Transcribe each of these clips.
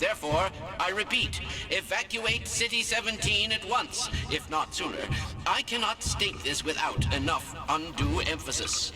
Therefore, I repeat, evacuate City 17 at once, if not sooner. I cannot state this without enough undue emphasis.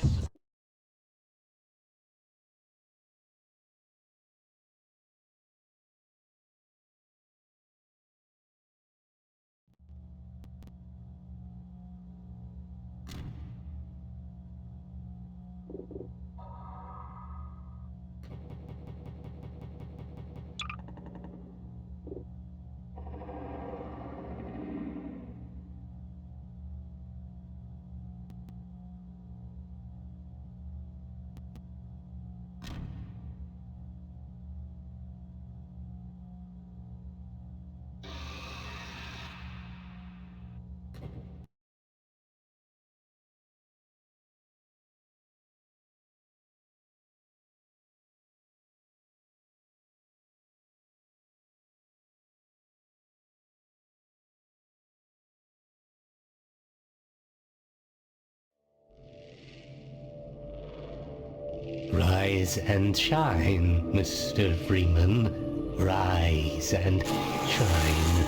Rise and shine, Mr. Freeman. Rise and shine.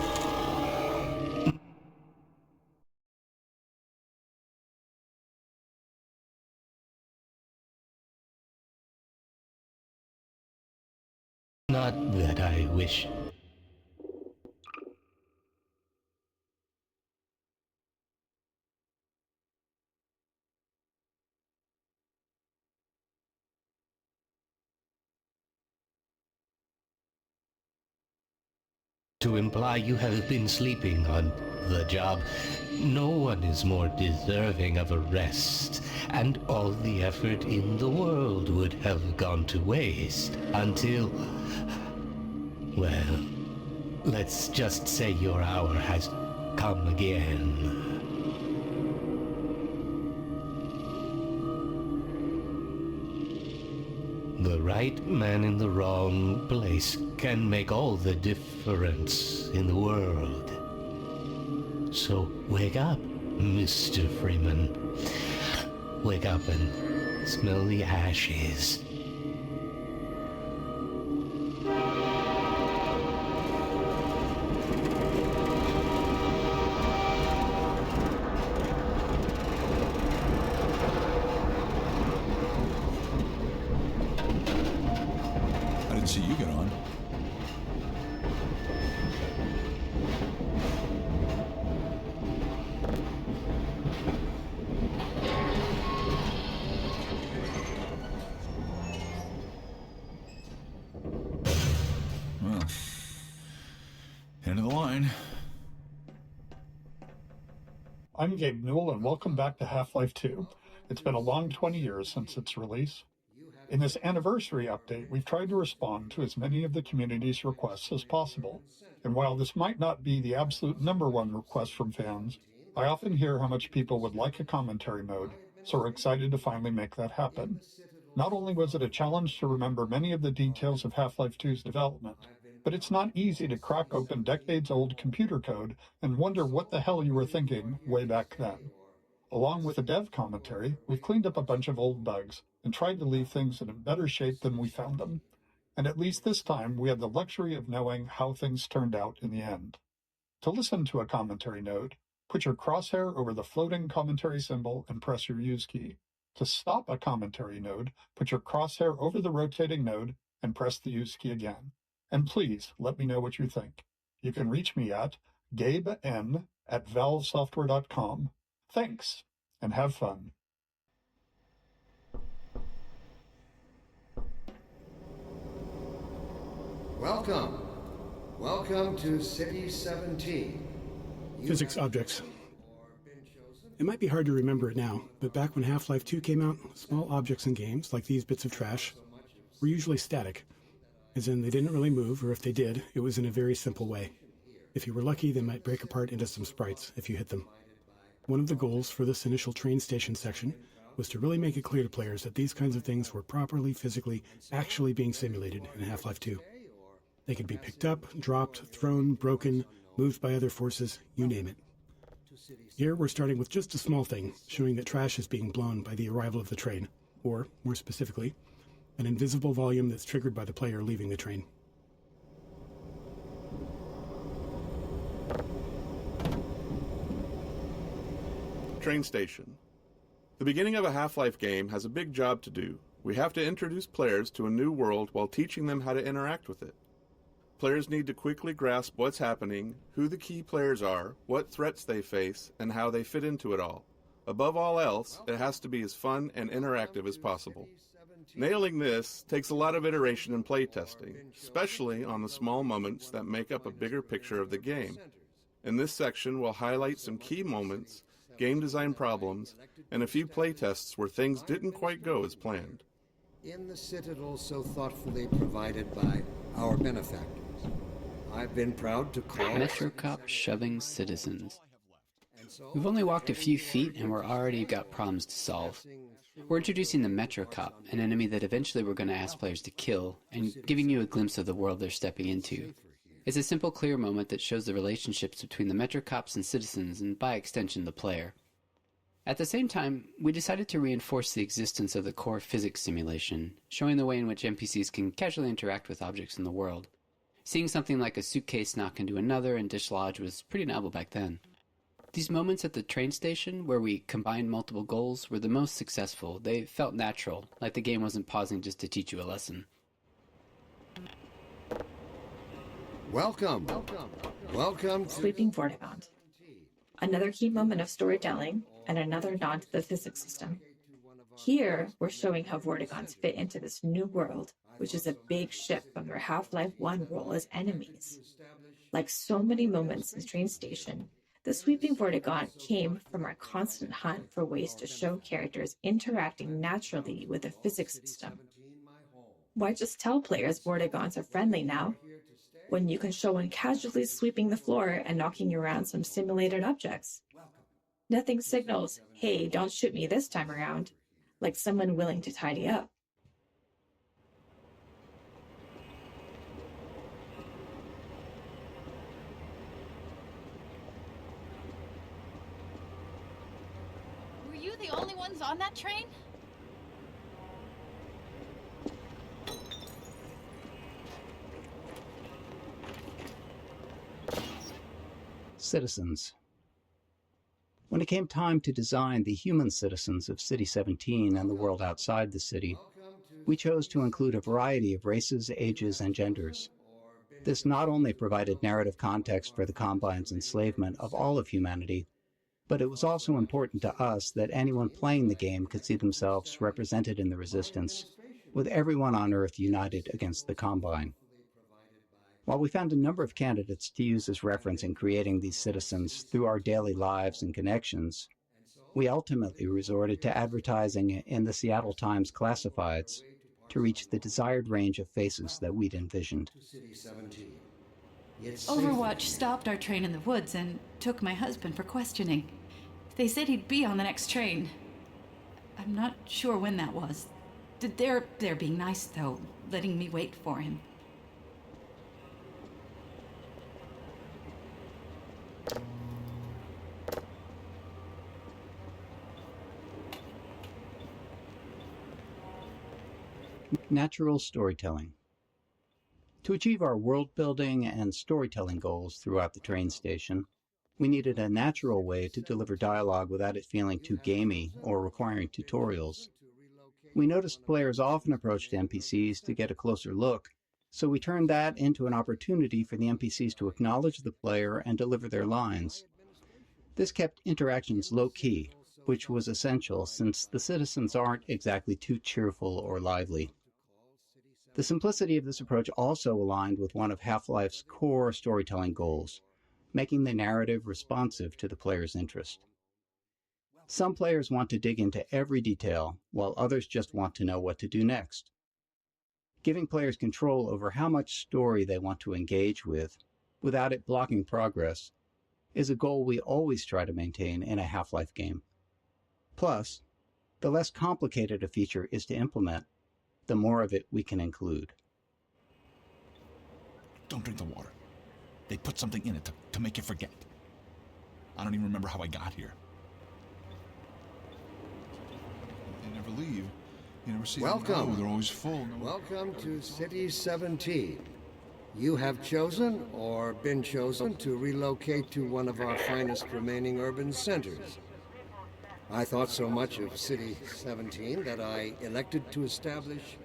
Not that I wish... to imply you have been sleeping on the job. No one is more deserving of a rest, and all the effort in the world would have gone to waste until... well, let's just say your hour has come again. The right man in the wrong place can make all the difference in the world. So wake up, Mr. Freeman. Wake up and smell the ashes. See you get on. Well, end of the line. I'm Gabe Newell, and welcome back to Half-Life 2. It's been a long 20 years since its release. In this anniversary update, we've tried to respond to as many of the community's requests as possible. And while this might not be the absolute #1 request from fans, I often hear how much people would like a commentary mode, so we're excited to finally make that happen. Not only was it a challenge to remember many of the details of Half-Life 2's development, but it's not easy to crack open decades-old computer code and wonder what the hell you were thinking way back then. Along with the dev commentary, we've cleaned up a bunch of old bugs and tried to leave things in a better shape than we found them. And at least this time, we had the luxury of knowing how things turned out in the end. To listen to a commentary node, put your crosshair over the floating commentary symbol and press your use key. To stop a commentary node, put your crosshair over the rotating node and press the use key again. And please, let me know what you think. You can reach me at gaben@valvesoftware.com. Thanks, and have fun. Welcome to City 17. Physics objects. It might be hard to remember it now, but back when Half-Life 2 came out, small objects in games, like these bits of trash, were usually static. As in, they didn't really move, or if they did, it was in a very simple way. If you were lucky, they might break apart into some sprites if you hit them. One of the goals for this initial train station section was to really make it clear to players that these kinds of things were properly, physically, actually being simulated in Half-Life 2. They could be picked up, dropped, thrown, broken, moved by other forces, you name it. Here we're starting with just a small thing, showing that trash is being blown by the arrival of the train, or, more specifically, an invisible volume that's triggered by the player leaving the train. Train station. The beginning of a Half-Life game has a big job to do. We have to introduce players to a new world while teaching them how to interact with it. Players need to quickly grasp what's happening, who the key players are, what threats they face, and how they fit into it all. Above all else, it has to be as fun and interactive as possible. Nailing this takes a lot of iteration and playtesting, especially on the small moments that make up a bigger picture of the game. In this section, we'll highlight some key moments, game design problems, and a few playtests where things didn't quite go as planned. In the citadel so thoughtfully provided by our benefactors, I've been proud to call... Metro Cop shoving citizens. We've only walked a few feet and we're already got problems to solve. We're introducing the Metro Cop, an enemy that eventually we're going to ask players to kill, and giving you a glimpse of the world they're stepping into. It's a simple, clear moment that shows the relationships between the Metro Cops and citizens, and by extension, the player. At the same time, we decided to reinforce the existence of the core physics simulation, showing the way in which NPCs can casually interact with objects in the world. Seeing something like a suitcase knock into another and dislodge was pretty novel back then. These moments at the train station, where we combined multiple goals, were the most successful. They felt natural, like the game wasn't pausing just to teach you a lesson. Welcome to Sweeping Vortigaunt. Another key moment of storytelling, and another nod to the physics system. Here, we're showing how Vortigaunts fit into this new world, which is a big shift from their Half-Life 1 role as enemies. Like so many moments in Train Station, the Sweeping Vortigaunt came from our constant hunt for ways to show characters interacting naturally with the physics system. Why just tell players Vortigaunts are friendly now, when you can show one casually sweeping the floor and knocking around some simulated objects? Nothing signals, hey, don't shoot me this time around, like someone willing to tidy up. Were you the only ones on that train? Citizens. When it came time to design the human citizens of City 17 and the world outside the city, we chose to include a variety of races, ages, and genders. This not only provided narrative context for the Combine's enslavement of all of humanity, but it was also important to us that anyone playing the game could see themselves represented in the Resistance, with everyone on Earth united against the Combine. While we found a number of candidates to use as reference in creating these citizens through our daily lives and connections, we ultimately resorted to advertising in the Seattle Times classifieds to reach the desired range of faces that we'd envisioned. Overwatch stopped our train in the woods and took my husband for questioning. They said he'd be on the next train. I'm not sure when that was. They're being nice, though, letting me wait for him. Natural storytelling. To achieve our world-building and storytelling goals throughout the train station, we needed a natural way to deliver dialogue without it feeling too gamey or requiring tutorials. We noticed players often approached NPCs to get a closer look, so we turned that into an opportunity for the NPCs to acknowledge the player and deliver their lines. This kept interactions low-key, which was essential since the citizens aren't exactly too cheerful or lively. The simplicity of this approach also aligned with one of Half-Life's core storytelling goals, making the narrative responsive to the player's interest. Some players want to dig into every detail, while others just want to know what to do next. Giving players control over how much story they want to engage with, without it blocking progress, is a goal we always try to maintain in a Half-Life game. Plus, the less complicated a feature is to implement, the more of it we can include. Don't drink the water. They put something in it to make you forget. I don't even remember how I got here. They never leave. You never see them go. They're always full. Welcome to City 17. You have chosen, or been chosen, to relocate to one of our finest remaining urban centers. I thought so much of City 17 that I elected to establish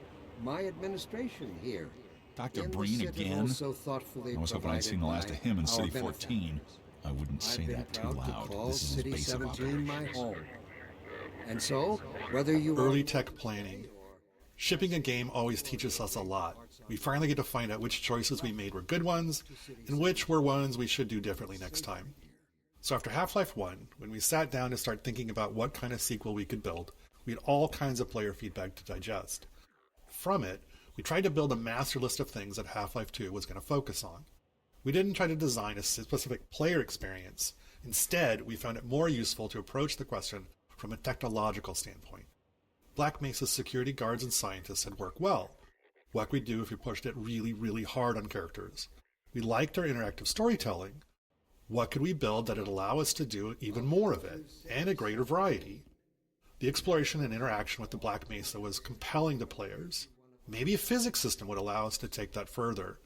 my administration here. Dr. Breen again? So thoughtfully I was hoping I'd seen the last of him in City 14. I wouldn't say that too loud. This is his base of operations. My home. And so, whether you early tech planning. Shipping a game always teaches us a lot. We finally get to find out which choices we made were good ones, and which were ones we should do differently next time. So after Half-Life 1, when we sat down to start thinking about what kind of sequel we could build, we had all kinds of player feedback to digest. From it, we tried to build a master list of things that Half-Life 2 was going to focus on. We didn't try to design a specific player experience. Instead, we found it more useful to approach the question from a technological standpoint. Black Mesa's security guards and scientists had worked well. What could we do if we pushed it really, really hard on characters? We liked our interactive storytelling. What could we build that would allow us to do even more of it, and a greater variety? The exploration and interaction with the Black Mesa was compelling to players. Maybe a physics system would allow us to take that further.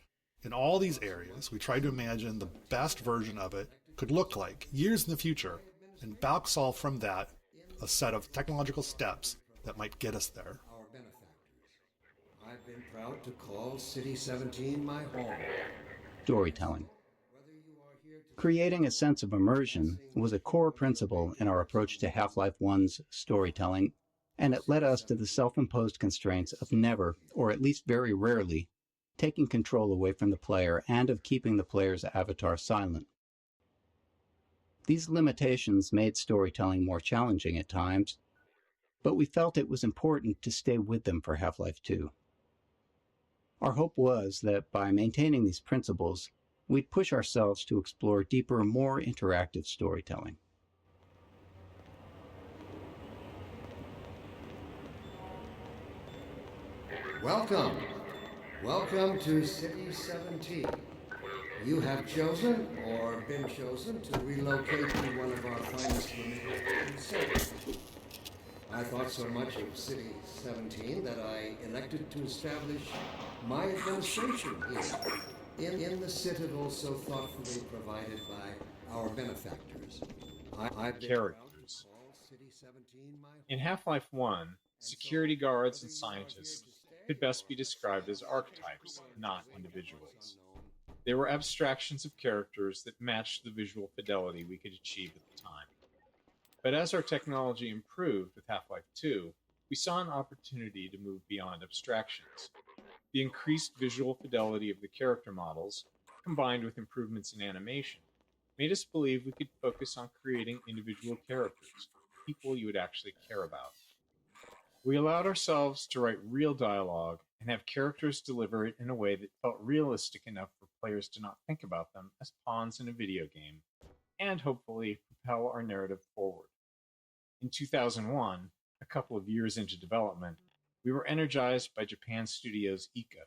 In all these areas, we tried to imagine the best version of it could look like years in the future, and back solve from that a set of technological steps that might get us there. Our benefactors. I've been proud to call City 17 my home. Storytelling. Creating a sense of immersion was a core principle in our approach to Half-Life 1's storytelling, and it led us to the self-imposed constraints of never, or at least very rarely, taking control away from the player and of keeping the player's avatar silent. These limitations made storytelling more challenging at times, but we felt it was important to stay with them for Half-Life 2. Our hope was that by maintaining these principles, we'd push ourselves to explore deeper, more interactive storytelling. Welcome. Welcome to City 17. You have chosen, or been chosen, to relocate to one of our finest remaining centers. I thought so much of City 17 that I elected to establish my administration here, in the citadel so thoughtfully provided by our benefactors. Characters. In Half-Life 1, security guards and scientists could best be described as archetypes, not individuals. They were abstractions of characters that matched the visual fidelity we could achieve at the time. But as our technology improved with Half-Life 2, we saw an opportunity to move beyond abstractions. The increased visual fidelity of the character models, combined with improvements in animation, made us believe we could focus on creating individual characters, people you would actually care about. We allowed ourselves to write real dialogue and have characters deliver it in a way that felt realistic enough for players to not think about them as pawns in a video game, and hopefully propel our narrative forward. In 2001, a couple of years into development, we were energized by Japan Studios' Eco.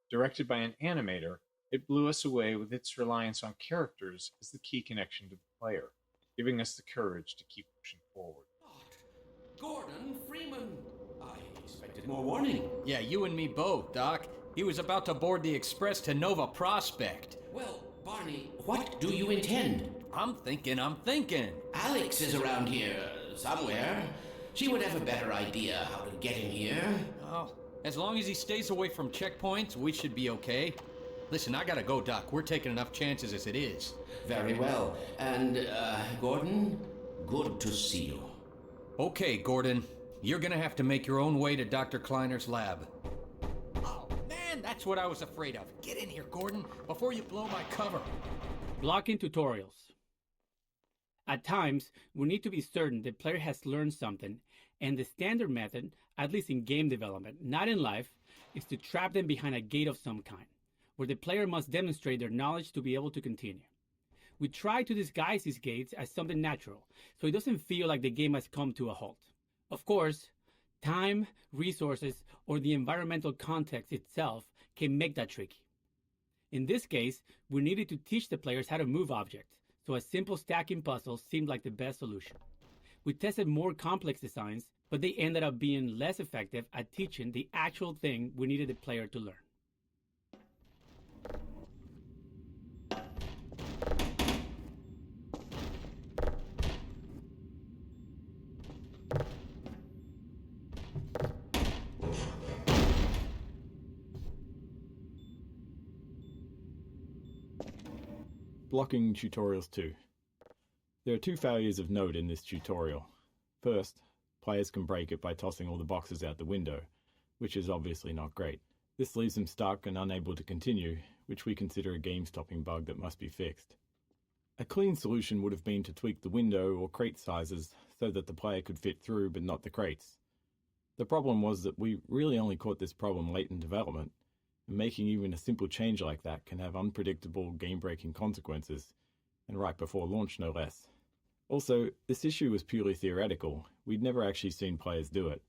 Directed by an animator, it blew us away with its reliance on characters as the key connection to the player, giving us the courage to keep pushing forward. Gordon Freeman! I expected more warning. Yeah, you and me both, Doc. He was about to board the express to Nova Prospekt. Well, Barney, what do you intend? I'm thinking. Alex is around here somewhere. She would have a better idea how to get him here. Oh, as long as he stays away from checkpoints, we should be okay. Listen, I gotta go, Doc. We're taking enough chances as it is. Very well. And, Gordon, good to see you. Okay, Gordon. You're gonna have to make your own way to Dr. Kleiner's lab. Oh, man, that's what I was afraid of. Get in here, Gordon, before you blow my cover. Blocking tutorials. At times, we need to be certain the player has learned something, and the standard method, at least in game development, not in life, is to trap them behind a gate of some kind, where the player must demonstrate their knowledge to be able to continue. We try to disguise these gates as something natural, so it doesn't feel like the game has come to a halt. Of course, time, resources, or the environmental context itself can make that tricky. In this case, we needed to teach the players how to move objects, so a simple stacking puzzle seemed like the best solution. We tested more complex designs, but they ended up being less effective at teaching the actual thing we needed the player to learn. Blocking Tutorials 2. There are two failures of note in this tutorial. First, players can break it by tossing all the boxes out the window, which is obviously not great. This leaves them stuck and unable to continue, which we consider a game-stopping bug that must be fixed. A clean solution would have been to tweak the window or crate sizes so that the player could fit through but not the crates. The problem was that we really only caught this problem late in development, and making even a simple change like that can have unpredictable game-breaking consequences, and right before launch no less. Also, this issue was purely theoretical. We'd never actually seen players do it.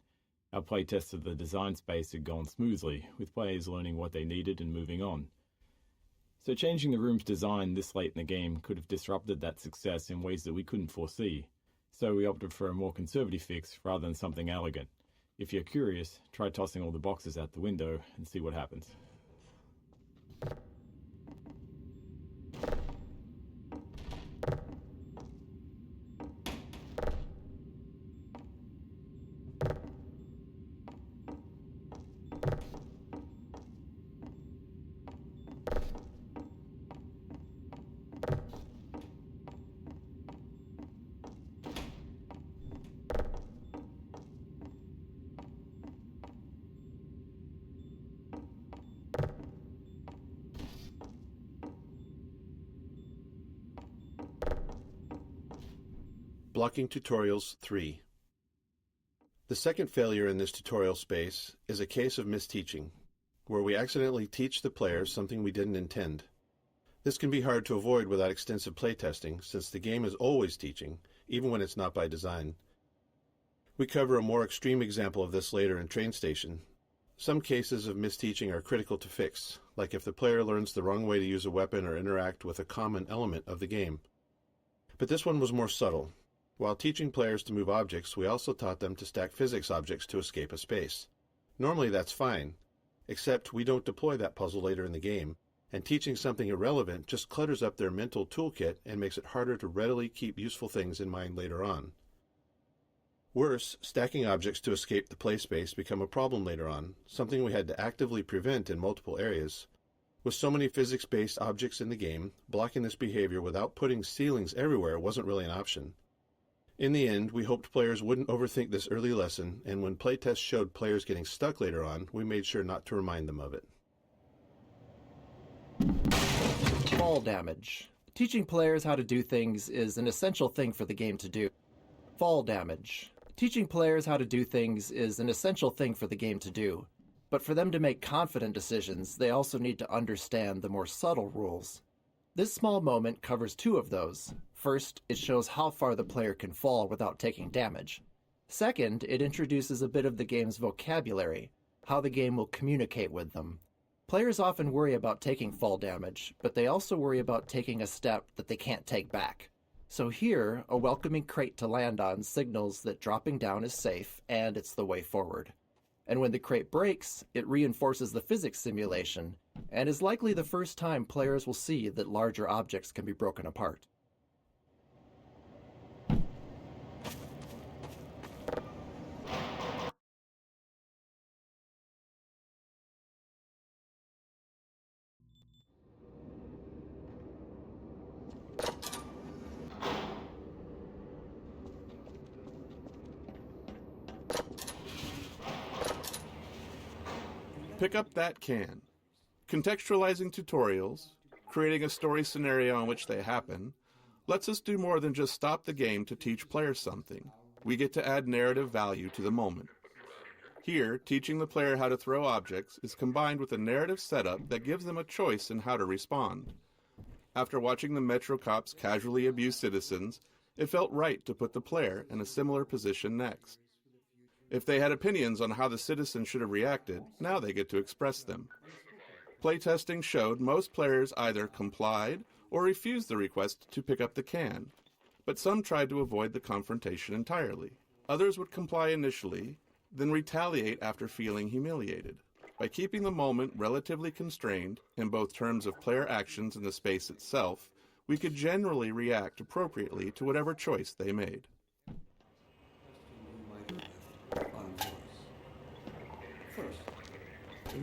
Our playtests of the design space had gone smoothly, with players learning what they needed and moving on. So changing the room's design this late in the game could have disrupted that success in ways that we couldn't foresee, so we opted for a more conservative fix rather than something elegant. If you're curious, try tossing all the boxes out the window and see what happens. Blocking Tutorials 3. The second failure in this tutorial space is a case of misteaching, where we accidentally teach the players something we didn't intend. This can be hard to avoid without extensive playtesting, since the game is always teaching, even when it's not by design. We cover a more extreme example of this later in Train Station. Some cases of misteaching are critical to fix, like if the player learns the wrong way to use a weapon or interact with a common element of the game. But this one was more subtle. While teaching players to move objects, we also taught them to stack physics objects to escape a space. Normally that's fine, except we don't deploy that puzzle later in the game, and teaching something irrelevant just clutters up their mental toolkit and makes it harder to readily keep useful things in mind later on. Worse, stacking objects to escape the play space become a problem later on, something we had to actively prevent in multiple areas. With so many physics-based objects in the game, blocking this behavior without putting ceilings everywhere wasn't really an option. In the end, we hoped players wouldn't overthink this early lesson, and when playtests showed players getting stuck later on, we made sure not to remind them of it. Fall damage. Teaching players how to do things is an essential thing for the game to do. Fall damage. Teaching players how to do things is an essential thing for the game to do. But for them to make confident decisions, they also need to understand the more subtle rules. This small moment covers two of those. First, it shows how far the player can fall without taking damage. Second, it introduces a bit of the game's vocabulary, how the game will communicate with them. Players often worry about taking fall damage, but they also worry about taking a step that they can't take back. So here, a welcoming crate to land on signals that dropping down is safe and it's the way forward. And when the crate breaks, it reinforces the physics simulation, and is likely the first time players will see that larger objects can be broken apart. Pick up that can. Contextualizing tutorials, creating a story scenario in which they happen, lets us do more than just stop the game to teach players something. We get to add narrative value to the moment. Here, teaching the player how to throw objects is combined with a narrative setup that gives them a choice in how to respond. After watching the Metro cops casually abuse citizens, it felt right to put the player in a similar position next. If they had opinions on how the citizens should have reacted, now they get to express them. Playtesting showed most players either complied or refused the request to pick up the can, but some tried to avoid the confrontation entirely. Others would comply initially, then retaliate after feeling humiliated. By keeping the moment relatively constrained, in both terms of player actions and the space itself, we could generally react appropriately to whatever choice they made.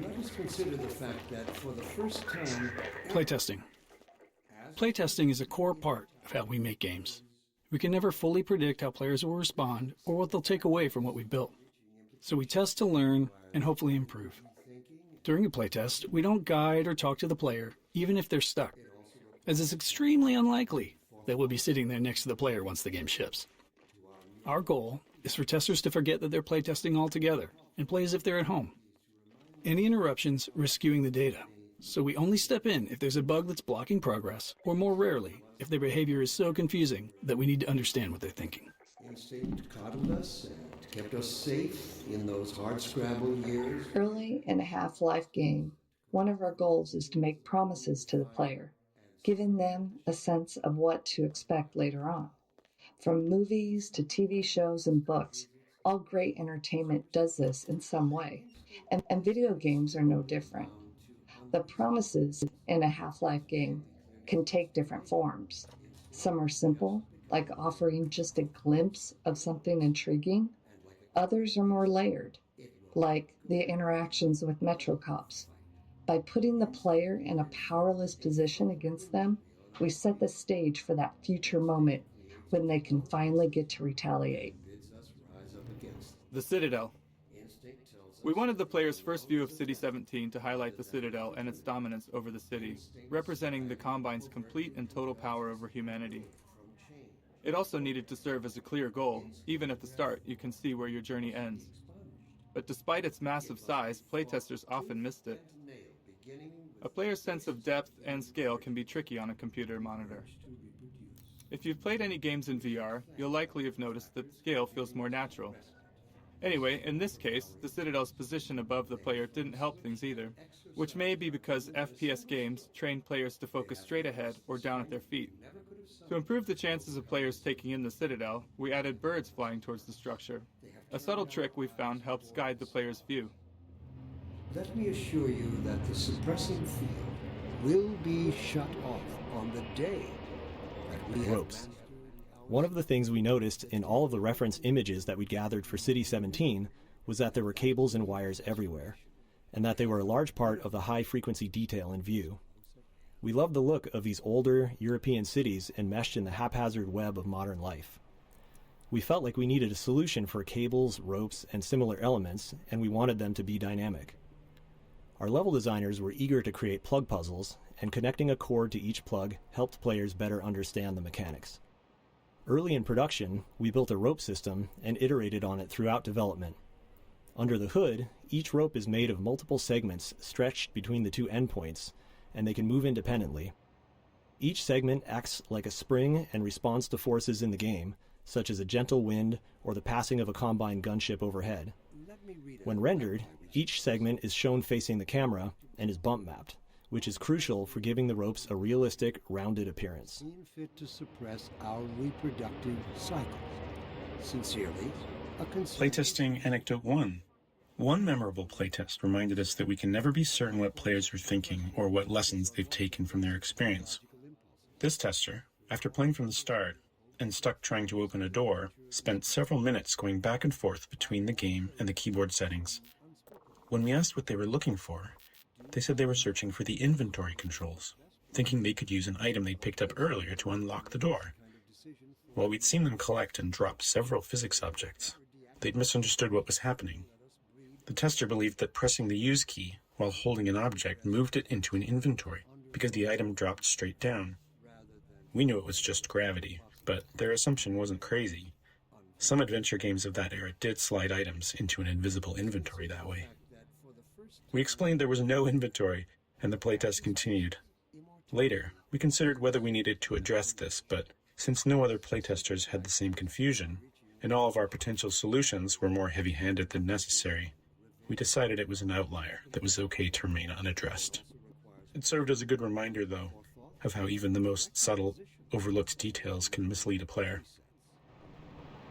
Let us consider the fact that for the first time... Playtesting. Playtesting is a core part of how we make games. We can never fully predict how players will respond or what they'll take away from what we've built. So we test to learn and hopefully improve. During a playtest, we don't guide or talk to the player, even if they're stuck, as it's extremely unlikely that we'll be sitting there next to the player once the game ships. Our goal is for testers to forget that they're playtesting altogether and play as if they're at home. Any interruptions risk skewing the data, so we only step in if there's a bug that's blocking progress, or more rarely, if their behavior is so confusing that we need to understand what they're thinking. Instinct coddled us and kept us safe in those hard-scrabble years. Early in a Half-Life game, one of our goals is to make promises to the player, giving them a sense of what to expect later on. From movies to TV shows and books, all great entertainment does this in some way, and video games are no different. The promises in a Half-Life game can take different forms. Some are simple, like offering just a glimpse of something intriguing. Others are more layered, like the interactions with Metro Cops. By putting the player in a powerless position against them, we set the stage for that future moment when they can finally get to retaliate. The Citadel. We wanted the player's first view of City 17 to highlight the Citadel and its dominance over the city, representing the Combine's complete and total power over humanity. It also needed to serve as a clear goal. Even at the start, you can see where your journey ends. But despite its massive size, playtesters often missed it. A player's sense of depth and scale can be tricky on a computer monitor. If you've played any games in VR, you'll likely have noticed that scale feels more natural. Anyway, in this case, the Citadel's position above the player didn't help things either, which may be because FPS games train players to focus straight ahead or down at their feet. To improve the chances of players taking in the Citadel, we added birds flying towards the structure. A subtle trick we found helps guide the player's view. Let me assure you that the suppressing field will be shut off on the day that we Ropes. One of the things we noticed in all of the reference images that we gathered for City 17 was that there were cables and wires everywhere, and that they were a large part of the high-frequency detail in view. We loved the look of these older European cities enmeshed in the haphazard web of modern life. We felt like we needed a solution for cables, ropes, and similar elements, and we wanted them to be dynamic. Our level designers were eager to create plug puzzles, and connecting a cord to each plug helped players better understand the mechanics. Early in production, we built a rope system and iterated on it throughout development. Under the hood, each rope is made of multiple segments stretched between the two endpoints, and they can move independently. Each segment acts like a spring and responds to forces in the game, such as a gentle wind or the passing of a Combine gunship overhead. When rendered, each segment is shown facing the camera and is bump mapped, which is crucial for giving the ropes a realistic, rounded appearance. Fit to suppress our reproductive cycles. Sincerely, a Playtesting Anecdote 1. One memorable playtest reminded us that we can never be certain what players are thinking or what lessons they've taken from their experience. This tester, after playing from the start and stuck trying to open a door, spent several minutes going back and forth between the game and the keyboard settings. When we asked what they were looking for, they said they were searching for the inventory controls, thinking they could use an item they picked up earlier to unlock the door. While we'd seen them collect and drop several physics objects, they'd misunderstood what was happening. The tester believed that pressing the use key while holding an object moved it into an inventory because the item dropped straight down. We knew it was just gravity, but their assumption wasn't crazy. Some adventure games of that era did slide items into an invisible inventory that way. We explained there was no inventory, and the playtest continued. Later, we considered whether we needed to address this, but since no other playtesters had the same confusion, and all of our potential solutions were more heavy-handed than necessary, we decided it was an outlier that was okay to remain unaddressed. It served as a good reminder, though, of how even the most subtle, overlooked details can mislead a player.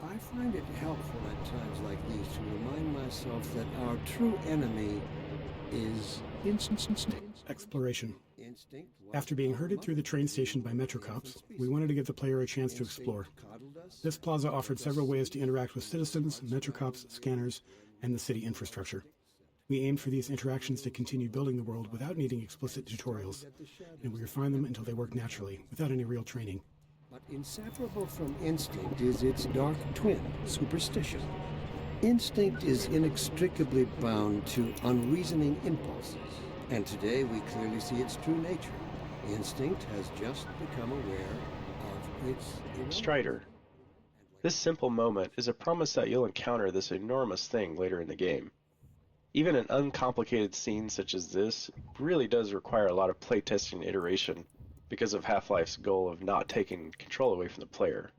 I find it helpful at times like these to remind myself that our true enemy is instinct. Exploration. After being herded through the train station by Metro Cops, we wanted to give the player a chance to explore. This plaza offered several ways to interact with citizens, Metro Cops, scanners, and the city infrastructure. We aimed for these interactions to continue building the world without needing explicit tutorials, and we refined them until they work naturally, without any real training. But inseparable from instinct is its dark twin, superstition. Instinct is inextricably bound to unreasoning impulses, and today we clearly see its true nature. Instinct has just become aware of its Strider. This simple moment is a promise that you'll encounter this enormous thing later in the game. Even an uncomplicated scene such as this really does require a lot of playtesting and iteration because of Half-Life's goal of not taking control away from the player.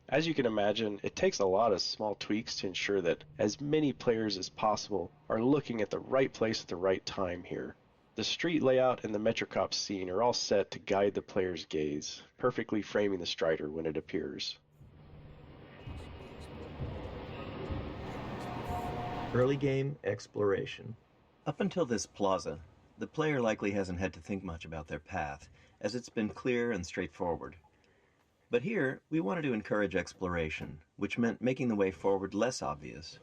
As you can imagine, it takes a lot of small tweaks to ensure that as many players as possible are looking at the right place at the right time here. The street layout and the Metrocop scene are all set to guide the player's gaze, perfectly framing the Strider when it appears. Early game exploration. Up until this plaza, the player likely hasn't had to think much about their path, as it's been clear and straightforward. But here, we wanted to encourage exploration, which meant making the way forward less obvious,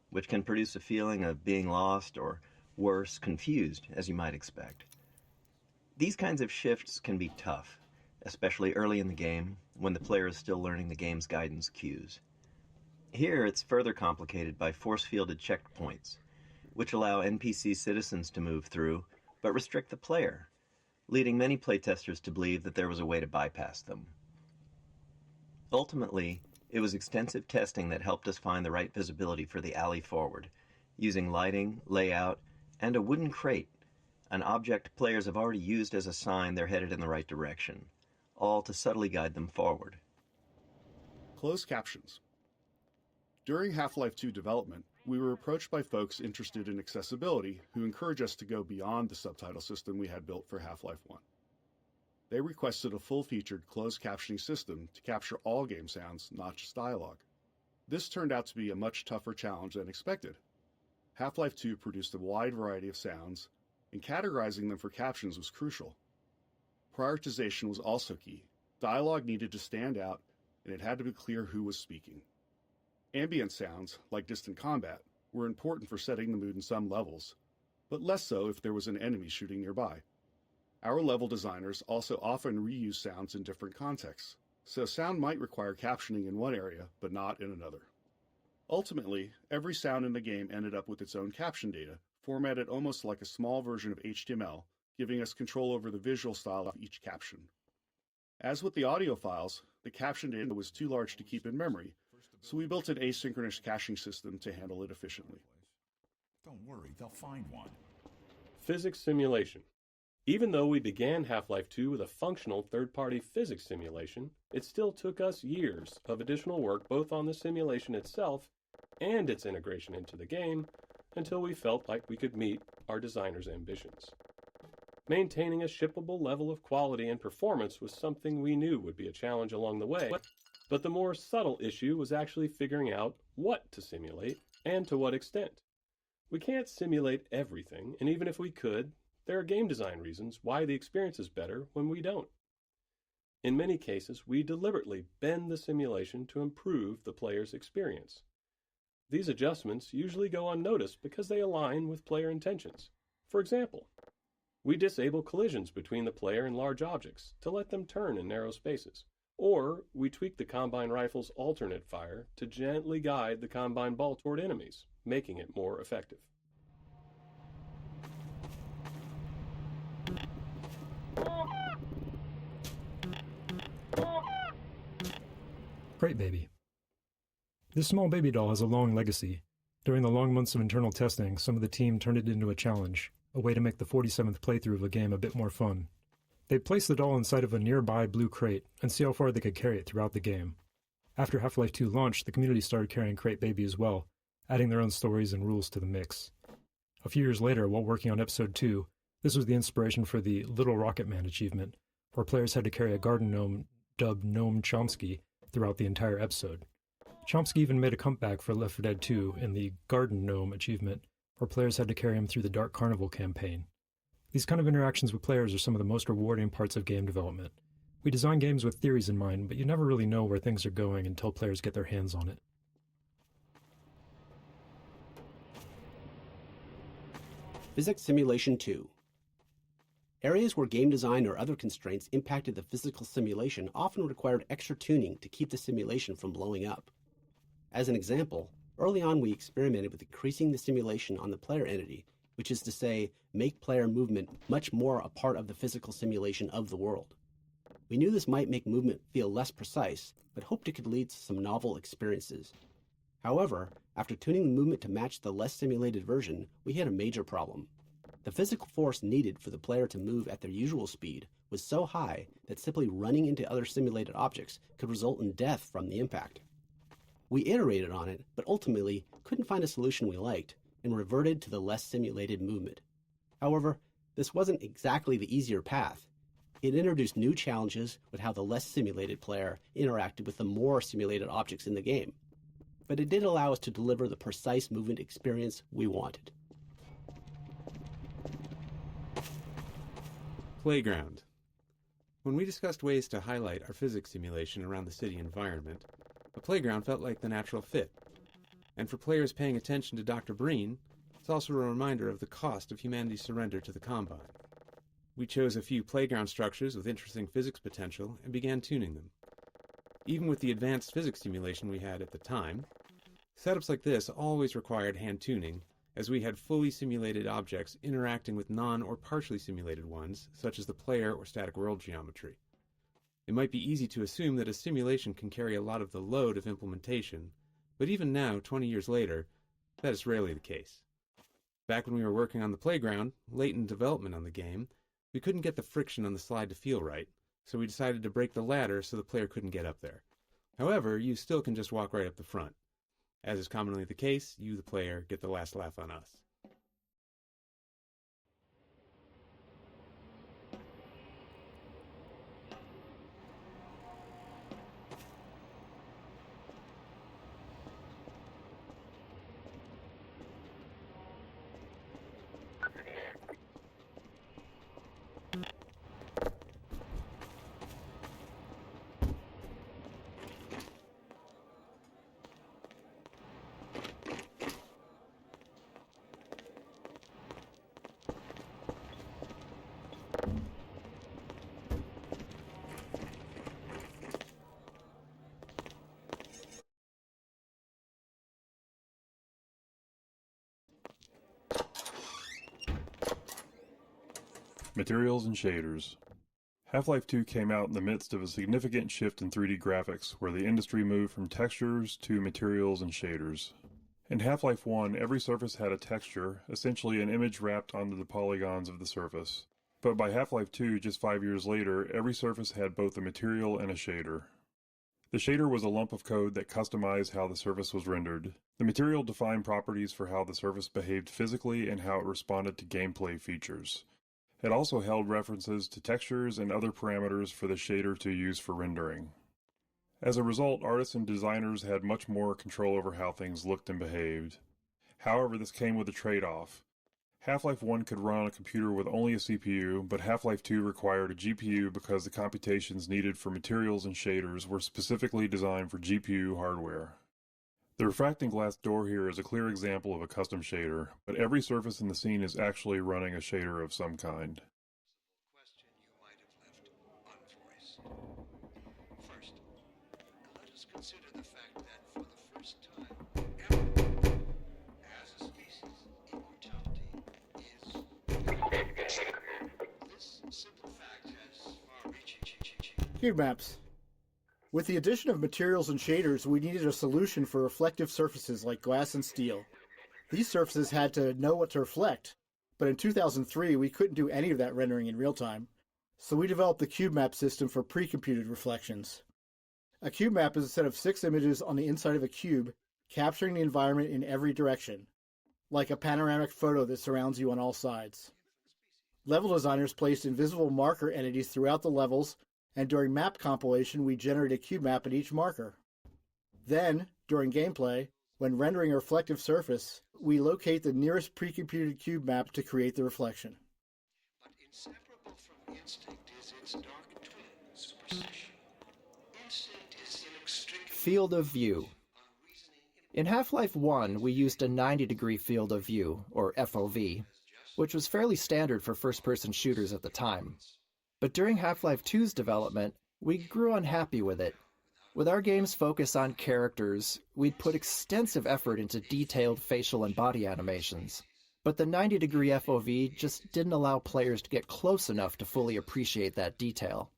which can produce a feeling of being lost or, worse, confused, as you might expect. These kinds of shifts can be tough, especially early in the game, when the player is still learning the game's guidance cues. Here, it's further complicated by force-fielded checkpoints, which allow NPC citizens to move through, but restrict the player, leading many playtesters to believe that there was a way to bypass them. Ultimately, it was extensive testing that helped us find the right visibility for the alley forward, using lighting, layout, and a wooden crate, an object players have already used as a sign they're headed in the right direction, all to subtly guide them forward. Closed captions. During Half-Life 2 development, we were approached by folks interested in accessibility who encouraged us to go beyond the subtitle system we had built for Half-Life 1. They requested a full-featured closed captioning system to capture all game sounds, not just dialogue. This turned out to be a much tougher challenge than expected. Half-Life 2 produced a wide variety of sounds, and categorizing them for captions was crucial. Prioritization was also key. Dialogue needed to stand out, and it had to be clear who was speaking. Ambient sounds, like distant combat, were important for setting the mood in some levels, but less so if there was an enemy shooting nearby. Our level designers also often reuse sounds in different contexts, so sound might require captioning in one area, but not in another. Ultimately, every sound in the game ended up with its own caption data, formatted almost like a small version of HTML, giving us control over the visual style of each caption. As with the audio files, the caption data was too large to keep in memory, so we built an asynchronous caching system to handle it efficiently. Don't worry, they'll find one. Physics simulation. Even though we began Half-Life 2 with a functional third-party physics simulation, it still took us years of additional work both on the simulation itself and its integration into the game until we felt like we could meet our designers' ambitions. Maintaining a shippable level of quality and performance was something we knew would be a challenge along the way, but the more subtle issue was actually figuring out what to simulate and to what extent. We can't simulate everything, and even if we could, there are game design reasons why the experience is better when we don't. In many cases, we deliberately bend the simulation to improve the player's experience. These adjustments usually go unnoticed because they align with player intentions. For example, we disable collisions between the player and large objects to let them turn in narrow spaces. Or we tweak the Combine rifle's alternate fire to gently guide the Combine ball toward enemies, making it more effective. Crate Baby. This small baby doll has a long legacy. During the long months of internal testing, some of the team turned it into a challenge, a way to make the 47th playthrough of a game a bit more fun. They placed the doll inside of a nearby blue crate and see how far they could carry it throughout the game. After Half-Life 2 launched, the community started carrying Crate Baby as well, adding their own stories and rules to the mix. A few years later, while working on Episode 2, this was the inspiration for the Little Rocket Man achievement, where players had to carry a garden gnome dubbed Gnome Chomsky throughout the entire episode. Chomsky even made a comeback for Left 4 Dead 2 in the Garden Gnome achievement, where players had to carry him through the Dark Carnival campaign. These kind of interactions with players are some of the most rewarding parts of game development. We design games with theories in mind, but you never really know where things are going until players get their hands on it. Physics Simulation 2. Areas where game design or other constraints impacted the physical simulation often required extra tuning to keep the simulation from blowing up. As an example, early on we experimented with increasing the simulation on the player entity, which is to say, make player movement much more a part of the physical simulation of the world. We knew this might make movement feel less precise, but hoped it could lead to some novel experiences. However, after tuning the movement to match the less simulated version, we had a major problem. The physical force needed for the player to move at their usual speed was so high that simply running into other simulated objects could result in death from the impact. We iterated on it, but ultimately couldn't find a solution we liked, and reverted to the less simulated movement. However, this wasn't exactly the easier path. It introduced new challenges with how the less simulated player interacted with the more simulated objects in the game. But it did allow us to deliver the precise movement experience we wanted. Playground. When we discussed ways to highlight our physics simulation around the city environment, a playground felt like the natural fit. And for players paying attention to Dr. Breen, it's also a reminder of the cost of humanity's surrender to the Combine. We chose a few playground structures with interesting physics potential and began tuning them. Even with the advanced physics simulation we had at the time, setups like this always required hand tuning, as we had fully simulated objects interacting with non- or partially simulated ones, such as the player or static world geometry. It might be easy to assume that a simulation can carry a lot of the load of implementation, but even now, 20 years later, that is rarely the case. Back when we were working on the playground, late in development on the game, we couldn't get the friction on the slide to feel right, so we decided to break the ladder so the player couldn't get up there. However, you still can just walk right up the front. As is commonly the case, you, the player, get the last laugh on us. Materials and shaders. Half-Life 2 came out in the midst of a significant shift in 3D graphics, where the industry moved from textures to materials and shaders. In Half-Life 1, every surface had a texture, essentially an image wrapped onto the polygons of the surface. But by Half-Life 2, just 5 years later, every surface had both a material and a shader. The shader was a lump of code that customized how the surface was rendered. The material defined properties for how the surface behaved physically and how it responded to gameplay features. It also held references to textures and other parameters for the shader to use for rendering. As a result, artists and designers had much more control over how things looked and behaved. However, this came with a trade-off. Half-Life 1 could run on a computer with only a CPU, but Half-Life 2 required a GPU because the computations needed for materials and shaders were specifically designed for GPU hardware. The refracting glass door here is a clear example of a custom shader, but every surface in the scene is actually running a shader of some kind. First, let us consider the fact that for the first time ever, as a species, immortality is. This simple fact has far-reaching. Cube maps. With the addition of materials and shaders, we needed a solution for reflective surfaces like glass and steel. These surfaces had to know what to reflect, but in 2003 we couldn't do any of that rendering in real time, so we developed the cube map system for pre-computed reflections. A cube map is a set of 6 images on the inside of a cube, capturing the environment in every direction, like a panoramic photo that surrounds you on all sides. Level designers placed invisible marker entities throughout the levels, and during map compilation, we generate a cube map at each marker. Then, during gameplay, when rendering a reflective surface, we locate the nearest pre-computed cube map to create the reflection. But inseparable from instinct is its dark twin, superstition. Instinct is inextricably Field of view. In Half-Life 1, we used a 90-degree field of view, or FOV, which was fairly standard for first-person shooters at the time. But during Half-Life 2's development, we grew unhappy with it. With our game's focus on characters, we'd put extensive effort into detailed facial and body animations. But the 90-degree FOV just didn't allow players to get close enough to fully appreciate that detail.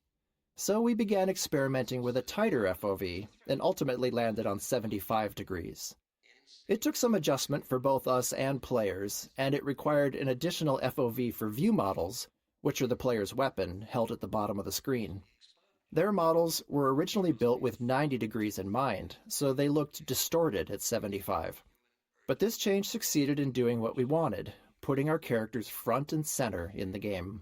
So we began experimenting with a tighter FOV, and ultimately landed on 75 degrees. It took some adjustment for both us and players, and it required an additional FOV for view models, which are the player's weapon, held at the bottom of the screen. Their models were originally built with 90 degrees in mind, so they looked distorted at 75. But this change succeeded in doing what we wanted, putting our characters front and center in the game.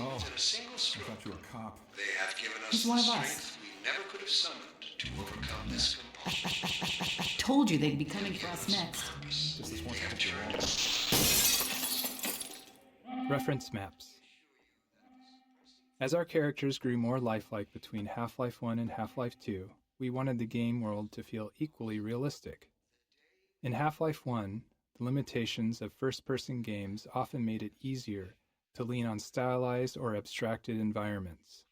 Oh, I thought you were a cop. They have given us He's one of us. strength we never could have summoned to overcome this compulsion. Told you they'd be coming for us next. Reference maps. As our characters grew more lifelike between Half-Life 1 and Half-Life 2, we wanted the game world to feel equally realistic. In Half-Life 1, the limitations of first-person games often made it easier to lean on stylized or abstracted environments.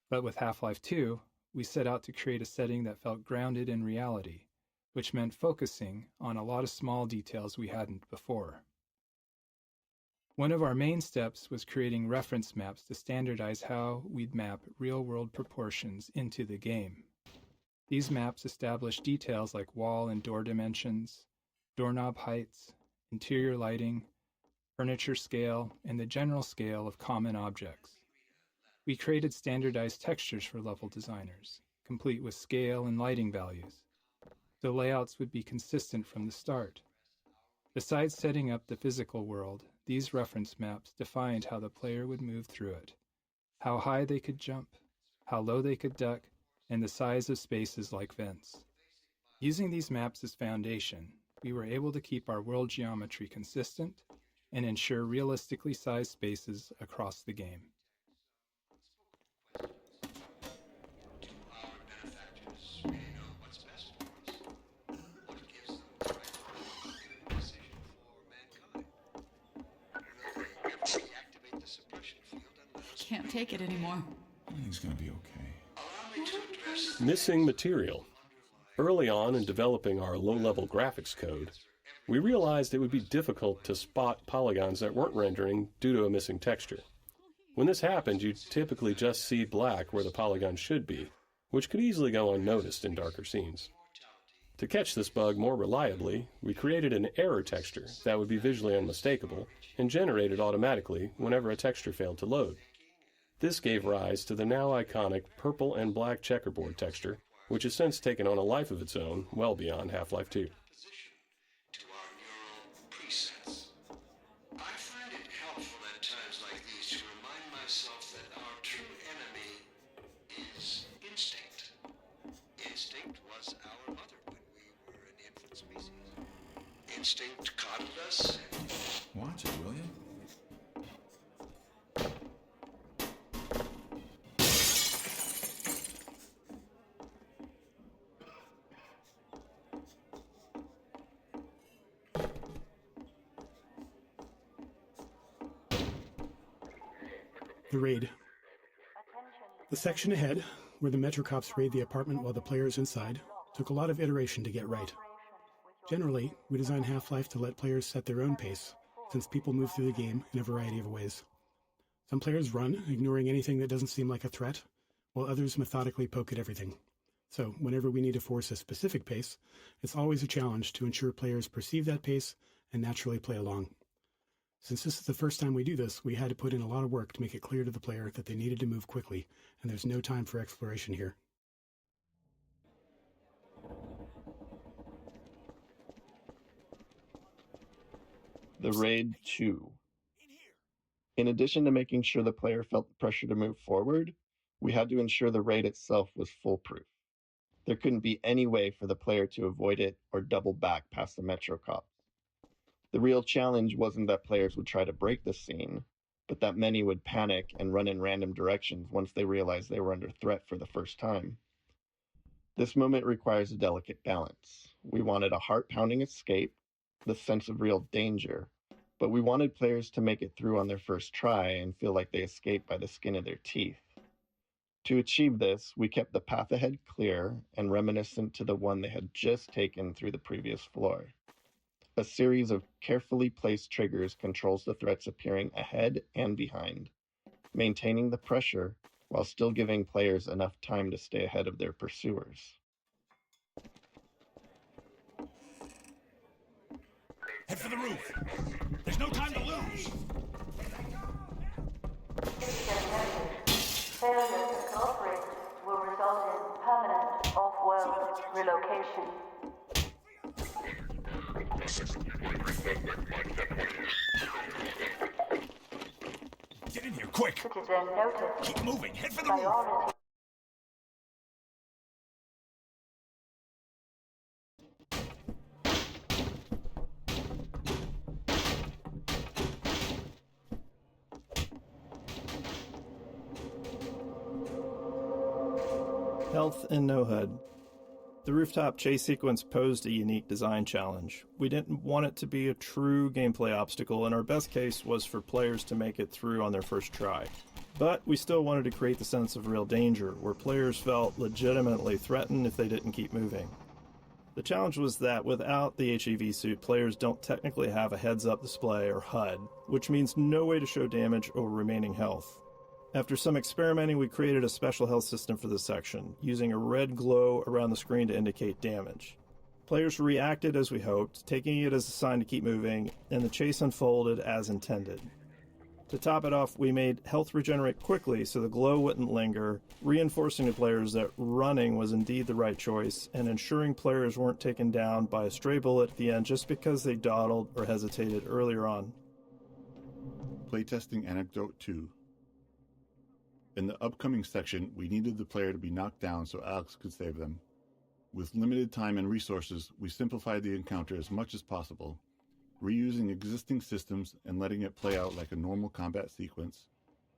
But with Half-Life 2, we set out to create a setting that felt grounded in reality, which meant focusing on a lot of small details we hadn't before. One of our main steps was creating reference maps to standardize how we'd map real-world proportions into the game. These maps establish details like wall and door dimensions, doorknob heights, interior lighting, furniture scale, and the general scale of common objects. We created standardized textures for level designers, complete with scale and lighting values. The layouts would be consistent from the start. Besides setting up the physical world, these reference maps defined how the player would move through it, how high they could jump, how low they could duck, and the size of spaces like vents. Using these maps as foundation, we were able to keep our world geometry consistent and ensure realistically sized spaces across the game. Can't take it anymore. Everything's gonna be okay. Missing material. Early on in developing our low-level graphics code, we realized it would be difficult to spot polygons that weren't rendering due to a missing texture. When this happened, you'd typically just see black where the polygon should be, which could easily go unnoticed in darker scenes. To catch this bug more reliably, we created an error texture that would be visually unmistakable and generated automatically whenever a texture failed to load. This gave rise to the now iconic purple and black checkerboard texture, which has since taken on a life of its own well beyond Half-Life 2. I find it helpful at times like these to remind myself that our true enemy is instinct. Instinct was our mother when we were an infant species. Instinct coddled us. Watch it, will you? The raid. The section ahead, where the Metro cops raid the apartment while the player is inside, took a lot of iteration to get right. Generally, we design Half-Life to let players set their own pace, since people move through the game in a variety of ways. Some players run, ignoring anything that doesn't seem like a threat, while others methodically poke at everything. So, whenever we need to force a specific pace, it's always a challenge to ensure players perceive that pace and naturally play along. Since this is the first time we do this, we had to put in a lot of work to make it clear to the player that they needed to move quickly, and there's no time for exploration here. The Raid 2. In addition to making sure the player felt the pressure to move forward, we had to ensure the raid itself was foolproof. There couldn't be any way for the player to avoid it or double back past the Metro cops. The real challenge wasn't that players would try to break the scene, but that many would panic and run in random directions once they realized they were under threat for the first time. This moment requires a delicate balance. We wanted a heart-pounding escape, the sense of real danger, but we wanted players to make it through on their first try and feel like they escaped by the skin of their teeth. To achieve this, we kept the path ahead clear and reminiscent to the one they had just taken through the previous floor. A series of carefully placed triggers controls the threats appearing ahead and behind, maintaining the pressure while still giving players enough time to stay ahead of their pursuers. Head for the roof! There's no time to lose! Failure to cooperate will result in permanent off-world relocation. Get in here, quick! Citizen notice. Keep moving, head for the roof! Priority. Health and no HUD. The rooftop chase sequence posed a unique design challenge. We didn't want it to be a true gameplay obstacle, and our best case was for players to make it through on their first try. But we still wanted to create the sense of real danger, where players felt legitimately threatened if they didn't keep moving. The challenge was that without the HEV suit, players don't technically have a heads-up display or HUD, which means no way to show damage or remaining health. After some experimenting, we created a special health system for this section, using a red glow around the screen to indicate damage. Players reacted as we hoped, taking it as a sign to keep moving, and the chase unfolded as intended. To top it off, we made health regenerate quickly so the glow wouldn't linger, reinforcing to players that running was indeed the right choice, and ensuring players weren't taken down by a stray bullet at the end just because they dawdled or hesitated earlier on. Playtesting Anecdote 2. In the upcoming section, we needed the player to be knocked down so Alex could save them. With limited time and resources, we simplified the encounter as much as possible, reusing existing systems and letting it play out like a normal combat sequence,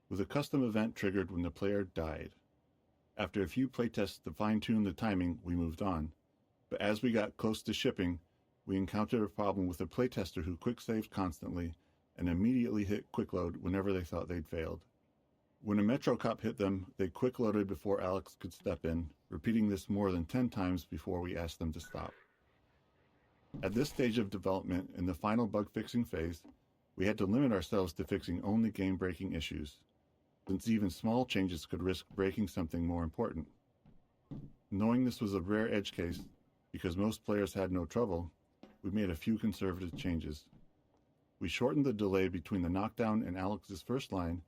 with a custom event triggered when the player died. After a few playtests to fine-tune the timing, we moved on. But as we got close to shipping, we encountered a problem with a playtester who quick-saved constantly and immediately hit quick-load whenever they thought they'd failed. When a Metro cop hit them, they quick-loaded before Alex could step in, repeating this more than 10 times before we asked them to stop. At this stage of development, in the final bug-fixing phase, we had to limit ourselves to fixing only game-breaking issues, since even small changes could risk breaking something more important. Knowing this was a rare edge case, because most players had no trouble, we made a few conservative changes. We shortened the delay between the knockdown and Alex's first line,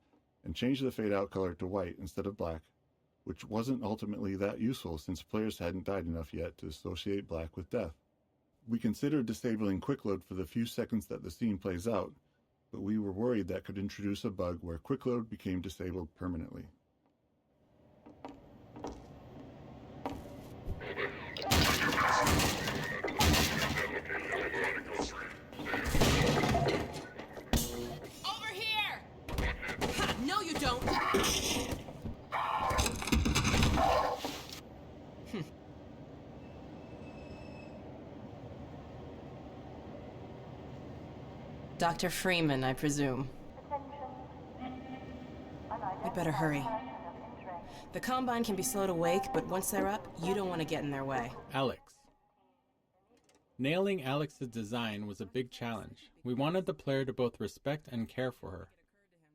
and changed the fade-out color to white instead of black, which wasn't ultimately that useful since players hadn't died enough yet to associate black with death. We considered disabling quick load for the few seconds that the scene plays out, but we were worried that could introduce a bug where quick load became disabled permanently. Over here! Ha, no, you don't! Dr. Freeman, I presume. We better hurry. The Combine can be slow to wake, but once they're up, you don't want to get in their way. Alex. Nailing Alex's design was a big challenge. We wanted the player to both respect and care for her.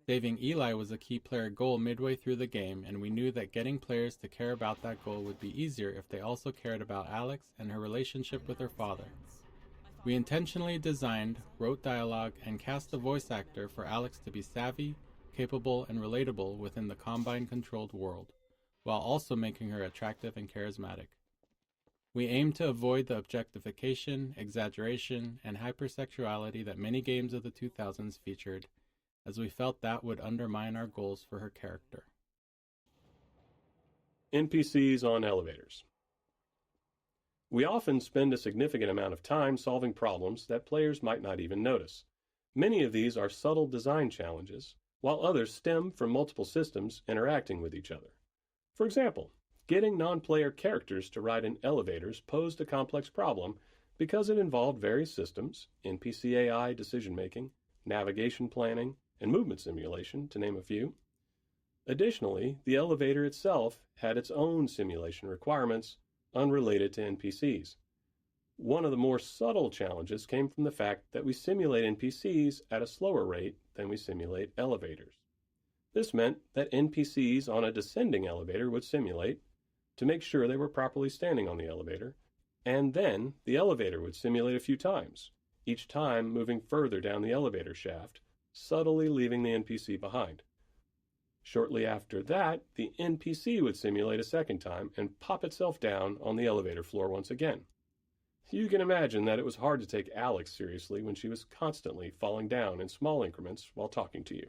Saving Eli was a key player goal midway through the game, and we knew that getting players to care about that goal would be easier if they also cared about Alex and her relationship with her father. We intentionally designed, wrote dialogue, and cast a voice actor for Alex to be savvy, capable, and relatable within the Combine-controlled world, while also making her attractive and charismatic. We aimed to avoid the objectification, exaggeration, and hypersexuality that many games of the 2000s featured, as we felt that would undermine our goals for her character. NPCs on elevators. We often spend a significant amount of time solving problems that players might not even notice. Many of these are subtle design challenges, while others stem from multiple systems interacting with each other. For example, Getting non-player characters to ride in elevators posed a complex problem because it involved various systems, NPC AI decision-making, navigation planning, and movement simulation, to name a few. Additionally, the elevator itself had its own simulation requirements unrelated to NPCs. One of the more subtle challenges came from the fact that we simulate NPCs at a slower rate than we simulate elevators. This meant that NPCs on a descending elevator would simulate to make sure they were properly standing on the elevator, and then the elevator would simulate a few times, each time moving further down the elevator shaft, subtly leaving the NPC behind. Shortly after that, the NPC would simulate a second time and pop itself down on the elevator floor once again. You can imagine that it was hard to take Alex seriously when she was constantly falling down in small increments while talking to you.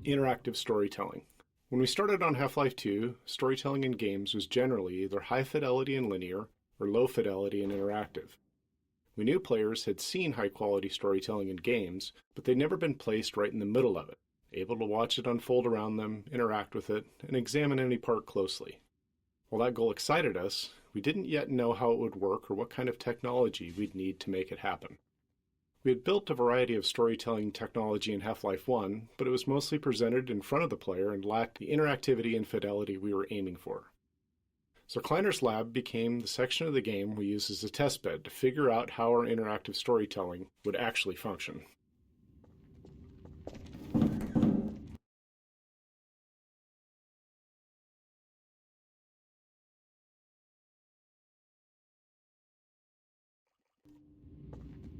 Interactive storytelling. When we started on Half-Life 2, storytelling in games was generally either high fidelity and linear or low fidelity and interactive. We knew players had seen high-quality storytelling in games, but they'd never been placed right in the middle of it, able to watch it unfold around them, interact with it, and examine any part closely. While that goal excited us, we didn't yet know how it would work or what kind of technology we'd need to make it happen. We had built a variety of storytelling technology in Half-Life 1, but it was mostly presented in front of the player and lacked the interactivity and fidelity we were aiming for. So Kleiner's lab became the section of the game we used as a testbed to figure out how our interactive storytelling would actually function.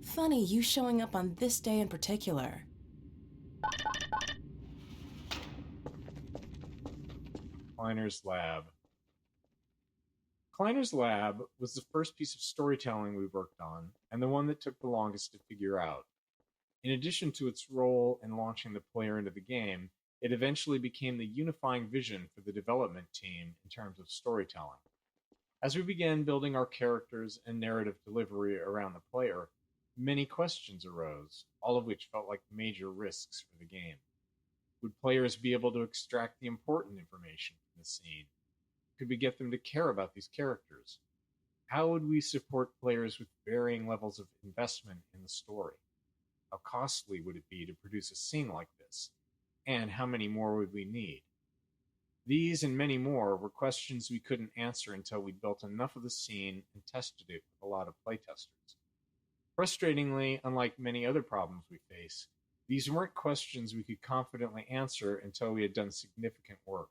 Funny you showing up on this day in particular. Kleiner's lab. Kleiner's lab was the first piece of storytelling we worked on, and the one that took the longest to figure out. In addition to its role in launching the player into the game, it eventually became the unifying vision for the development team in terms of storytelling. As we began building our characters and narrative delivery around the player, many questions arose, all of which felt like major risks for the game. Would players be able to extract the important information from the scene? Could we get them to care about these characters? How would we support players with varying levels of investment in the story? How costly would it be to produce a scene like this? And how many more would we need? These and many more were questions we couldn't answer until we built enough of the scene and tested it with a lot of playtesters. Frustratingly, unlike many other problems we face, these weren't questions we could confidently answer until we had done significant work.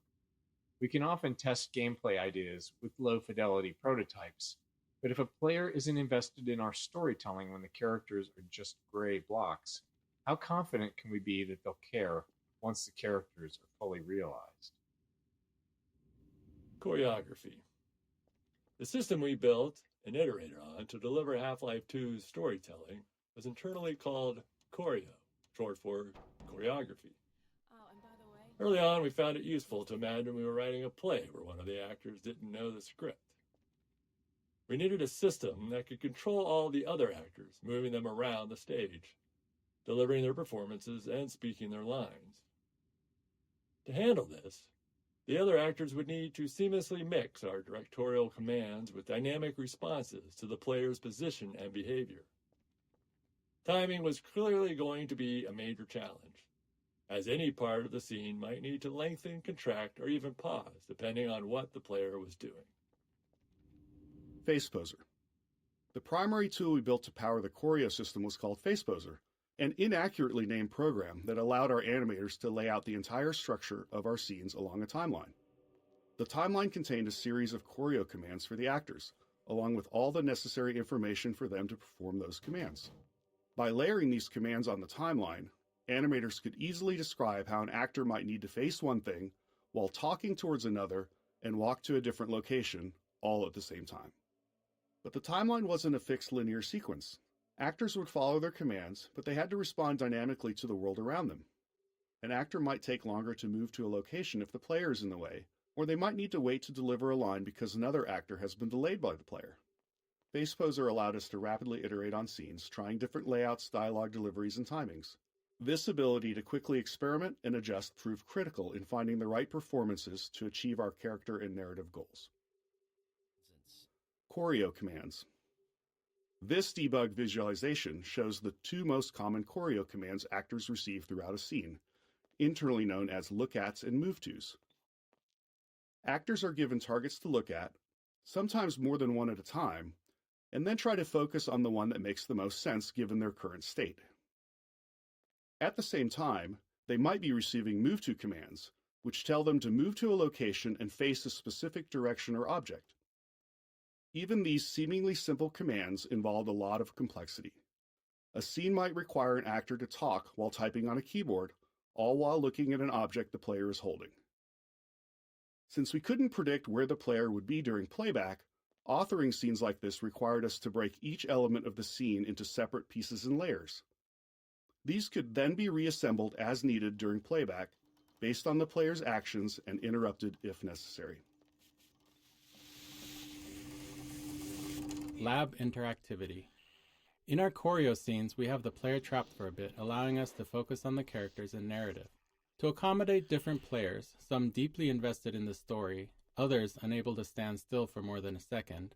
We can often test gameplay ideas with low-fidelity prototypes, but if a player isn't invested in our storytelling when the characters are just gray blocks, how confident can we be that they'll care once the characters are fully realized? Choreography. The system we built and iterated on to deliver Half-Life 2's storytelling was internally called Choreo, short for choreography. Early on, we found it useful to imagine we were writing a play where one of the actors didn't know the script. We needed a system that could control all the other actors, moving them around the stage, delivering their performances and speaking their lines. To handle this, the other actors would need to seamlessly mix our directorial commands with dynamic responses to the player's position and behavior. Timing was clearly going to be a major challenge, as any part of the scene might need to lengthen, contract, or even pause, depending on what the player was doing. FacePoser. The primary tool we built to power the Choreo system was called FacePoser, an inaccurately named program that allowed our animators to lay out the entire structure of our scenes along a timeline. The timeline contained a series of choreo commands for the actors, along with all the necessary information for them to perform those commands. By layering these commands on the timeline, animators could easily describe how an actor might need to face one thing while talking towards another and walk to a different location, all at the same time. But the timeline wasn't a fixed linear sequence. Actors would follow their commands, but they had to respond dynamically to the world around them. An actor might take longer to move to a location if the player is in the way, or they might need to wait to deliver a line because another actor has been delayed by the player. FacePoser allowed us to rapidly iterate on scenes, trying different layouts, dialogue deliveries, and timings. This ability to quickly experiment and adjust proved critical in finding the right performances to achieve our character and narrative goals. Choreo commands. This debug visualization shows the two most common choreo commands actors receive throughout a scene, internally known as look-ats and move-tos. Actors are given targets to look at, sometimes more than one at a time, and then try to focus on the one that makes the most sense given their current state. At the same time, they might be receiving move-to commands, which tell them to move to a location and face a specific direction or object. Even these seemingly simple commands involve a lot of complexity. A scene might require an actor to talk while typing on a keyboard, all while looking at an object the player is holding. Since we couldn't predict where the player would be during playback, authoring scenes like this required us to break each element of the scene into separate pieces and layers. These could then be reassembled as needed during playback, based on the player's actions and interrupted if necessary. Lab interactivity. In our choreo scenes, we have the player trapped for a bit, allowing us to focus on the characters and narrative. To accommodate different players, some deeply invested in the story, others unable to stand still for more than a second,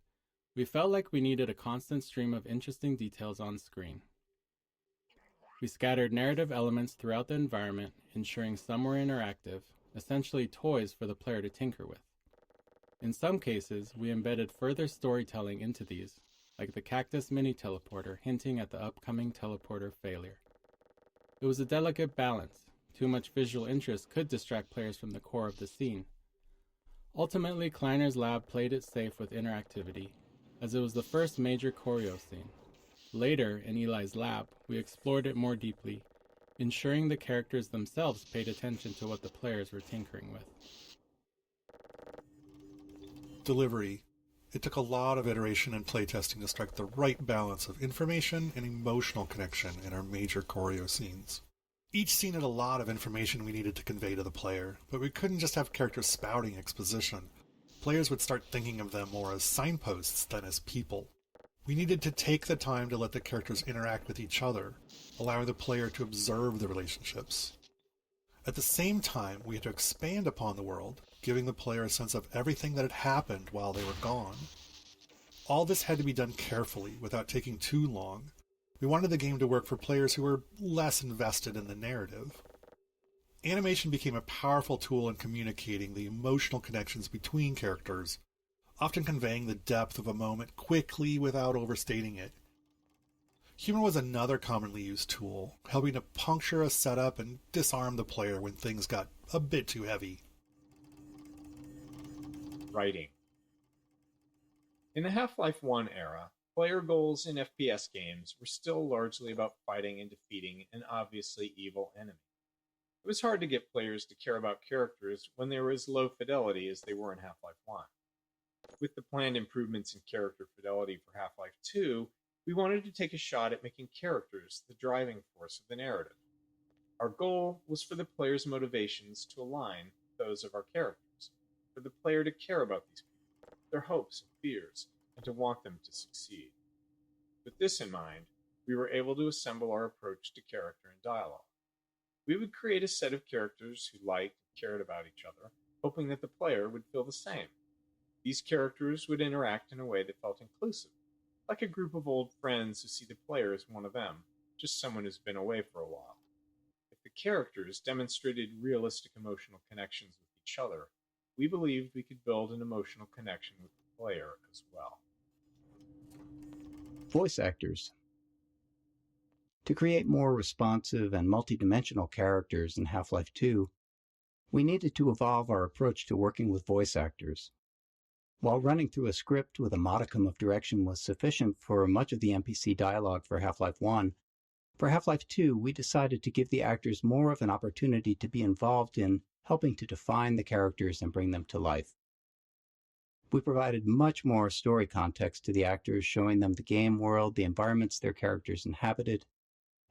we felt like we needed a constant stream of interesting details on screen. We scattered narrative elements throughout the environment, ensuring some were interactive, essentially toys for the player to tinker with. In some cases, we embedded further storytelling into these, like the cactus mini-teleporter hinting at the upcoming teleporter failure. It was a delicate balance. Too much visual interest could distract players from the core of the scene. Ultimately, Kleiner's lab played it safe with interactivity, as it was the first major choreo scene. Later, in Eli's lab, we explored it more deeply, ensuring the characters themselves paid attention to what the players were tinkering with. Delivery. It took a lot of iteration and playtesting to strike the right balance of information and emotional connection in our major choreo scenes. Each scene had a lot of information we needed to convey to the player, but we couldn't just have characters spouting exposition. Players would start thinking of them more as signposts than as people. We needed to take the time to let the characters interact with each other, allowing the player to observe the relationships. At the same time, we had to expand upon the world, giving the player a sense of everything that had happened while they were gone. All this had to be done carefully, without taking too long. We wanted the game to work for players who were less invested in the narrative. Animation became a powerful tool in communicating the emotional connections between characters, often conveying the depth of a moment quickly without overstating it. Humor was another commonly used tool, helping to puncture a setup and disarm the player when things got a bit too heavy. Writing. In the Half-Life 1 era, player goals in FPS games were still largely about fighting and defeating an obviously evil enemy. It was hard to get players to care about characters when they were as low fidelity as they were in Half-Life 1. With the planned improvements in character fidelity for Half-Life 2, we wanted to take a shot at making characters the driving force of the narrative. Our goal was for the player's motivations to align with those of our characters, for the player to care about these people, their hopes and fears, and to want them to succeed. With this in mind, we were able to assemble our approach to character and dialogue. We would create a set of characters who liked and cared about each other, hoping that the player would feel the same. These characters would interact in a way that felt inclusive, like a group of old friends who see the player as one of them, just someone who's been away for a while. If the characters demonstrated realistic emotional connections with each other, we believed we could build an emotional connection with the player as well. Voice actors. To create more responsive and multidimensional characters in Half-Life 2, we needed to evolve our approach to working with voice actors. While running through a script with a modicum of direction was sufficient for much of the NPC dialogue for Half-Life 1, for Half-Life 2 we decided to give the actors more of an opportunity to be involved in helping to define the characters and bring them to life. We provided much more story context to the actors, showing them the game world, the environments their characters inhabited,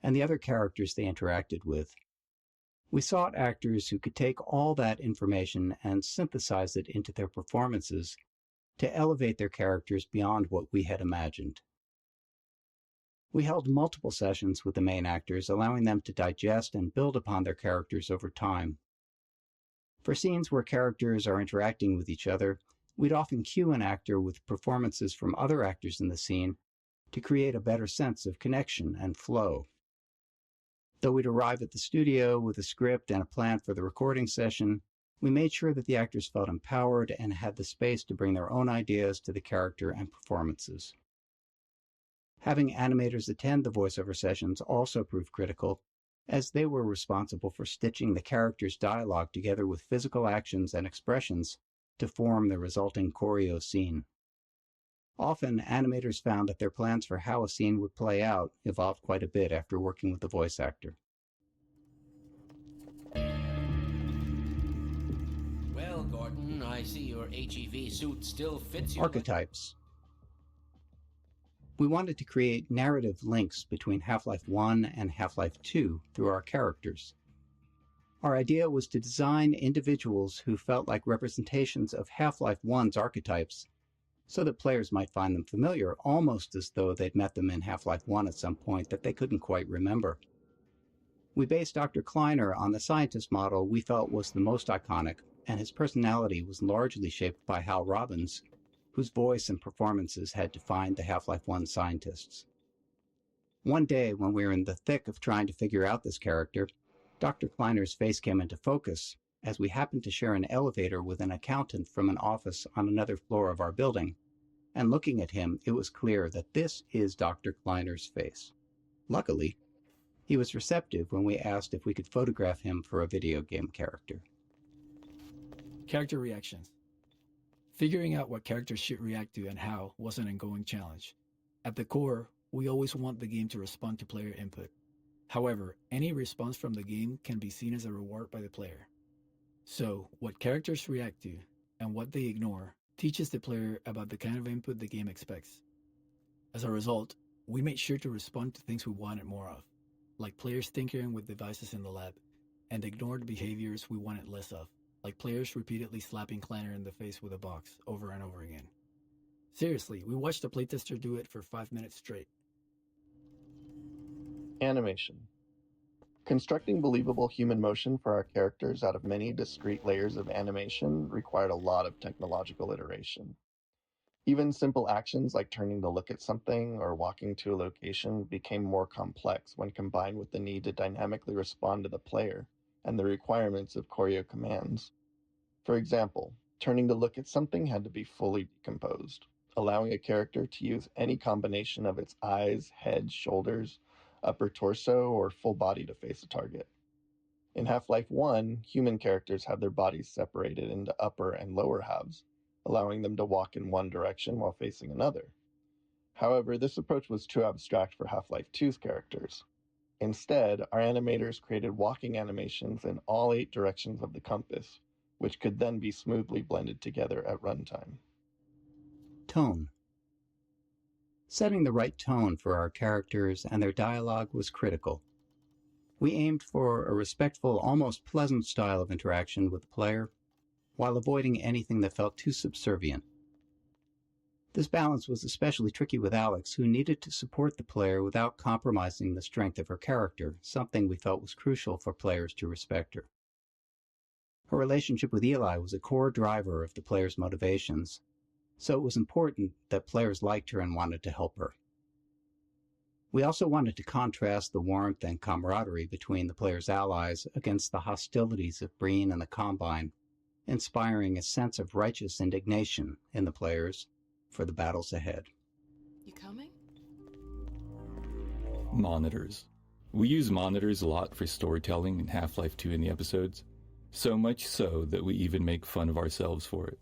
and the other characters they interacted with. We sought actors who could take all that information and synthesize it into their performances to elevate their characters beyond what we had imagined. We held multiple sessions with the main actors, allowing them to digest and build upon their characters over time. For scenes where characters are interacting with each other, we'd often cue an actor with performances from other actors in the scene to create a better sense of connection and flow. Though we'd arrive at the studio with a script and a plan for the recording session, we made sure that the actors felt empowered and had the space to bring their own ideas to the character and performances. Having animators attend the voiceover sessions also proved critical, as they were responsible for stitching the characters' dialogue together with physical actions and expressions to form the resulting choreo scene. Often, animators found that their plans for how a scene would play out evolved quite a bit after working with the voice actor. Well, Gordon, I see your HEV suit still fits you. Archetypes. We wanted to create narrative links between Half-Life 1 and Half-Life 2 through our characters. Our idea was to design individuals who felt like representations of Half-Life 1's archetypes, so that players might find them familiar, almost as though they'd met them in Half-Life 1 at some point that they couldn't quite remember. We based Dr. Kleiner on the scientist model we felt was the most iconic, and his personality was largely shaped by Hal Robbins, whose voice and performances had defined the Half-Life 1 scientists. One day, when we were in the thick of trying to figure out this character, Dr. Kleiner's face came into focus, as we happened to share an elevator with an accountant from an office on another floor of our building, and looking at him, it was clear that this is Dr. Kleiner's face. Luckily, he was receptive when we asked if we could photograph him for a video game character. Character reactions. Figuring out what characters should react to and how was an ongoing challenge. At the core, we always want the game to respond to player input. However, any response from the game can be seen as a reward by the player. So, what characters react to and what they ignore teaches the player about the kind of input the game expects. As a result, we made sure to respond to things we wanted more of, like players tinkering with devices in the lab, and ignored behaviors we wanted less of, like players repeatedly slapping Kleiner in the face with a box over and over again. Seriously, we watched a playtester do it for 5 minutes straight. Animation. Constructing believable human motion for our characters out of many discrete layers of animation required a lot of technological iteration. Even simple actions like turning to look at something or walking to a location became more complex when combined with the need to dynamically respond to the player and the requirements of choreo commands. For example, turning to look at something had to be fully decomposed, allowing a character to use any combination of its eyes, head, shoulders, upper torso, or full body to face a target. In Half-Life 1, human characters had their bodies separated into upper and lower halves, allowing them to walk in one direction while facing another. However, this approach was too abstract for Half-Life 2's characters. Instead, our animators created walking animations in all 8 directions of the compass, which could then be smoothly blended together at runtime. Tone. Setting the right tone for our characters and their dialogue was critical. We aimed for a respectful, almost pleasant style of interaction with the player, while avoiding anything that felt too subservient. This balance was especially tricky with Alex, who needed to support the player without compromising the strength of her character, something we felt was crucial for players to respect her. Her relationship with Eli was a core driver of the player's motivations, so it was important that players liked her and wanted to help her. We also wanted to contrast the warmth and camaraderie between the player's allies against the hostilities of Breen and the Combine, inspiring a sense of righteous indignation in the players for the battles ahead. You coming? Monitors. We use monitors a lot for storytelling in Half-Life 2 in the episodes, so much so that we even make fun of ourselves for it.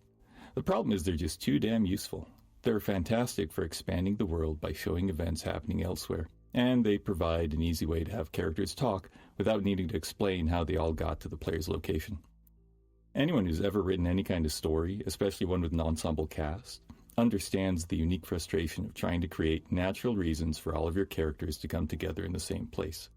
The problem is they're just too damn useful. They're fantastic for expanding the world by showing events happening elsewhere, and they provide an easy way to have characters talk without needing to explain how they all got to the player's location. Anyone who's ever written any kind of story, especially one with an ensemble cast, understands the unique frustration of trying to create natural reasons for all of your characters to come together in the same place.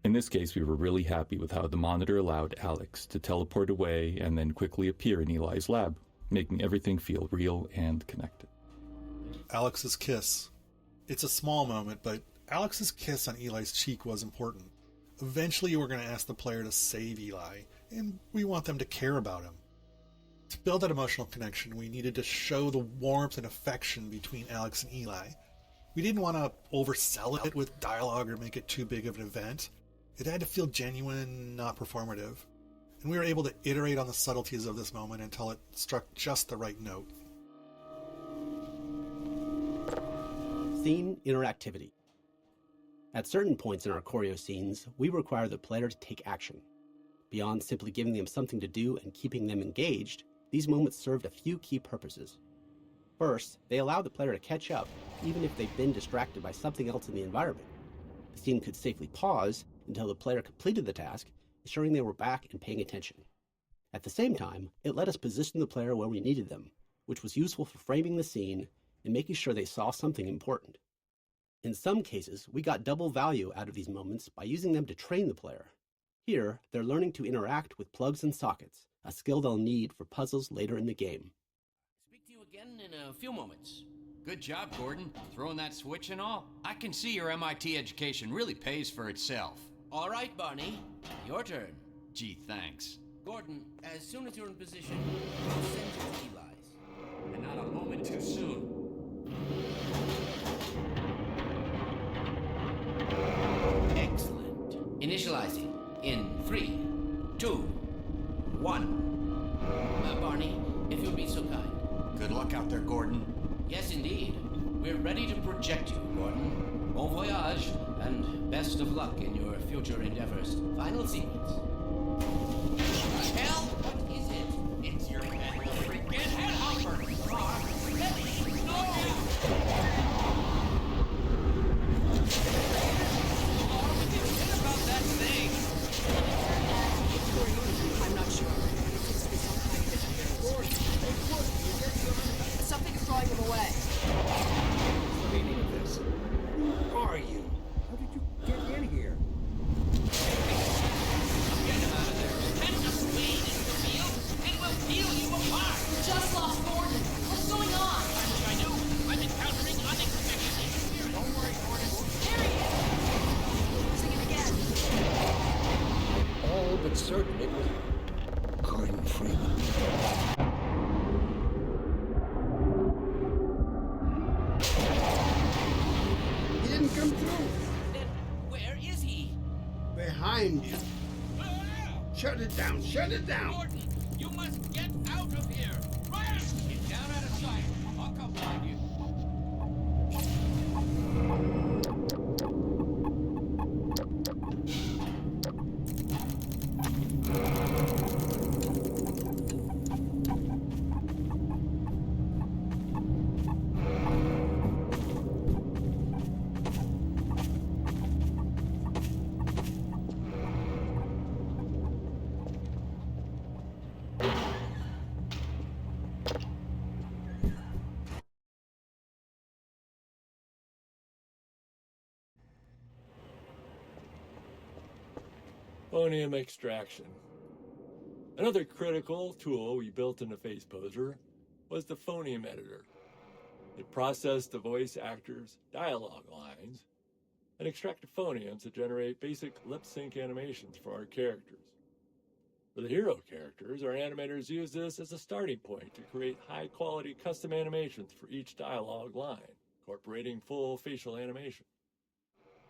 In this case, we were really happy with how the monitor allowed Alex to teleport away and then quickly appear in Eli's lab, making everything feel real and connected. Alex's kiss. It's a small moment, but Alex's kiss on Eli's cheek was important. Eventually, we're going to ask the player to save Eli, and we want them to care about him. To build that emotional connection, we needed to show the warmth and affection between Alex and Eli. We didn't want to oversell it with dialogue or make it too big of an event. It had to feel genuine, not performative. And we were able to iterate on the subtleties of this moment until it struck just the right note. Scene interactivity. At certain points in our choreo scenes, we require the player to take action. Beyond simply giving them something to do and keeping them engaged, these moments served a few key purposes. First, they allow the player to catch up, even if they've been distracted by something else in the environment. The scene could safely pause until the player completed the task, ensuring they were back and paying attention. At the same time, it let us position the player where we needed them, which was useful for framing the scene and making sure they saw something important. In some cases, we got double value out of these moments by using them to train the player. Here, they're learning to interact with plugs and sockets, a skill they'll need for puzzles later in the game. Speak to you again in a few moments. Good job, Gordon. Throwing that switch and all. I can see your MIT education really pays for itself. All right, Barney. Your turn. Gee, thanks. Gordon, as soon as you're in position, I'll send you to Eli's. And not a moment too soon. Excellent. Initializing in 3, 2, 1. Barney, if you'll be so kind. Good luck out there, Gordon. Yes, indeed. We're ready to project you, Gordon. Bon voyage, and best of luck in your future endeavors. Final sequence. Hell, what is it? It's your freaking headhopper. I'm not sure. It seems to be some kind of interference. Something's drawing him away. What's the meaning of this? Who are you? How did you get in here? Get him out of there. Catch us Wade in the field, and we'll peel you apart. Just lost Gordon. What's going on? I do. I'm encountering unexpected interference. Don't worry, Gordon. There he is. Sing it again. All but certain it was Gordon Freeman. He didn't come through. Then where is he? Behind you. Shut it down, shut it down. Gordon, you must get out of here. Run! Get down out of sight. I'll come find you. Phonium extraction. Another critical tool we built in the Face Poser was the phonium editor. It processed the voice actors' dialogue lines and extracted phoniums to generate basic lip sync animations for our characters. For the hero characters, our animators use this as a starting point to create high-quality custom animations for each dialogue line, incorporating full facial animation.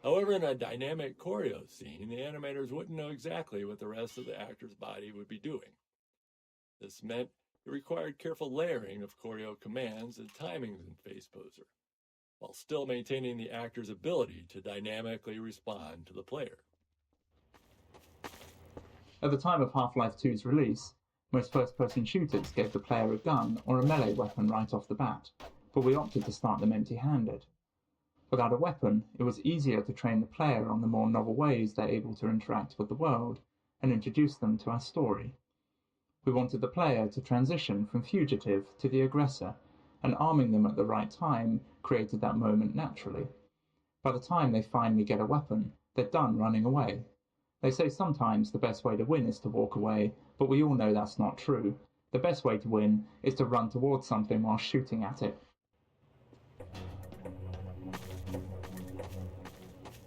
However, in a dynamic choreo scene, the animators wouldn't know exactly what the rest of the actor's body would be doing. This meant it required careful layering of choreo commands and timings in Face Poser, while still maintaining the actor's ability to dynamically respond to the player. At the time of Half-Life 2's release, most first-person shooters gave the player a gun or a melee weapon right off the bat, but we opted to start them empty-handed. Without a weapon, it was easier to train the player on the more novel ways they're able to interact with the world and introduce them to our story. We wanted the player to transition from fugitive to the aggressor, and arming them at the right time created that moment naturally. By the time they finally get a weapon, they're done running away. They say sometimes the best way to win is to walk away, but we all know that's not true. The best way to win is to run towards something while shooting at it.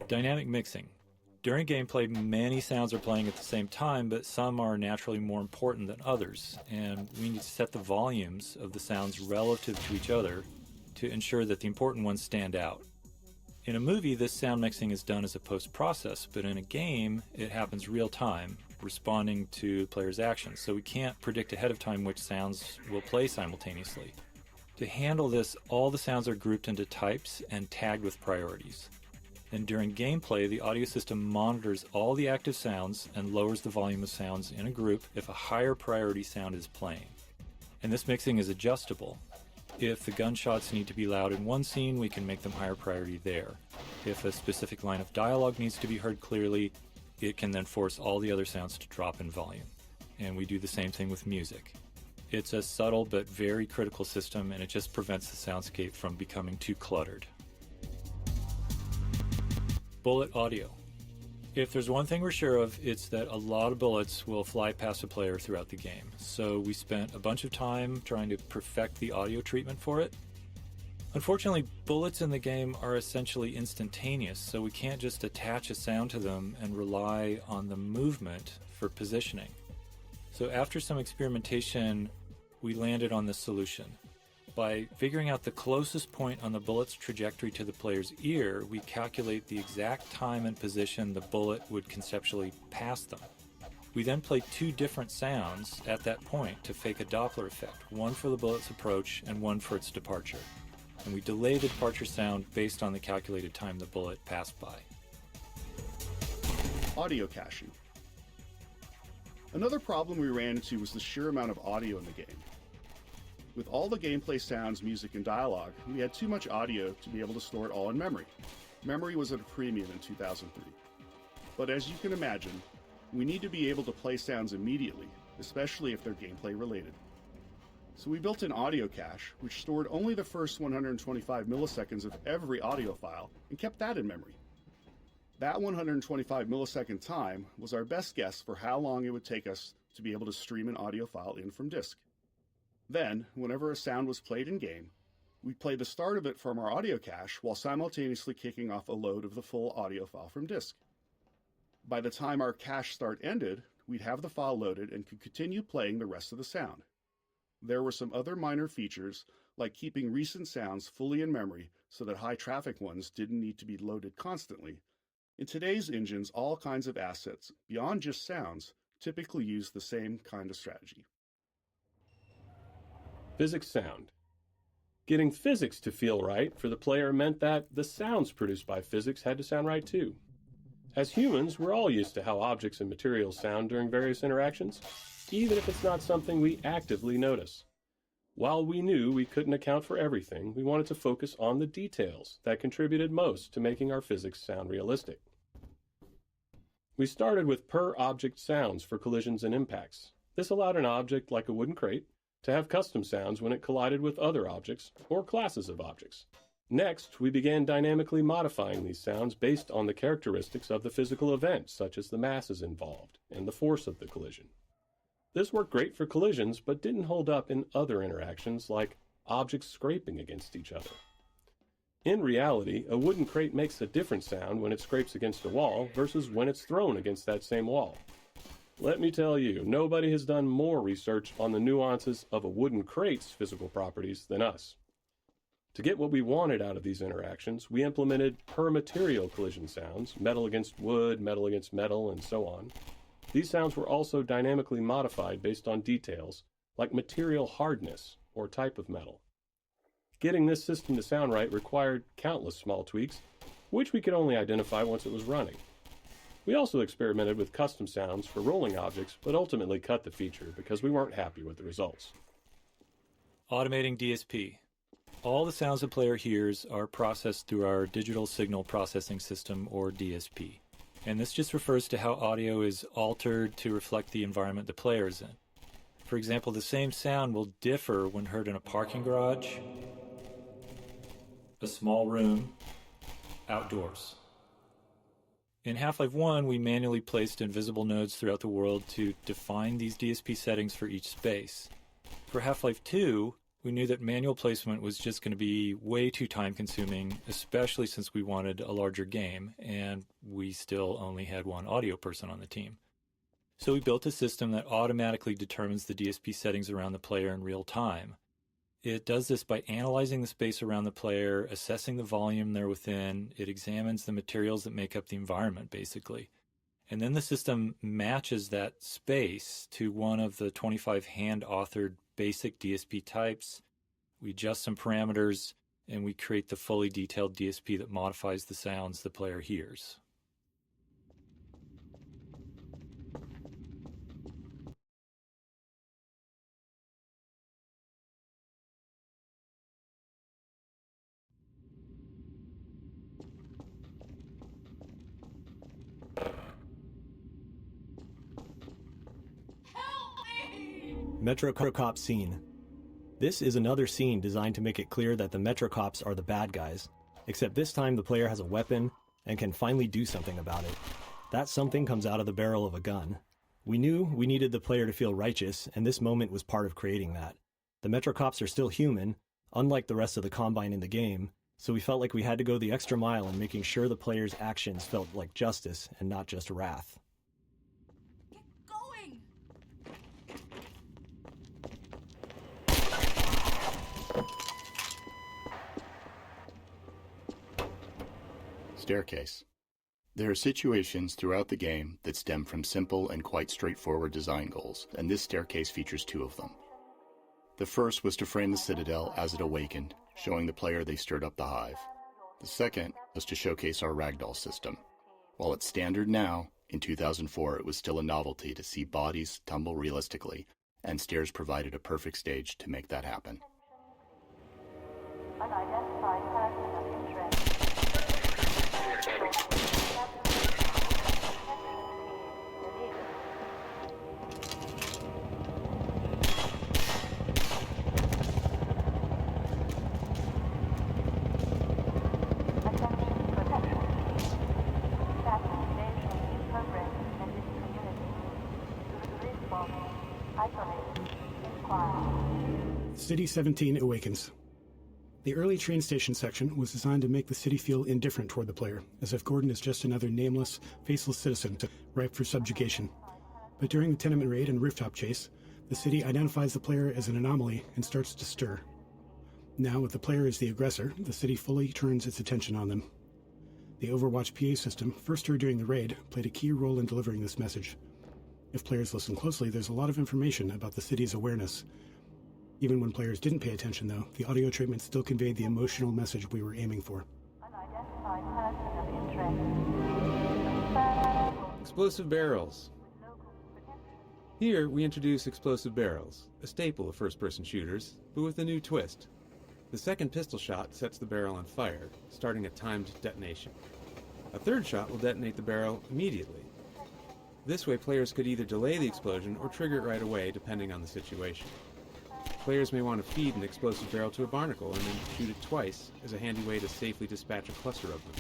Dynamic mixing. During gameplay, many sounds are playing at the same time, but some are naturally more important than others, and we need to set the volumes of the sounds relative to each other to ensure that the important ones stand out. In a movie, this sound mixing is done as a post-process, but in a game, it happens real-time, responding to players' actions, so we can't predict ahead of time which sounds will play simultaneously. To handle this, all the sounds are grouped into types and tagged with priorities. And during gameplay, the audio system monitors all the active sounds and lowers the volume of sounds in a group if a higher priority sound is playing. And this mixing is adjustable. If the gunshots need to be loud in one scene, we can make them higher priority there. If a specific line of dialogue needs to be heard clearly, it can then force all the other sounds to drop in volume. And we do the same thing with music. It's a subtle but very critical system, and it just prevents the soundscape from becoming too cluttered. Bullet audio. If there's one thing we're sure of, it's that a lot of bullets will fly past a player throughout the game. So we spent a bunch of time trying to perfect the audio treatment for it. Unfortunately, bullets in the game are essentially instantaneous, so we can't just attach a sound to them and rely on the movement for positioning. So after some experimentation, we landed on this solution. By figuring out the closest point on the bullet's trajectory to the player's ear, we calculate the exact time and position the bullet would conceptually pass them. We then play two different sounds at that point to fake a Doppler effect, one for the bullet's approach and one for its departure. And we delay the departure sound based on the calculated time the bullet passed by. Audio caching. Another problem we ran into was the sheer amount of audio in the game. With all the gameplay sounds, music, and dialogue, we had too much audio to be able to store it all in memory. Memory was at a premium in 2003. But as you can imagine, we need to be able to play sounds immediately, especially if they're gameplay related. So we built an audio cache, which stored only the first 125 milliseconds of every audio file and kept that in memory. That 125 millisecond time was our best guess for how long it would take us to be able to stream an audio file in from disk. Then, whenever a sound was played in-game, we'd play the start of it from our audio cache while simultaneously kicking off a load of the full audio file from disk. By the time our cache start ended, we'd have the file loaded and could continue playing the rest of the sound. There were some other minor features, like keeping recent sounds fully in memory so that high-traffic ones didn't need to be loaded constantly. In today's engines, all kinds of assets, beyond just sounds, typically use the same kind of strategy. Physics sound. Getting physics to feel right for the player meant that the sounds produced by physics had to sound right too. As humans, we're all used to how objects and materials sound during various interactions, even if it's not something we actively notice. While we knew we couldn't account for everything, we wanted to focus on the details that contributed most to making our physics sound realistic. We started with per-object sounds for collisions and impacts. This allowed an object like a wooden crate to have custom sounds when it collided with other objects or classes of objects. Next, we began dynamically modifying these sounds based on the characteristics of the physical event, such as the masses involved and the force of the collision. This worked great for collisions, but didn't hold up in other interactions like objects scraping against each other. In reality, a wooden crate makes a different sound when it scrapes against a wall versus when it's thrown against that same wall. Let me tell you, nobody has done more research on the nuances of a wooden crate's physical properties than us. To get what we wanted out of these interactions, we implemented per-material collision sounds, metal against wood, metal against metal, and so on. These sounds were also dynamically modified based on details, like material hardness or type of metal. Getting this system to sound right required countless small tweaks, which we could only identify once it was running. We also experimented with custom sounds for rolling objects, but ultimately cut the feature because we weren't happy with the results. Automating DSP. All the sounds a player hears are processed through our Digital Signal Processing System, or DSP. And this just refers to how audio is altered to reflect the environment the player is in. For example, the same sound will differ when heard in a parking garage, a small room, outdoors. In Half-Life 1, we manually placed invisible nodes throughout the world to define these DSP settings for each space. For Half-Life 2, We knew that manual placement was just going to be way too time-consuming, especially since we wanted a larger game, and we still only had one audio person on the team. So we built a system that automatically determines the DSP settings around the player in real time. It does this by analyzing the space around the player, assessing the volume they're within. It examines the materials that make up the environment, basically. And then the system matches that space to one of the 25 hand-authored basic DSP types. We adjust some parameters, and we create the fully detailed DSP that modifies the sounds the player hears. Metro Cop scene. This is another scene designed to make it clear that the Metro Cops are the bad guys, except this time the player has a weapon and can finally do something about it. That something comes out of the barrel of a gun. We knew we needed the player to feel righteous, and this moment was part of creating that. The Metro Cops are still human, unlike the rest of the Combine in the game, so we felt like we had to go the extra mile in making sure the player's actions felt like justice and not just wrath. Staircase. There are situations throughout the game that stem from simple and quite straightforward design goals, and this staircase features two of them. The first was to frame the Citadel as it awakened, showing the player they stirred up the hive. The second was to showcase our ragdoll system. While it's standard now, in 2004 it was still a novelty to see bodies tumble realistically, and stairs provided a perfect stage to make that happen. Unidentified person of interest. City 17 awakens. The early train station section was designed to make the city feel indifferent toward the player, as if Gordon is just another nameless, faceless citizen ripe for subjugation. But during the tenement raid and rooftop chase, the city identifies the player as an anomaly and starts to stir. Now, with the player as the aggressor, the city fully turns its attention on them. The Overwatch PA system, first heard during the raid, played a key role in delivering this message. If players listen closely, there's a lot of information about the city's awareness. Even when players didn't pay attention, though, the audio treatment still conveyed the emotional message we were aiming for. Unidentified person of interest. Explosive barrels. Here, we introduce explosive barrels, a staple of first-person shooters, but with a new twist. The second pistol shot sets the barrel on fire, starting a timed detonation. A third shot will detonate the barrel immediately. This way, players could either delay the explosion or trigger it right away, depending on the situation. Players may want to feed an explosive barrel to a barnacle and then shoot it twice as a handy way to safely dispatch a cluster of them.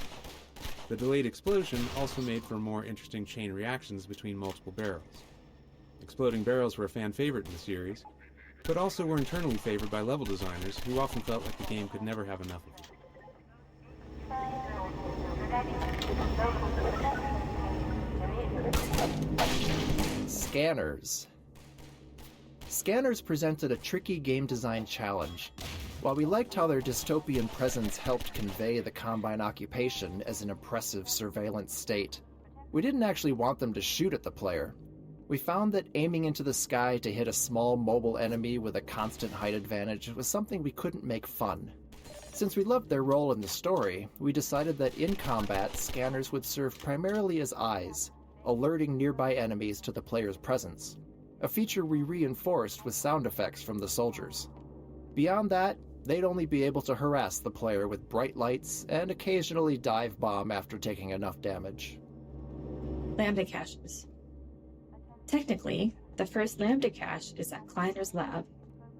The delayed explosion also made for more interesting chain reactions between multiple barrels. Exploding barrels were a fan favorite in the series, but also were internally favored by level designers who often felt like the game could never have enough of them. Scanners. Scanners presented a tricky game design challenge. While we liked how their dystopian presence helped convey the Combine occupation as an oppressive surveillance state, we didn't actually want them to shoot at the player. We found that aiming into the sky to hit a small mobile enemy with a constant height advantage was something we couldn't make fun. Since we loved their role in the story, we decided that in combat, scanners would serve primarily as eyes, alerting nearby enemies to the player's presence, a feature we reinforced with sound effects from the soldiers. Beyond that, they'd only be able to harass the player with bright lights and occasionally dive bomb after taking enough damage. Lambda caches. Technically, the first Lambda cache is at Kleiner's lab,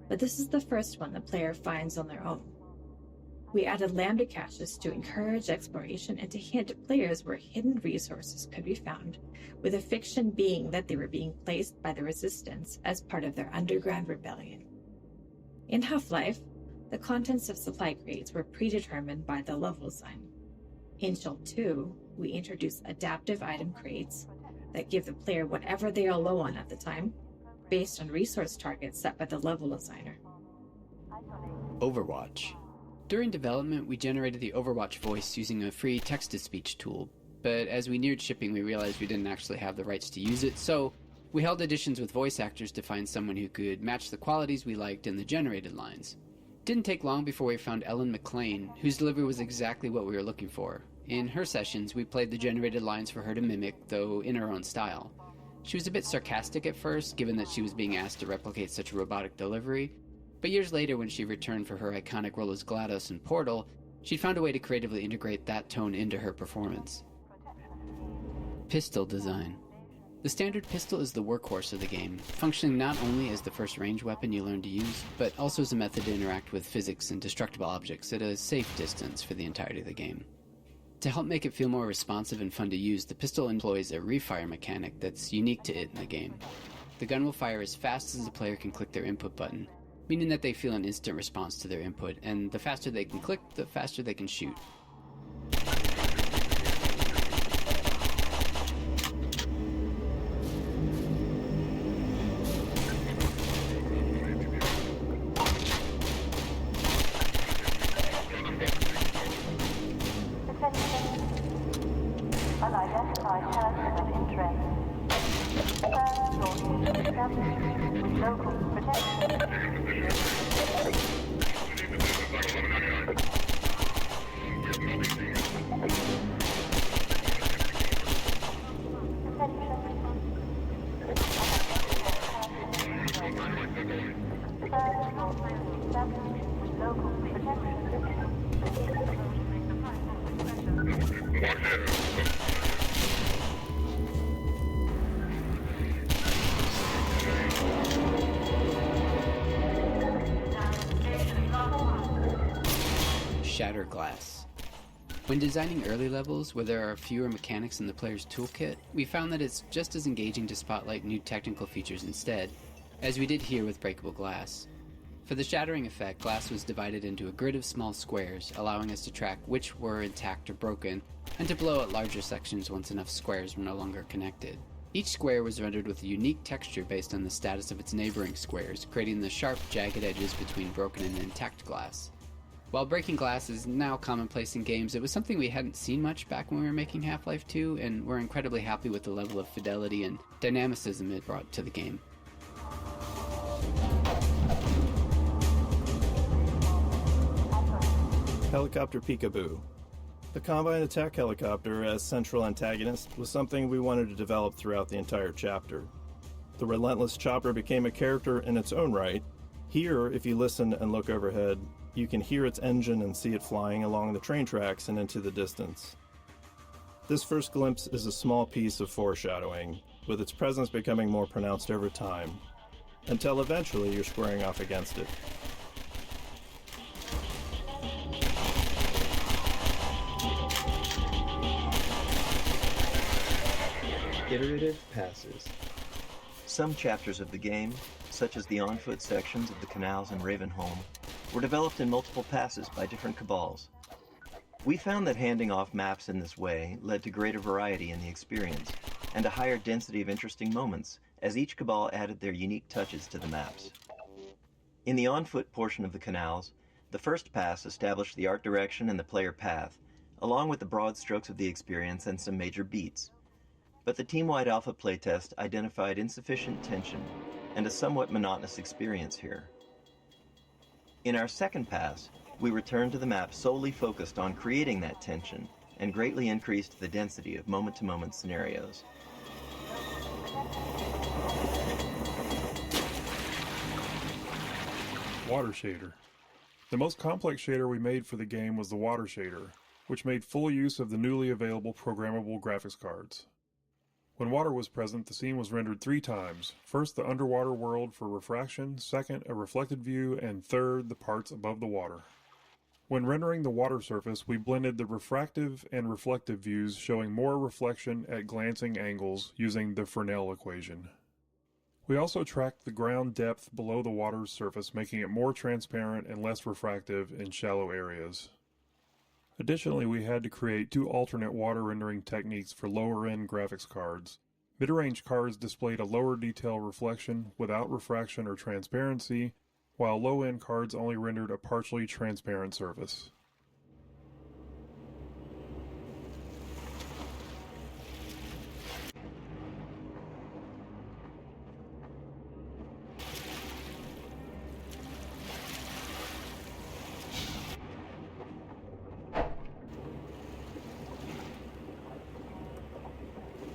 but this is the first one the player finds on their own. We added Lambda caches to encourage exploration and to hint players where hidden resources could be found, with a fiction being that they were being placed by the Resistance as part of their underground rebellion. In Half-Life, the contents of supply crates were predetermined by the level design. In Shell 2, we introduced adaptive item crates that give the player whatever they are low on at the time, based on resource targets set by the level designer. Overwatch. During development, we generated the Overwatch voice using a free text-to-speech tool, but as we neared shipping, we realized we didn't actually have the rights to use it, so we held auditions with voice actors to find someone who could match the qualities we liked in the generated lines. It didn't take long before we found Ellen McLean, whose delivery was exactly what we were looking for. In her sessions, we played the generated lines for her to mimic, though in her own style. She was a bit sarcastic at first, given that she was being asked to replicate such a robotic delivery, but years later when she returned for her iconic role as GLaDOS in Portal, she'd found a way to creatively integrate that tone into her performance. Pistol design. The standard pistol is the workhorse of the game, functioning not only as the first range weapon you learn to use, but also as a method to interact with physics and destructible objects at a safe distance for the entirety of the game. To help make it feel more responsive and fun to use, the pistol employs a refire mechanic that's unique to it in the game. The gun will fire as fast as the player can click their input button, meaning that they feel an instant response to their input, and the faster they can click, the faster they can shoot. Unidentified person of interest. First floor established with local protection. Shatter glass. When designing early levels where there are fewer mechanics in the player's toolkit, we found that it's just as engaging to spotlight new technical features instead, as we did here with breakable glass. For the shattering effect, glass was divided into a grid of small squares, allowing us to track which were intact or broken, and to blow out larger sections once enough squares were no longer connected. Each square was rendered with a unique texture based on the status of its neighboring squares, creating the sharp, jagged edges between broken and intact glass. While breaking glass is now commonplace in games, it was something we hadn't seen much back when we were making Half-Life 2, and we're incredibly happy with the level of fidelity and dynamicism it brought to the game. Helicopter Peekaboo. The Combine Attack Helicopter as central antagonist was something we wanted to develop throughout the entire chapter. The relentless chopper became a character in its own right. Here, if you listen and look overhead, you can hear its engine and see it flying along the train tracks and into the distance. This first glimpse is a small piece of foreshadowing, with its presence becoming more pronounced over time, until eventually you're squaring off against it. Iterative passes. Some chapters of the game, such as the on-foot sections of the canals in Ravenholm, were developed in multiple passes by different cabals. We found that handing off maps in this way led to greater variety in the experience, and a higher density of interesting moments, as each cabal added their unique touches to the maps. In the on-foot portion of the canals, the first pass established the art direction and the player path, along with the broad strokes of the experience and some major beats. But the team-wide alpha playtest identified insufficient tension and a somewhat monotonous experience here. In our second pass, we returned to the map solely focused on creating that tension and greatly increased the density of moment-to-moment scenarios. Water shader. The most complex shader we made for the game was the water shader, which made full use of the newly available programmable graphics cards. When water was present, the scene was rendered 3 times. First, the underwater world for refraction, second, a reflected view, and third, the parts above the water. When rendering the water surface, we blended the refractive and reflective views, showing more reflection at glancing angles using the Fresnel equation. We also tracked the ground depth below the water's surface, making it more transparent and less refractive in shallow areas. Additionally, we had to create 2 alternate water rendering techniques for lower-end graphics cards. Mid-range cards displayed a lower detail reflection without refraction or transparency, while low-end cards only rendered a partially transparent surface.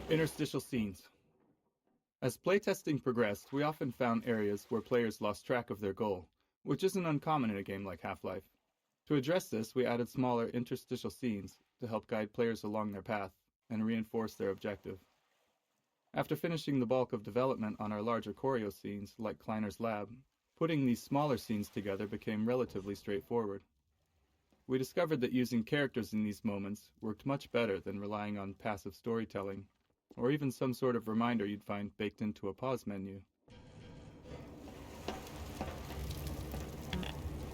Interstitial scenes. As playtesting progressed, we often found areas where players lost track of their goal, which isn't uncommon in a game like Half-Life. To address this, we added smaller interstitial scenes to help guide players along their path and reinforce their objective. After finishing the bulk of development on our larger choreo scenes, like Kleiner's Lab, putting these smaller scenes together became relatively straightforward. We discovered that using characters in these moments worked much better than relying on passive storytelling, or even some sort of reminder you'd find baked into a pause menu.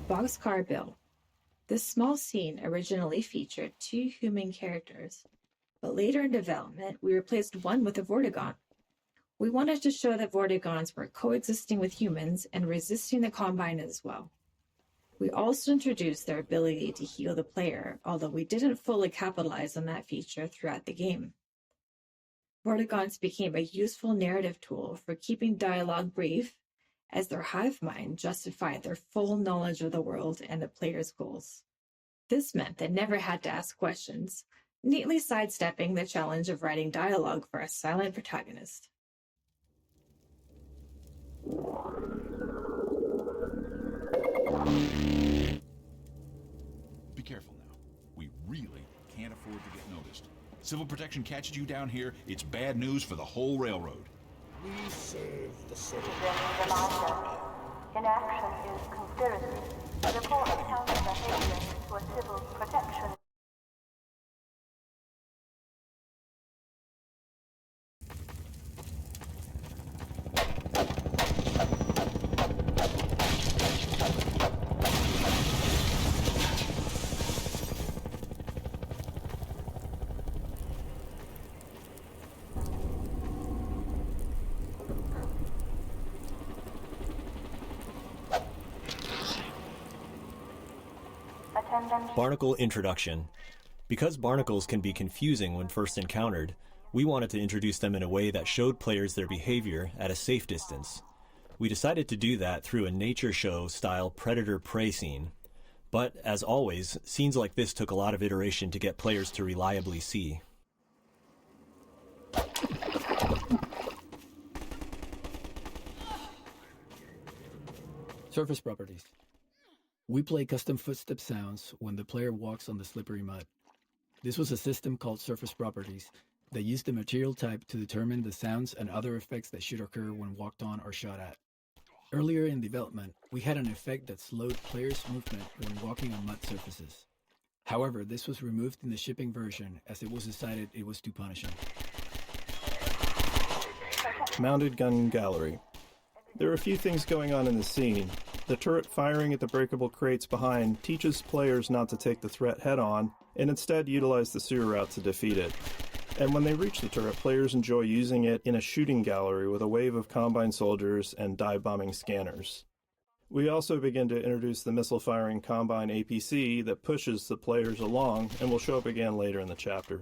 Boxcar Bill. This small scene originally featured 2 human characters, but later in development we replaced one with a Vortigaunt. We wanted to show that Vortigaunts were coexisting with humans and resisting the Combine as well. We also introduced their ability to heal the player, although we didn't fully capitalize on that feature throughout the game. Vortigaunts became a useful narrative tool for keeping dialogue brief, as their hive mind justified their full knowledge of the world and the player's goals. This meant they never had to ask questions, neatly sidestepping the challenge of writing dialogue for a silent protagonist. Be careful now. We really can't afford to get noticed. Civil protection catches you down here, it's bad news for the whole railroad. We serve the city. Reminder. Inaction is conspiracy. A report of counter behavior to a civil protection. Barnacle Introduction. Because barnacles can be confusing when first encountered, we wanted to introduce them in a way that showed players their behavior at a safe distance. We decided to do that through a nature show style predator-prey scene. But, as always, scenes like this took a lot of iteration to get players to reliably see. Surface properties. We play custom footstep sounds when the player walks on the slippery mud. This was a system called Surface Properties that used the material type to determine the sounds and other effects that should occur when walked on or shot at. Earlier in development, we had an effect that slowed players' movement when walking on mud surfaces. However, this was removed in the shipping version as it was decided it was too punishing. Mounted gun gallery. There are a few things going on in the scene. The turret firing at the breakable crates behind teaches players not to take the threat head-on, and instead utilize the sewer route to defeat it. And when they reach the turret, players enjoy using it in a shooting gallery with a wave of Combine soldiers and dive-bombing scanners. We also begin to introduce the missile-firing Combine APC that pushes the players along, and will show up again later in the chapter.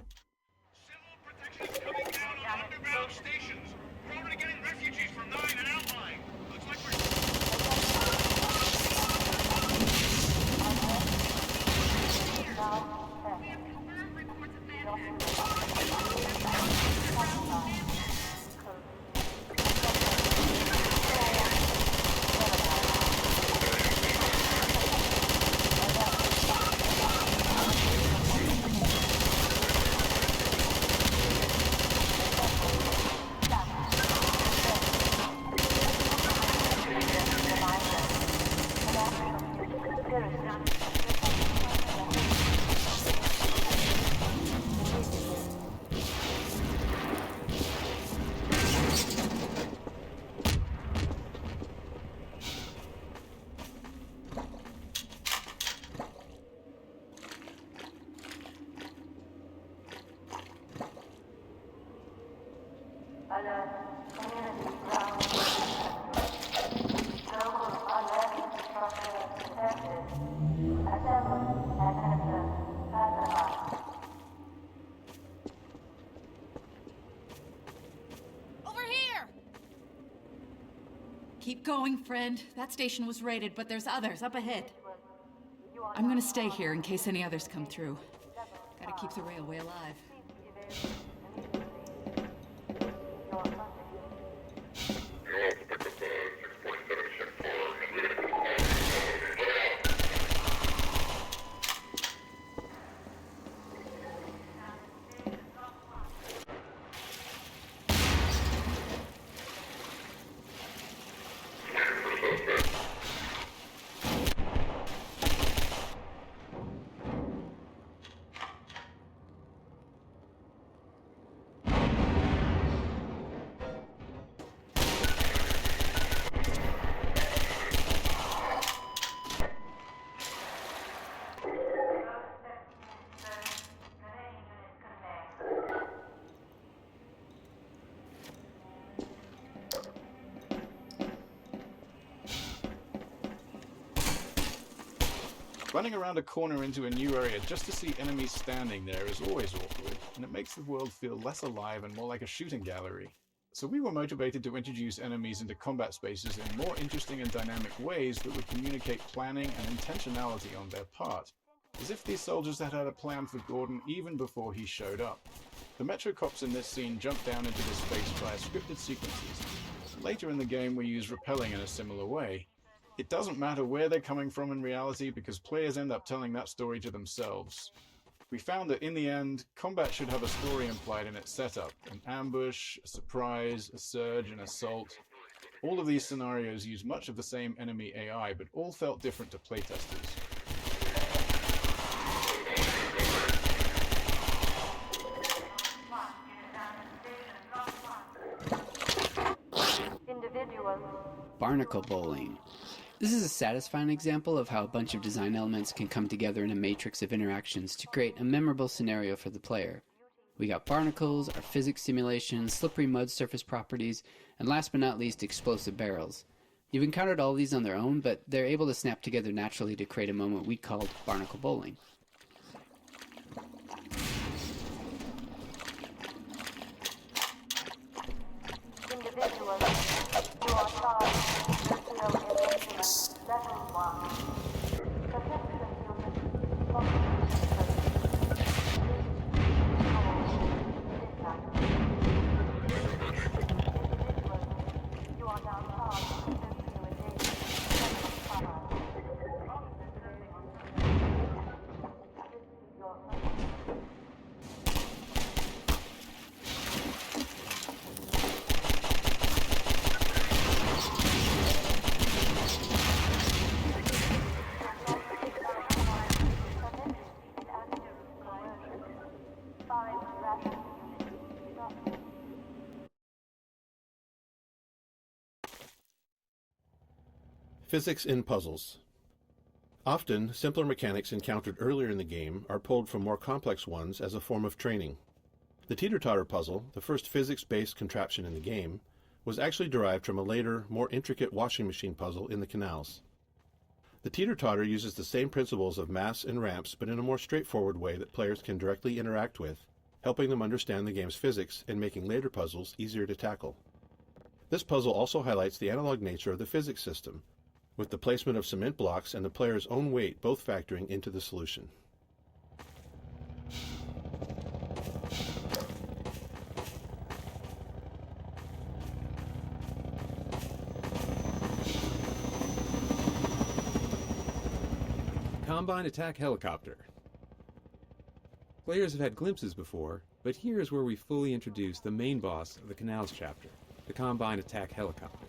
Over here! Keep going, friend. That station was raided, but there's others up ahead. I'm gonna stay here in case any others come through. Gotta keep the railway alive. Running around a corner into a new area just to see enemies standing there is always awkward, and it makes the world feel less alive and more like a shooting gallery. So we were motivated to introduce enemies into combat spaces in more interesting and dynamic ways that would communicate planning and intentionality on their part, as if these soldiers had had a plan for Gordon even before he showed up. The Metro Cops in this scene jump down into this space via scripted sequences. Later in the game we use rappelling in a similar way. It doesn't matter where they're coming from in reality because players end up telling that story to themselves. We found that in the end, combat should have a story implied in its setup. An ambush, a surprise, a surge, an assault. All of these scenarios use much of the same enemy AI, but all felt different to playtesters. Barnacle bowling. This is a satisfying example of how a bunch of design elements can come together in a matrix of interactions to create a memorable scenario for the player. We got barnacles, our physics simulations, slippery mud surface properties, and last but not least, explosive barrels. You've encountered all these on their own, but they're able to snap together naturally to create a moment we called barnacle bowling. Physics in puzzles. Often, simpler mechanics encountered earlier in the game are pulled from more complex ones as a form of training. The teeter-totter puzzle, the first physics-based contraption in the game, was actually derived from a later, more intricate washing machine puzzle in the canals. The teeter-totter uses the same principles of mass and ramps, but in a more straightforward way that players can directly interact with, helping them understand the game's physics and making later puzzles easier to tackle. This puzzle also highlights the analog nature of the physics system, with the placement of cement blocks and the player's own weight both factoring into the solution. Combine Attack Helicopter. Players have had glimpses before, but here is where we fully introduce the main boss of the Canals chapter, the Combine Attack Helicopter.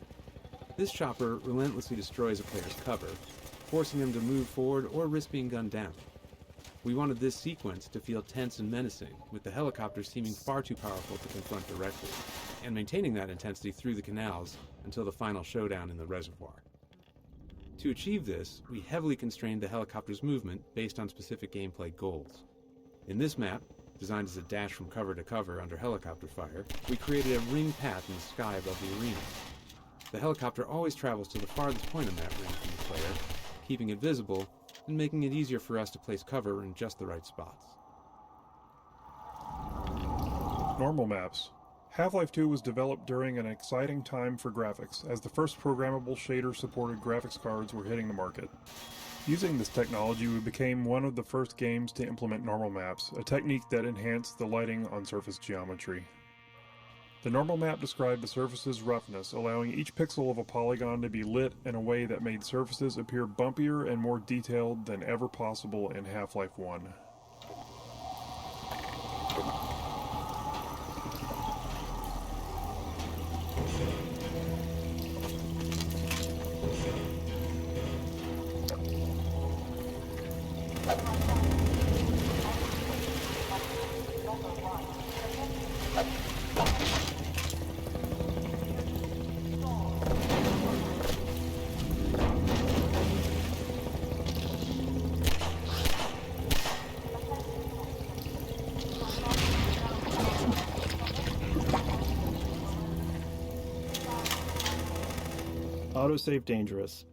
This chopper relentlessly destroys a player's cover, forcing them to move forward or risk being gunned down. We wanted this sequence to feel tense and menacing, with the helicopter seeming far too powerful to confront directly, and maintaining that intensity through the canals until the final showdown in the reservoir. To achieve this, we heavily constrained the helicopter's movement based on specific gameplay goals. In this map, Designed as a dash from cover to cover under helicopter fire, we created a ring path in the sky above the arena. The helicopter always travels to the farthest point in that ring from the player, keeping it visible and making it easier for us to place cover in just the right spots. Normal maps. Half-Life 2 was developed during an exciting time for graphics, as the first programmable shader-supported graphics cards were hitting the market. Using this technology, we became one of the first games to implement normal maps, a technique that enhanced the lighting on surface geometry. The normal map described the surface's roughness, allowing each pixel of a polygon to be lit in a way that made surfaces appear bumpier and more detailed than ever possible in Half-Life 1. Autosave dangerous.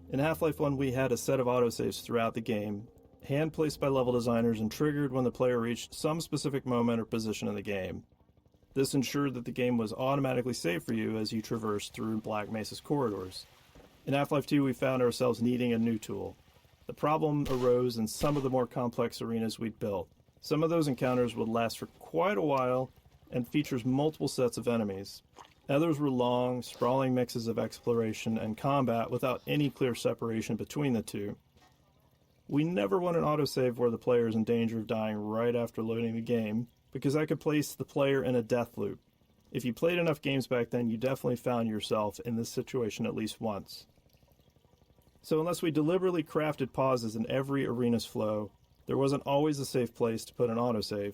In Half-Life 1, we had a set of autosaves throughout the game, hand-placed by level designers and triggered when the player reached some specific moment or position in the game. This ensured that the game was automatically saved for you as you traversed through Black Mesa's corridors. In Half-Life 2, we found ourselves needing a new tool. The problem arose in some of the more complex arenas we'd built. Some of those encounters would last for quite a while and features multiple sets of enemies. Others were long, sprawling mixes of exploration and combat without any clear separation between the two. We never want an autosave where the player is in danger of dying right after loading the game, because that could place the player in a death loop. If you played enough games back then, you definitely found yourself in this situation at least once. So unless we deliberately crafted pauses in every arena's flow, there wasn't always a safe place to put an autosave.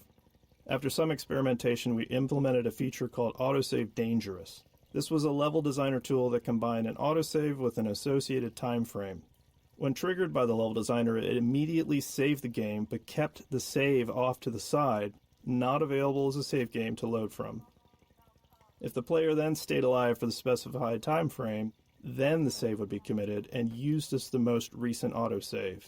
After some experimentation, we implemented a feature called Autosave Dangerous. This was a level designer tool that combined an autosave with an associated time frame. When triggered by the level designer, it immediately saved the game, but kept the save off to the side, not available as a save game to load from. If the player then stayed alive for the specified time frame, then the save would be committed and used as the most recent autosave.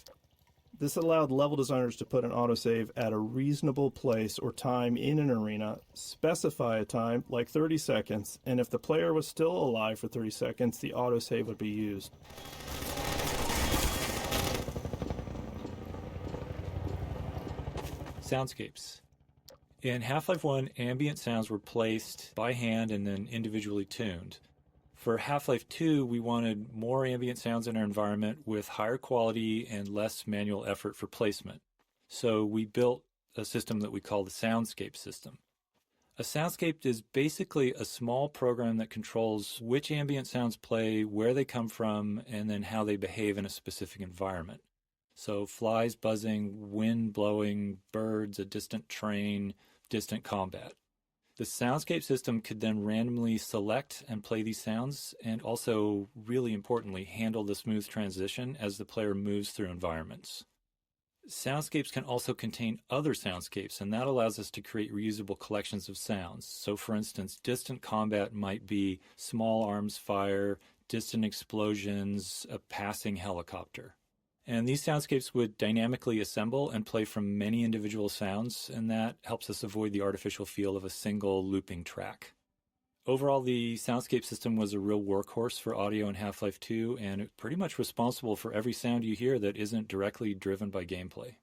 This allowed level designers to put an autosave at a reasonable place or time in an arena, specify a time, like 30 seconds, and if the player was still alive for 30 seconds, the autosave would be used. Soundscapes. In Half-Life 1, ambient sounds were placed by hand and then individually tuned. For Half-Life 2, we wanted more ambient sounds in our environment with higher quality and less manual effort for placement. So we built a system that we call the soundscape system. A soundscape is basically a small program that controls which ambient sounds play, where they come from, and then how they behave in a specific environment. So flies buzzing, wind blowing, birds, a distant train, distant combat. The soundscape system could then randomly select and play these sounds, and also, really importantly, handle the smooth transition as the player moves through environments. Soundscapes can also contain other soundscapes, and that allows us to create reusable collections of sounds. So, for instance, distant combat might be small arms fire, distant explosions, a passing helicopter. And these soundscapes would dynamically assemble and play from many individual sounds, and that helps us avoid the artificial feel of a single looping track. Overall, the soundscape system was a real workhorse for audio in Half-Life 2, and it's pretty much responsible for every sound you hear that isn't directly driven by gameplay.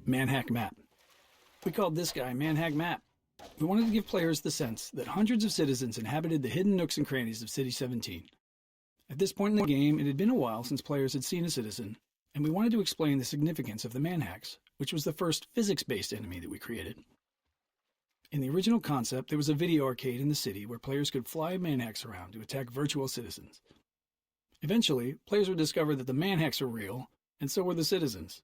Manhack Map. We called this guy Manhack Map. We wanted to give players the sense that hundreds of citizens inhabited the hidden nooks and crannies of City 17. At this point in the game, it had been a while since players had seen a citizen, and we wanted to explain the significance of the manhacks, which was the first physics-based enemy that we created. In the original concept, there was a video arcade in the city where players could fly manhacks around to attack virtual citizens. Eventually, players would discover that the manhacks were real, and so were the citizens.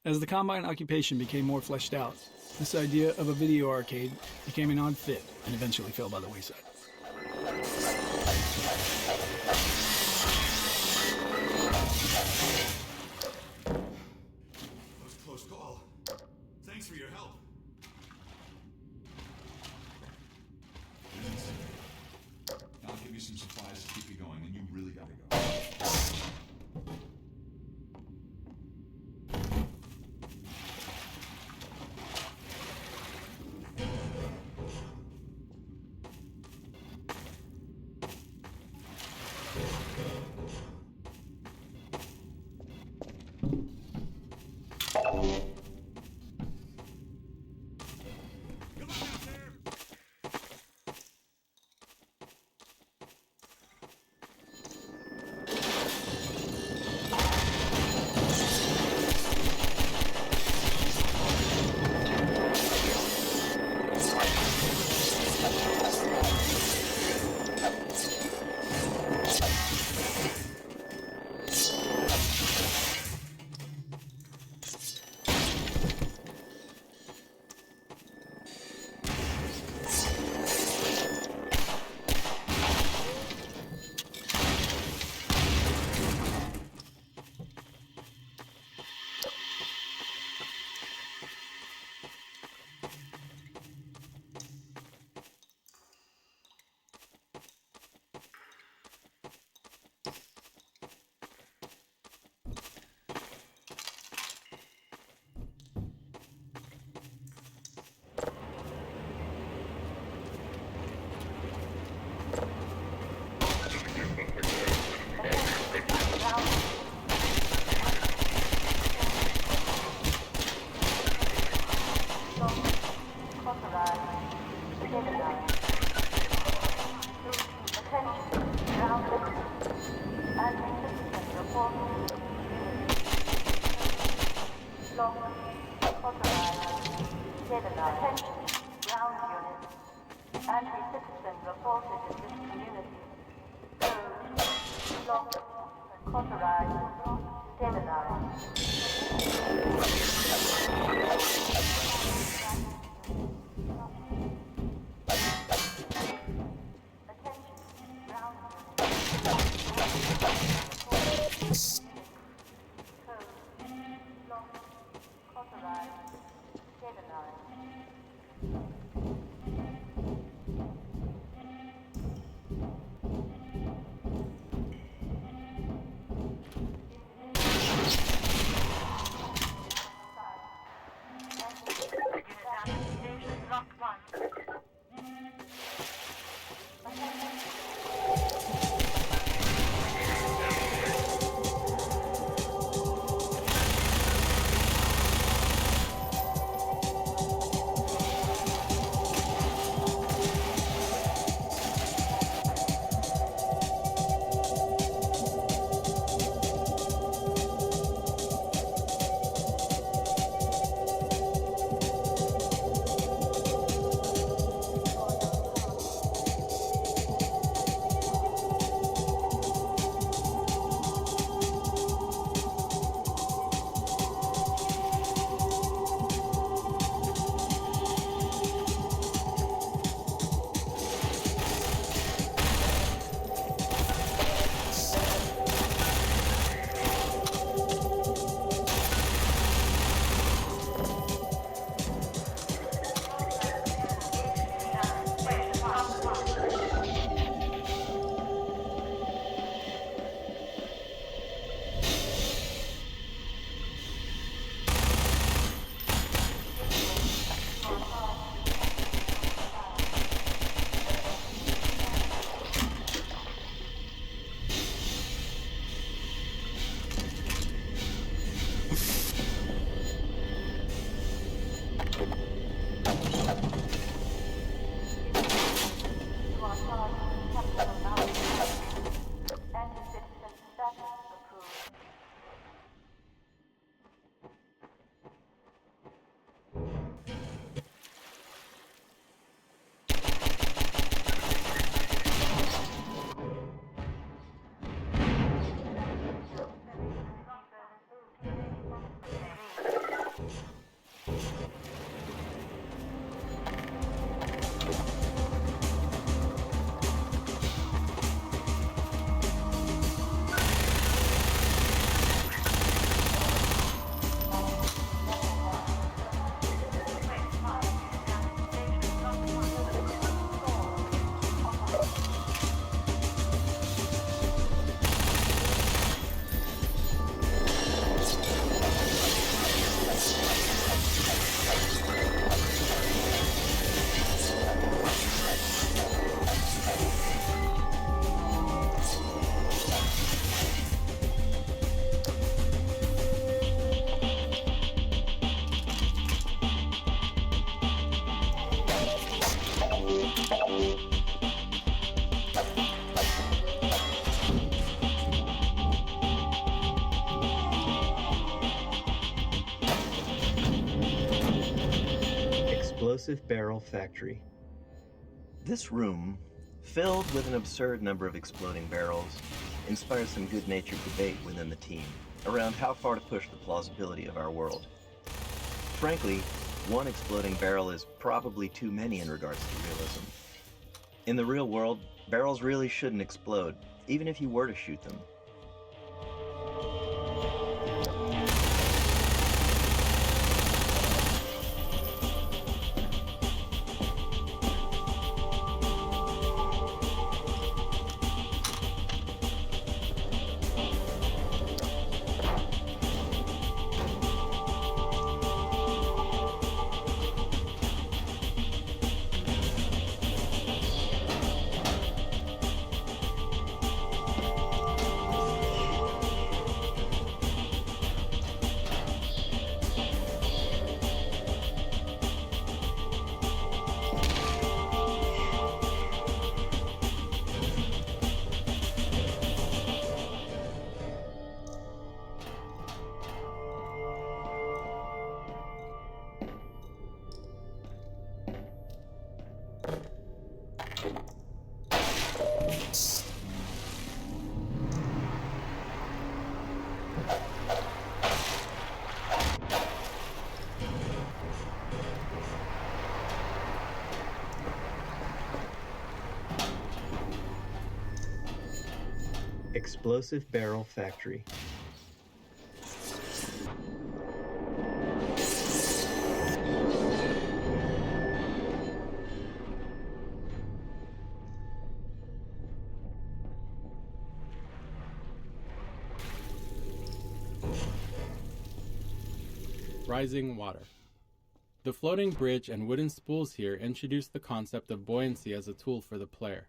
As the Combine occupation became more fleshed out, this idea of a video arcade became an odd fit and eventually fell by the wayside. That was a close call. Thanks for your help. I'll give you some supplies to keep you going, and you really gotta go. Anticitizen reported in this community. Code, locked, cauterized, sterilized. Explosive Barrel Factory. This room, filled with an absurd number of exploding barrels, inspires some good-natured debate within the team around how far to push the plausibility of our world. Frankly, one exploding barrel is probably too many in regards to realism. In the real world, barrels really shouldn't explode, even if you were to shoot them. Explosive Barrel Factory. Rising water. The floating bridge and wooden spools here introduce the concept of buoyancy as a tool for the player.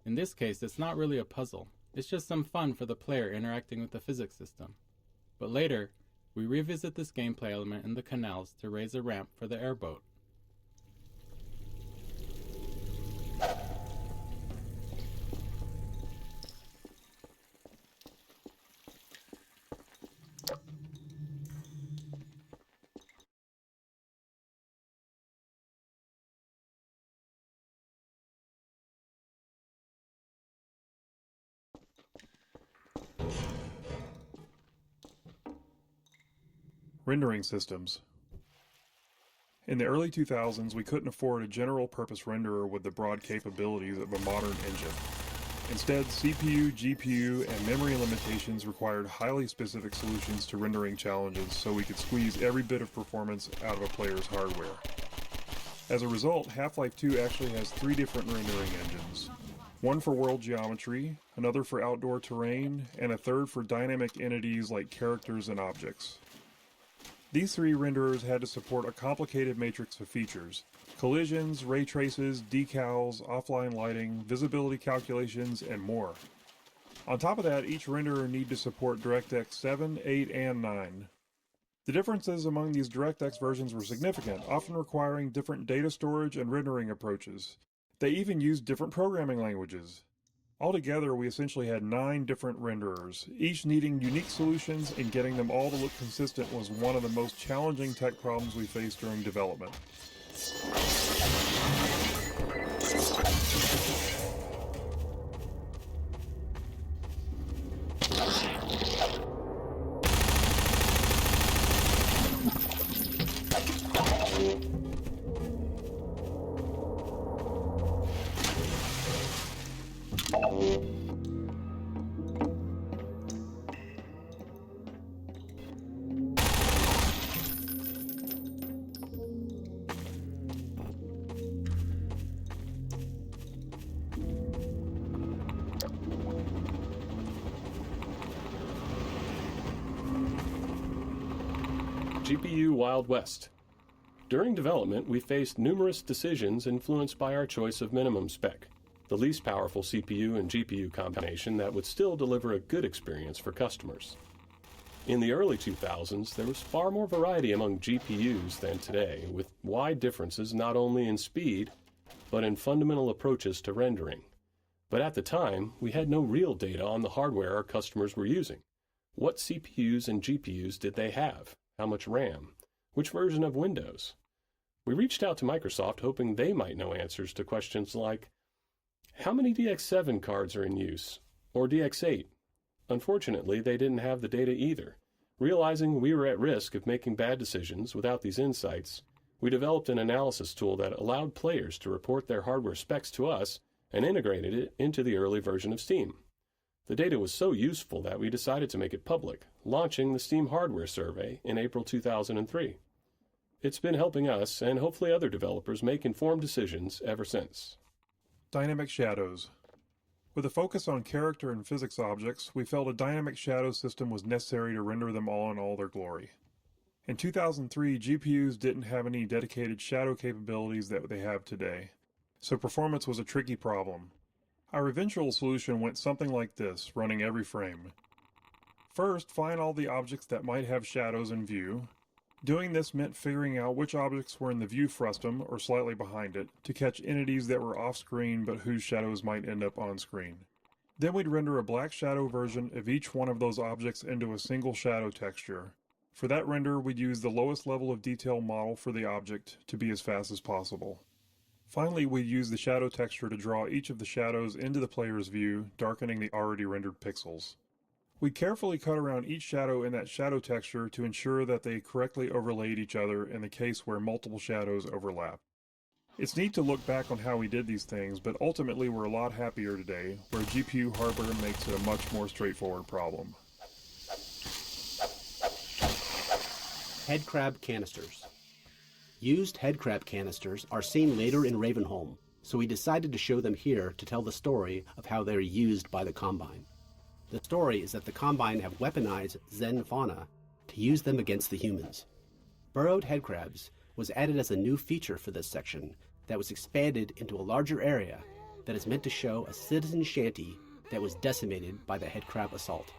In this case, it's not really a puzzle. It's just some fun for the player interacting with the physics system. But later, we revisit this gameplay element in the canals to raise a ramp for the airboat. Rendering systems. In the early 2000s, we couldn't afford a general-purpose renderer with the broad capabilities of a modern engine. Instead, CPU, GPU, and memory limitations required highly specific solutions to rendering challenges so we could squeeze every bit of performance out of a player's hardware. As a result, Half-Life 2 actually has 3 different rendering engines. One for world geometry, another for outdoor terrain, and a third for dynamic entities like characters and objects. These 3 renderers had to support a complicated matrix of features: collisions, ray traces, decals, offline lighting, visibility calculations, and more. On top of that, each renderer needed to support DirectX 7, 8, and 9. The differences among these DirectX versions were significant, often requiring different data storage and rendering approaches. They even used different programming languages. Altogether, we essentially had 9 different renderers, each needing unique solutions, and getting them all to look consistent was one of the most challenging tech problems we faced during development. GPU Wild West. During development, we faced numerous decisions influenced by our choice of minimum spec, the least powerful CPU and GPU combination that would still deliver a good experience for customers. In the early 2000s, there was far more variety among GPUs than today, with wide differences not only in speed, but in fundamental approaches to rendering. But at the time, we had no real data on the hardware our customers were using. What CPUs and GPUs did they have? How much RAM? Which version of Windows? We reached out to Microsoft hoping they might know answers to questions like, how many DX7 cards are in use? Or DX8? Unfortunately, they didn't have the data either. Realizing we were at risk of making bad decisions without these insights, we developed an analysis tool that allowed players to report their hardware specs to us and integrated it into the early version of Steam. The data was so useful that we decided to make it public, launching the Steam Hardware Survey in April 2003. It's been helping us and hopefully other developers make informed decisions ever since. Dynamic shadows. With a focus on character and physics objects, we felt a dynamic shadow system was necessary to render them all in all their glory. In 2003, GPUs didn't have any dedicated shadow capabilities that they have today, so performance was a tricky problem. Our eventual solution went something like this, running every frame. First, find all the objects that might have shadows in view. Doing this meant figuring out which objects were in the view frustum, or slightly behind it, to catch entities that were off-screen but whose shadows might end up on-screen. Then we'd render a black shadow version of each one of those objects into a single shadow texture. For that render, we'd use the lowest level of detail model for the object to be as fast as possible. Finally, we'd use the shadow texture to draw each of the shadows into the player's view, darkening the already rendered pixels. We carefully cut around each shadow in that shadow texture to ensure that they correctly overlaid each other in the case where multiple shadows overlap. It's neat to look back on how we did these things, but ultimately we're a lot happier today, where GPU hardware makes it a much more straightforward problem. Headcrab canisters. Used headcrab canisters are seen later in Ravenholm, so we decided to show them here to tell the story of how they're used by the Combine. The story is that the Combine have weaponized Zen fauna to use them against the humans. Burrowed headcrabs was added as a new feature for this section that was expanded into a larger area that is meant to show a citizen shanty that was decimated by the headcrab assault.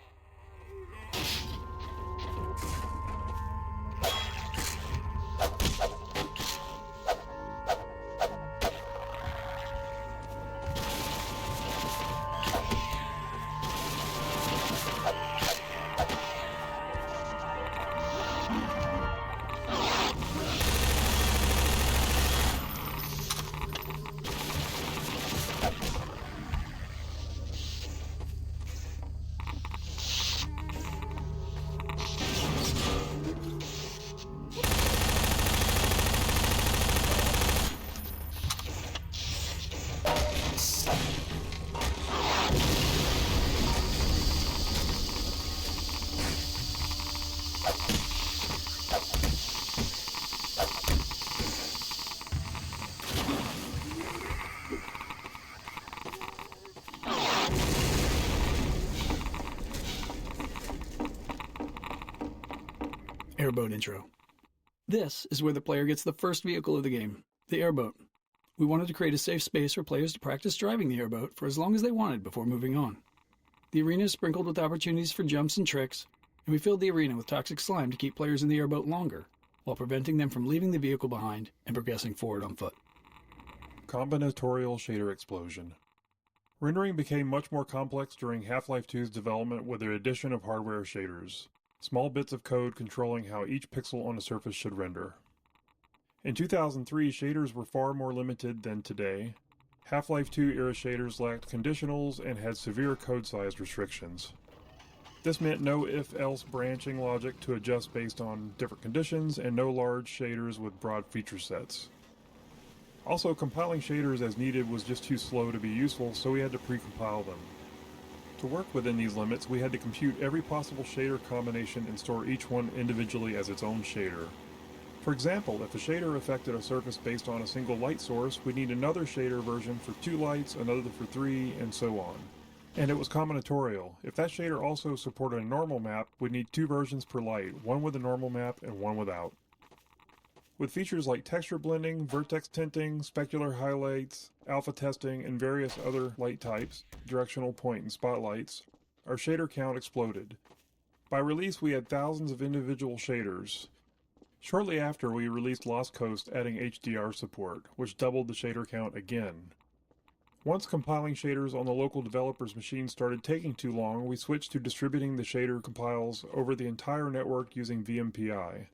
Airboat intro. This is where the player gets the first vehicle of the game, the airboat. We wanted to create a safe space for players to practice driving the airboat for as long as they wanted before moving on. The arena is sprinkled with opportunities for jumps and tricks, and we filled the arena with toxic slime to keep players in the airboat longer, while preventing them from leaving the vehicle behind and progressing forward on foot. Combinatorial shader explosion. Rendering became much more complex during Half-Life 2's development with the addition of hardware shaders, small bits of code controlling how each pixel on a surface should render. In 2003, shaders were far more limited than today. Half-Life 2 era shaders lacked conditionals and had severe code size restrictions. This meant no if-else branching logic to adjust based on different conditions, and no large shaders with broad feature sets. Also, compiling shaders as needed was just too slow to be useful, so we had to pre-compile them. To work within these limits, we had to compute every possible shader combination and store each one individually as its own shader. For example, if a shader affected a surface based on a single light source, we'd need another shader version for 2 lights, another for 3, and so on. And it was combinatorial. If that shader also supported a normal map, we'd need 2 versions per light, one with a normal map and one without. With features like texture blending, vertex tinting, specular highlights, alpha testing, and various other light types, directional point and spotlights, our shader count exploded. By release, we had thousands of individual shaders. Shortly after, we released Lost Coast, adding HDR support, which doubled the shader count again. Once compiling shaders on the local developer's machine started taking too long, we switched to distributing the shader compiles over the entire network using VMPI.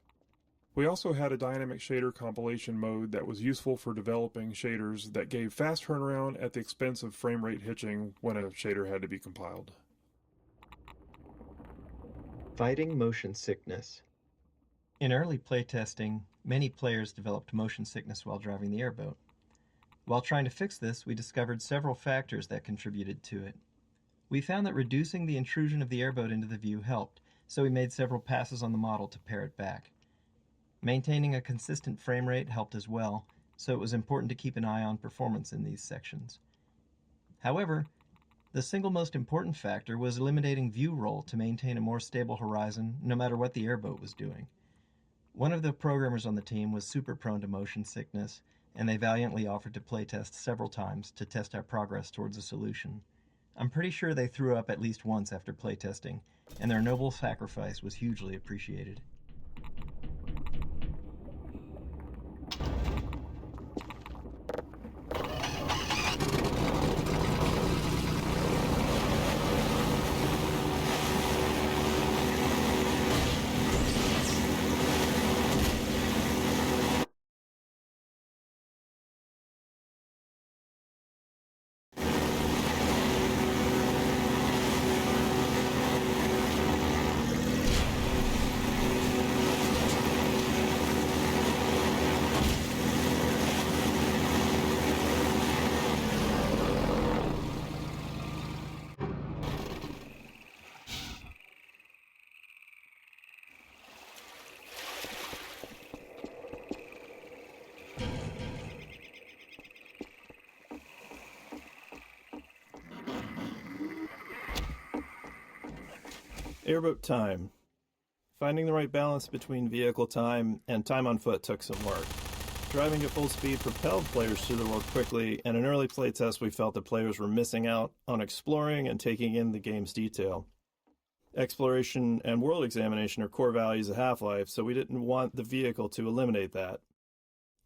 We also had a dynamic shader compilation mode that was useful for developing shaders that gave fast turnaround at the expense of frame rate hitching when a shader had to be compiled. Fighting motion sickness. In early playtesting, many players developed motion sickness while driving the airboat. While trying to fix this, we discovered several factors that contributed to it. We found that reducing the intrusion of the airboat into the view helped, so we made several passes on the model to pare it back. Maintaining a consistent frame rate helped as well, so it was important to keep an eye on performance in these sections. However, the single most important factor was eliminating view roll to maintain a more stable horizon no matter what the airboat was doing. One of the programmers on the team was super prone to motion sickness, and they valiantly offered to playtest several times to test our progress towards a solution. I'm pretty sure they threw up at least once after playtesting, and their noble sacrifice was hugely appreciated. Airboat time. Finding the right balance between vehicle time and time on foot took some work. Driving at full speed propelled players through the world quickly, and in early playtests we felt that players were missing out on exploring and taking in the game's detail. Exploration and world examination are core values of Half-Life, so we didn't want the vehicle to eliminate that.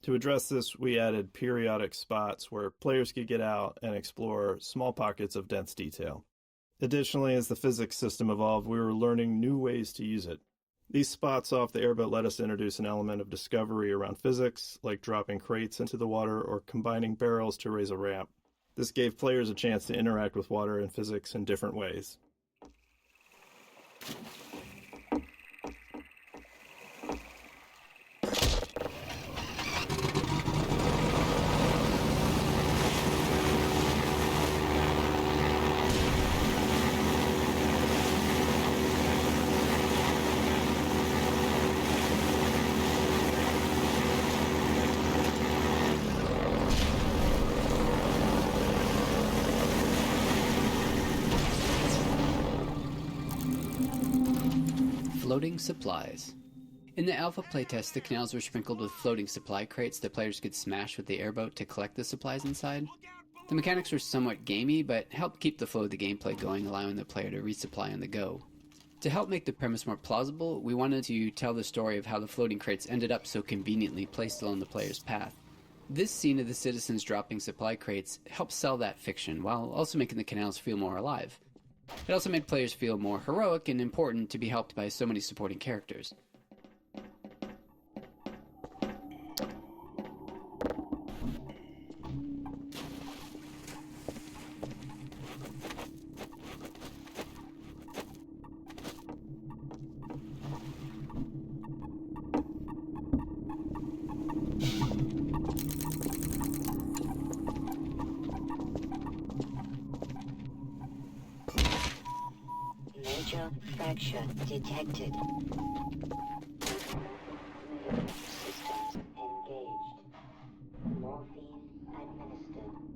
To address this, we added periodic spots where players could get out and explore small pockets of dense detail. Additionally, as the physics system evolved, we were learning new ways to use it. These spots off the airboat let us introduce an element of discovery around physics, like dropping crates into the water or combining barrels to raise a ramp. This gave players a chance to interact with water and physics in different ways. Floating supplies. In the alpha playtest, the canals were sprinkled with floating supply crates that players could smash with the airboat to collect the supplies inside. The mechanics were somewhat gamey, but helped keep the flow of the gameplay going, allowing the player to resupply on the go. To help make the premise more plausible, we wanted to tell the story of how the floating crates ended up so conveniently placed along the player's path. This scene of the citizens dropping supply crates helped sell that fiction, while also making the canals feel more alive. It also made players feel more heroic and important to be helped by so many supporting characters. Major fracture detected. Systems engaged. Morphine administered.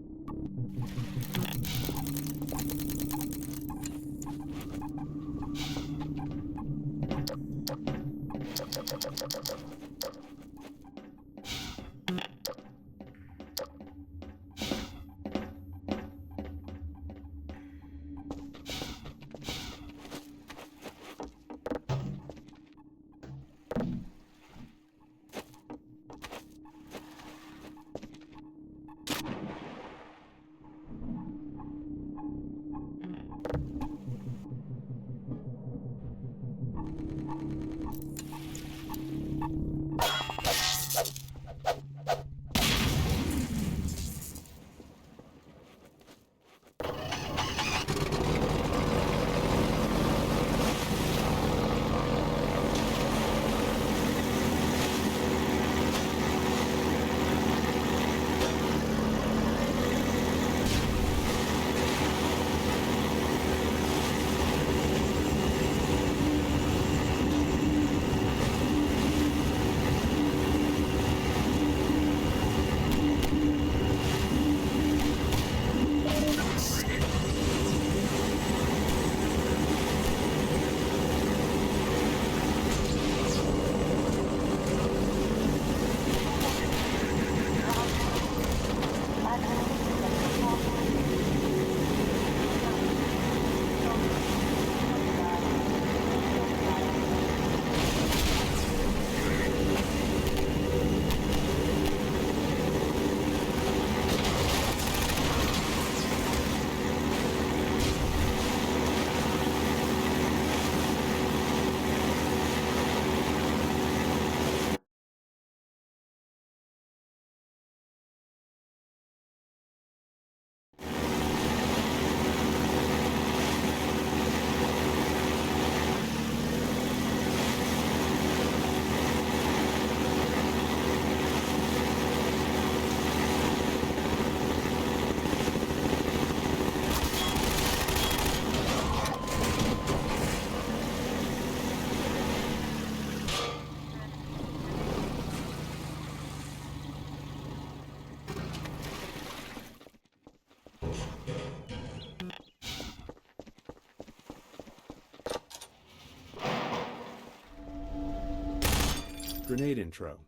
Grenade Intro.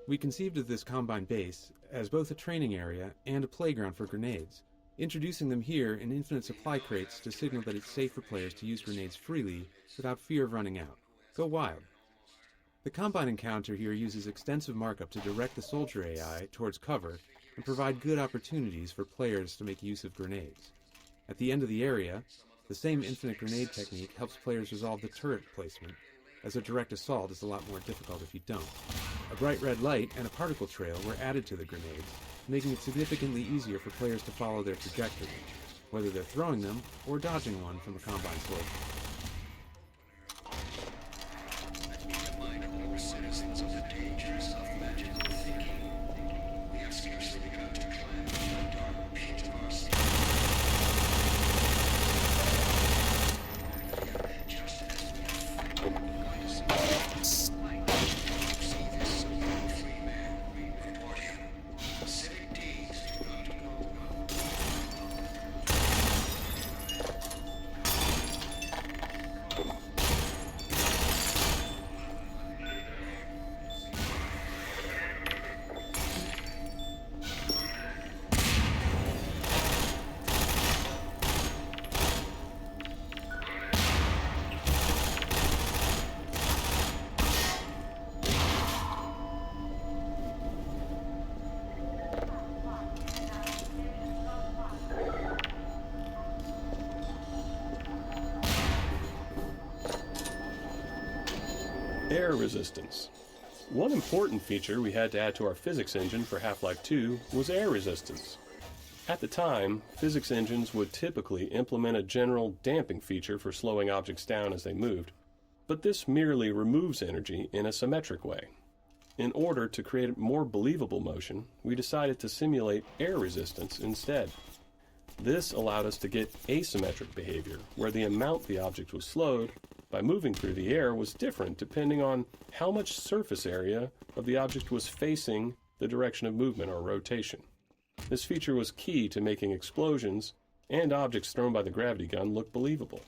We conceived of this Combine base as both a training area and a playground for grenades, introducing them here in infinite supply crates to signal that it's safe for players to use grenades freely without fear of running out. Go wild! The Combine encounter here uses extensive markup to direct the soldier AI towards cover and provide good opportunities for players to make use of grenades. At the end of the area, the same infinite grenade technique helps players resolve the turret placement, as a direct assault is a lot more difficult if you don't. A bright red light and a particle trail were added to the grenades, making it significantly easier for players to follow their trajectory, whether they're throwing them or dodging one from a Combine sword. Air resistance. One important feature we had to add to our physics engine for Half-Life 2 was air resistance. At the time, physics engines would typically implement a general damping feature for slowing objects down as they moved, but this merely removes energy in a symmetric way. In order to create a more believable motion, we decided to simulate air resistance instead. This allowed us to get asymmetric behavior, where the amount the object was slowed by moving through the air was different depending on how much surface area of the object was facing the direction of movement or rotation. This feature was key to making explosions and objects thrown by the gravity gun look believable.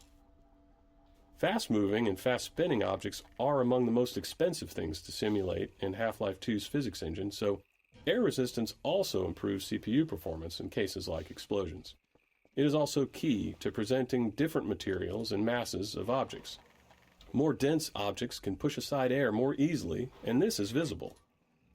Fast-moving and fast-spinning objects are among the most expensive things to simulate in Half-Life 2's physics engine, so air resistance also improves CPU performance in cases like explosions. It is also key to presenting different materials and masses of objects. More dense objects can push aside air more easily, and this is visible.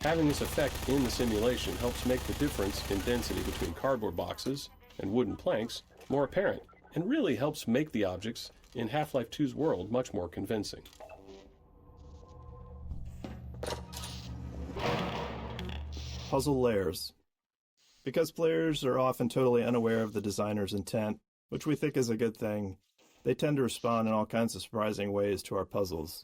Having this effect in the simulation helps make the difference in density between cardboard boxes and wooden planks more apparent, and really helps make the objects in Half-Life 2's world much more convincing. Puzzle layers. Because players are often totally unaware of the designer's intent, which we think is a good thing, they tend to respond in all kinds of surprising ways to our puzzles.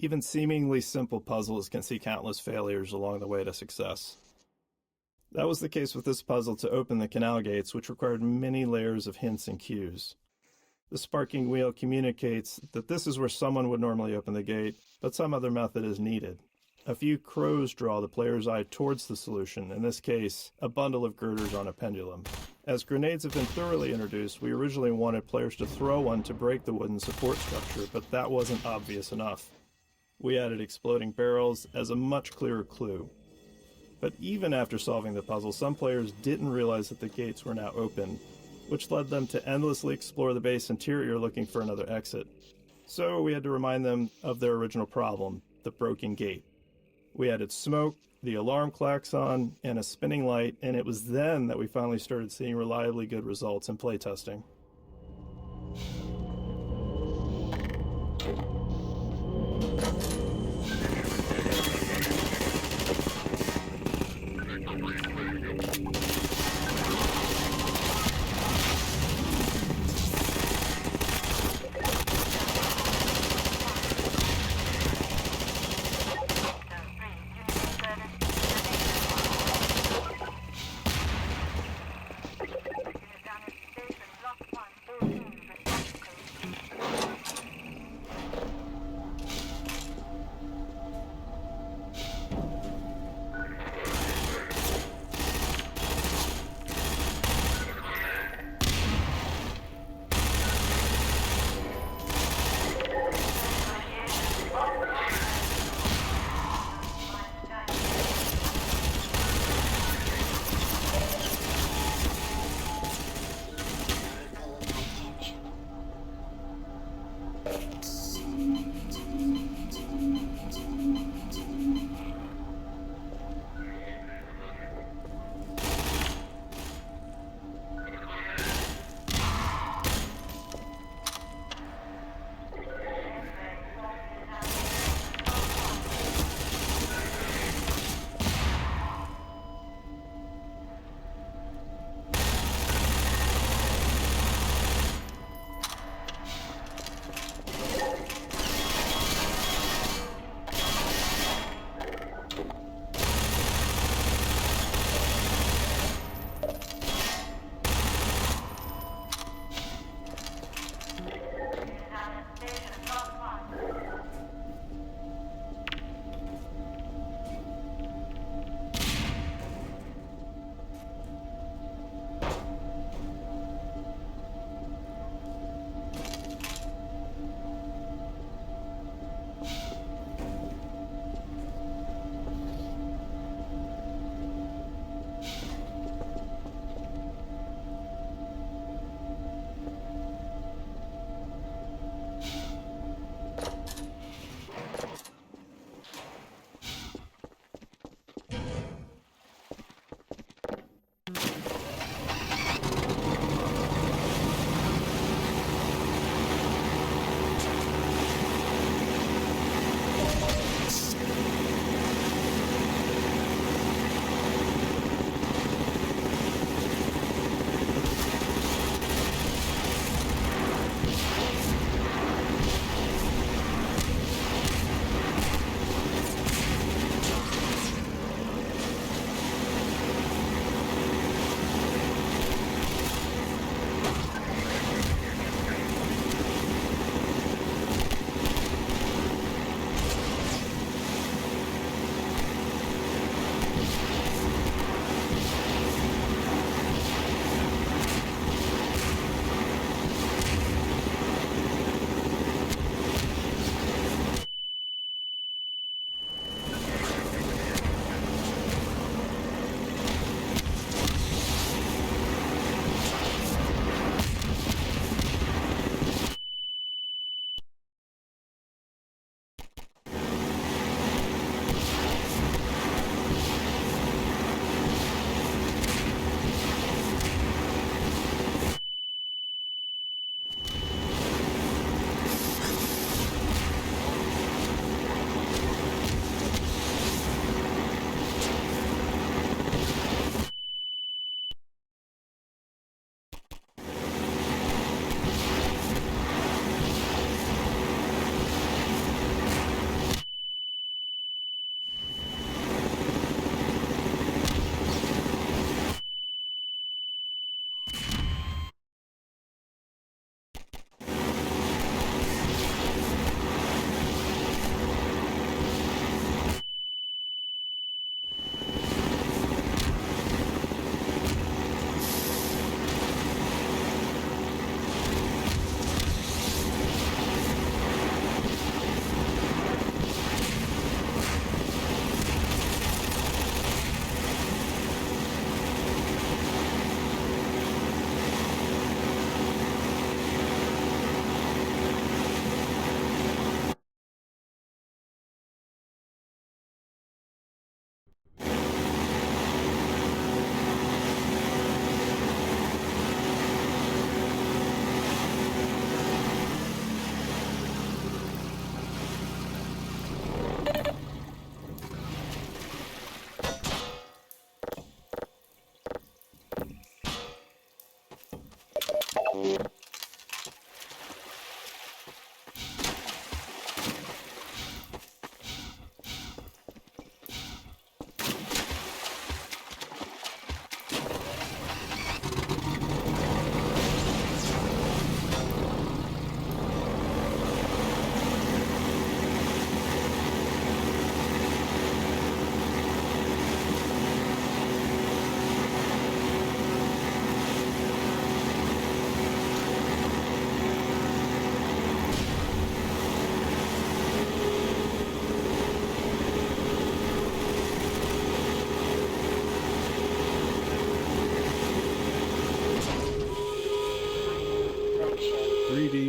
Even seemingly simple puzzles can see countless failures along the way to success. That was the case with this puzzle to open the canal gates, which required many layers of hints and cues. The sparking wheel communicates that this is where someone would normally open the gate, but some other method is needed. A few crows draw the player's eye towards the solution, in this case, a bundle of girders on a pendulum. As grenades have been thoroughly introduced, we originally wanted players to throw one to break the wooden support structure, but that wasn't obvious enough. We added exploding barrels as a much clearer clue. But even after solving the puzzle, some players didn't realize that the gates were now open, which led them to endlessly explore the base interior looking for another exit. So we had to remind them of their original problem, the broken gate. We added smoke, the alarm klaxon, and a spinning light, and it was then that we finally started seeing reliably good results in playtesting.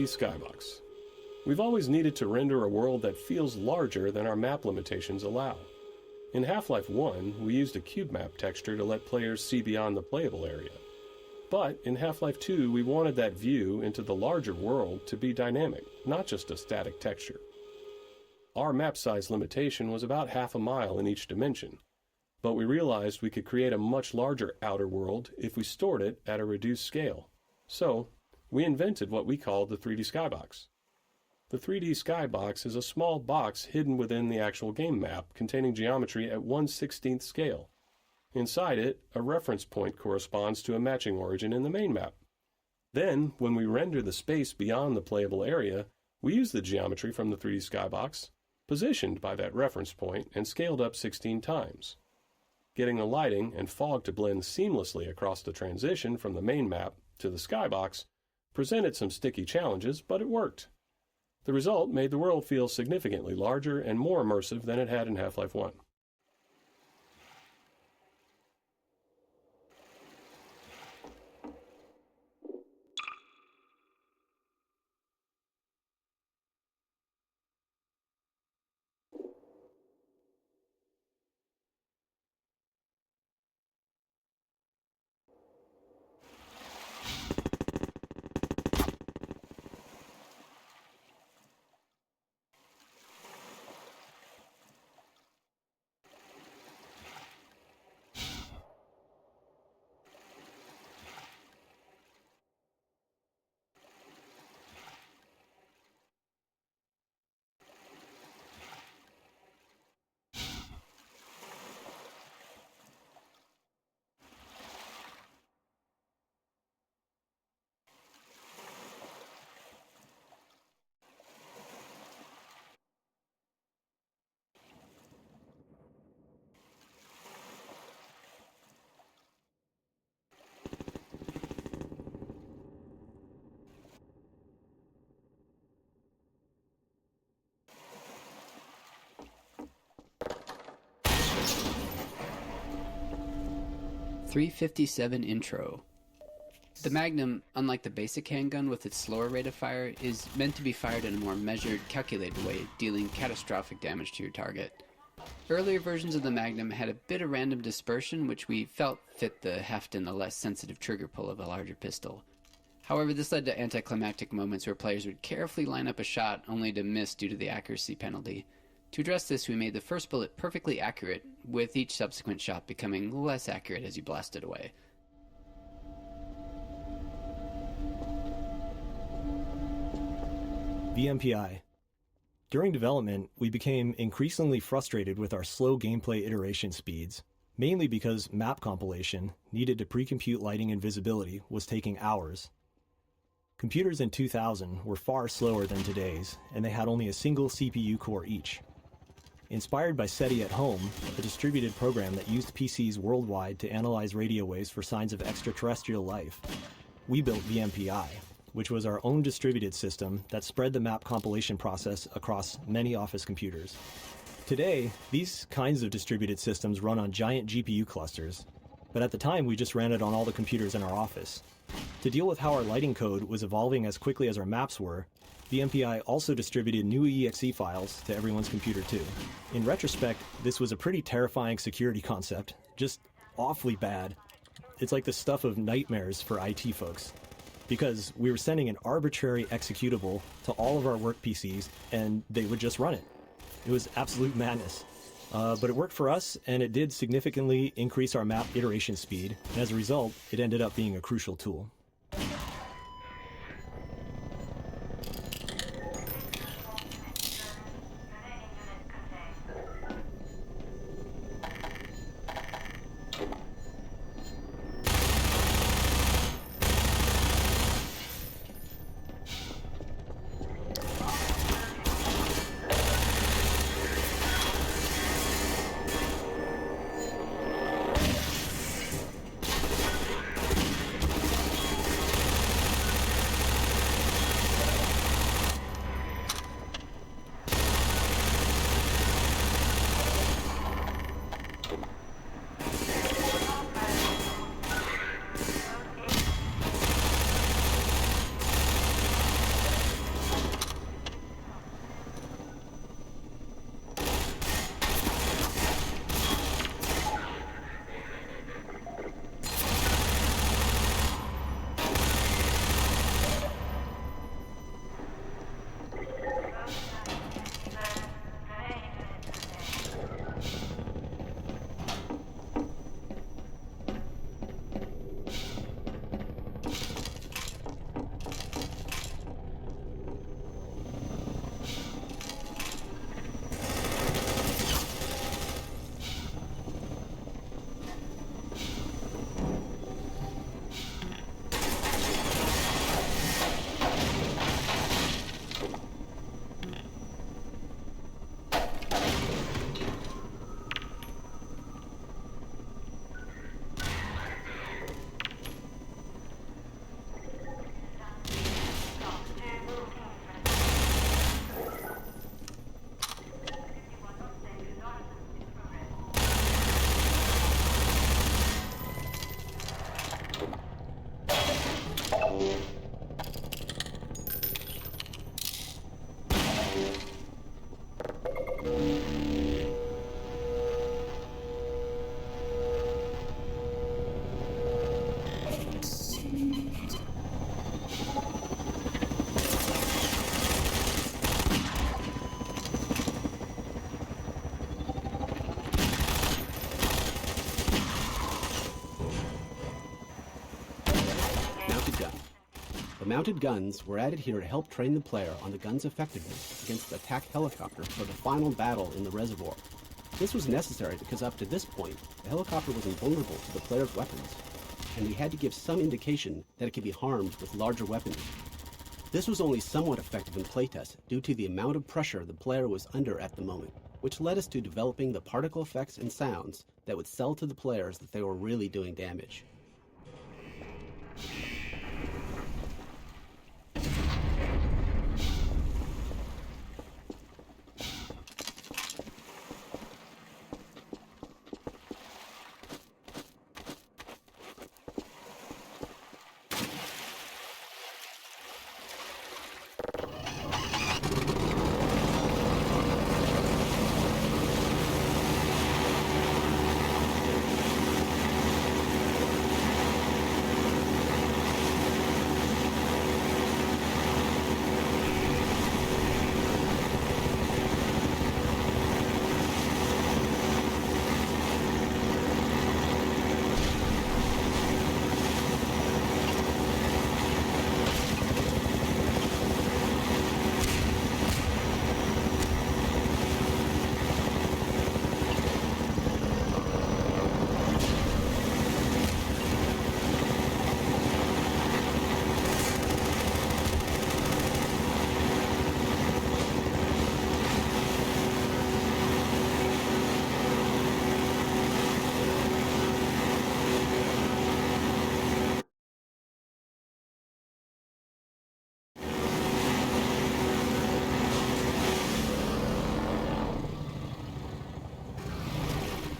skybox. We've always needed to render a world that feels larger than our map limitations allow. In Half-Life 1, we used a cube map texture to let players see beyond the playable area. But in Half-Life 2, we wanted that view into the larger world to be dynamic, not just a static texture. Our map size limitation was about half a mile in each dimension, but we realized we could create a much larger outer world if we stored it at a reduced scale. So, we invented what we called the 3D skybox. The 3D skybox is a small box hidden within the actual game map containing geometry at 1/16th scale. Inside it, a reference point corresponds to a matching origin in the main map. Then, when we render the space beyond the playable area, we use the geometry from the 3D skybox, positioned by that reference point and scaled up 16 times. Getting the lighting and fog to blend seamlessly across the transition from the main map to the skybox presented some sticky challenges, but it worked. The result made the world feel significantly larger and more immersive than it had in Half-Life 1. .357 Intro. The Magnum, unlike the basic handgun with its slower rate of fire, is meant to be fired in a more measured, calculated way, dealing catastrophic damage to your target. Earlier versions of the Magnum had a bit of random dispersion, which we felt fit the heft and the less sensitive trigger pull of a larger pistol. However, this led to anticlimactic moments where players would carefully line up a shot only to miss due to the accuracy penalty. To address this, we made the first bullet perfectly accurate, with each subsequent shot becoming less accurate as you blasted away. VMPI. During development, we became increasingly frustrated with our slow gameplay iteration speeds, mainly because map compilation, needed to pre-compute lighting and visibility, was taking hours. Computers in 2000 were far slower than today's, and they had only a single CPU core each. Inspired by SETI at Home, a distributed program that used PCs worldwide to analyze radio waves for signs of extraterrestrial life, we built VMPI, which was our own distributed system that spread the map compilation process across many office computers. Today, these kinds of distributed systems run on giant GPU clusters, but at the time we just ran it on all the computers in our office. To deal with how our lighting code was evolving as quickly as our maps were, VMPI also distributed new exe files to everyone's computer too. In retrospect, this was a pretty terrifying security concept, just awfully bad. It's like the stuff of nightmares for IT folks, because we were sending an arbitrary executable to all of our work PCs and they would just run it. It was absolute madness. But it worked for us, and it did significantly increase our map iteration speed, and as a result, it ended up being a crucial tool. Mounted guns were added here to help train the player on the gun's effectiveness against the attack helicopter for the final battle in the reservoir. This was necessary because up to this point, the helicopter was invulnerable to the player's weapons, and we had to give some indication that it could be harmed with larger weaponry. This was only somewhat effective in playtest due to the amount of pressure the player was under at the moment, which led us to developing the particle effects and sounds that would sell to the players that they were really doing damage.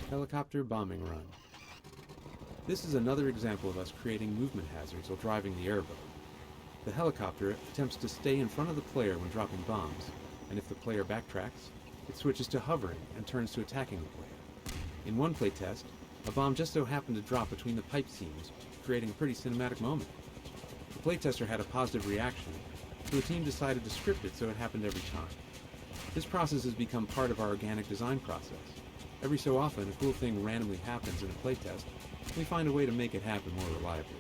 Helicopter bombing run. This is another example of us creating movement hazards while driving the airboat. The helicopter attempts to stay in front of the player when dropping bombs, and if the player backtracks, it switches to hovering and turns to attacking the player. In one playtest, a bomb just so happened to drop between the pipe seams, creating a pretty cinematic moment. The playtester had a positive reaction, so the team decided to script it so it happened every time. This process has become part of our organic design process. Every so often, a cool thing randomly happens in a playtest, and we find a way to make it happen more reliably.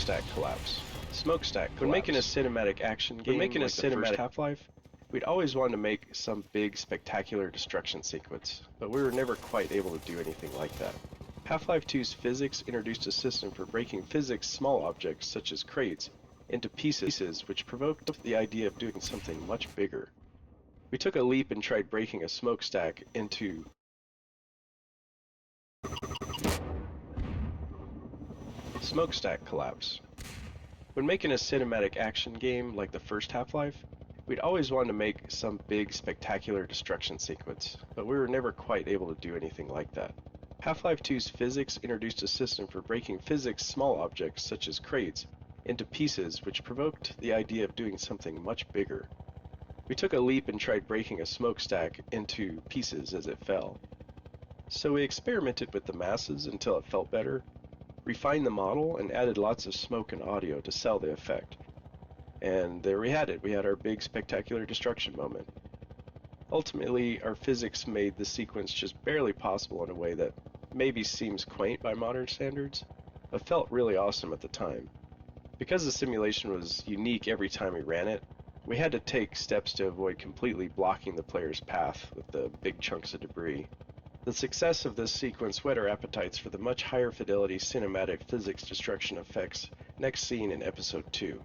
Smokestack collapse. Smokestack collapse. When making a cinematic action game like the first Half-Life, we'd always wanted to make some big, spectacular destruction sequence, but we were never quite able to do anything like that. Half-Life 2's physics introduced a system for breaking physics small objects, such as crates, into pieces, which provoked the idea of doing something much bigger. We took a leap and tried breaking a smokestack into Smokestack collapse. When making a cinematic action game like the first Half-Life, we'd always wanted to make some big, spectacular destruction sequence, but we were never quite able to do anything like that. Half-Life 2's physics introduced a system for breaking physics small objects, such as crates, into pieces, which provoked the idea of doing something much bigger. We took a leap and tried breaking a smokestack into pieces as it fell. So we experimented with the masses until it felt better, refined the model, and added lots of smoke and audio to sell the effect. And there we had it. We had our big spectacular destruction moment. Ultimately, our physics made the sequence just barely possible in a way that maybe seems quaint by modern standards, but felt really awesome at the time. Because the simulation was unique every time we ran it, we had to take steps to avoid completely blocking the player's path with the big chunks of debris. The success of this sequence whet our appetites for the much higher fidelity cinematic physics destruction effects next seen in Episode 2.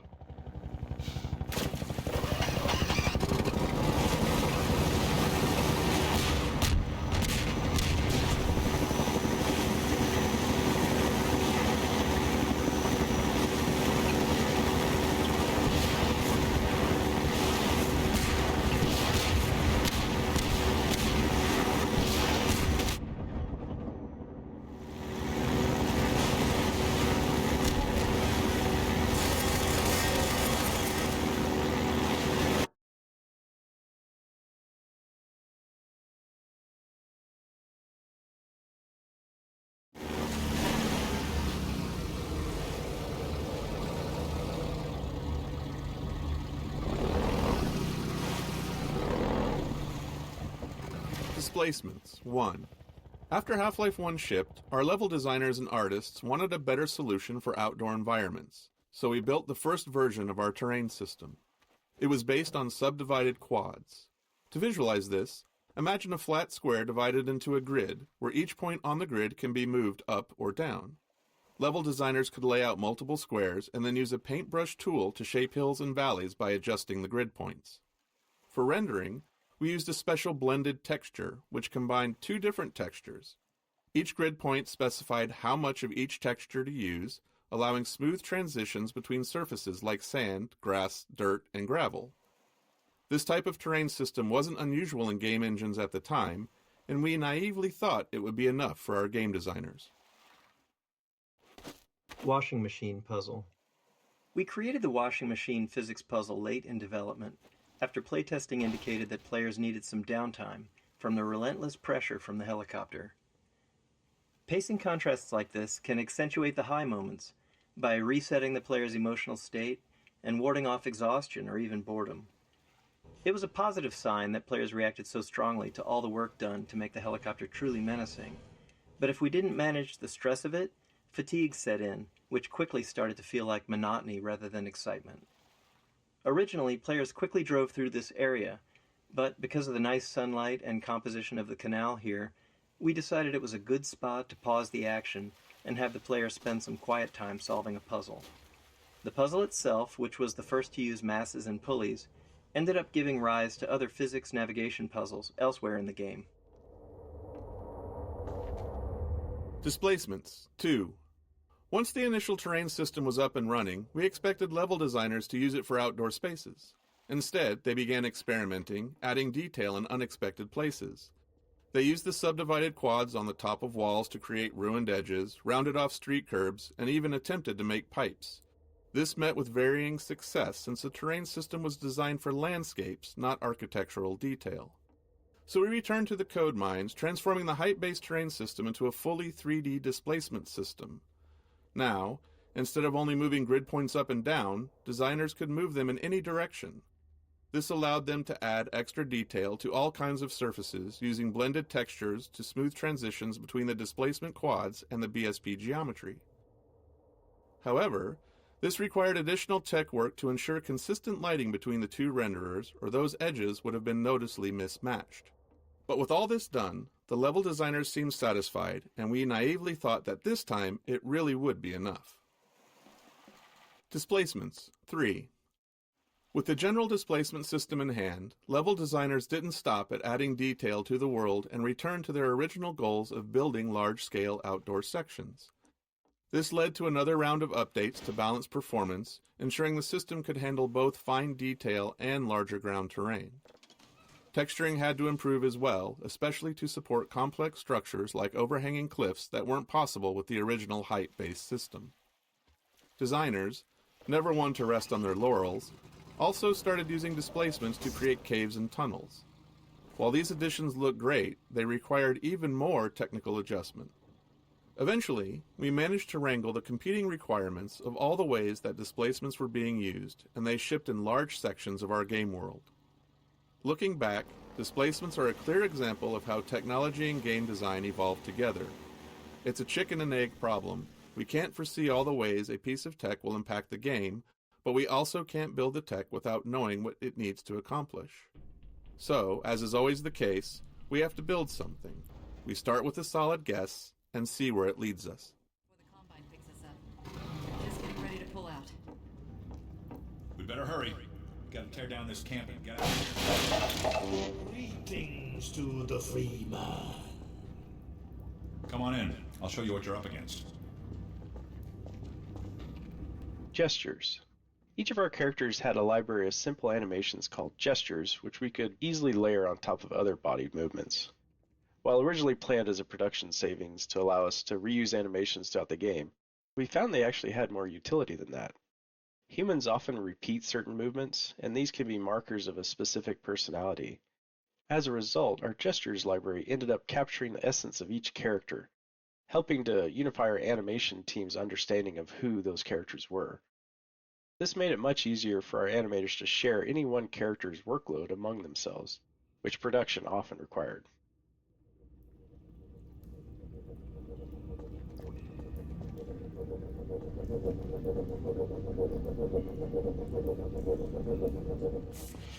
Displacements 1. After Half-Life 1 shipped, our level designers and artists wanted a better solution for outdoor environments, so we built the first version of our terrain system. It was based on subdivided quads. To visualize this, imagine a flat square divided into a grid, where each point on the grid can be moved up or down. Level designers could lay out multiple squares and then use a paintbrush tool to shape hills and valleys by adjusting the grid points. For rendering, we used a special blended texture, which combined two different textures. Each grid point specified how much of each texture to use, allowing smooth transitions between surfaces like sand, grass, dirt, and gravel. This type of terrain system wasn't unusual in game engines at the time, and we naively thought it would be enough for our game designers. Washing machine puzzle. We created the washing machine physics puzzle late in development, after playtesting indicated that players needed some downtime from the relentless pressure from the helicopter. Pacing contrasts like this can accentuate the high moments by resetting the player's emotional state and warding off exhaustion or even boredom. It was a positive sign that players reacted so strongly to all the work done to make the helicopter truly menacing. But if we didn't manage the stress of it, fatigue set in, which quickly started to feel like monotony rather than excitement. Originally, players quickly drove through this area, but because of the nice sunlight and composition of the canal here, we decided it was a good spot to pause the action and have the player spend some quiet time solving a puzzle. The puzzle itself, which was the first to use masses and pulleys, ended up giving rise to other physics navigation puzzles elsewhere in the game. Displacements 2. Once the initial terrain system was up and running, we expected level designers to use it for outdoor spaces. Instead, they began experimenting, adding detail in unexpected places. They used the subdivided quads on the top of walls to create ruined edges, rounded off street curbs, and even attempted to make pipes. This met with varying success since the terrain system was designed for landscapes, not architectural detail. So we returned to the code mines, transforming the height-based terrain system into a fully 3D displacement system. Now, instead of only moving grid points up and down, designers could move them in any direction. This allowed them to add extra detail to all kinds of surfaces using blended textures to smooth transitions between the displacement quads and the BSP geometry. However, this required additional tech work to ensure consistent lighting between the two renderers, or those edges would have been noticeably mismatched. But with all this done, the level designers seemed satisfied, and we naively thought that this time it really would be enough. Displacements 3. With the general displacement system in hand, level designers didn't stop at adding detail to the world and returned to their original goals of building large-scale outdoor sections. This led to another round of updates to balance performance, ensuring the system could handle both fine detail and larger ground terrain. Texturing had to improve as well, especially to support complex structures like overhanging cliffs that weren't possible with the original height-based system. Designers, never one to rest on their laurels, also started using displacements to create caves and tunnels. While these additions looked great, they required even more technical adjustment. Eventually, we managed to wrangle the competing requirements of all the ways that displacements were being used, and they shipped in large sections of our game world. Looking back, displacements are a clear example of how technology and game design evolved together. It's a chicken and egg problem. We can't foresee all the ways a piece of tech will impact the game, but we also can't build the tech without knowing what it needs to accomplish. So, as is always the case, we have to build something. We start with a solid guess and see where it leads us. Before the Combine picks us up. Just getting ready to pull out. We better hurry. Gotta tear down this camp and get out of here. Greetings to the Freeman. Come on in. I'll show you what you're up against. Gestures. Each of our characters had a library of simple animations called gestures, which we could easily layer on top of other bodied movements. While originally planned as a production savings to allow us to reuse animations throughout the game, we found they actually had more utility than that. Humans often repeat certain movements, and these can be markers of a specific personality. As a result, our gestures library ended up capturing the essence of each character, helping to unify our animation team's understanding of who those characters were. This made it much easier for our animators to share any one character's workload among themselves, which production often required.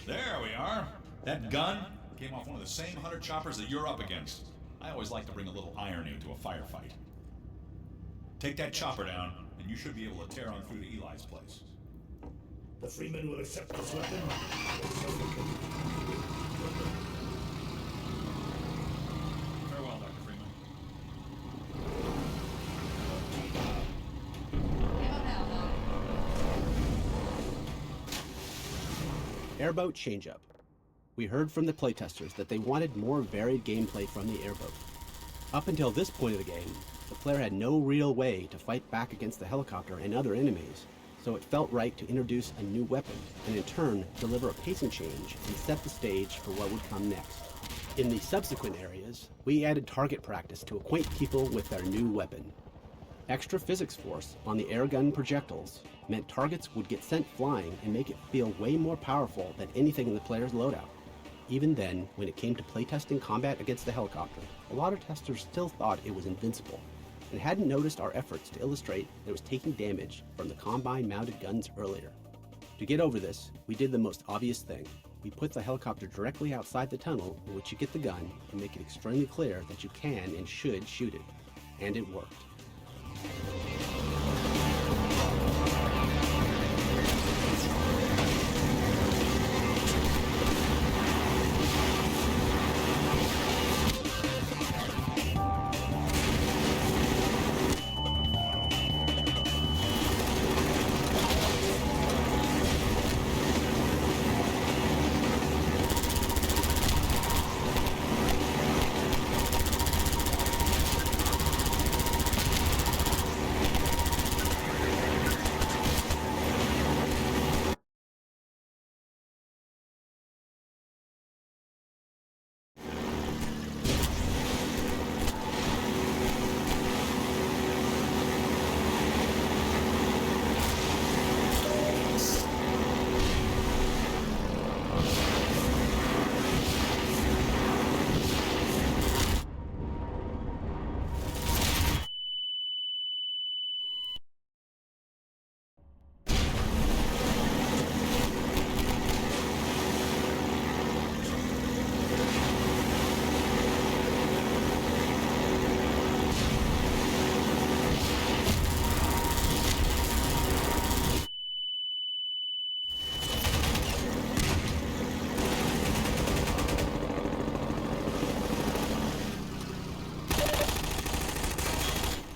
There we are. That gun came off one of the same hunter choppers that you're up against. I always like to bring a little irony to a firefight. Take that chopper down, and you should be able to tear on through to Eli's place. The Freeman will accept this weapon. Farewell, Dr. Freeman. Airboat Changeup. We heard from the playtesters that they wanted more varied gameplay from the airboat. Up until this point of the game, the player had no real way to fight back against the helicopter and other enemies, so it felt right to introduce a new weapon, and in turn deliver a pacing change and set the stage for what would come next. In the subsequent areas, we added target practice to acquaint people with their new weapon. Extra physics force on the airgun projectiles meant targets would get sent flying and make it feel way more powerful than anything in the player's loadout. Even then, when it came to playtesting combat against the helicopter, a lot of testers still thought it was invincible, and hadn't noticed our efforts to illustrate that it was taking damage from the Combine-mounted guns earlier. To get over this, we did the most obvious thing. We put the helicopter directly outside the tunnel in which you get the gun and make it extremely clear that you can and should shoot it. And it worked.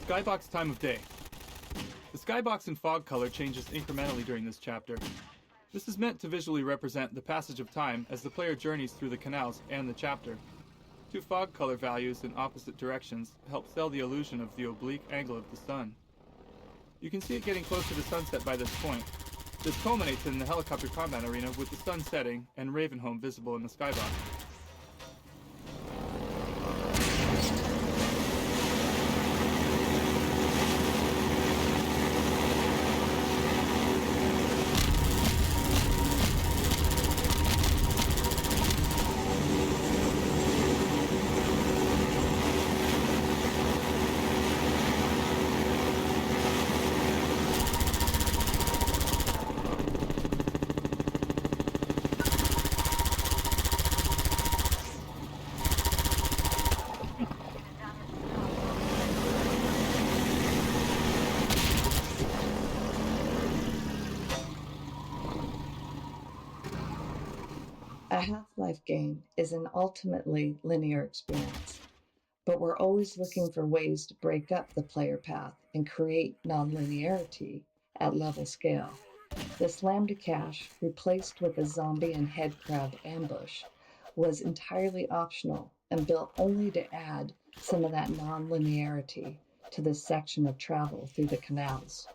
Skybox time of day. The skybox in fog color changes incrementally during this chapter. This is meant to visually represent the passage of time as the player journeys through the canals and the chapter. Two fog color values in opposite directions help sell the illusion of the oblique angle of the sun. You can see it getting closer to sunset by this point. This culminates in the helicopter combat arena with the sun setting and Ravenholm visible in the skybox. A Half-Life game is an ultimately linear experience, but we're always looking for ways to break up the player path and create non-linearity at level scale. This lambda cache, replaced with a zombie and headcrab ambush, was entirely optional and built only to add some of that non-linearity to this section of travel through the canals.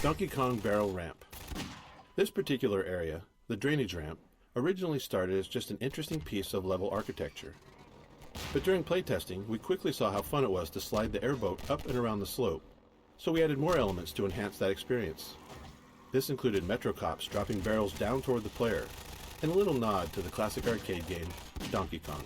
Donkey Kong Barrel Ramp. This particular area, the drainage ramp, originally started as just an interesting piece of level architecture. But during playtesting, we quickly saw how fun it was to slide the airboat up and around the slope, so we added more elements to enhance that experience. This included Metro Cops dropping barrels down toward the player, and a little nod to the classic arcade game, Donkey Kong.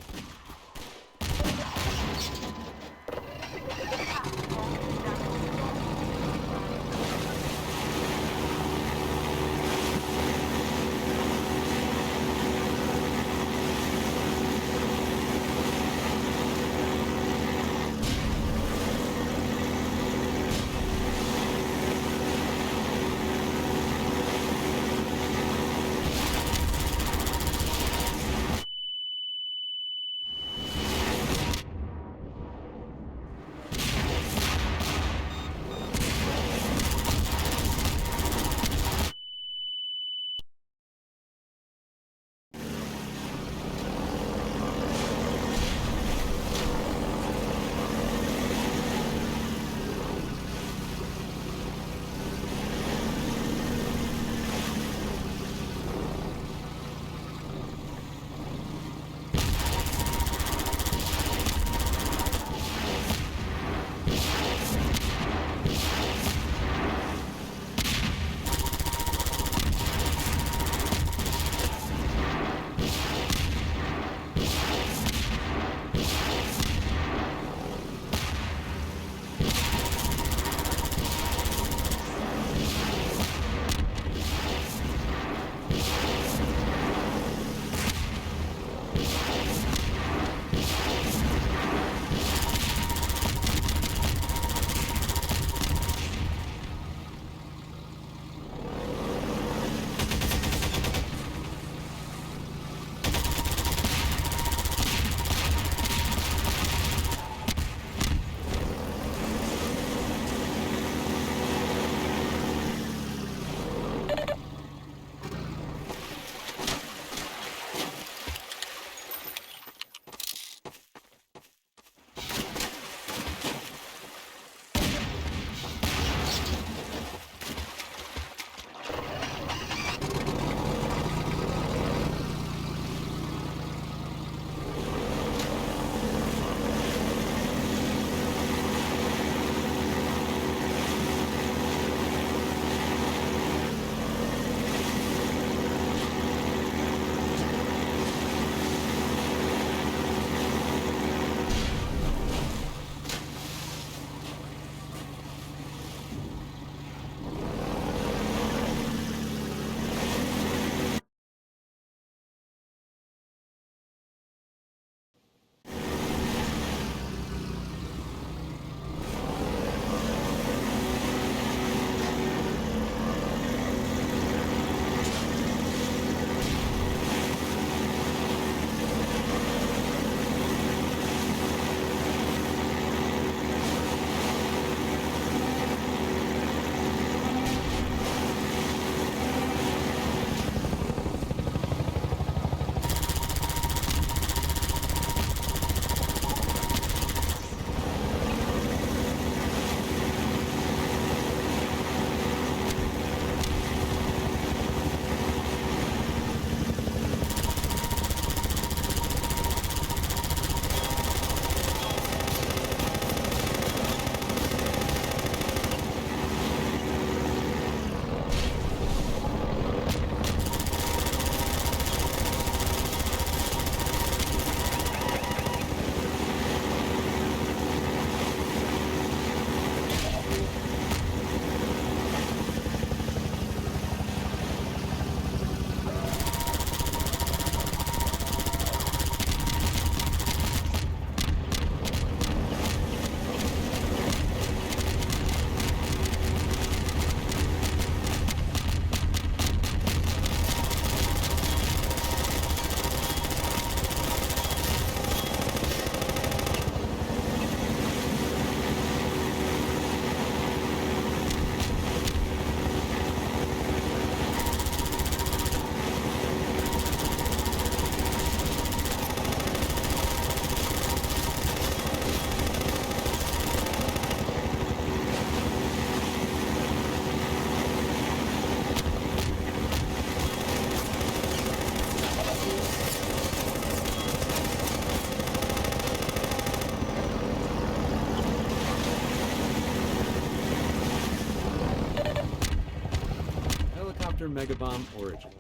Helicopter Megabomb Origin.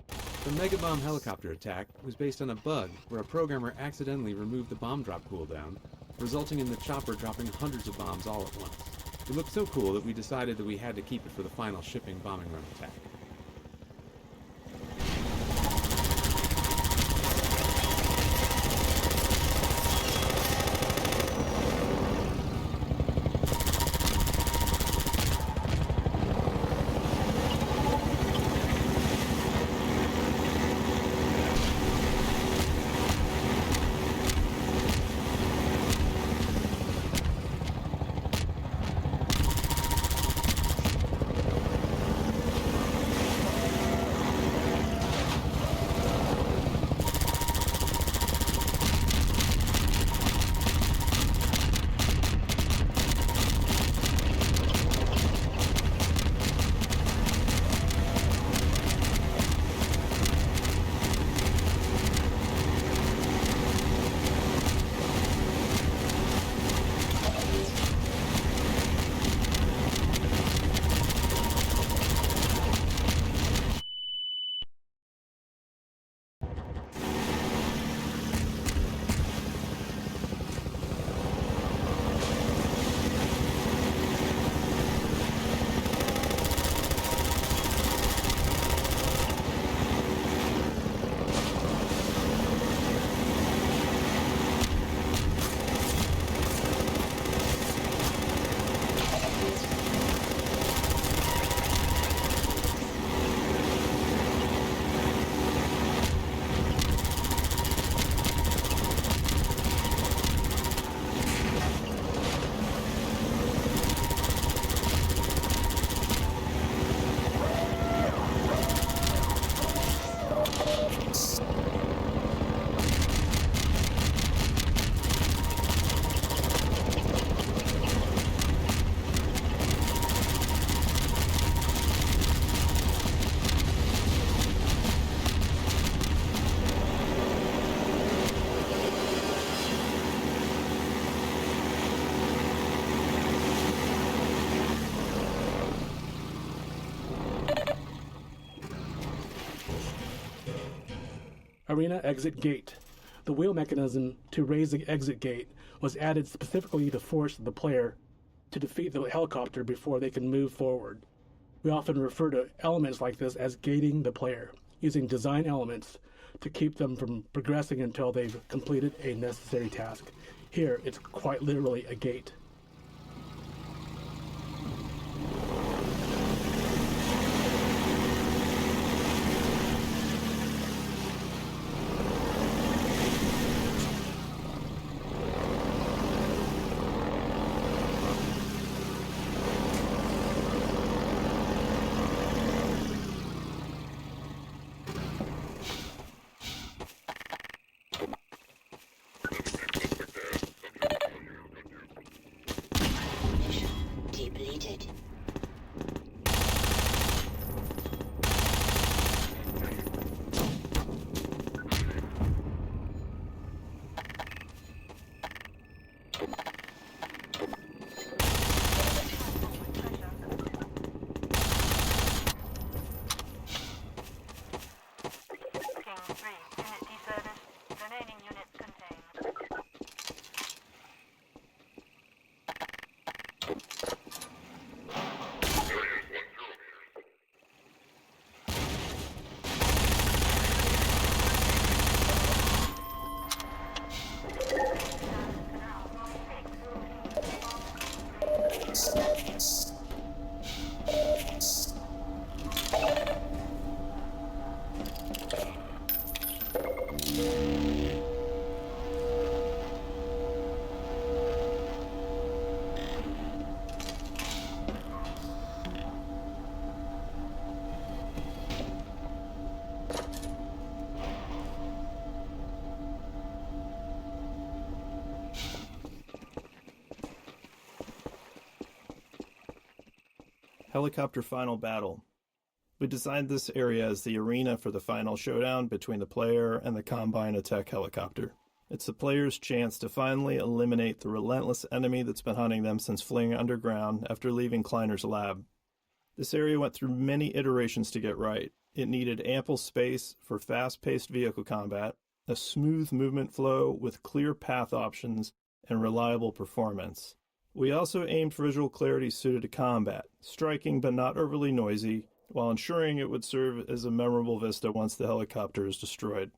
The Megabomb helicopter attack was based on a bug where a programmer accidentally removed the bomb drop cooldown, resulting in the chopper dropping hundreds of bombs all at once. It looked so cool that we decided that we had to keep it for the final shipping bombing run attack. Arena Exit Gate. The wheel mechanism to raise the exit gate was added specifically to force the player to defeat the helicopter before they can move forward. We often refer to elements like this as gating the player, using design elements to keep them from progressing until they've completed a necessary task. Here, it's quite literally a gate. Helicopter Final Battle. We designed this area as the arena for the final showdown between the player and the Combine attack helicopter. It's the player's chance to finally eliminate the relentless enemy that's been hunting them since fleeing underground after leaving Kleiner's lab. This area went through many iterations to get right. It needed ample space for fast-paced vehicle combat, a smooth movement flow with clear path options, and reliable performance. We also aimed for visual clarity suited to combat, striking but not overly noisy, while ensuring it would serve as a memorable vista once the helicopter is destroyed.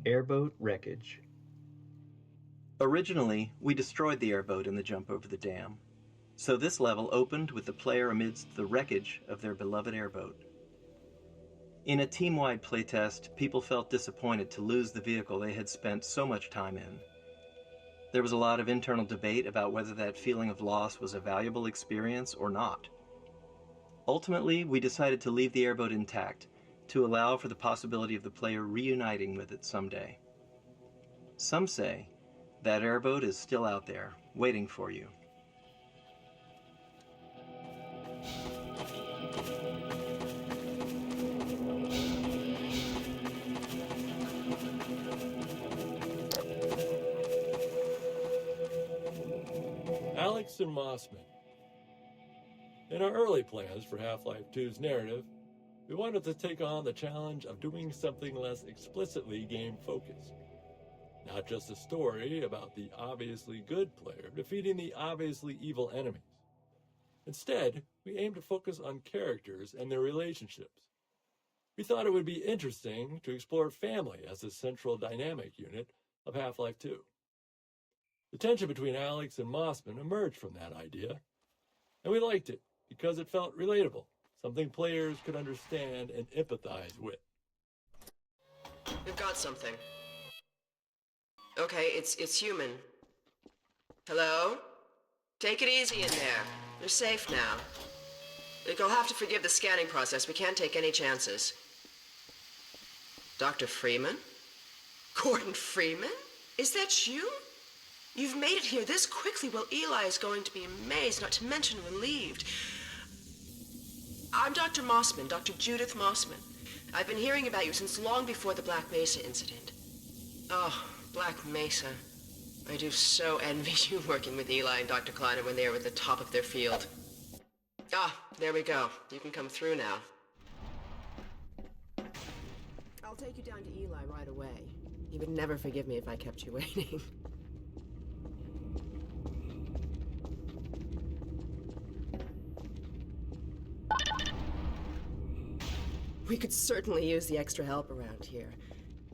Airboat Wreckage. Originally, we destroyed the airboat in the jump over the dam, so this level opened with the player amidst the wreckage of their beloved airboat. In a team-wide playtest, people felt disappointed to lose the vehicle they had spent so much time in. There was a lot of internal debate about whether that feeling of loss was a valuable experience or not. Ultimately, we decided to leave the airboat intact, to allow for the possibility of the player reuniting with it someday. Some say that airboat is still out there, waiting for you. Alex and Mossman. In our early plans for Half-Life 2's narrative, we wanted to take on the challenge of doing something less explicitly game-focused. Not just a story about the obviously good player defeating the obviously evil enemies. Instead, we aimed to focus on characters and their relationships. We thought it would be interesting to explore family as a central dynamic unit of Half-Life 2. The tension between Alex and Mossman emerged from that idea, and we liked it because it felt relatable, something players could understand and empathize with. We've got something. Okay, it's human. Hello? Take it easy in there. You're safe now. You'll have to forgive the scanning process. We can't take any chances. Dr. Freeman? Gordon Freeman? Is that you? You've made it here this quickly. Well, Eli is going to be amazed, not to mention relieved. I'm Dr. Mossman, Dr. Judith Mossman. I've been hearing about you since long before the Black Mesa incident. Oh, Black Mesa. I do so envy you working with Eli and Dr. Kleiner when they were at the top of their field. Ah, there we go. You can come through now. I'll take you down to Eli right away. He would never forgive me if I kept you waiting. We could certainly use the extra help around here.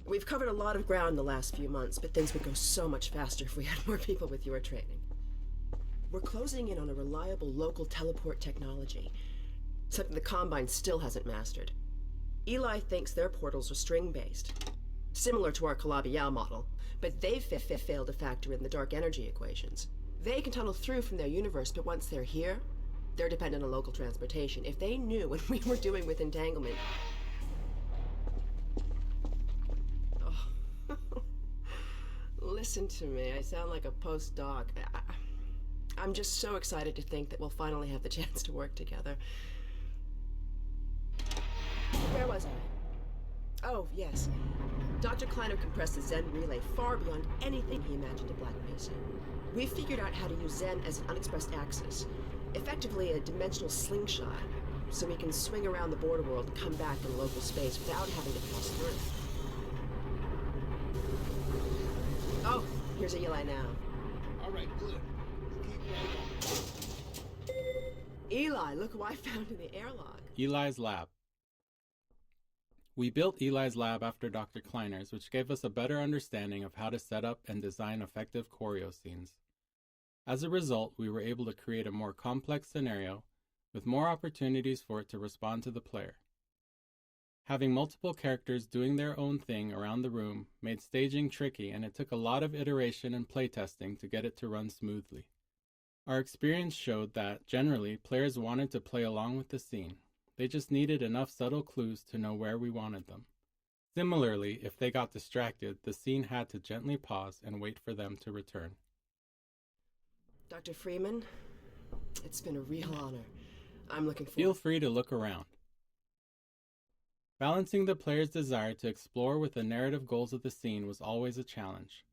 We've covered a lot of ground the last few months, but things would go so much faster if we had more people with your training. We're closing in on a reliable local teleport technology, something the Combine still hasn't mastered. Eli thinks their portals are string-based, similar to our Calabi-Yau model, but they've failed to factor in the dark energy equations. They can tunnel through from their universe, but once they're here, they're dependent on local transportation. If they knew what we were doing with Entanglement... Oh. Listen to me, I sound like a postdoc. I'm just so excited to think that we'll finally have the chance to work together. Where was I? Oh, yes. Dr. Kleiner compressed the Zen relay far beyond anything he imagined at Black Mesa. We figured out how to use Zen as an unexpressed axis, effectively a dimensional slingshot, so we can swing around the border world and come back in local space without having to pass through. Oh, here's Eli now. All right, good. Eli, look who I found in the airlock. Eli's lab. We built Eli's lab after Dr. Kleiner's, which gave us a better understanding of how to set up and design effective choreo scenes. As a result, we were able to create a more complex scenario with more opportunities for it to respond to the player. Having multiple characters doing their own thing around the room made staging tricky, and it took a lot of iteration and playtesting to get it to run smoothly. Our experience showed that, generally, players wanted to play along with the scene. They just needed enough subtle clues to know where we wanted them. Similarly, if they got distracted, the scene had to gently pause and wait for them to return. Dr. Freeman, it's been a real honor. I'm looking forward. Feel free to look around. Balancing the player's desire to explore with the narrative goals of the scene was always a challenge.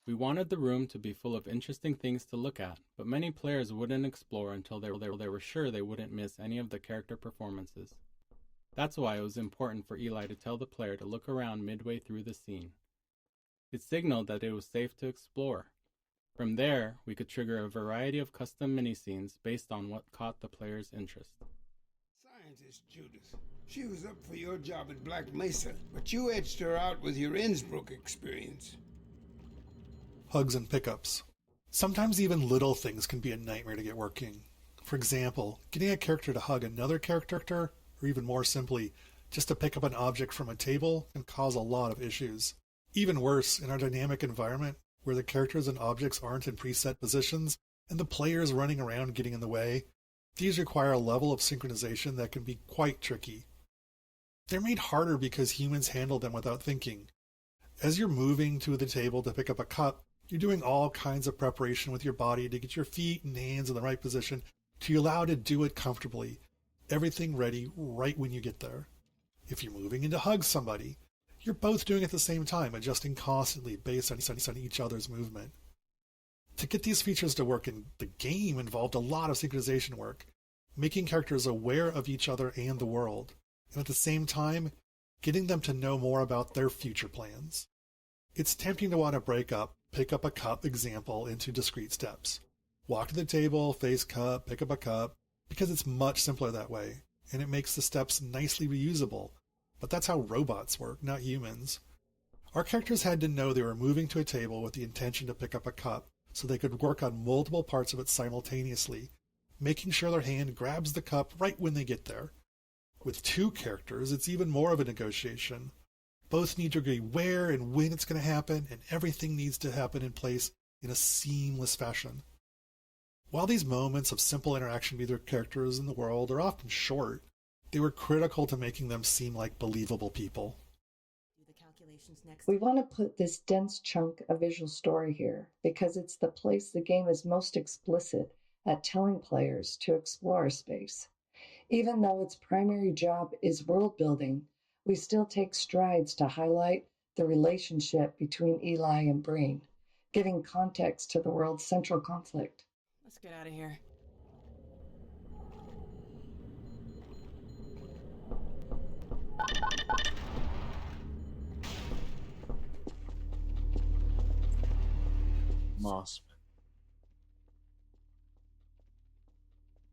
We wanted the room to be full of interesting things to look at, but many players wouldn't explore until they were sure they wouldn't miss any of the character performances. That's why it was important for Eli to tell the player to look around midway through the scene. It signaled that it was safe to explore. From there, we could trigger a variety of custom mini-scenes based on what caught the player's interest. Scientist Judith, She was up for your job at Black Mesa, but you edged her out with your Innsbruck experience. Hugs and pickups. Sometimes even little things can be a nightmare to get working. For example, getting a character to hug another character, or even more simply, just to pick up an object from a table, can cause a lot of issues. Even worse, in our dynamic environment, where the characters and objects aren't in preset positions, and the player is running around getting in the way, these require a level of synchronization that can be quite tricky. They're made harder because humans handle them without thinking. As you're moving to the table to pick up a cup, you're doing all kinds of preparation with your body to get your feet and hands in the right position to be allowed to do it comfortably, everything ready right when you get there. If you're moving in to hug somebody, you're both doing it at the same time, adjusting constantly based on each other's movement. To get these features to work in the game involved a lot of synchronization work, making characters aware of each other and the world, and at the same time, getting them to know more about their future plans. It's tempting to want to pick up a cup example into discrete steps. Walk to the table, face cup, pick up a cup, because it's much simpler that way, and it makes the steps nicely reusable. But that's how robots work, not humans. Our characters had to know they were moving to a table with the intention to pick up a cup, so they could work on multiple parts of it simultaneously, making sure their hand grabs the cup right when they get there. With two characters, it's even more of a negotiation. Both need to agree where and when it's going to happen, and everything needs to happen in place in a seamless fashion. While these moments of simple interaction with their characters in the world are often short, they were critical to making them seem like believable people. We want to put this dense chunk of visual story here because it's the place the game is most explicit at telling players to explore space. Even though its primary job is world building, we still take strides to highlight the relationship between Eli and Breen, giving context to the world's central conflict. Let's get out of here. Mossman.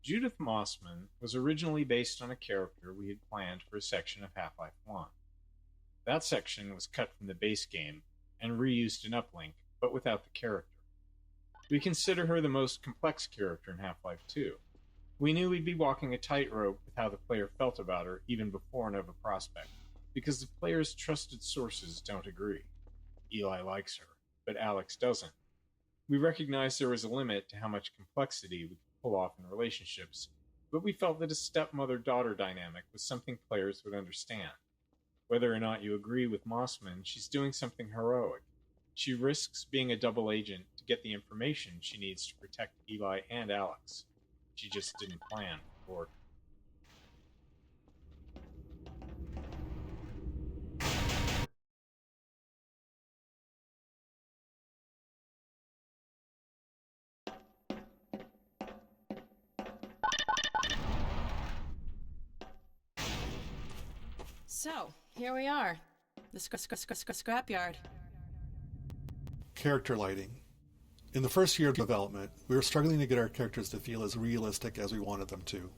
Judith Mossman was originally based on a character we had planned for a section of Half-Life 1. That section was cut from the base game and reused in Uplink, but without the character. We consider her the most complex character in Half-Life 2. We knew we'd be walking a tightrope with how the player felt about her even before Nova Prospekt, because the player's trusted sources don't agree. Eli likes her, but Alex doesn't. We recognized there was a limit to how much complexity we could pull off in relationships, but we felt that a stepmother-daughter dynamic was something players would understand. Whether or not you agree with Mossman, she's doing something heroic. She risks being a double agent to get the information she needs to protect Eli and Alex. She just didn't plan for it. So, here we are. The scrapyard. Character lighting. In the first year of development, we were struggling to get our characters to feel as realistic as we wanted them to.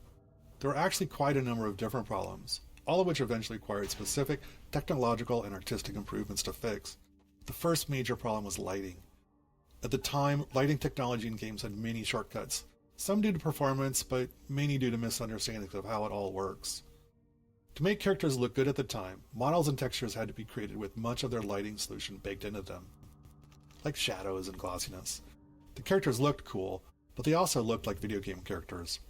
There were actually quite a number of different problems, all of which eventually required specific technological and artistic improvements to fix. The first major problem was lighting. At the time, lighting technology in games had many shortcuts, some due to performance, but many due to misunderstandings of how it all works. To make characters look good at the time, models and textures had to be created with much of their lighting solution baked into them, like shadows and glossiness. The characters looked cool, but they also looked like video game characters.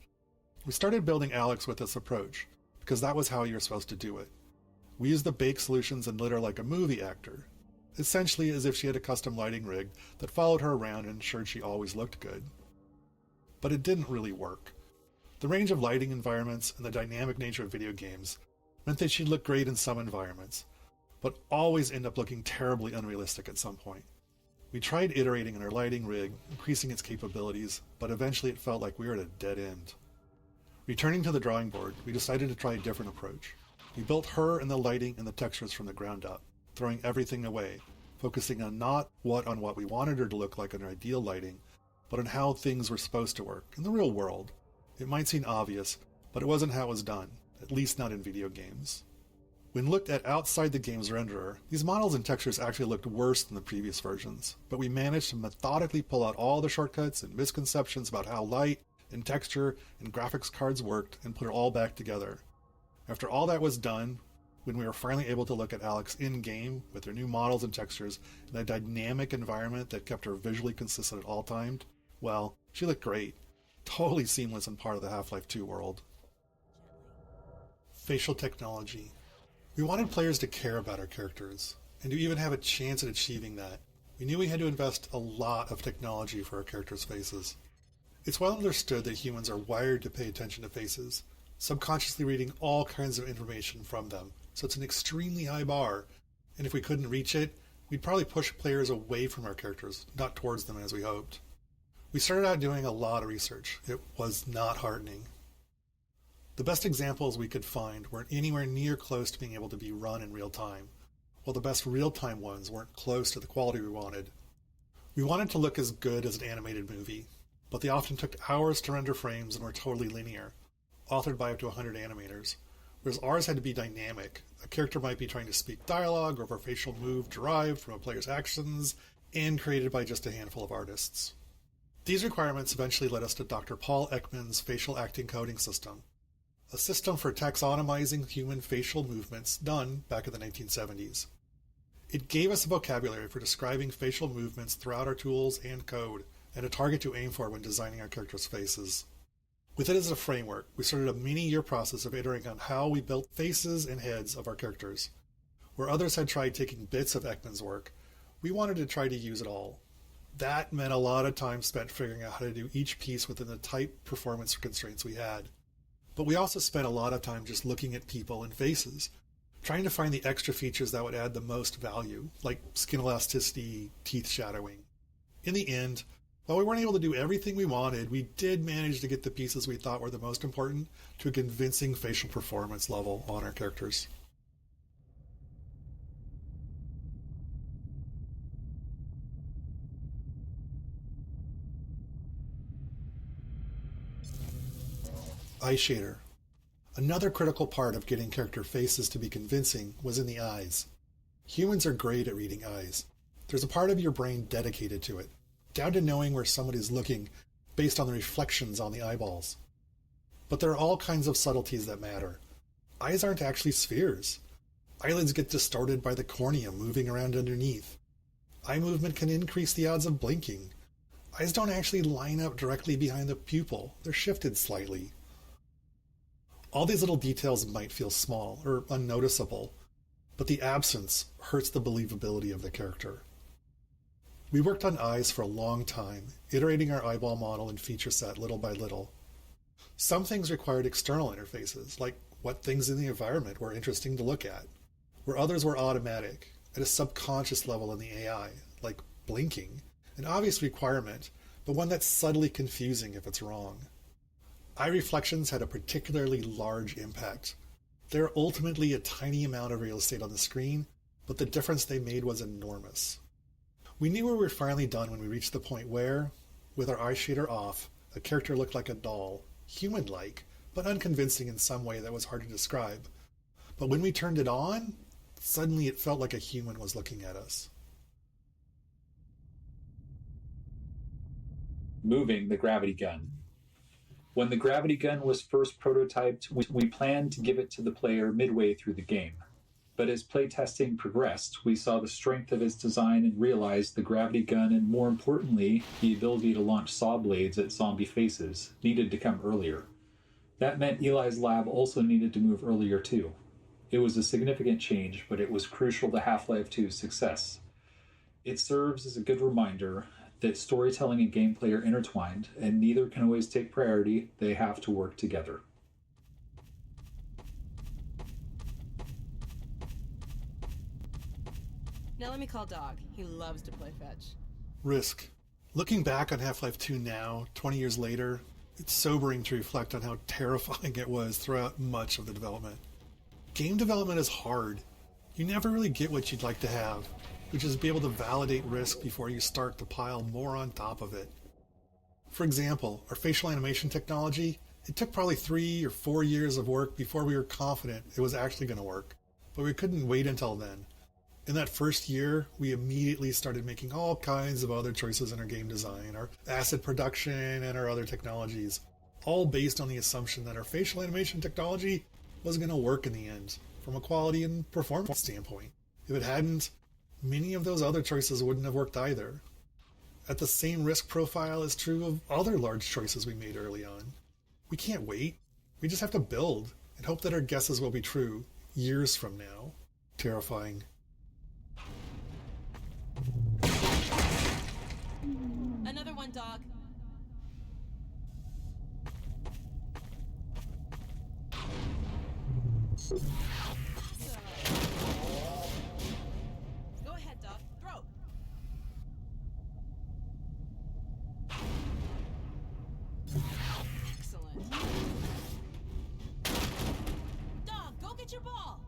We started building Alex with this approach, because that was how you were supposed to do it. We used the bake solutions and lit her like a movie actor, essentially as if she had a custom lighting rig that followed her around and ensured she always looked good. But it didn't really work. The range of lighting environments and the dynamic nature of video games meant that she'd look great in some environments, but always end up looking terribly unrealistic at some point. We tried iterating on our lighting rig, increasing its capabilities, but eventually it felt like we were at a dead end. Returning to the drawing board, we decided to try a different approach. We built her and the lighting and the textures from the ground up, throwing everything away, focusing on not on what we wanted her to look like in our ideal lighting, but on how things were supposed to work in the real world. It might seem obvious, but it wasn't how it was done, at least not in video games. When looked at outside the game's renderer, these models and textures actually looked worse than the previous versions, but we managed to methodically pull out all the shortcuts and misconceptions about how light and texture and graphics cards worked and put it all back together. After all that was done, when we were finally able to look at Alex in-game with her new models and textures in a dynamic environment that kept her visually consistent at all times, well, she looked great. Totally seamless and part of the Half-Life 2 world. Facial technology. We wanted players to care about our characters, and to even have a chance at achieving that, we knew we had to invest a lot of technology for our characters' faces. It's well understood that humans are wired to pay attention to faces, subconsciously reading all kinds of information from them, so it's an extremely high bar, and if we couldn't reach it, we'd probably push players away from our characters, not towards them as we hoped. We started out doing a lot of research. It was not heartening. The best examples we could find weren't anywhere near close to being able to be run in real time, while the best real-time ones weren't close to the quality we wanted. We wanted to look as good as an animated movie, but they often took hours to render frames and were totally linear, authored by up to 100 animators, whereas ours had to be dynamic. A character might be trying to speak dialogue or a facial move derived from a player's actions and created by just a handful of artists. These requirements eventually led us to Dr. Paul Ekman's facial acting coding system, a system for taxonomizing human facial movements done back in the 1970s. It gave us a vocabulary for describing facial movements throughout our tools and code, and a target to aim for when designing our characters' faces. With it as a framework, we started a many-year process of iterating on how we built faces and heads of our characters. Where others had tried taking bits of Ekman's work, we wanted to try to use it all. That meant a lot of time spent figuring out how to do each piece within the tight performance constraints we had. But we also spent a lot of time just looking at people and faces, trying to find the extra features that would add the most value, like skin elasticity, teeth shadowing. In the end, while we weren't able to do everything we wanted, we did manage to get the pieces we thought were the most important to a convincing facial performance level on our characters. Eye shader. Another critical part of getting character faces to be convincing was in the eyes. Humans are great at reading eyes. There's a part of your brain dedicated to it, down to knowing where somebody's looking based on the reflections on the eyeballs. But there are all kinds of subtleties that matter. Eyes aren't actually spheres. Eyelids get distorted by the cornea moving around underneath. Eye movement can increase the odds of blinking. Eyes don't actually line up directly behind the pupil. They're shifted slightly. All these little details might feel small or unnoticeable, but the absence hurts the believability of the character. We worked on eyes for a long time, iterating our eyeball model and feature set little by little. Some things required external interfaces, like what things in the environment were interesting to look at, where others were automatic, at a subconscious level in the AI, like blinking, an obvious requirement, but one that's subtly confusing if it's wrong. Eye reflections had a particularly large impact. They're ultimately a tiny amount of real estate on the screen, but the difference they made was enormous. We knew we were finally done when we reached the point where, with our eye shader off, a character looked like a doll, human-like, but unconvincing in some way that was hard to describe. But when we turned it on, suddenly it felt like a human was looking at us. Moving the gravity gun. When the gravity gun was first prototyped, we planned to give it to the player midway through the game. But as playtesting progressed, we saw the strength of its design and realized the gravity gun and, more importantly, the ability to launch saw blades at zombie faces needed to come earlier. That meant Eli's lab also needed to move earlier too. It was a significant change, but it was crucial to Half-Life 2's success. It serves as a good reminder that storytelling and gameplay are intertwined, and neither can always take priority. They have to work together. Now let me call Dog. He loves to play fetch. Risk. Looking back on Half-Life 2 now, 20 years later, it's sobering to reflect on how terrifying it was throughout much of the development. Game development is hard. You never really get what you'd like to have, which is be able to validate risk before you start to pile more on top of it. For example, our facial animation technology, It took probably 3 or 4 years of work before we were confident it was actually going to work, but we couldn't wait until then. In that first year, we immediately started making all kinds of other choices in our game design, our asset production, and our other technologies, all based on the assumption that our facial animation technology was going to work in the end, from a quality and performance standpoint. If it hadn't, many of those other choices wouldn't have worked either. At the same risk profile is true of other large choices we made early on. We can't wait. We just have to build and hope that our guesses will be true years from now. Terrifying. Another one, dog. Go ahead, dog. Throw. Excellent. Dog, go get your ball.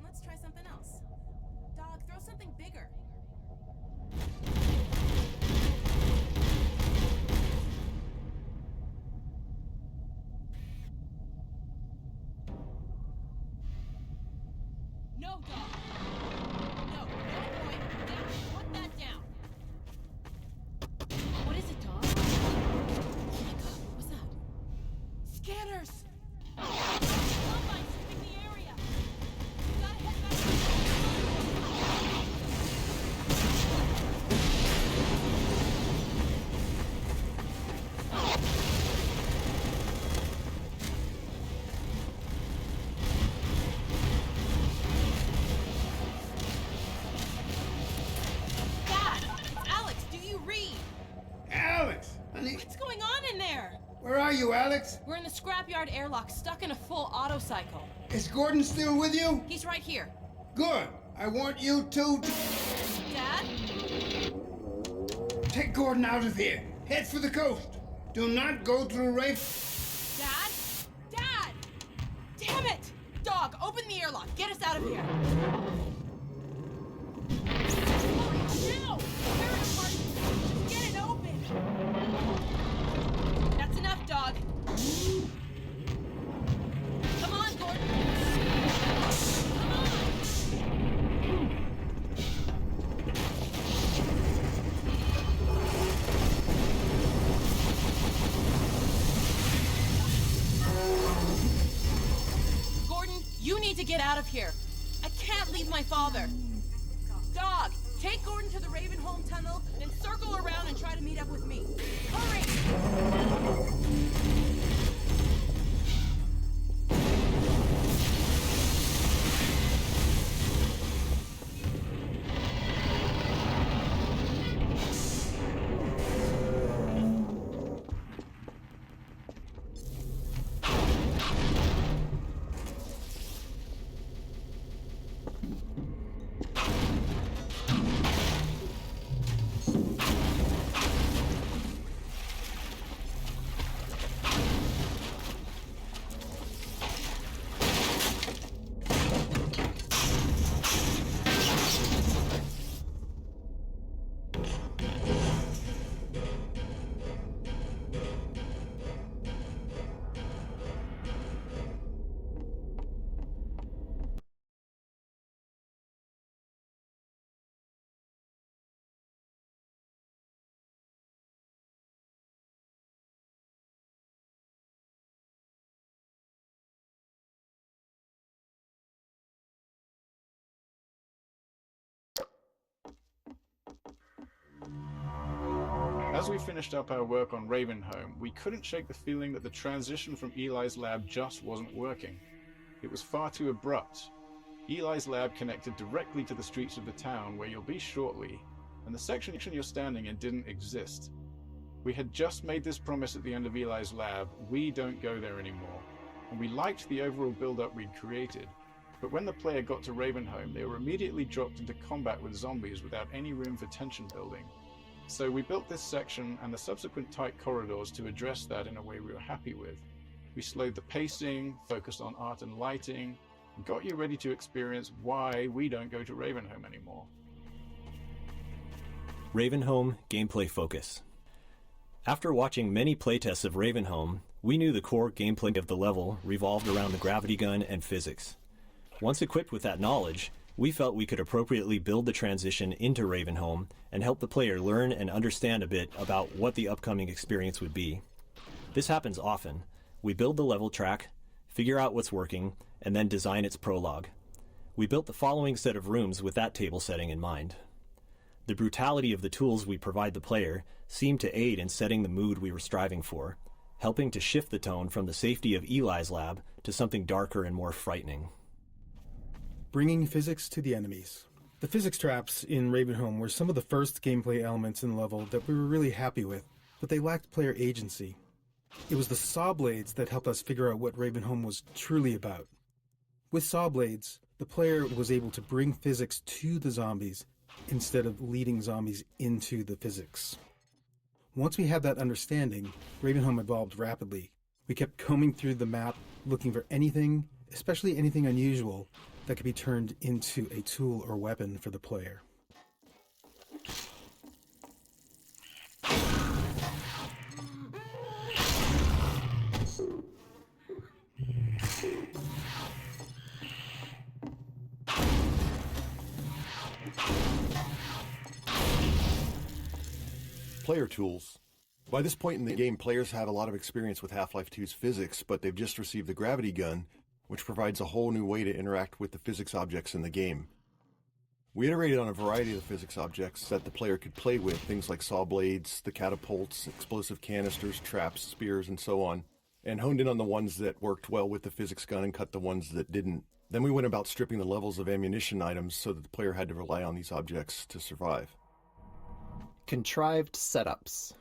Let's try something else. Dog, throw something bigger. No, dog. No, boy. Down. Put that down. What is it, dog? Oh my god, what was that? Scanners! Combine sweeping the area. You gotta head back. Dad! Alex, do you read? Alex! Honey. What's going on in there? Where are you, Alex? We're in the scrapyard airlock, stuck in a full auto cycle. Is Gordon still with you? He's right here. Good. I want you to... Dad? Take Gordon out of here. Head for the coast. Do not go through Dad? Dad! Damn it! Dog, open the airlock. Get us out of here. Now! We're in a party. Just get it open. That's enough, dog. Come on, Gordon. Come on. Gordon, you need to get out of here. I can't leave my father. Dog, take Gordon to the Ravenholm tunnel, then circle around and try to meet up with me. Hurry! As we finished up our work on Ravenholm, we couldn't shake the feeling that the transition from Eli's lab just wasn't working. It was far too abrupt. Eli's lab connected directly to the streets of the town where you'll be shortly, and the section you're standing in didn't exist. We had just made this promise at the end of Eli's lab: we don't go there anymore, and we liked the overall build-up we'd created. But when the player got to Ravenholm, they were immediately dropped into combat with zombies without any room for tension building. So we built this section and the subsequent tight corridors to address that in a way we were happy with. We slowed the pacing, focused on art and lighting, and got you ready to experience why we don't go to Ravenholm anymore. Ravenholm Gameplay Focus. After watching many playtests of Ravenholm, we knew the core gameplay of the level revolved around the gravity gun and physics. Once equipped with that knowledge, we felt we could appropriately build the transition into Ravenholm and help the player learn and understand a bit about what the upcoming experience would be. This happens often. We build the level track, figure out what's working, and then design its prologue. We built the following set of rooms with that table setting in mind. The brutality of the tools we provide the player seemed to aid in setting the mood we were striving for, helping to shift the tone from the safety of Eli's lab to something darker and more frightening. Bringing physics to the enemies. The physics traps in Ravenholm were some of the first gameplay elements in the level that we were really happy with, but they lacked player agency. It was the saw blades that helped us figure out what Ravenholm was truly about. With saw blades, the player was able to bring physics to the zombies instead of leading zombies into the physics. Once we had that understanding, Ravenholm evolved rapidly. We kept combing through the map, looking for anything, especially anything unusual, that could be turned into a tool or weapon for the player. Player tools. By this point in the game, players have a lot of experience with Half-Life 2's physics, but they've just received the gravity gun, which provides a whole new way to interact with the physics objects in the game. We iterated on a variety of the physics objects that the player could play with, things like saw blades, the catapults, explosive canisters, traps, spears, and so on, and honed in on the ones that worked well with the physics gun and cut the ones that didn't. Then we went about stripping the levels of ammunition items so that the player had to rely on these objects to survive. Contrived setups.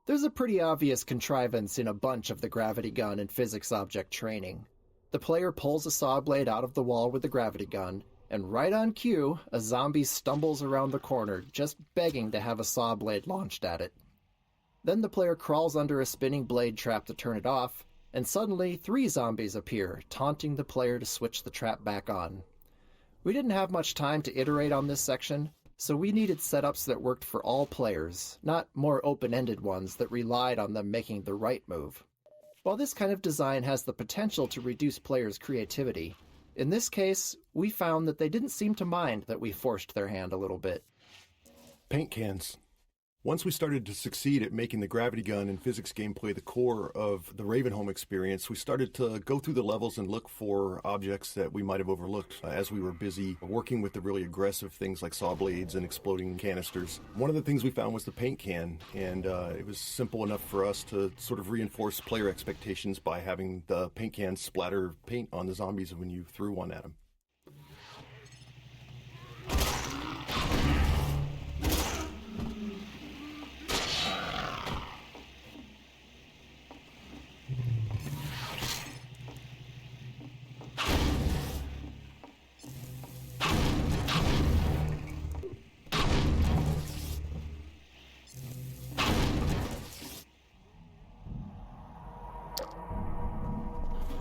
There's a pretty obvious contrivance in a bunch of the gravity gun and physics object training. The player pulls a saw blade out of the wall with the gravity gun, and right on cue, a zombie stumbles around the corner, just begging to have a saw blade launched at it. Then the player crawls under a spinning blade trap to turn it off, and suddenly 3 zombies appear, taunting the player to switch the trap back on. We didn't have much time to iterate on this section, so we needed setups that worked for all players, not more open-ended ones that relied on them making the right move. While this kind of design has the potential to reduce players' creativity, in this case, we found that they didn't seem to mind that we forced their hand a little bit. Paint cans. Once we started to succeed at making the gravity gun and physics gameplay the core of the Ravenholm experience, we started to go through the levels and look for objects that we might have overlooked as we were busy working with the really aggressive things like saw blades and exploding canisters. One of the things we found was the paint can, and it was simple enough for us to sort of reinforce player expectations by having the paint can splatter paint on the zombies when you threw one at them.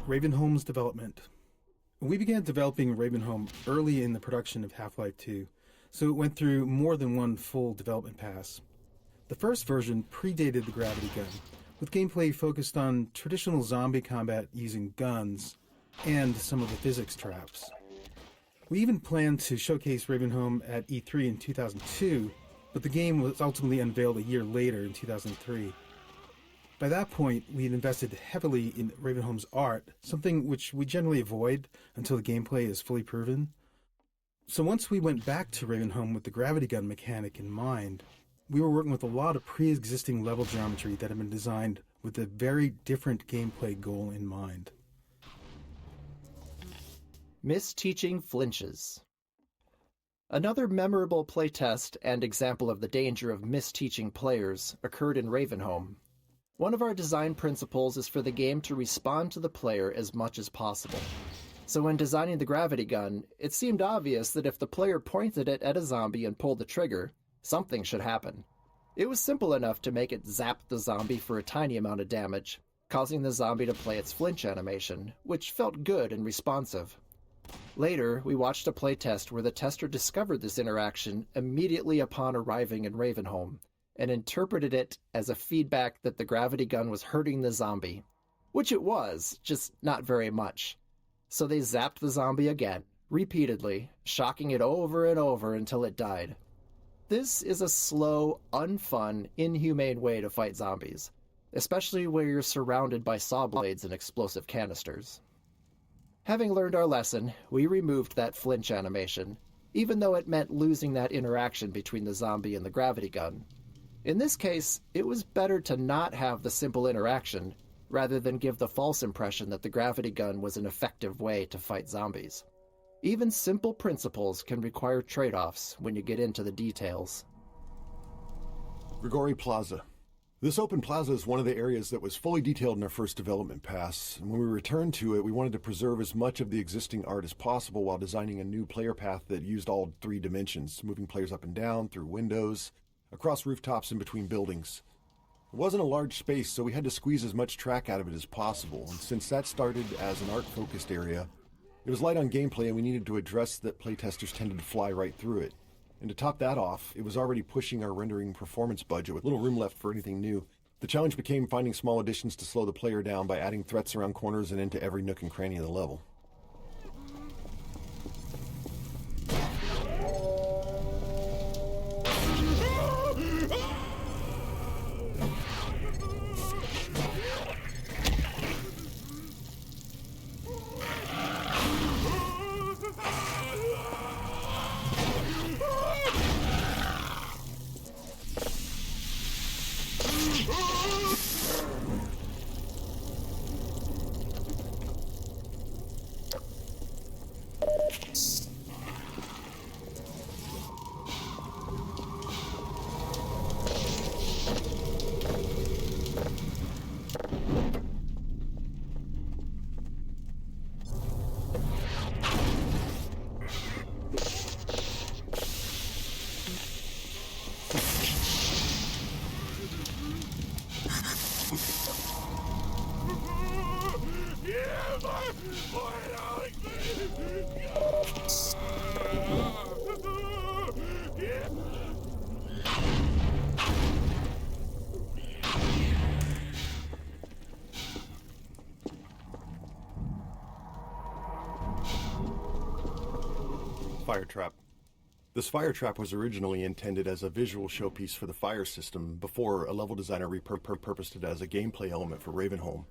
Ravenholm's development. We began developing Ravenholm early in the production of Half-Life 2, so it went through more than one full development pass. The first version predated the gravity gun, with gameplay focused on traditional zombie combat using guns and some of the physics traps. We even planned to showcase Ravenholm at E3 in 2002, but the game was ultimately unveiled a year later in 2003. By that point, we had invested heavily in Ravenholm's art, something which we generally avoid until the gameplay is fully proven. So once we went back to Ravenholm with the gravity gun mechanic in mind, We were working with a lot of pre-existing level geometry that had been designed with a very different gameplay goal in mind. Misteaching flinches. Another memorable playtest and example of the danger of misteaching players occurred in Ravenholm. One of our design principles is for the game to respond to the player as much as possible. So when designing the gravity gun, it seemed obvious that if the player pointed it at a zombie and pulled the trigger, something should happen. It was simple enough to make it zap the zombie for a tiny amount of damage, causing the zombie to play its flinch animation, which felt good and responsive. Later, we watched a playtest where the tester discovered this interaction immediately upon arriving in Ravenholm, and interpreted it as a feedback that the gravity gun was hurting the zombie. Which it was, just not very much. So they zapped the zombie again, repeatedly, shocking it over and over until it died. This is a slow, unfun, inhumane way to fight zombies, especially where you're surrounded by saw blades and explosive canisters. Having learned our lesson, we removed that flinch animation, even though it meant losing that interaction between the zombie and the gravity gun. In this case, it was better to not have the simple interaction, rather than give the false impression that the gravity gun was an effective way to fight zombies. Even simple principles can require trade-offs when you get into the details. Grigori Plaza. This open plaza is one of the areas that was fully detailed in our first development pass, and when we returned to it, we wanted to preserve as much of the existing art as possible while designing a new player path that used all 3 dimensions, moving players up and down, through windows, across rooftops, and between buildings. It wasn't a large space, so we had to squeeze as much track out of it as possible, and since that started as an art-focused area, it was light on gameplay and we needed to address that playtesters tended to fly right through it. And to top that off, it was already pushing our rendering performance budget with little room left for anything new. The challenge became finding small additions to slow the player down by adding threats around corners and into every nook and cranny of the level. Fire trap. This fire trap was originally intended as a visual showpiece for the fire system before a level designer repurposed it as a gameplay element for Ravenholm.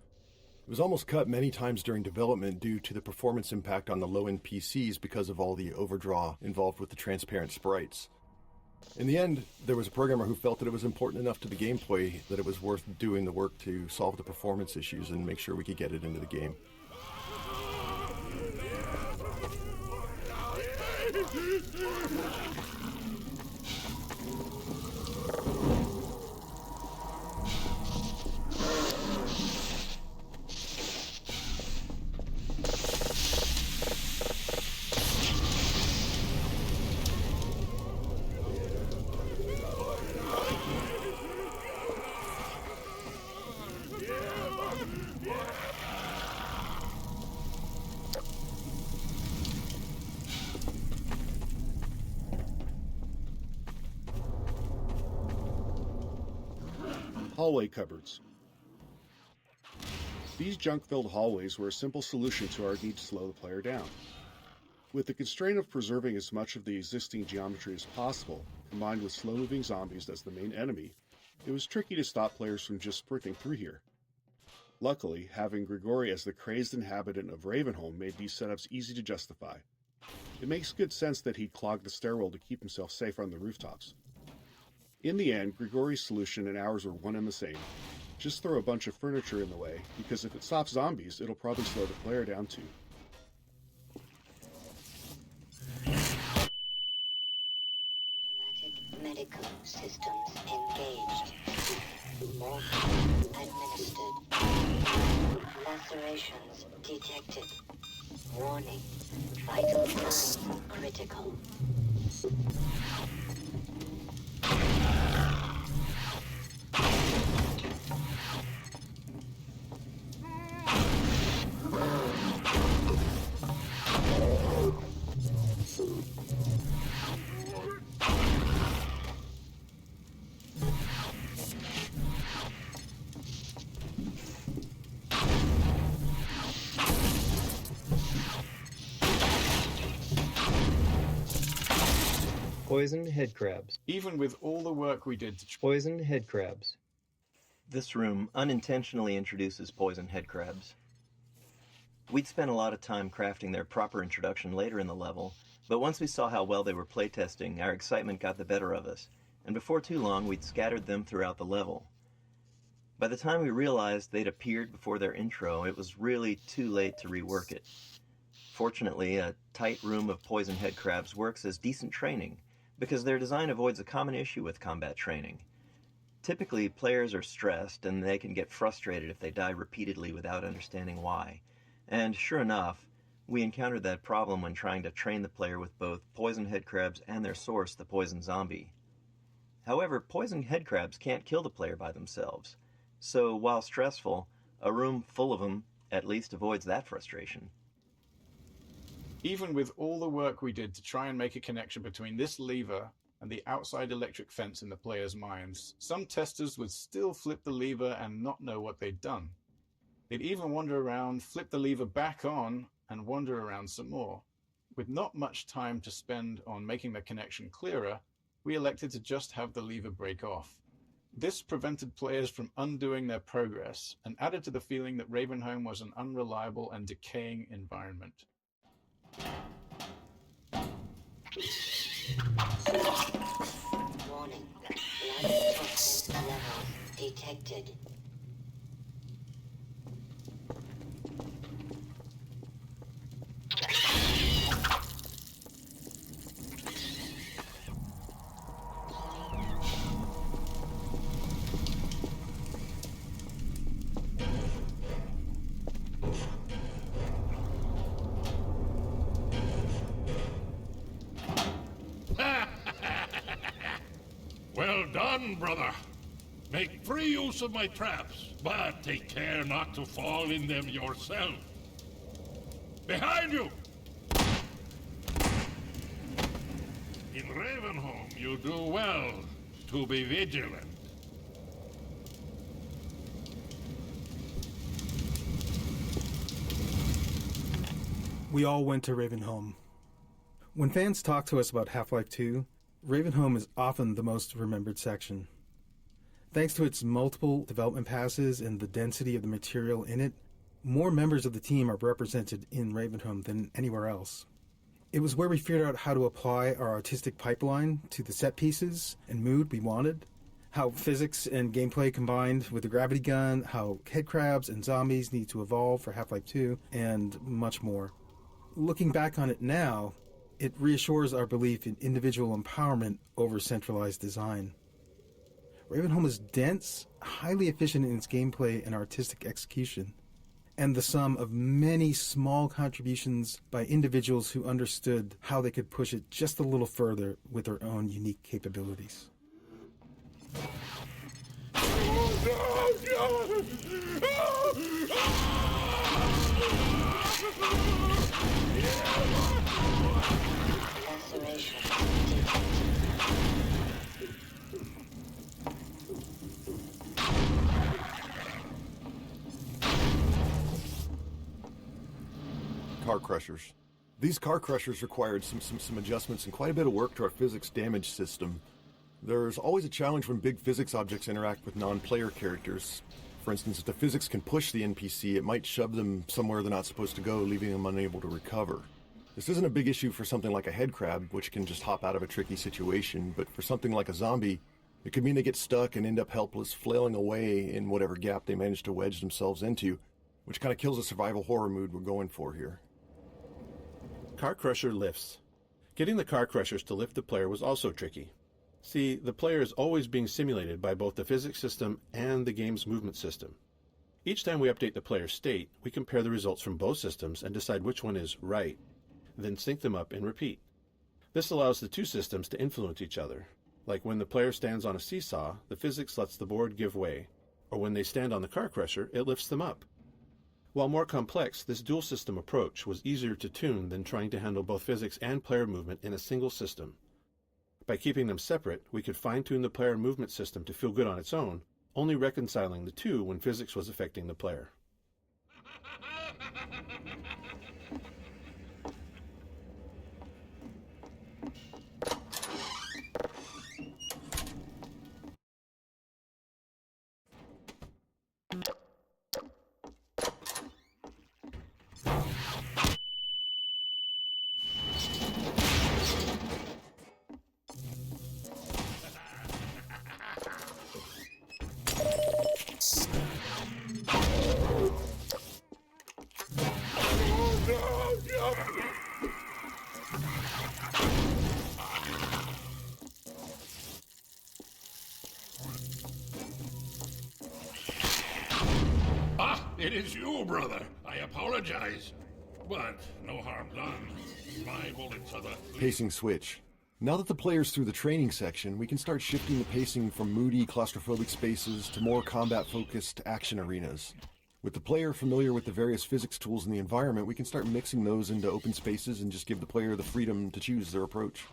It was almost cut many times during development due to the performance impact on the low-end PCs because of all the overdraw involved with the transparent sprites. In the end, there was a programmer who felt that it was important enough to the gameplay that it was worth doing the work to solve the performance issues and make sure we could get it into the game. Hallway cupboards. These junk-filled hallways were a simple solution to our need to slow the player down. With the constraint of preserving as much of the existing geometry as possible, combined with slow-moving zombies as the main enemy, it was tricky to stop players from just sprinting through here. Luckily, having Grigori as the crazed inhabitant of Ravenholm made these setups easy to justify. It makes good sense that he'd clog the stairwell to keep himself safe on the rooftops. In the end, Grigori's solution and ours were one and the same. Just throw a bunch of furniture in the way, because if it stops zombies, it'll probably slow the player down too. Automatic medical systems engaged. Morphine administered. Lacerations detected. Warning. Vital signs critical. Poisoned head crabs. Even with all the work we did to Poisoned head crabs. This room unintentionally introduces poisoned head crabs. We'd spent a lot of time crafting their proper introduction later in the level, but once we saw how well they were playtesting, our excitement got the better of us, and before too long we'd scattered them throughout the level. By the time we realized they'd appeared before their intro, it was really too late to rework it. Fortunately, a tight room of poisoned head crabs works as decent training, because their design avoids a common issue with combat training. Typically, players are stressed and they can get frustrated if they die repeatedly without understanding why. And sure enough, we encountered that problem when trying to train the player with both poison head crabs and their source, the poison zombie. However, poison head crabs can't kill the player by themselves, so while stressful, a room full of them at least avoids that frustration. Even with all the work we did to try and make a connection between this lever and the outside electric fence in the players' minds, some testers would still flip the lever and not know what they'd done. They'd even wander around, flip the lever back on, and wander around some more. With not much time to spend on making the connection clearer, we elected to just have the lever break off. This prevented players from undoing their progress and added to the feeling that Ravenholm was an unreliable and decaying environment. Warning. Life toxin levels detected. Well done, brother. Make free use of my traps, but take care not to fall in them yourself. Behind you! In Ravenholm, you do well to be vigilant. We all went to Ravenholm. When fans talk to us about Half-Life 2, Ravenholm is often the most remembered section. Thanks to its multiple development passes and the density of the material in it, more members of the team are represented in Ravenholm than anywhere else. It was where we figured out how to apply our artistic pipeline to the set pieces and mood we wanted, how physics and gameplay combined with the gravity gun, how headcrabs and zombies need to evolve for Half-Life 2, and much more. Looking back on it now, it reassures our belief in individual empowerment over centralized design. Ravenholm is dense, highly efficient in its gameplay and artistic execution, and the sum of many small contributions by individuals who understood how they could push it just a little further with their own unique capabilities. Car crushers. These car crushers required some adjustments and quite a bit of work to our physics damage system. There's always a challenge when big physics objects interact with non-player characters. For instance, if the physics can push the NPC, it might shove them somewhere they're not supposed to go, leaving them unable to recover. This isn't a big issue for something like a head crab, which can just hop out of a tricky situation, but for something like a zombie, It could mean they get stuck and end up helpless, flailing away in whatever gap they manage to wedge themselves into, which kind of kills the survival horror mood we're going for here. Car Crusher lifts. Getting the Car Crushers to lift the player was also tricky. See, the player is always being simulated by both the physics system and the game's movement system. Each time we update the player's state, we compare the results from both systems and decide which one is right, then sync them up and repeat. This allows the two systems to influence each other. Like when the player stands on a seesaw, the physics lets the board give way, or when they stand on the Car Crusher, it lifts them up. While more complex, this dual system approach was easier to tune than trying to handle both physics and player movement in a single system. By keeping them separate, we could fine-tune the player movement system to feel good on its own, only reconciling the two when physics was affecting the player. It is you, brother. I apologize. But no harm done. My bullets are the... Pacing switch. Now that the player's through the training section, we can start shifting the pacing from moody, claustrophobic spaces to more combat-focused action arenas. With the player familiar with the various physics tools in the environment, we can start mixing those into open spaces and just give the player the freedom to choose their approach.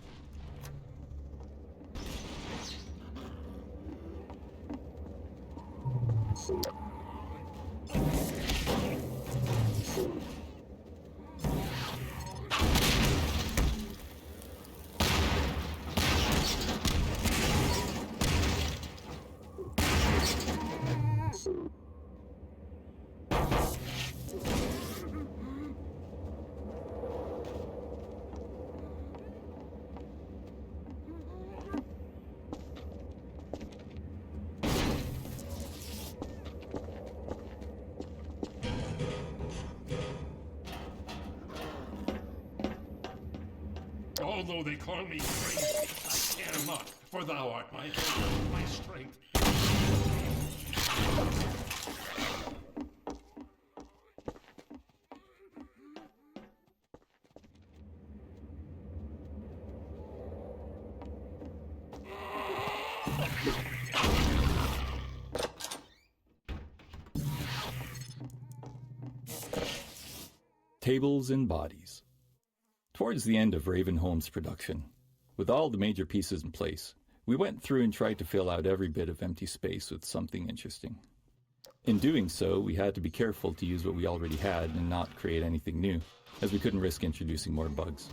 Although they call me crazy, I care not, for thou art my help, my strength. Tables and bodies. Towards the end of Ravenholm's production, with all the major pieces in place, we went through and tried to fill out every bit of empty space with something interesting. In doing so, we had to be careful to use what we already had and not create anything new, as we couldn't risk introducing more bugs.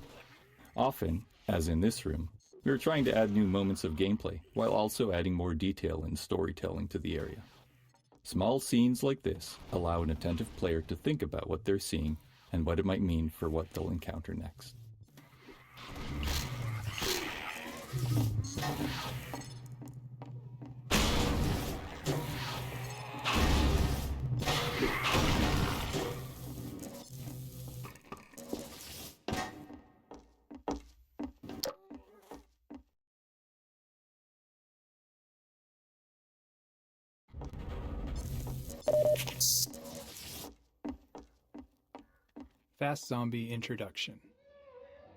Often, as in this room, we were trying to add new moments of gameplay, while also adding more detail and storytelling to the area. Small scenes like this allow an attentive player to think about what they're seeing and what it might mean for what they'll encounter next. Fast Zombie Introduction.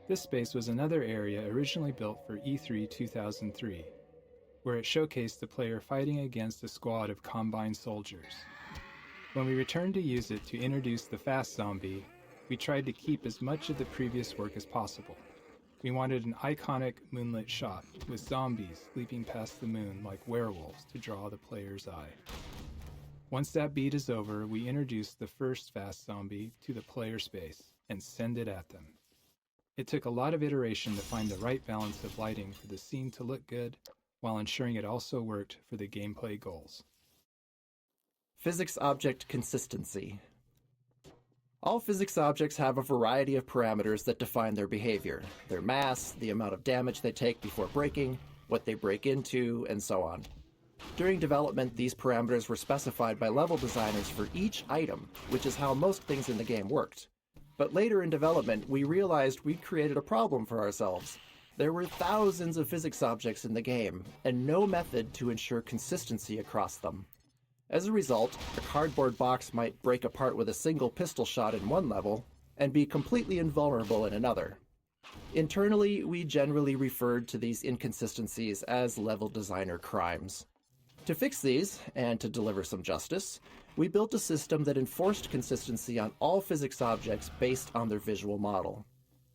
This space was another area originally built for E3 2003, where it showcased the player fighting against a squad of Combine soldiers. When we returned to use it to introduce the Fast Zombie, we tried to keep as much of the previous work as possible. We wanted an iconic moonlit shot, with zombies leaping past the moon like werewolves to draw the player's eye. Once that beat is over, we introduce the first Fast Zombie to the player space and send it at them. It took a lot of iteration to find the right balance of lighting for the scene to look good, while ensuring it also worked for the gameplay goals. Physics object consistency. All physics objects have a variety of parameters that define their behavior: their mass, the amount of damage they take before breaking, what they break into, and so on. During development, these parameters were specified by level designers for each item, which is how most things in the game worked. But later in development, we realized we'd created a problem for ourselves. There were thousands of physics objects in the game, and no method to ensure consistency across them. As a result, a cardboard box might break apart with a single pistol shot in one level, and be completely invulnerable in another. Internally, we generally referred to these inconsistencies as level designer crimes. To fix these, and to deliver some justice, we built a system that enforced consistency on all physics objects based on their visual model.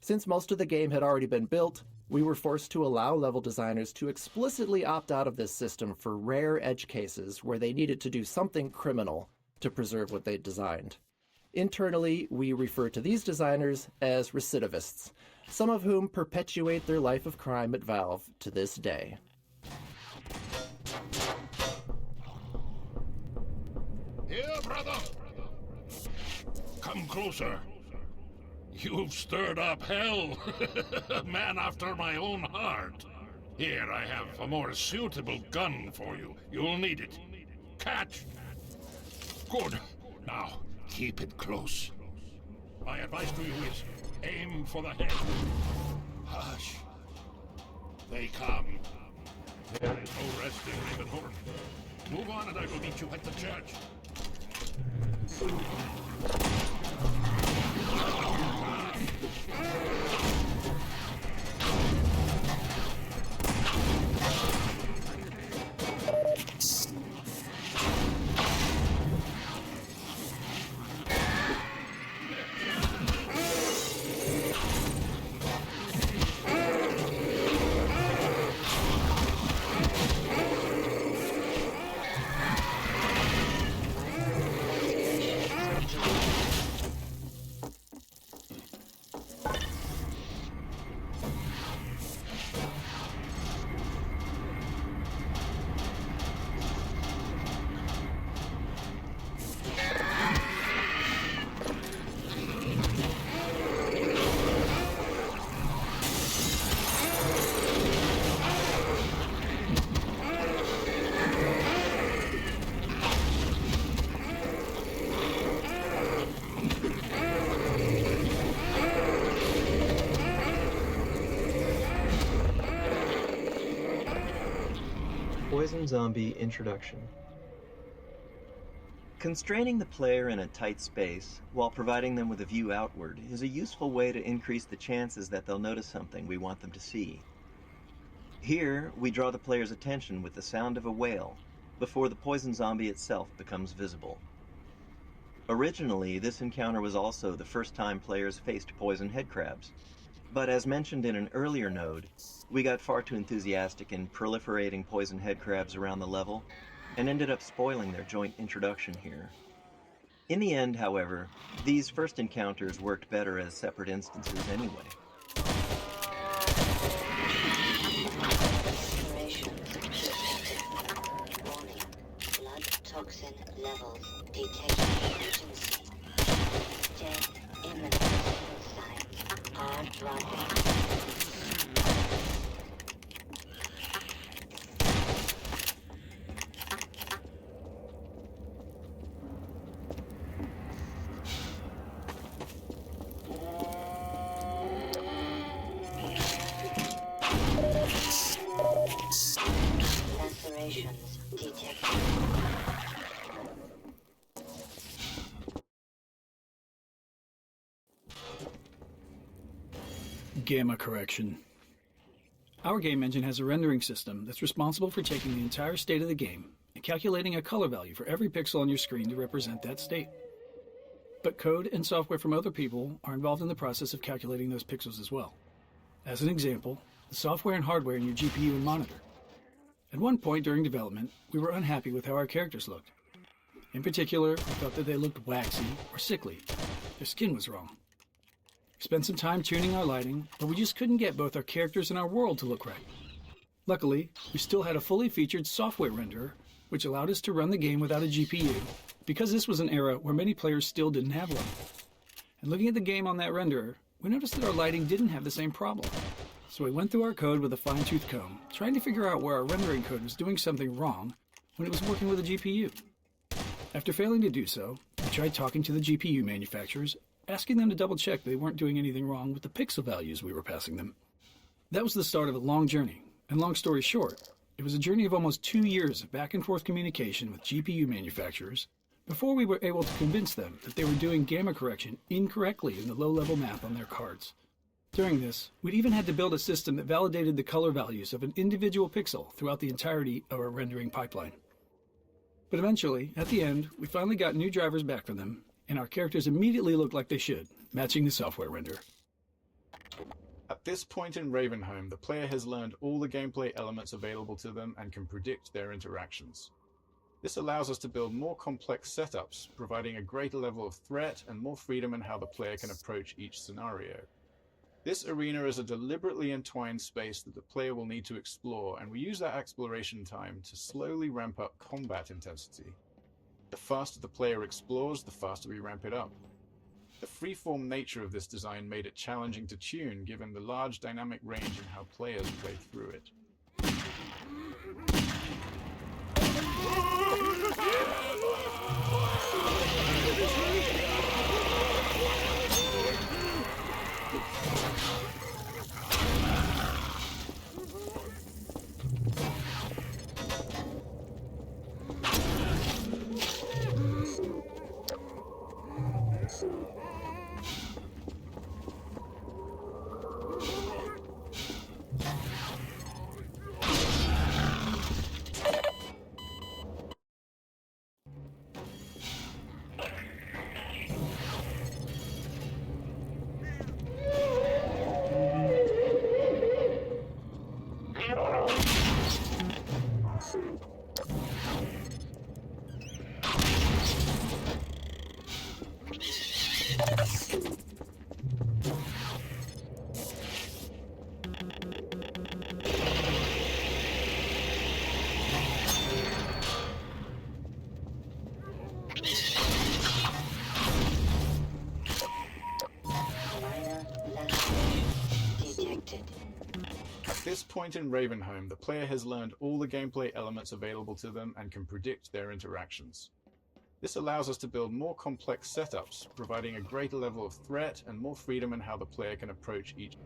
Since most of the game had already been built, we were forced to allow level designers to explicitly opt out of this system for rare edge cases where they needed to do something criminal to preserve what they'd designed. Internally, we refer to these designers as recidivists, some of whom perpetuate their life of crime at Valve to this day. Here, brother! Come closer. You've stirred up hell. A man after my own heart. Here, I have a more suitable gun for you. You'll need it. Catch! Good. Now, keep it close. My advice to you is, aim for the head. Hush. They come. There is no rest in Ravenholm. Move on and I will meet you at the church. Poison Zombie Introduction. Constraining the player in a tight space while providing them with a view outward is a useful way to increase the chances that they'll notice something we want them to see. Here, we draw the player's attention with the sound of a wail before the poison zombie itself becomes visible. Originally, this encounter was also the first time players faced poison headcrabs, but as mentioned in an earlier node, we got far too enthusiastic in proliferating poison headcrabs around the level and ended up spoiling their joint introduction here. In the end, however, these first encounters worked better as separate instances anyway. Warning. Blood toxin levels detected. Emergency. Death imminent. Signs are dropping. Lacerations detected. Gamma correction. Our game engine has a rendering system that's responsible for taking the entire state of the game and calculating a color value for every pixel on your screen to represent that state. But code and software from other people are involved in the process of calculating those pixels as well. As an example, the software and hardware in your GPU and monitor. At one point during development, we were unhappy with how our characters looked. In particular, we felt that they looked waxy or sickly. Their skin was wrong. We spent some time tuning our lighting, but we just couldn't get both our characters and our world to look right. Luckily, we still had a fully featured software renderer, which allowed us to run the game without a GPU, because this was an era where many players still didn't have one. And looking at the game on that renderer, we noticed that our lighting didn't have the same problem. so we went through our code with a fine-tooth comb, trying to figure out where our rendering code was doing something wrong when it was working with a GPU. After failing to do so, we tried talking to the GPU manufacturers, asking them to double-check they weren't doing anything wrong with the pixel values we were passing them. That was the start of a long journey, and long story short, it was a journey of almost 2 years of back-and-forth communication with GPU manufacturers before we were able to convince them that they were doing gamma correction incorrectly in the low-level math on their cards. During this, we'd even had to build a system that validated the color values of an individual pixel throughout the entirety of our rendering pipeline. But eventually, at the end, we finally got new drivers back from them, and our characters immediately looked like they should, matching the software render. At this point in Ravenholm, the player has learned all the gameplay elements available to them and can predict their interactions. This allows us to build more complex setups, providing a greater level of threat and more freedom in how the player can approach each scenario. This arena is a deliberately entwined space that the player will need to explore, and we use that exploration time to slowly ramp up combat intensity. The faster the player explores, the faster we ramp it up. The freeform nature of this design made it challenging to tune, given the large dynamic range in how players play through it. At this point in Ravenholm, the player has learned all the gameplay elements available to them and can predict their interactions. This allows us to build more complex setups, providing a greater level of threat and more freedom in how the player can approach each.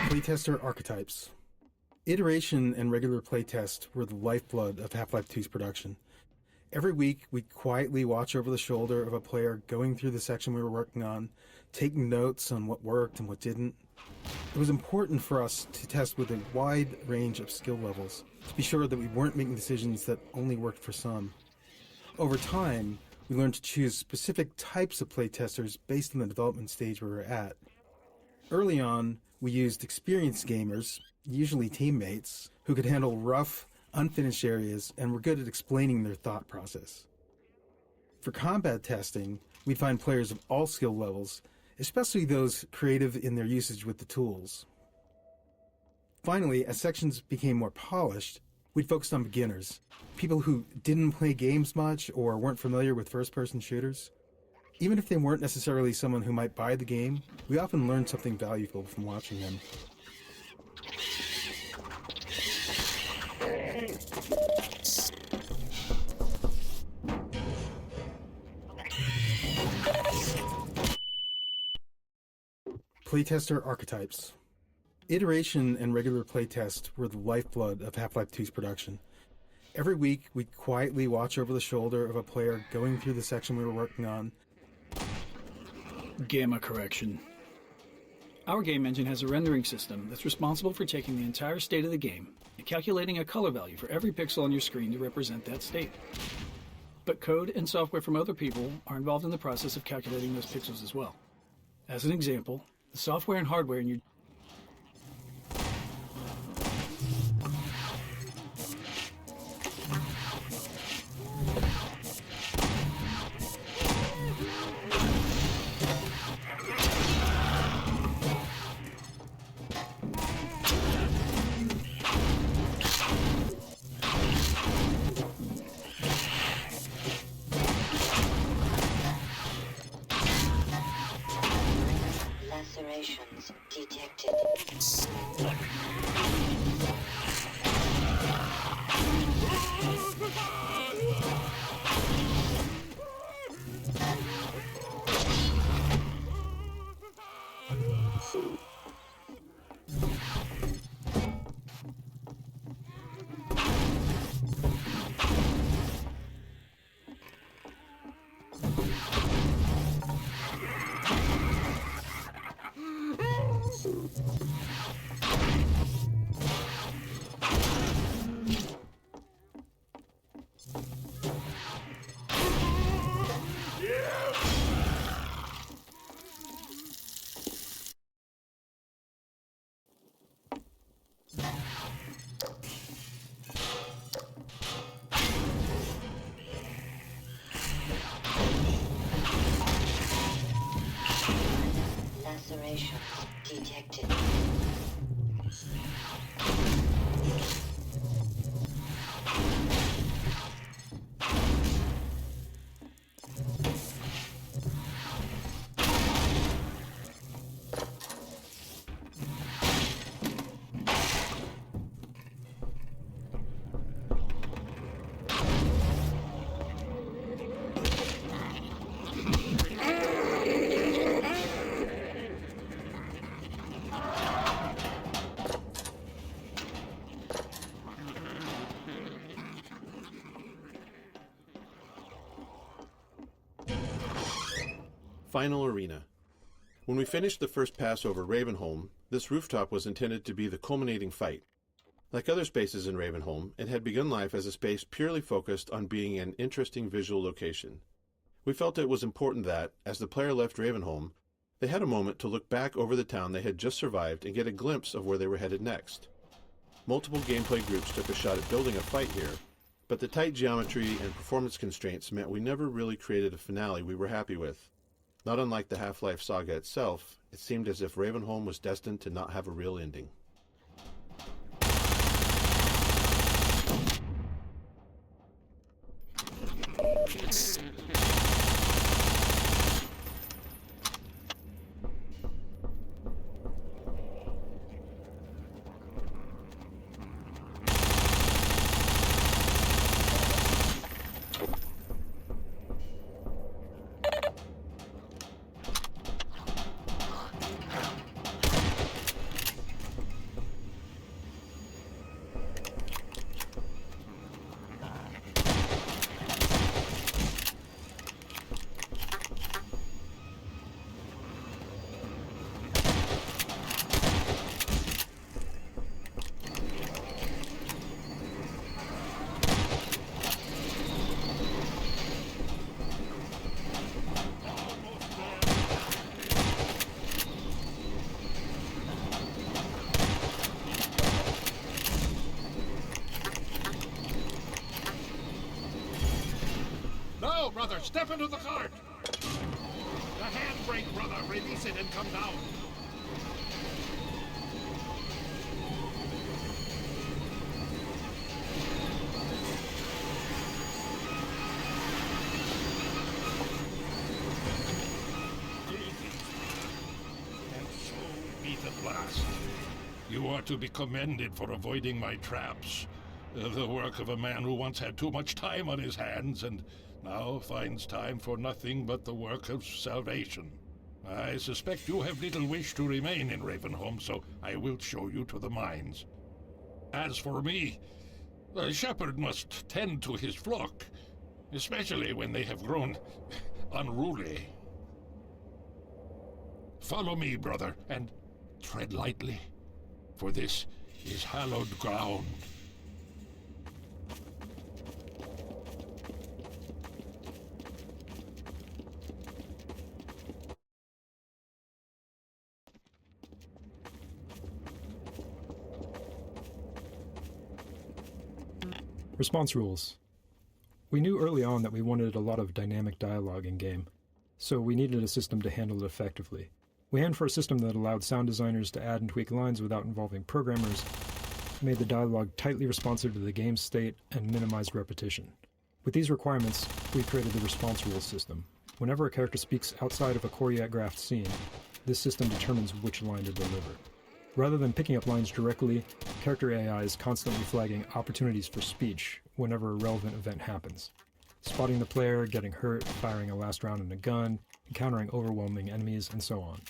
Playtester archetypes. Iteration and regular playtest were the lifeblood of Half-Life 2's production. Every week, we'd quietly watch over the shoulder of a player going through the section we were working on, taking notes on what worked and what didn't. It was important for us to test with a wide range of skill levels, to be sure that we weren't making decisions that only worked for some. Over time, we learned to choose specific types of playtesters based on the development stage we were at. Early on, we used experienced gamers, usually teammates, who could handle rough, unfinished areas and were good at explaining their thought process. For combat testing, we'd find players of all skill levels, especially those creative in their usage with the tools. Finally, as sections became more polished, we'd focused on beginners, people who didn't play games much or weren't familiar with first-person shooters. Even if they weren't necessarily someone who might buy the game, we often learned something valuable from watching them. Playtester archetypes. Iteration and regular playtest were the lifeblood of Half-Life 2's production. Every week, we'd quietly watch over the shoulder of a player going through the section we were working on. Gamma correction. Our game engine has a rendering system that's responsible for taking the entire state of the game and calculating a color value for every pixel on your screen to represent that state. But code and software from other people are involved in the process of calculating those pixels as well. As an example, the software and hardware in your Lacerations detected. Lacerations detected. Final Arena. When we finished the first pass over Ravenholm, this rooftop was intended to be the culminating fight. Like other spaces in Ravenholm, it had begun life as a space purely focused on being an interesting visual location. We felt it was important that, as the player left Ravenholm, they had a moment to look back over the town they had just survived and get a glimpse of where they were headed next. Multiple gameplay groups took a shot at building a fight here, but the tight geometry and performance constraints meant we never really created a finale we were happy with. Not unlike the Half-Life saga itself, it seemed as if Ravenholm was destined to not have a real ending. Brother, step into the cart! The handbrake, brother! Release it and come down! And so meet at last. You are to be commended for avoiding my traps. The work of a man who once had too much time on his hands and now finds time for nothing but the work of salvation. I suspect you have little wish to remain in Ravenholm, so I will show you to the mines. As for me, the shepherd must tend to his flock, especially when they have grown unruly. Follow me, brother, and tread lightly, for this is hallowed ground. Response rules. We knew early on that we wanted a lot of dynamic dialogue in-game, so we needed a system to handle it effectively. We aimed for a system that allowed sound designers to add and tweak lines without involving programmers, made the dialogue tightly responsive to the game's state, and minimized repetition. With these requirements, we created the response rules system. Whenever a character speaks outside of a choreographed scene, this system determines which line to deliver. Rather than picking up lines directly, character AI is constantly flagging opportunities for speech whenever a relevant event happens. Spotting the player, getting hurt, firing a last round in a gun, encountering overwhelming enemies, and so on.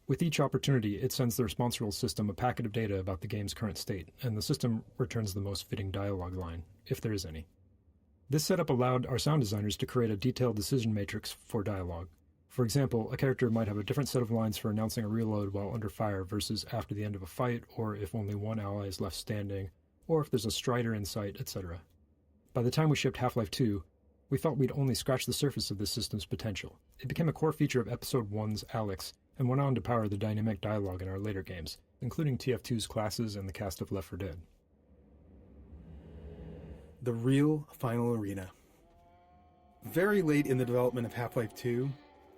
With each opportunity, it sends the response rules system a packet of data about the game's current state, and the system returns the most fitting dialogue line, if there is any. This setup allowed our sound designers to create a detailed decision matrix for dialogue. For example, a character might have a different set of lines for announcing a reload while under fire versus after the end of a fight, or if only one ally is left standing, or if there's a strider in sight, etc. By the time we shipped Half-Life 2, we felt we'd only scratched the surface of this system's potential. It became a core feature of Episode 1's Alex, and went on to power the dynamic dialogue in our later games, including TF2's classes and the cast of Left 4 Dead. The real final arena. Very late in the development of Half-Life 2,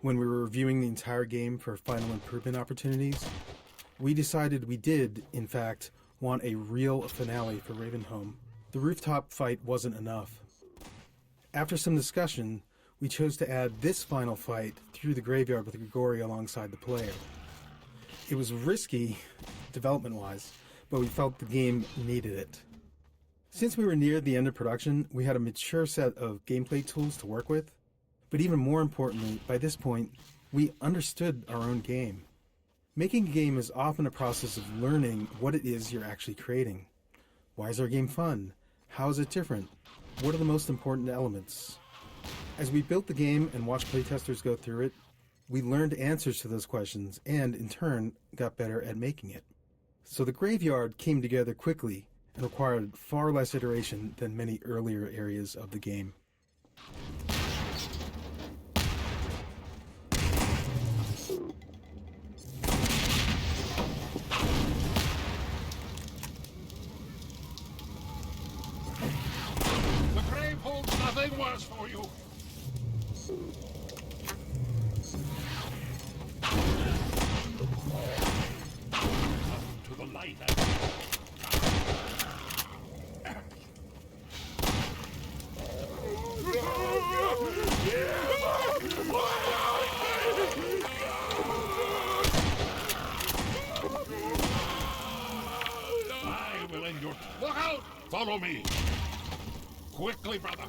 when we were reviewing the entire game for final improvement opportunities, we decided we did, in fact, want a real finale for Ravenholm. The rooftop fight wasn't enough. After some discussion, we chose to add this final fight through the graveyard with Grigori alongside the player. It was risky, development-wise, but we felt the game needed it. Since we were near the end of production, we had a mature set of gameplay tools to work with, but even more importantly, by this point, we understood our own game. Making a game is often a process of learning what it is you're actually creating. Why is our game fun? How is it different? What are the most important elements? As we built the game and watched playtesters go through it, we learned answers to those questions and, in turn, got better at making it. So the graveyard came together quickly and required far less iteration than many earlier areas of the game. The grave holds nothing worse for you. To the light. I will end your... Look out! Follow me. Quickly, brother.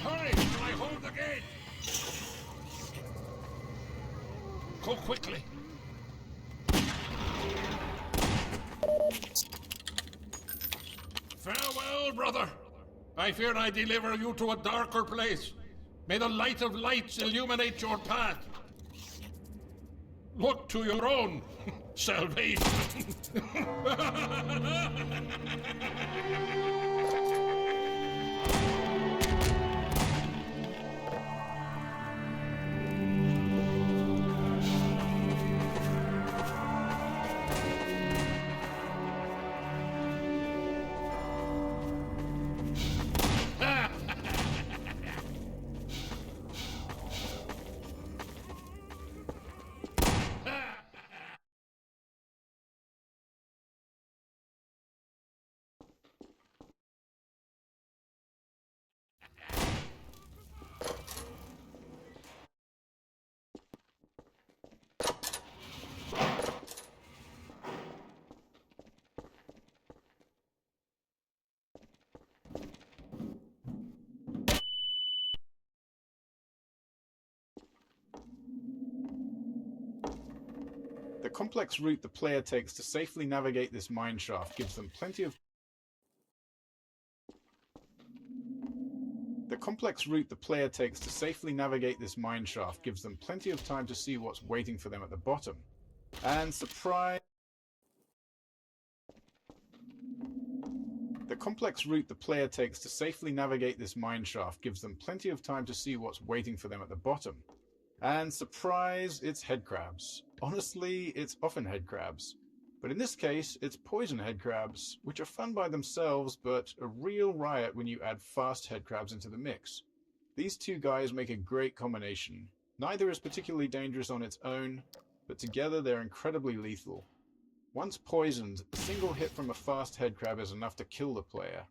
Hurry! I hold the gate! Go quickly! Farewell, brother! I fear I deliver you to a darker place. May the light of lights illuminate your path. Look to your own salvation. The complex route the player takes to safely navigate this mineshaft gives them plenty of time to see what's waiting for them at the bottom. And surprise! The complex route the player takes to safely navigate this mineshaft gives them plenty of time to see what's waiting for them at the bottom. And surprise, it's headcrabs. Honestly, it's often headcrabs. But in this case, it's poison headcrabs, which are fun by themselves, but a real riot when you add fast headcrabs into the mix. These two guys make a great combination. Neither is particularly dangerous on its own, but together they're incredibly lethal. Once poisoned, a single hit from a fast headcrab is enough to kill the player.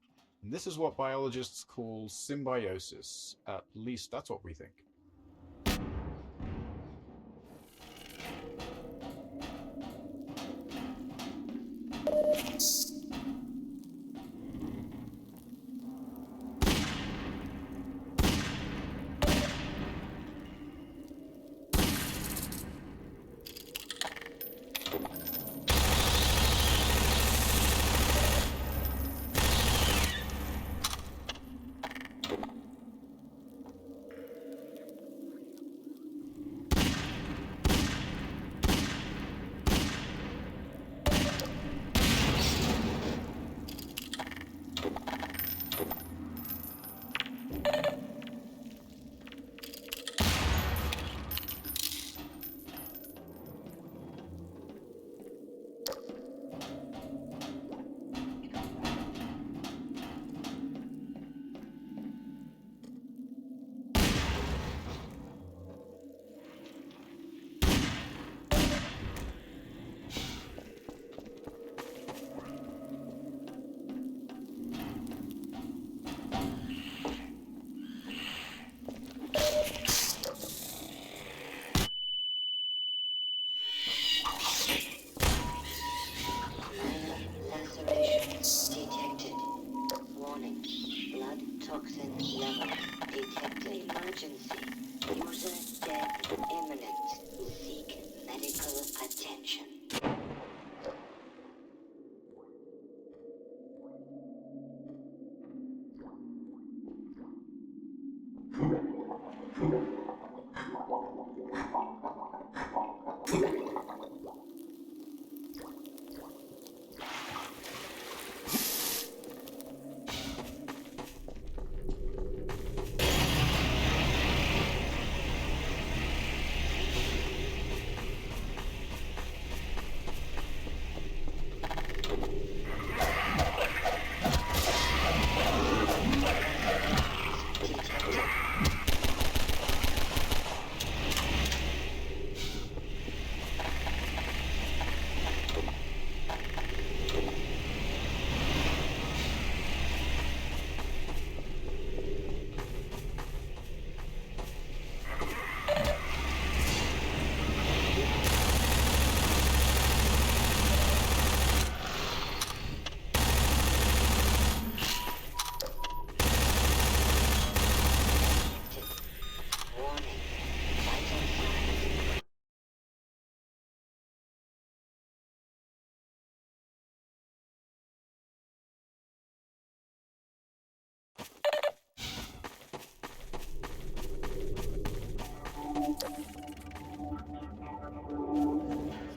And this is what biologists call symbiosis. At least that's what we think.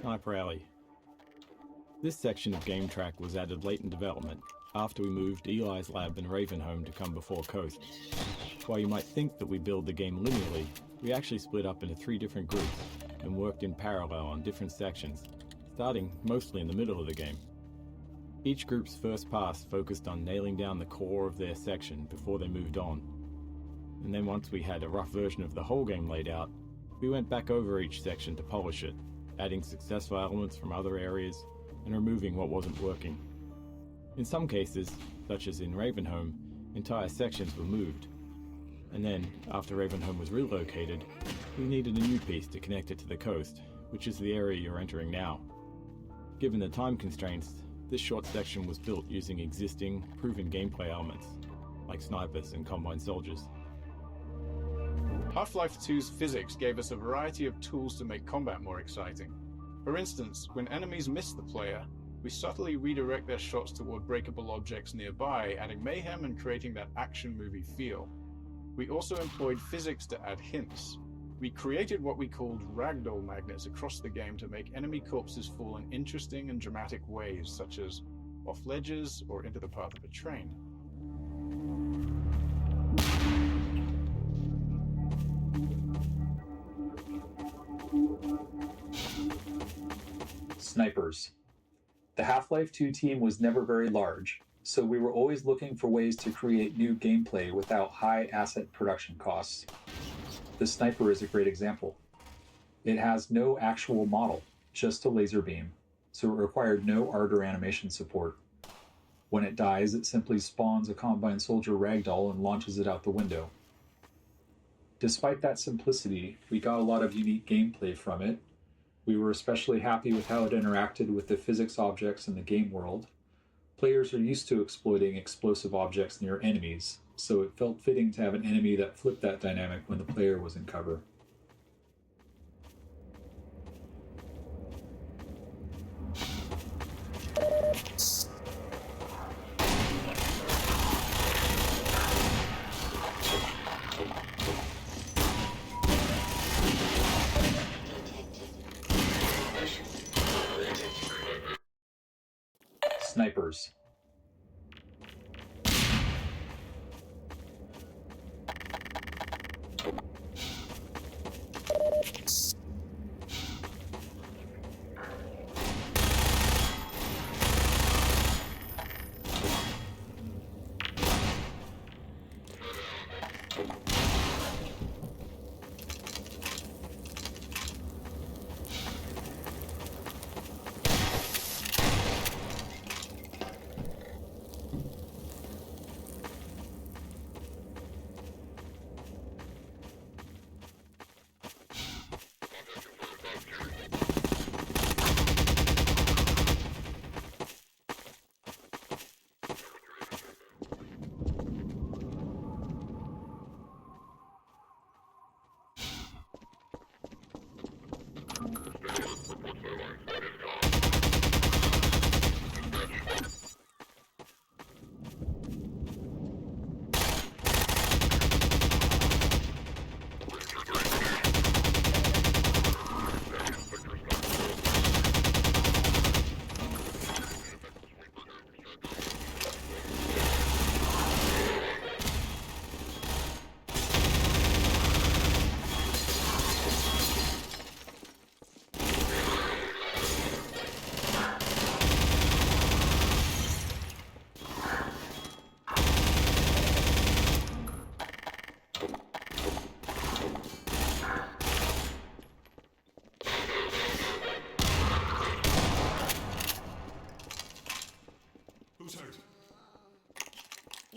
Sniper Alley. This section of Game Track was added late in development, after we moved Eli's lab and Ravenholm to come before Coast. While you might think that we build the game linearly, we actually split up into 3 different groups and worked in parallel on different sections, starting mostly in the middle of the game. Each group's first pass focused on nailing down the core of their section before they moved on. And then once we had a rough version of the whole game laid out, we went back over each section to polish it, adding successful elements from other areas and removing what wasn't working. In some cases, such as in Ravenholm, entire sections were moved. And then, after Ravenholm was relocated, we needed a new piece to connect it to the coast, which is the area you're entering now. Given the time constraints, this short section was built using existing, proven gameplay elements, like snipers and combine soldiers. Half-Life 2's physics gave us a variety of tools to make combat more exciting. For instance, when enemies miss the player, we subtly redirect their shots toward breakable objects nearby, adding mayhem and creating that action movie feel. We also employed physics to add hints. We created what we called ragdoll magnets across the game to make enemy corpses fall in interesting and dramatic ways, such as off ledges or into the path of a train. Snipers. The Half-Life 2 team was never very large, so we were always looking for ways to create new gameplay without high asset production costs. The sniper is a great example. It has no actual model, just a laser beam, so it required no art or animation support. When it dies, it simply spawns a Combine Soldier ragdoll and launches it out the window. Despite that simplicity, we got a lot of unique gameplay from it. We were especially happy with how it interacted with the physics objects in the game world. Players are used to exploiting explosive objects near enemies, so it felt fitting to have an enemy that flipped that dynamic when the player was in cover. Snipers.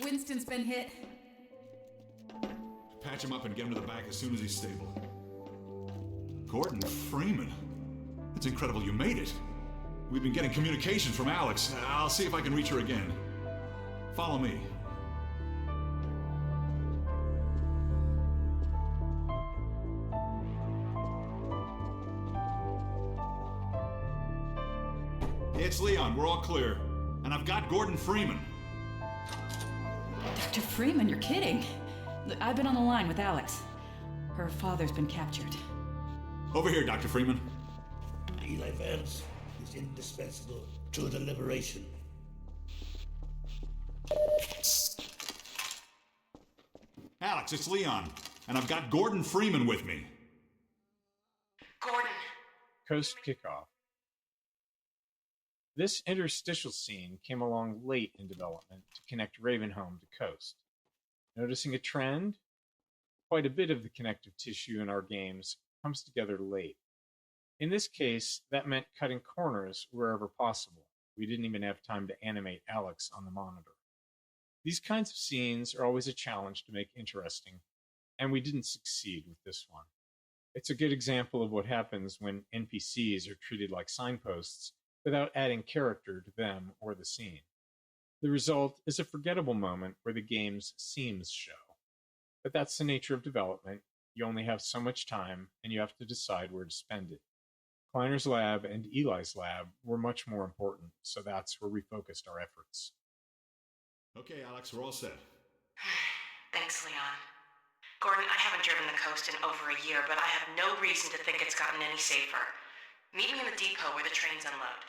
Winston's been hit. Patch him up and get him to the back as soon as he's stable. Gordon Freeman. It's incredible you made it. We've been getting communication from Alex. I'll see if I can reach her again. Follow me. It's Leon. We're all clear. And I've got Gordon Freeman. Dr. Freeman, you're kidding. I've been on the line with Alex. Her father's been captured. Over here, Dr. Freeman. Eli Vance is indispensable to the liberation. Alex, it's Leon. And I've got Gordon Freeman with me. Gordon. Coast kickoff. This interstitial scene came along late in development to connect Ravenholm to Coast. Noticing a trend? Quite a bit of the connective tissue in our games comes together late. In this case, that meant cutting corners wherever possible. We didn't even have time to animate Alex on the monitor. These kinds of scenes are always a challenge to make interesting, and we didn't succeed with this one. It's a good example of what happens when NPCs are treated like signposts without adding character to them or the scene. The result is a forgettable moment where the game's seams show. But that's the nature of development. You only have so much time, and you have to decide where to spend it. Kleiner's lab and Eli's lab were much more important, so that's where we focused our efforts. Okay, Alex, we're all set. Thanks, Leon. Gordon, I haven't driven the coast in over a year, but I have no reason to think it's gotten any safer. Meet me in the depot where the trains unload.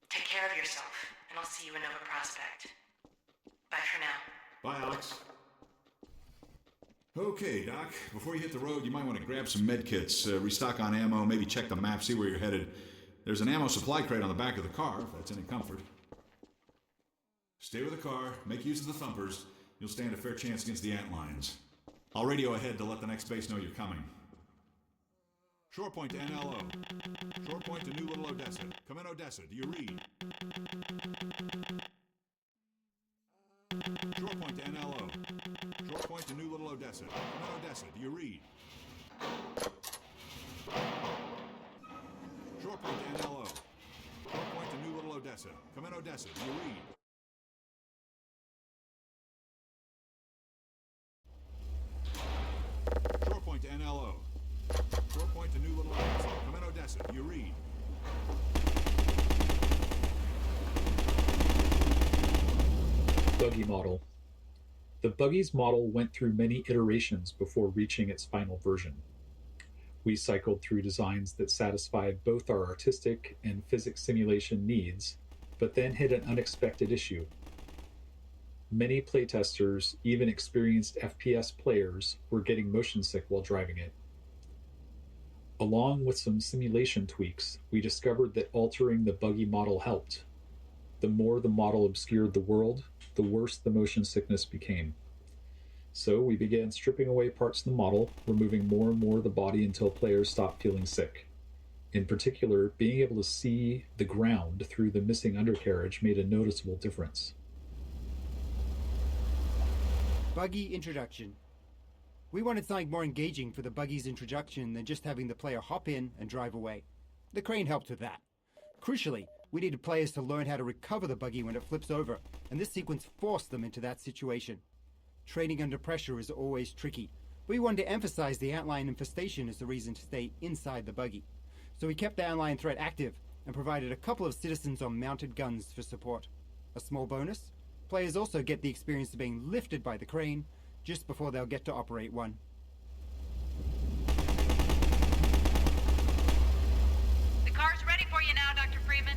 Take care of yourself, and I'll see you in Nova Prospekt. Bye for now. Bye, Alex. Okay, Doc, before you hit the road, you might want to grab some med kits, restock on ammo, maybe check the map, see where you're headed. There's an ammo supply crate on the back of the car, if that's any comfort. Stay with the car, make use of the thumpers. You'll stand a fair chance against the antlions. I'll radio ahead to let the next base know you're coming. Shore point to NLO. Shore point to New Little Odessa. Come in, Odessa. Do you read? Shore point to NLO. Shore point to New Little Odessa. Come in, Odessa. Do you read? Shore point to NLO. Shore point to New Little Odessa. Come in, Odessa. Do you read? Shore point to NLO. Shore point to New Little Odessa. Come in, Odessa. Do you read? Buggy model. The buggy's model went through many iterations before reaching its final version. We cycled through designs that satisfied both our artistic and physics simulation needs, but then hit an unexpected issue. Many playtesters, even experienced FPS players, were getting motion sick while driving it. Along with some simulation tweaks, we discovered that altering the buggy model helped. The more the model obscured the world, the worse the motion sickness became. So we began stripping away parts of the model, removing more and more of the body until players stopped feeling sick. In particular, being able to see the ground through the missing undercarriage made a noticeable difference. Buggy introduction. We wanted something more engaging for the buggy's introduction than just having the player hop in and drive away. The crane helped with that. Crucially, we needed players to learn how to recover the buggy when it flips over, and this sequence forced them into that situation. Training under pressure is always tricky, but we wanted to emphasize the antlion infestation as the reason to stay inside the buggy. So we kept the antlion threat active and provided a couple of citizens on mounted guns for support. A small bonus? Players also get the experience of being lifted by the crane just before they'll get to operate one. The car's ready for you now, Dr. Freeman.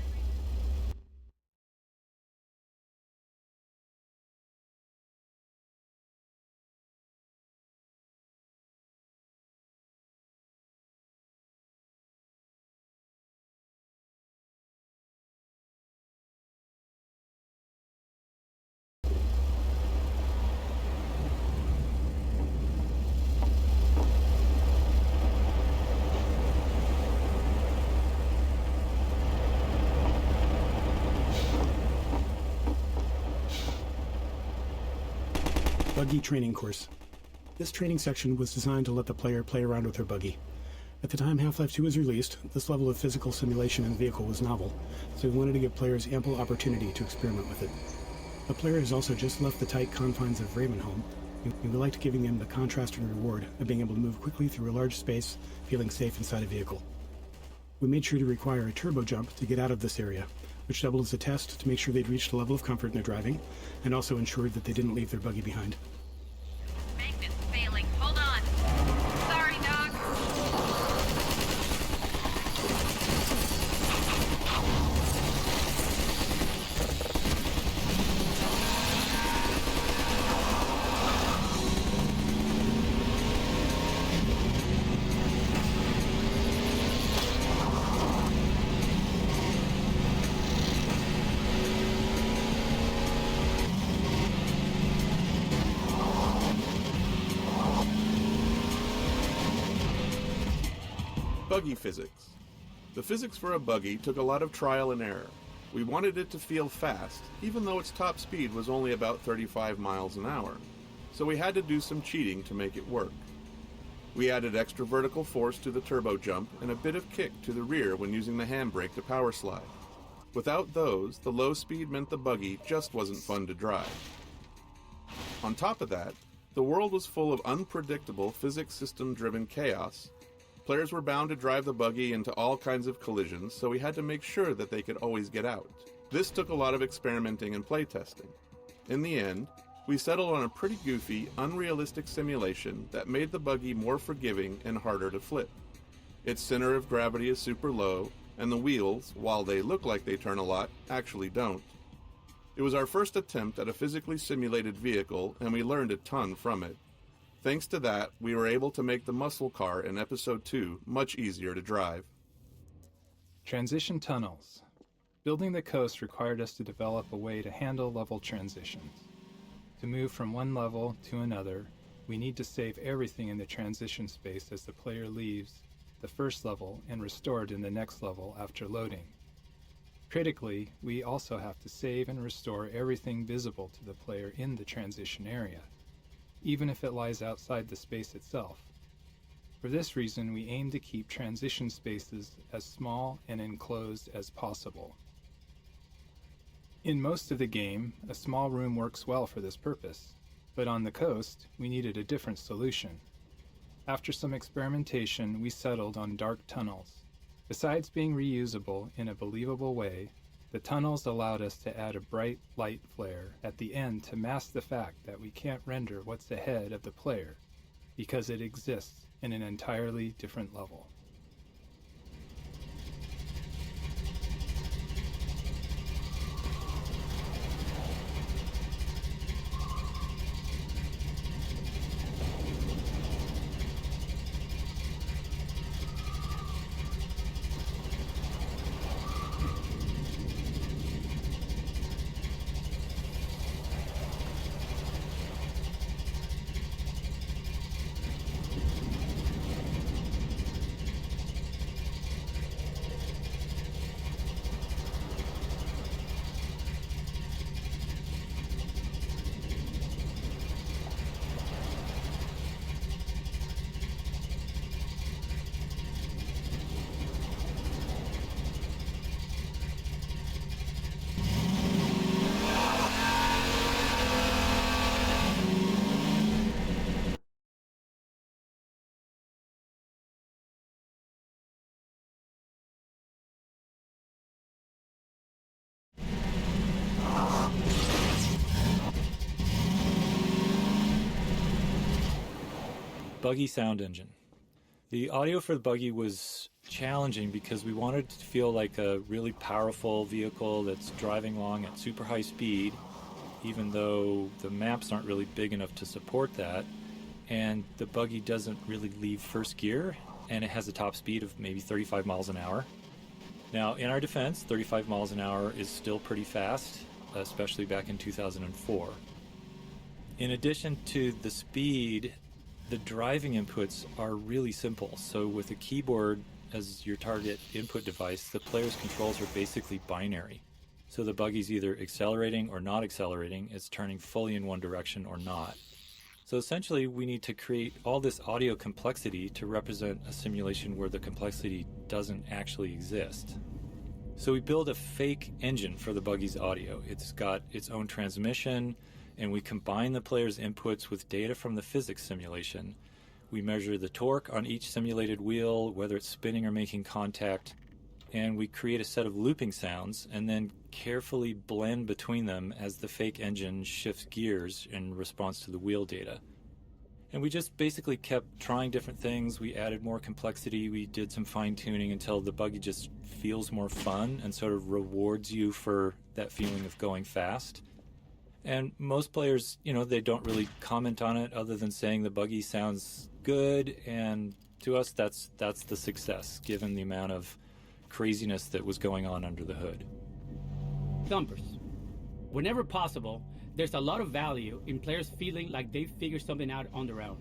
Buggy Training Course. This training section was designed to let the player play around with her buggy. At the time Half-Life 2 was released, this level of physical simulation in the vehicle was novel, so we wanted to give players ample opportunity to experiment with it. The player has also just left the tight confines of Ravenholm, and we liked giving them the contrast and reward of being able to move quickly through a large space, feeling safe inside a vehicle. We made sure to require a turbo jump to get out of this area, which doubled as a test to make sure they'd reached a level of comfort in their driving, and also ensured that they didn't leave their buggy behind. Magnet's failing. Hold on. Sorry, Doc. Buggy physics. The physics for a buggy took a lot of trial and error. We wanted it to feel fast, even though its top speed was only about 35 miles an hour, so we had to do some cheating to make it work. We added extra vertical force to the turbo jump and a bit of kick to the rear when using the handbrake to power slide. Without those, the low speed meant the buggy just wasn't fun to drive. On top of that, the world was full of unpredictable physics system-driven chaos, Players were bound to drive the buggy into all kinds of collisions, so we had to make sure that they could always get out. This took a lot of experimenting and playtesting. In the end, we settled on a pretty goofy, unrealistic simulation that made the buggy more forgiving and harder to flip. Its center of gravity is super low, and the wheels, while they look like they turn a lot, actually don't. It was our first attempt at a physically simulated vehicle, and we learned a ton from it. Thanks to that, we were able to make the muscle car in Episode 2 much easier to drive. Transition tunnels. Building the coast required us to develop a way to handle level transitions. To move from one level to another, we need to save everything in the transition space as the player leaves the first level and restored in the next level after loading. Critically, we also have to save and restore everything visible to the player in the transition area, even if it lies outside the space itself. For this reason, we aim to keep transition spaces as small and enclosed as possible. In most of the game, a small room works well for this purpose, but on the coast, we needed a different solution. After some experimentation, we settled on dark tunnels. Besides being reusable in a believable way, the tunnels allowed us to add a bright light flare at the end to mask the fact that we can't render what's ahead of the player, because it exists in an entirely different level. Buggy sound engine. The audio for the buggy was challenging because we wanted it to feel like a really powerful vehicle that's driving along at super high speed, even though the maps aren't really big enough to support that, and the buggy doesn't really leave first gear, and it has a top speed of maybe 35 miles an hour. Now, in our defense, 35 miles an hour is still pretty fast, especially back in 2004. In addition to the speed, the driving inputs are really simple. So with a keyboard as your target input device, the player's controls are basically binary. So the buggy's either accelerating or not accelerating, it's turning fully in one direction or not. So essentially we need to create all this audio complexity to represent a simulation where the complexity doesn't actually exist. So we build a fake engine for the buggy's audio. It's got its own transmission, and we combine the player's inputs with data from the physics simulation. We measure the torque on each simulated wheel, whether it's spinning or making contact, and we create a set of looping sounds and then carefully blend between them as the fake engine shifts gears in response to the wheel data. And we just basically kept trying different things. We added more complexity, we did some fine-tuning until the buggy just feels more fun and sort of rewards you for that feeling of going fast. And most players, they don't really comment on it other than saying the buggy sounds good, and to us that's the success, given the amount of craziness that was going on under the hood. Thumpers. Whenever possible, there's a lot of value in players feeling like they've figured something out on their own.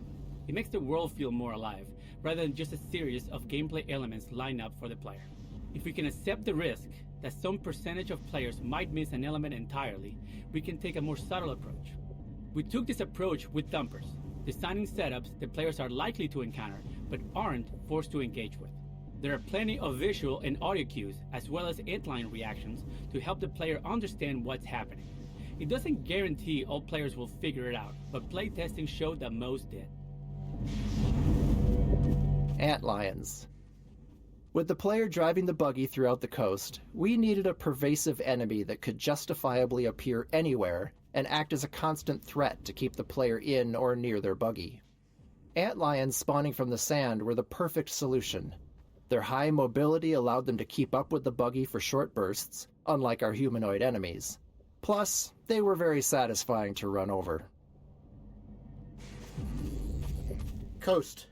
It makes the world feel more alive, rather than just a series of gameplay elements lined up for the player. If we can accept the risk that some percentage of players might miss an element entirely, we can take a more subtle approach. We took this approach with Thumpers, designing setups that players are likely to encounter but aren't forced to engage with. There are plenty of visual and audio cues, as well as inline reactions, to help the player understand what's happening. It doesn't guarantee all players will figure it out, but playtesting showed that most did. antlions. With the player driving the buggy throughout the coast, we needed a pervasive enemy that could justifiably appear anywhere and act as a constant threat to keep the player in or near their buggy. Antlions spawning from the sand were the perfect solution. Their high mobility allowed them to keep up with the buggy for short bursts, unlike our humanoid enemies. Plus, they were very satisfying to run over. Coast.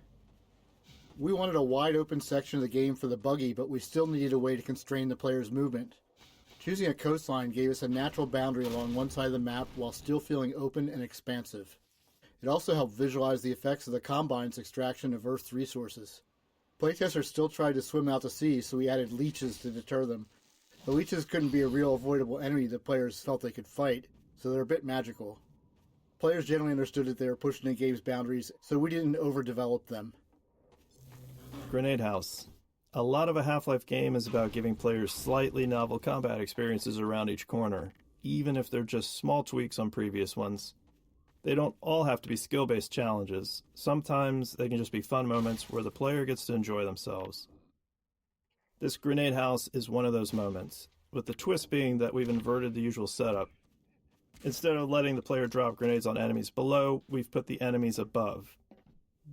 We wanted a wide open section of the game for the buggy, but we still needed a way to constrain the player's movement. Choosing a coastline gave us a natural boundary along one side of the map while still feeling open and expansive. It also helped visualize the effects of the Combine's extraction of Earth's resources. Playtesters still tried to swim out to sea, so we added leeches to deter them. The leeches couldn't be a real avoidable enemy the players felt they could fight, so they're a bit magical. Players generally understood that they were pushing the game's boundaries, so we didn't overdevelop them. Grenade House. A lot of a Half-Life game is about giving players slightly novel combat experiences around each corner, even if they're just small tweaks on previous ones. They don't all have to be skill-based challenges. Sometimes they can just be fun moments where the player gets to enjoy themselves. This Grenade House is one of those moments, with the twist being that we've inverted the usual setup. Instead of letting the player drop grenades on enemies below, we've put the enemies above.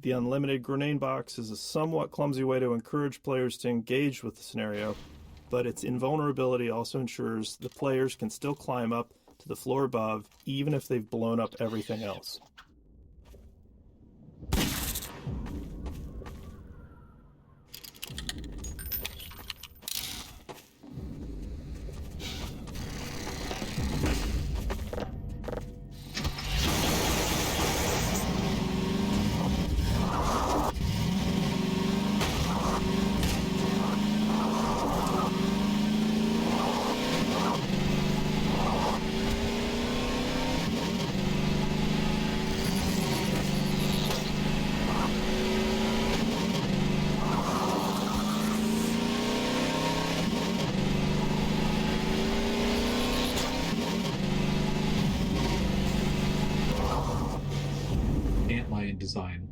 The unlimited grenade box is a somewhat clumsy way to encourage players to engage with the scenario, but its invulnerability also ensures the players can still climb up to the floor above, even if they've blown up everything else. Design.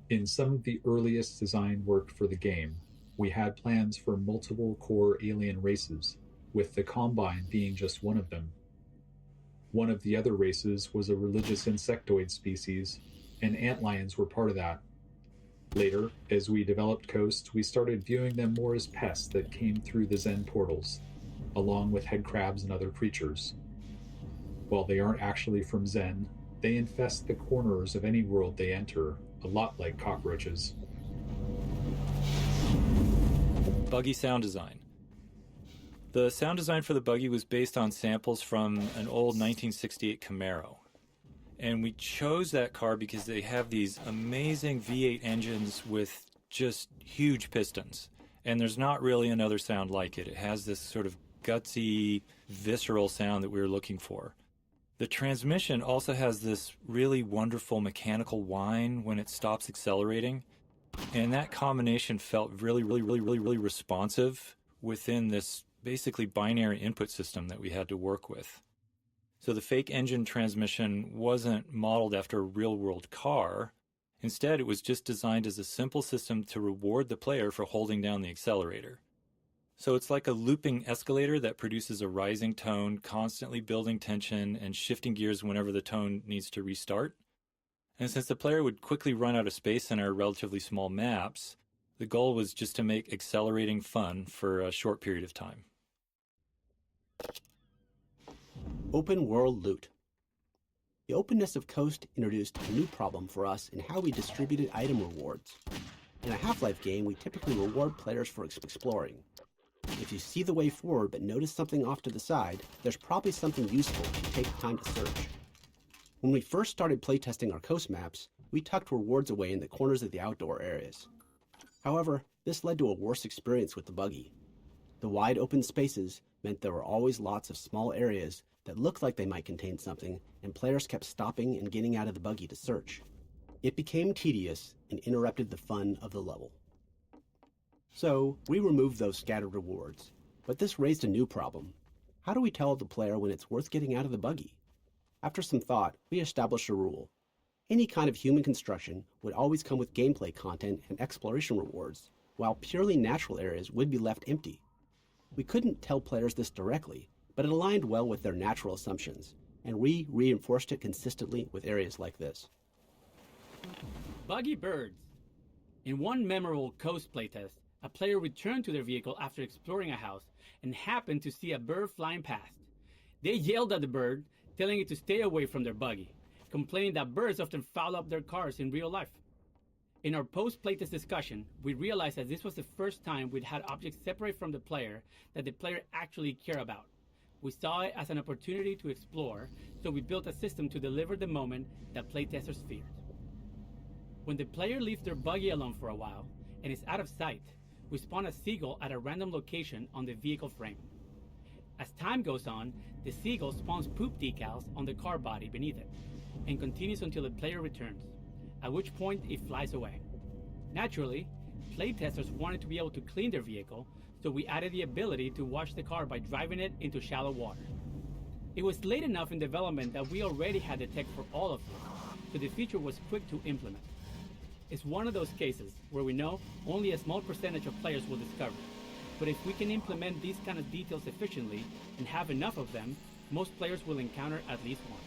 In some of the earliest design work for the game, we had plans for multiple core alien races, with the Combine being just one of them. One of the other races was a religious insectoid species, and antlions were part of that. Later, as we developed Coast, we started viewing them more as pests that came through the Zen portals, along with headcrabs and other creatures. While they aren't actually from Zen, they infest the corners of any world they enter, a lot like cockroaches. Buggy sound design. The sound design for the buggy was based on samples from an old 1968 Camaro. And we chose that car because they have these amazing V8 engines with just huge pistons. And there's not really another sound like it. It has this sort of gutsy, visceral sound that we were looking for. The transmission also has this really wonderful mechanical whine when it stops accelerating. And that combination felt really responsive within this basically binary input system that we had to work with. So the fake engine transmission wasn't modeled after a real-world car. Instead, it was just designed as a simple system to reward the player for holding down the accelerator. So it's like a looping escalator that produces a rising tone, constantly building tension and shifting gears whenever the tone needs to restart. And since the player would quickly run out of space in our relatively small maps, the goal was just to make accelerating fun for a short period of time. Open world loot. The openness of Coast introduced a new problem for us in how we distributed item rewards. In a Half-Life game, we typically reward players for exploring. If you see the way forward but notice something off to the side, there's probably something useful if you take time to search. When we first started playtesting our Coast maps, we tucked rewards away in the corners of the outdoor areas. However, this led to a worse experience with the buggy. The wide open spaces meant there were always lots of small areas that looked like they might contain something, and players kept stopping and getting out of the buggy to search. It became tedious and interrupted the fun of the level. So, we removed those scattered rewards, but this raised a new problem. How do we tell the player when it's worth getting out of the buggy? After some thought, we established a rule. Any kind of human construction would always come with gameplay content and exploration rewards, while purely natural areas would be left empty. We couldn't tell players this directly, but it aligned well with their natural assumptions, and we reinforced it consistently with areas like this. Buggy birds. In one memorable coast playtest, a player returned to their vehicle after exploring a house and happened to see a bird flying past. They yelled at the bird, telling it to stay away from their buggy, complaining that birds often foul up their cars in real life. In our post-playtest discussion, we realized that this was the first time we'd had objects separate from the player that the player actually cared about. We saw it as an opportunity to explore, so we built a system to deliver the moment that playtesters feared. When the player leaves their buggy alone for a while and is out of sight, we spawn a seagull at a random location on the vehicle frame. As time goes on, the seagull spawns poop decals on the car body beneath it, and continues until the player returns, at which point it flies away. Naturally, playtesters wanted to be able to clean their vehicle, so we added the ability to wash the car by driving it into shallow water. It was late enough in development that we already had the tech for all of this, so the feature was quick to implement. It's one of those cases where we know only a small percentage of players will discover it, but if we can implement these kind of details efficiently and have enough of them, most players will encounter at least one.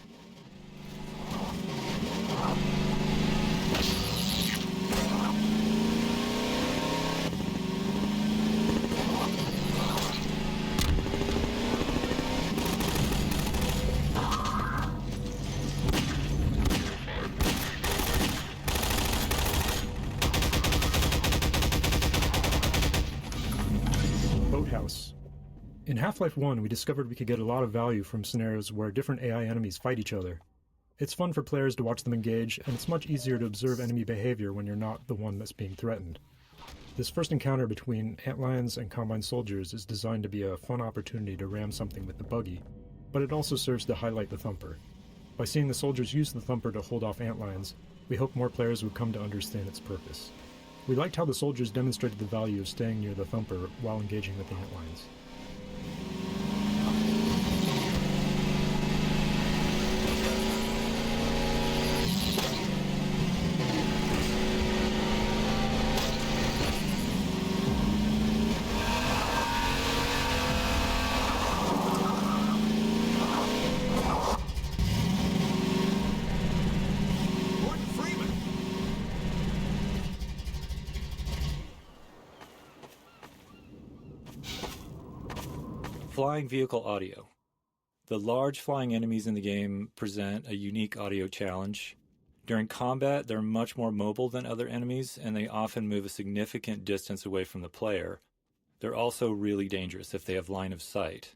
Boathouse. In Half-Life 1, we discovered we could get a lot of value from scenarios where different AI enemies fight each other. It's fun for players to watch them engage, and it's much easier to observe enemy behavior when you're not the one that's being threatened. This first encounter between antlions and Combine soldiers is designed to be a fun opportunity to ram something with the buggy, but it also serves to highlight the thumper. By seeing the soldiers use the thumper to hold off antlions, we hope more players would come to understand its purpose. We liked how the soldiers demonstrated the value of staying near the thumper while engaging with the antlions. Flying vehicle audio. The large flying enemies in the game present a unique audio challenge. During combat, they're much more mobile than other enemies, and they often move a significant distance away from the player. They're also really dangerous if they have line of sight.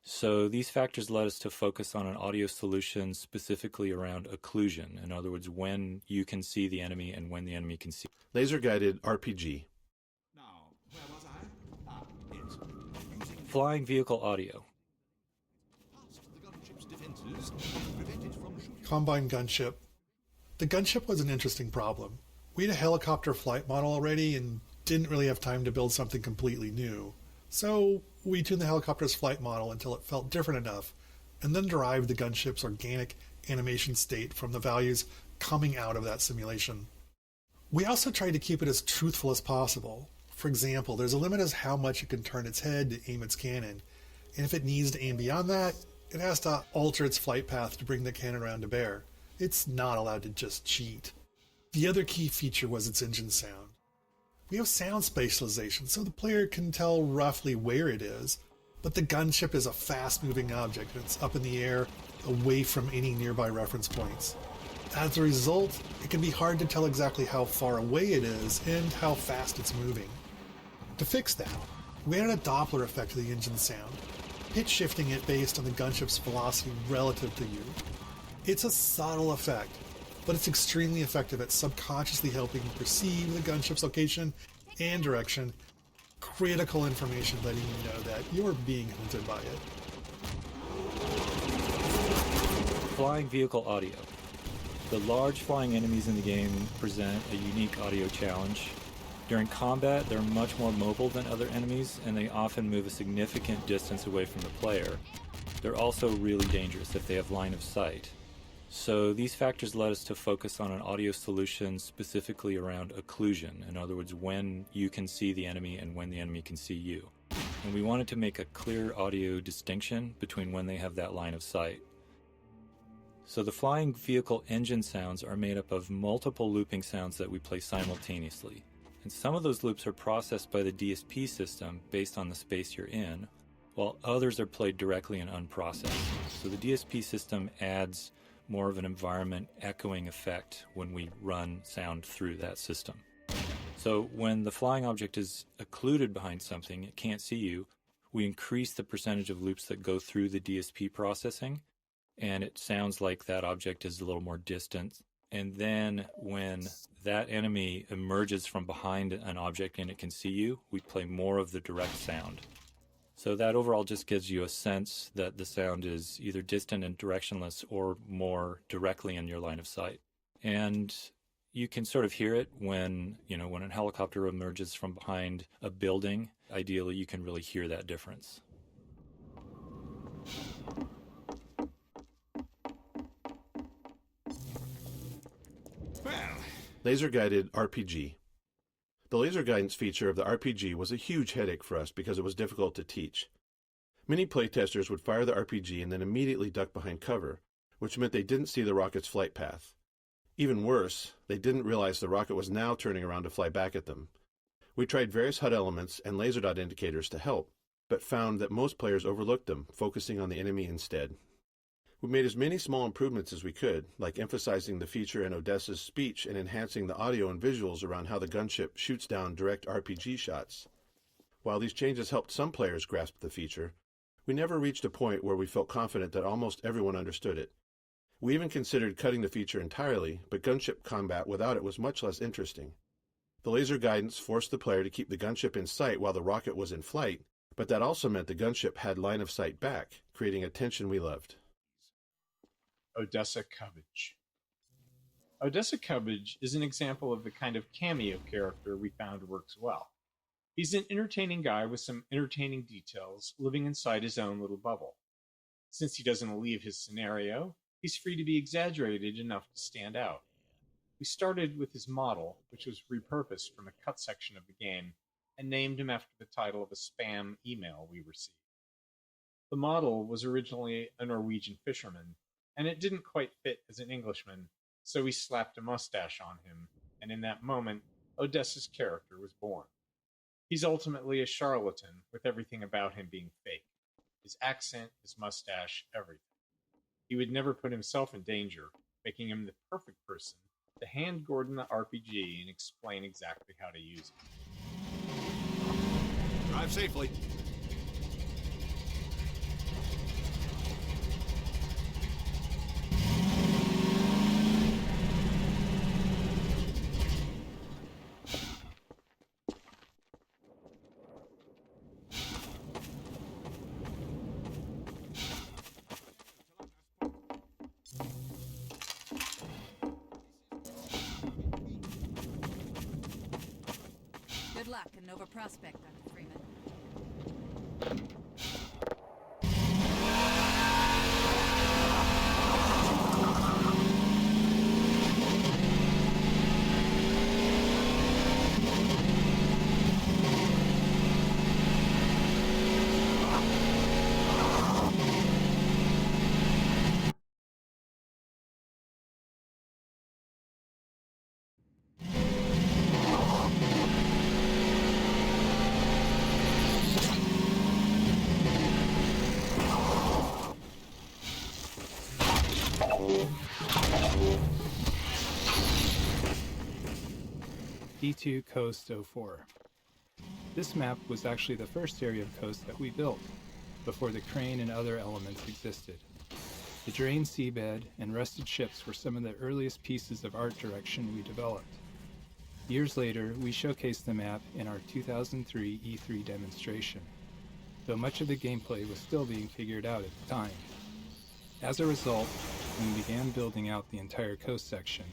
So these factors led us to focus on an audio solution specifically around occlusion. In other words, when you can see the enemy and when the enemy can see. Laser-guided RPG. Flying vehicle audio. Combine gunship. The gunship was an interesting problem. We had a helicopter flight model already and didn't really have time to build something completely new. So we tuned the helicopter's flight model until it felt different enough, and then derived the gunship's organic animation state from the values coming out of that simulation. We also tried to keep it as truthful as possible. For example, there's a limit as how much it can turn its head to aim its cannon, and if it needs to aim beyond that, it has to alter its flight path to bring the cannon around to bear. It's not allowed to just cheat. The other key feature was its engine sound. We have sound spatialization, so the player can tell roughly where it is, but the gunship is a fast-moving object and it's up in the air, away from any nearby reference points. As a result, it can be hard to tell exactly how far away it is and how fast it's moving. To fix that, we added a Doppler effect to the engine sound, pitch shifting it based on the gunship's velocity relative to you. It's a subtle effect, but it's extremely effective at subconsciously helping you perceive the gunship's location and direction, critical information letting you know that you're being hunted by it. Flying vehicle audio. The large flying enemies in the game present a unique audio challenge. During combat, they're much more mobile than other enemies, and they often move a significant distance away from the player. They're also really dangerous if they have line of sight. So these factors led us to focus on an audio solution specifically around occlusion. In other words, when you can see the enemy and when the enemy can see you. And we wanted to make a clear audio distinction between when they have that line of sight. So the flying vehicle engine sounds are made up of multiple looping sounds that we play simultaneously. And some of those loops are processed by the DSP system based on the space you're in, while others are played directly and unprocessed. So the DSP system adds more of an environment echoing effect when we run sound through that system. So when the flying object is occluded behind something, it can't see you, we increase the percentage of loops that go through the DSP processing, and it sounds like that object is a little more distant. And then when that enemy emerges from behind an object and it can see you, we play more of the direct sound. So that overall just gives you a sense that the sound is either distant and directionless or more directly in your line of sight. And you can sort of hear it when a helicopter emerges from behind a building. Ideally, you can really hear that difference. Laser-guided RPG. The laser guidance feature of the RPG was a huge headache for us because it was difficult to teach. Many playtesters would fire the RPG and then immediately duck behind cover, which meant they didn't see the rocket's flight path. Even worse, they didn't realize the rocket was now turning around to fly back at them. We tried various HUD elements and laser dot indicators to help, but found that most players overlooked them, focusing on the enemy instead. We made as many small improvements as we could, like emphasizing the feature in Odessa's speech and enhancing the audio and visuals around how the gunship shoots down direct RPG shots. While these changes helped some players grasp the feature, we never reached a point where we felt confident that almost everyone understood it. We even considered cutting the feature entirely, but gunship combat without it was much less interesting. The laser guidance forced the player to keep the gunship in sight while the rocket was in flight, but that also meant the gunship had line of sight back, creating a tension we loved. Odessa Cubbage. Odessa Cubbage is an example of the kind of cameo character we found works well. He's an entertaining guy with some entertaining details, living inside his own little bubble. Since he doesn't leave his scenario, he's free to be exaggerated enough to stand out. We started with his model, which was repurposed from a cut section of the game, and named him after the title of a spam email we received. The model was originally a Norwegian fisherman, and it didn't quite fit as an Englishman, so we slapped a mustache on him, and in that moment, Odessa's character was born. He's ultimately a charlatan, with everything about him being fake. His accent, his mustache, everything. He would never put himself in danger, making him the perfect person to hand Gordon the RPG and explain exactly how to use it. Drive safely. Good luck and Nova Prospekt, Dr. Freeman. D2 Coast 04. This map was actually the first area of coast that we built, before the crane and other elements existed. The drained seabed and rusted ships were some of the earliest pieces of art direction we developed. Years later, we showcased the map in our 2003 E3 demonstration, though much of the gameplay was still being figured out at the time. As a result, when we began building out the entire coast section,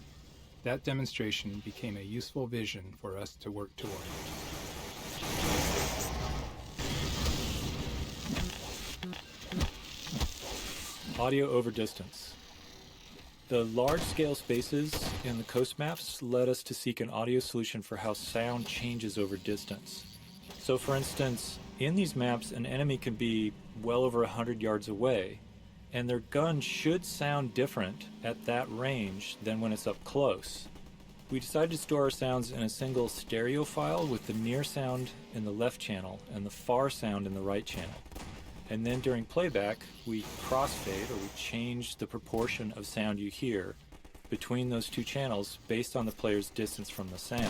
that demonstration became a useful vision for us to work toward. Audio over distance. The large-scale spaces in the coast maps led us to seek an audio solution for how sound changes over distance. So for instance, in these maps, an enemy can be well over 100 yards away, and their gun should sound different at that range than when it's up close. We decided to store our sounds in a single stereo file with the near sound in the left channel and the far sound in the right channel. And then during playback, we crossfade, or we change the proportion of sound you hear between those two channels based on the player's distance from the sound.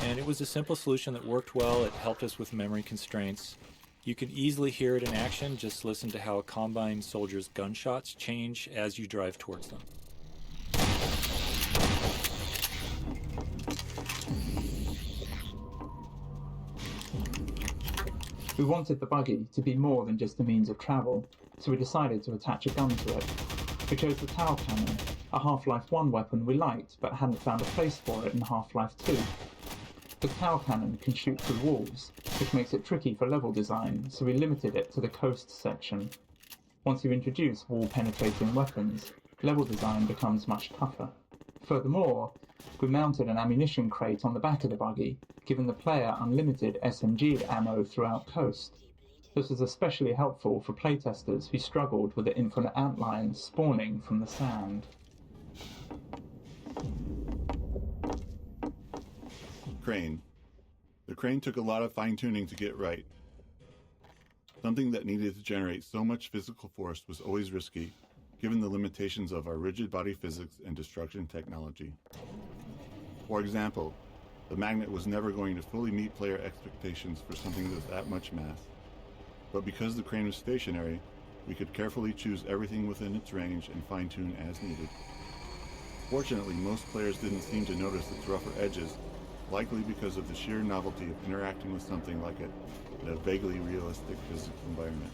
And it was a simple solution that worked well. It helped us with memory constraints. You can easily hear it in action. Just listen to how a Combine soldier's gunshots change as you drive towards them. We wanted the buggy to be more than just a means of travel, so we decided to attach a gun to it. We chose the Tau Cannon, a Half-Life 1 weapon we liked but hadn't found a place for it in Half-Life 2. The Tau Cannon can shoot through walls, which makes it tricky for level design, so we limited it to the coast section. Once you introduce wall-penetrating weapons, level design becomes much tougher. Furthermore, we mounted an ammunition crate on the back of the buggy, giving the player unlimited SMG ammo throughout coast. This was especially helpful for playtesters who struggled with the infinite antlines spawning from the sand. Crane. The crane took a lot of fine-tuning to get right. Something that needed to generate so much physical force was always risky, given the limitations of our rigid body physics and destruction technology. For example, the magnet was never going to fully meet player expectations for something with that much mass. But because the crane was stationary, we could carefully choose everything within its range and fine-tune as needed. Fortunately, most players didn't seem to notice its rougher edges, likely because of the sheer novelty of interacting with something like it in a vaguely realistic physics environment.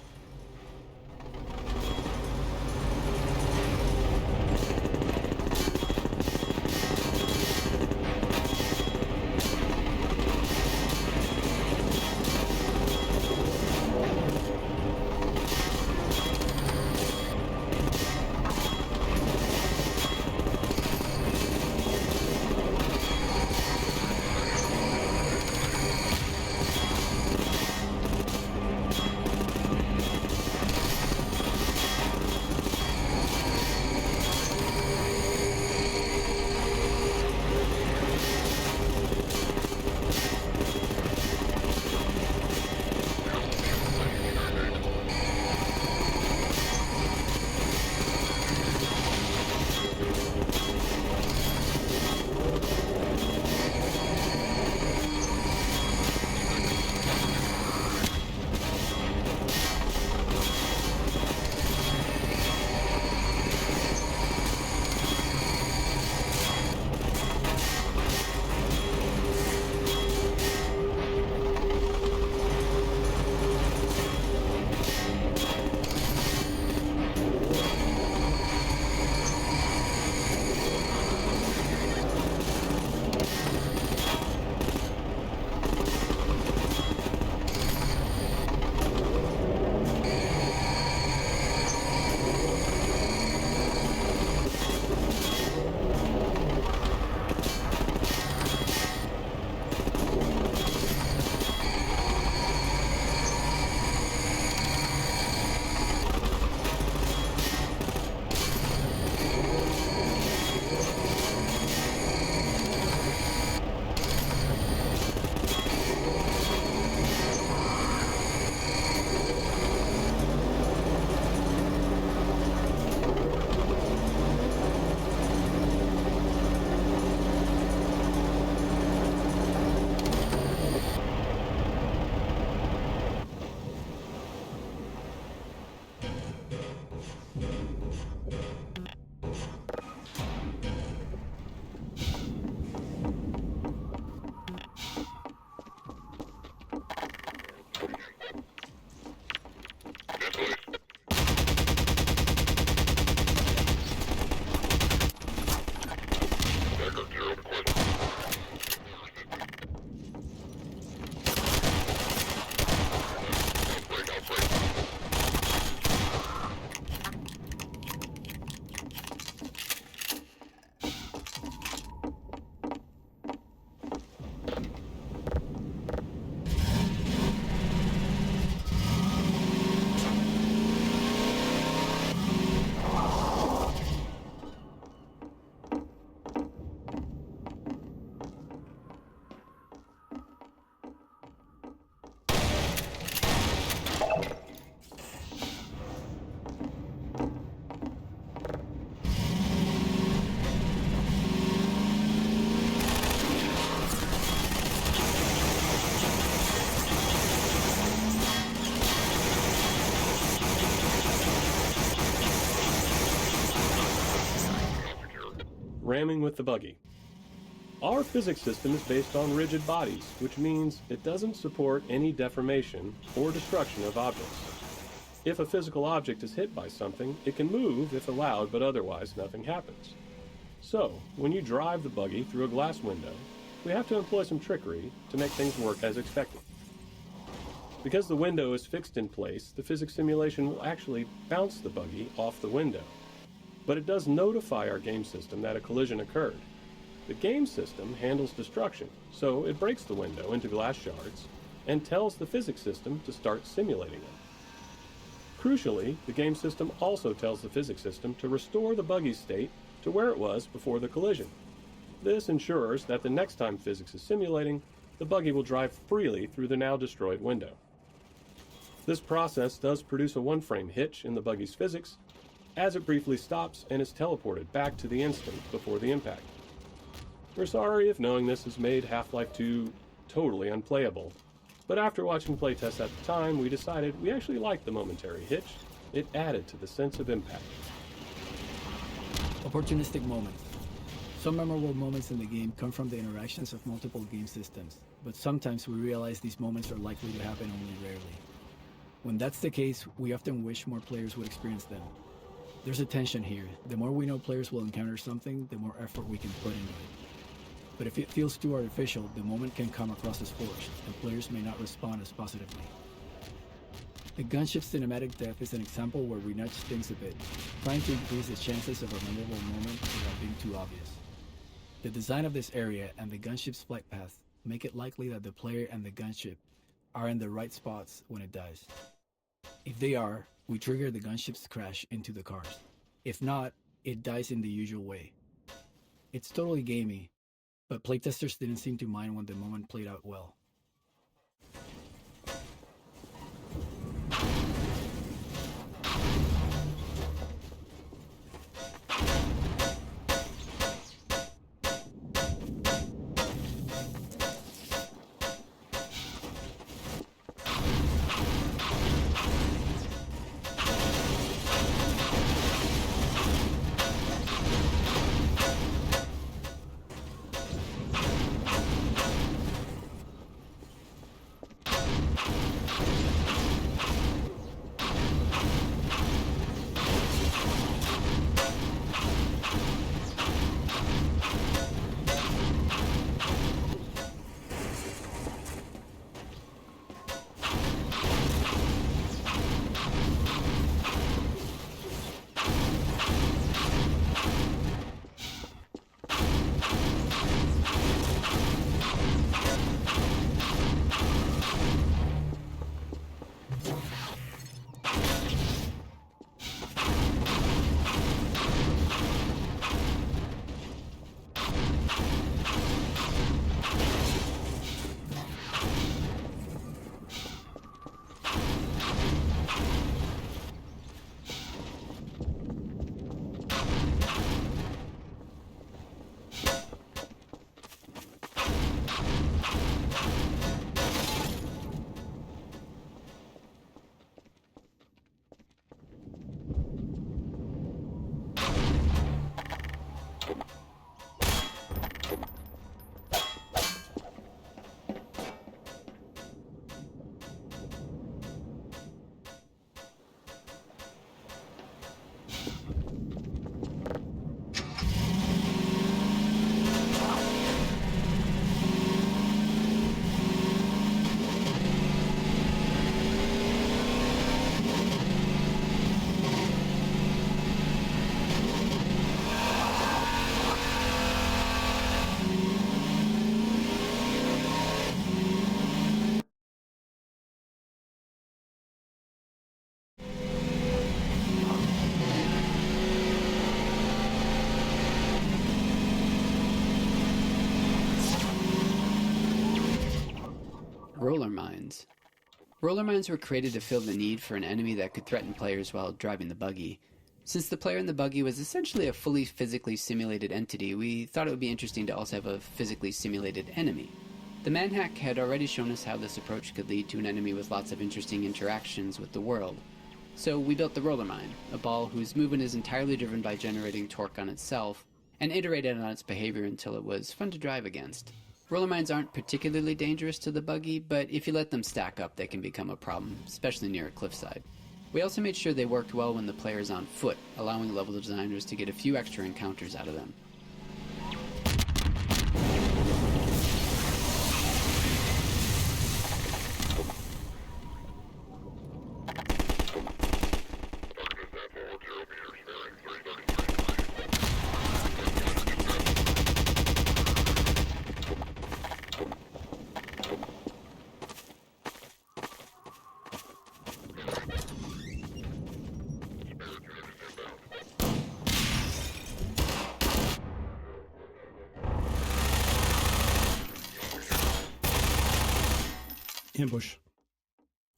ramming with the buggy. Our physics system is based on rigid bodies, which means it doesn't support any deformation or destruction of objects. If a physical object is hit by something, it can move if allowed, but otherwise nothing happens. So, when you drive the buggy through a glass window, we have to employ some trickery to make things work as expected. Because the window is fixed in place, the physics simulation will actually bounce the buggy off the window. But it does notify our game system that a collision occurred. The game system handles destruction, so it breaks the window into glass shards and tells the physics system to start simulating them. Crucially, the game system also tells the physics system to restore the buggy's state to where it was before the collision. This ensures that the next time physics is simulating, the buggy will drive freely through the now destroyed window. This process does produce a one-frame hitch in the buggy's physics, as it briefly stops and is teleported back to the instant before the impact. We're sorry if knowing this has made Half-Life 2 totally unplayable, but after watching playtests at the time, we decided we actually liked the momentary hitch. It added to the sense of impact. Opportunistic moments. Some memorable moments in the game come from the interactions of multiple game systems, but sometimes we realize these moments are likely to happen only rarely. When that's the case, we often wish more players would experience them. There's a tension here. The more we know players will encounter something, the more effort we can put into it. But if it feels too artificial, the moment can come across as forced, and players may not respond as positively. The gunship cinematic death is an example where we nudge things a bit, trying to increase the chances of a memorable moment without being too obvious. The design of this area and the gunship's flight path make it likely that the player and the gunship are in the right spots when it dies. If they are, we trigger the gunship's crash into the cars. If not, it dies in the usual way. It's totally gamey, but playtesters didn't seem to mind when the moment played out well. Roller mines. Roller mines were created to fill the need for an enemy that could threaten players while driving the buggy. Since the player in the buggy was essentially a fully physically simulated entity, we thought it would be interesting to also have a physically simulated enemy. The manhack had already shown us how this approach could lead to an enemy with lots of interesting interactions with the world. So we built the roller mine, a ball whose movement is entirely driven by generating torque on itself, and iterated on its behavior until it was fun to drive against. Roller mines aren't particularly dangerous to the buggy, but if you let them stack up, they can become a problem, especially near a cliffside. We also made sure they worked well when the player is on foot, allowing level designers to get a few extra encounters out of them. Ambush.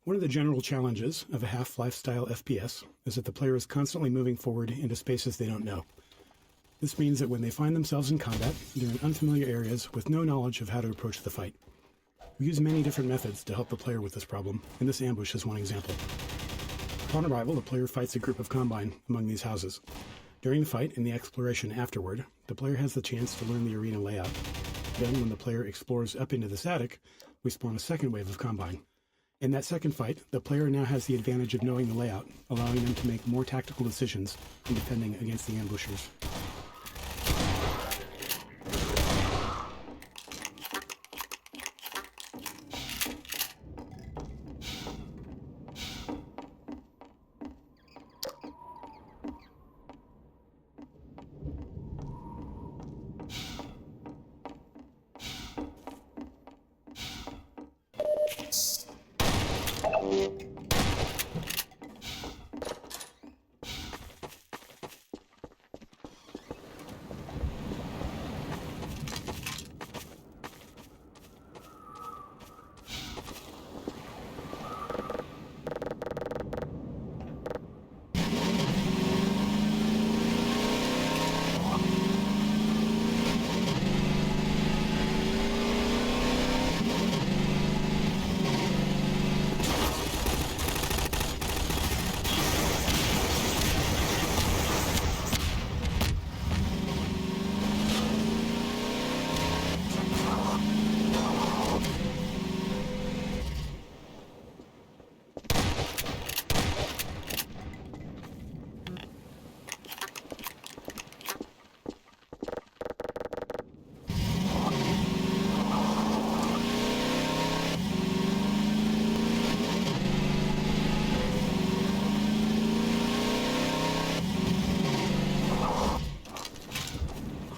One of the general challenges of a Half-Life style FPS is that the player is constantly moving forward into spaces they don't know. This means that when they find themselves in combat, they're in unfamiliar areas with no knowledge of how to approach the fight. We use many different methods to help the player with this problem, and this ambush is one example. Upon arrival, the player fights a group of Combine among these houses. During the fight and the exploration afterward, the player has the chance to learn the arena layout. Then, when the player explores up into this attic, we spawn a second wave of Combine. In that second fight, the player now has the advantage of knowing the layout, allowing them to make more tactical decisions in defending against the ambushers.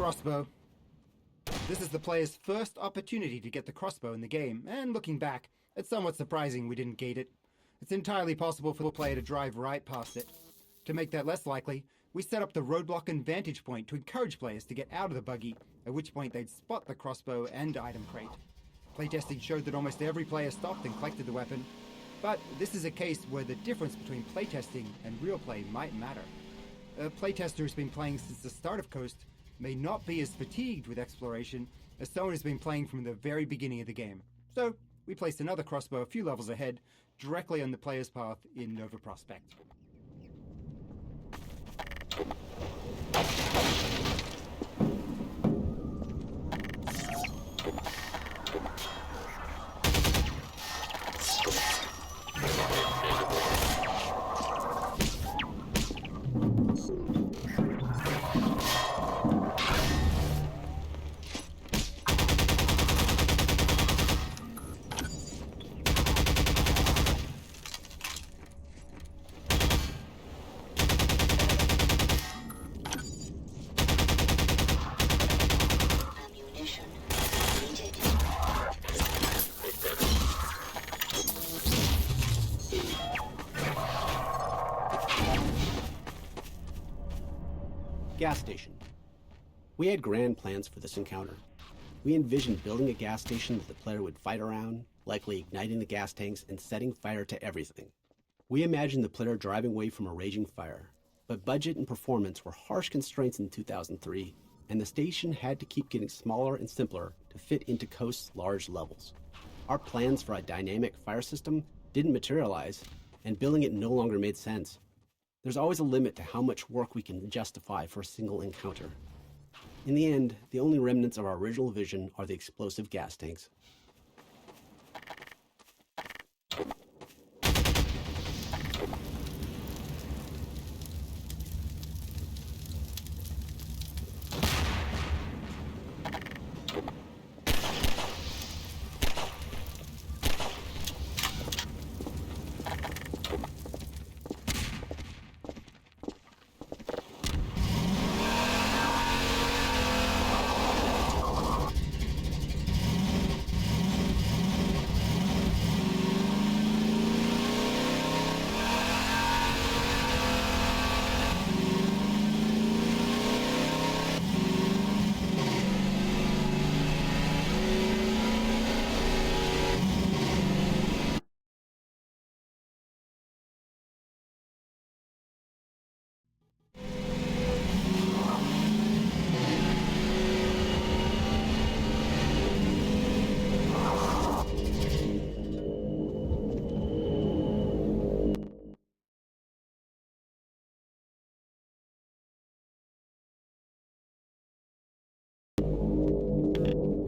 Crossbow. This is the player's first opportunity to get the crossbow in the game, and looking back, it's somewhat surprising we didn't gate it. It's entirely possible for the player to drive right past it. To make that less likely, we set up the roadblock and vantage point to encourage players to get out of the buggy, at which point they'd spot the crossbow and item crate. Playtesting showed that almost every player stopped and collected the weapon, but this is a case where the difference between playtesting and real play might matter. A playtester who's been playing since the start of Coast may not be as fatigued with exploration as someone who's been playing from the very beginning of the game. So, we placed another crossbow a few levels ahead, directly on the player's path in Nova Prospekt. Gas station. We had grand plans for this encounter. We envisioned building a gas station that the player would fight around, likely igniting the gas tanks and setting fire to everything. We imagined the player driving away from a raging fire, but budget and performance were harsh constraints in 2003, and the station had to keep getting smaller and simpler to fit into Coast's large levels. Our plans for a dynamic fire system didn't materialize, and building it no longer made sense. There's always a limit to how much work we can justify for a single encounter. In the end, the only remnants of our original vision are the explosive gas tanks.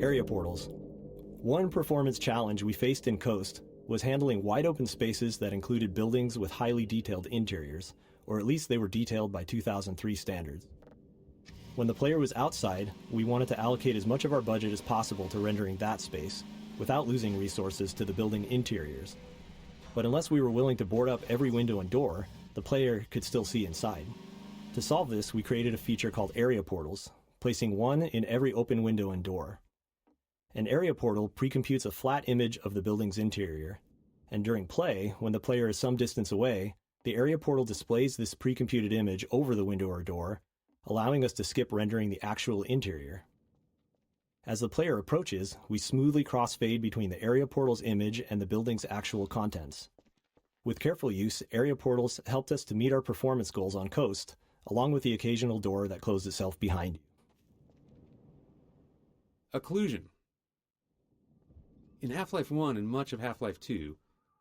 Area portals. One performance challenge we faced in Coast was handling wide open spaces that included buildings with highly detailed interiors, or at least they were detailed by 2003 standards. When the player was outside, we wanted to allocate as much of our budget as possible to rendering that space, without losing resources to the building interiors. But unless we were willing to board up every window and door, the player could still see inside. To solve this, we created a feature called area portals, placing one in every open window and door. An area portal precomputes a flat image of the building's interior, and during play, when the player is some distance away, the area portal displays this precomputed image over the window or door, allowing us to skip rendering the actual interior. As the player approaches, we smoothly crossfade between the area portal's image and the building's actual contents. With careful use, area portals helped us to meet our performance goals on Coast, along with the occasional door that closed itself behind you. Occlusion. In Half-Life 1 and much of Half-Life 2,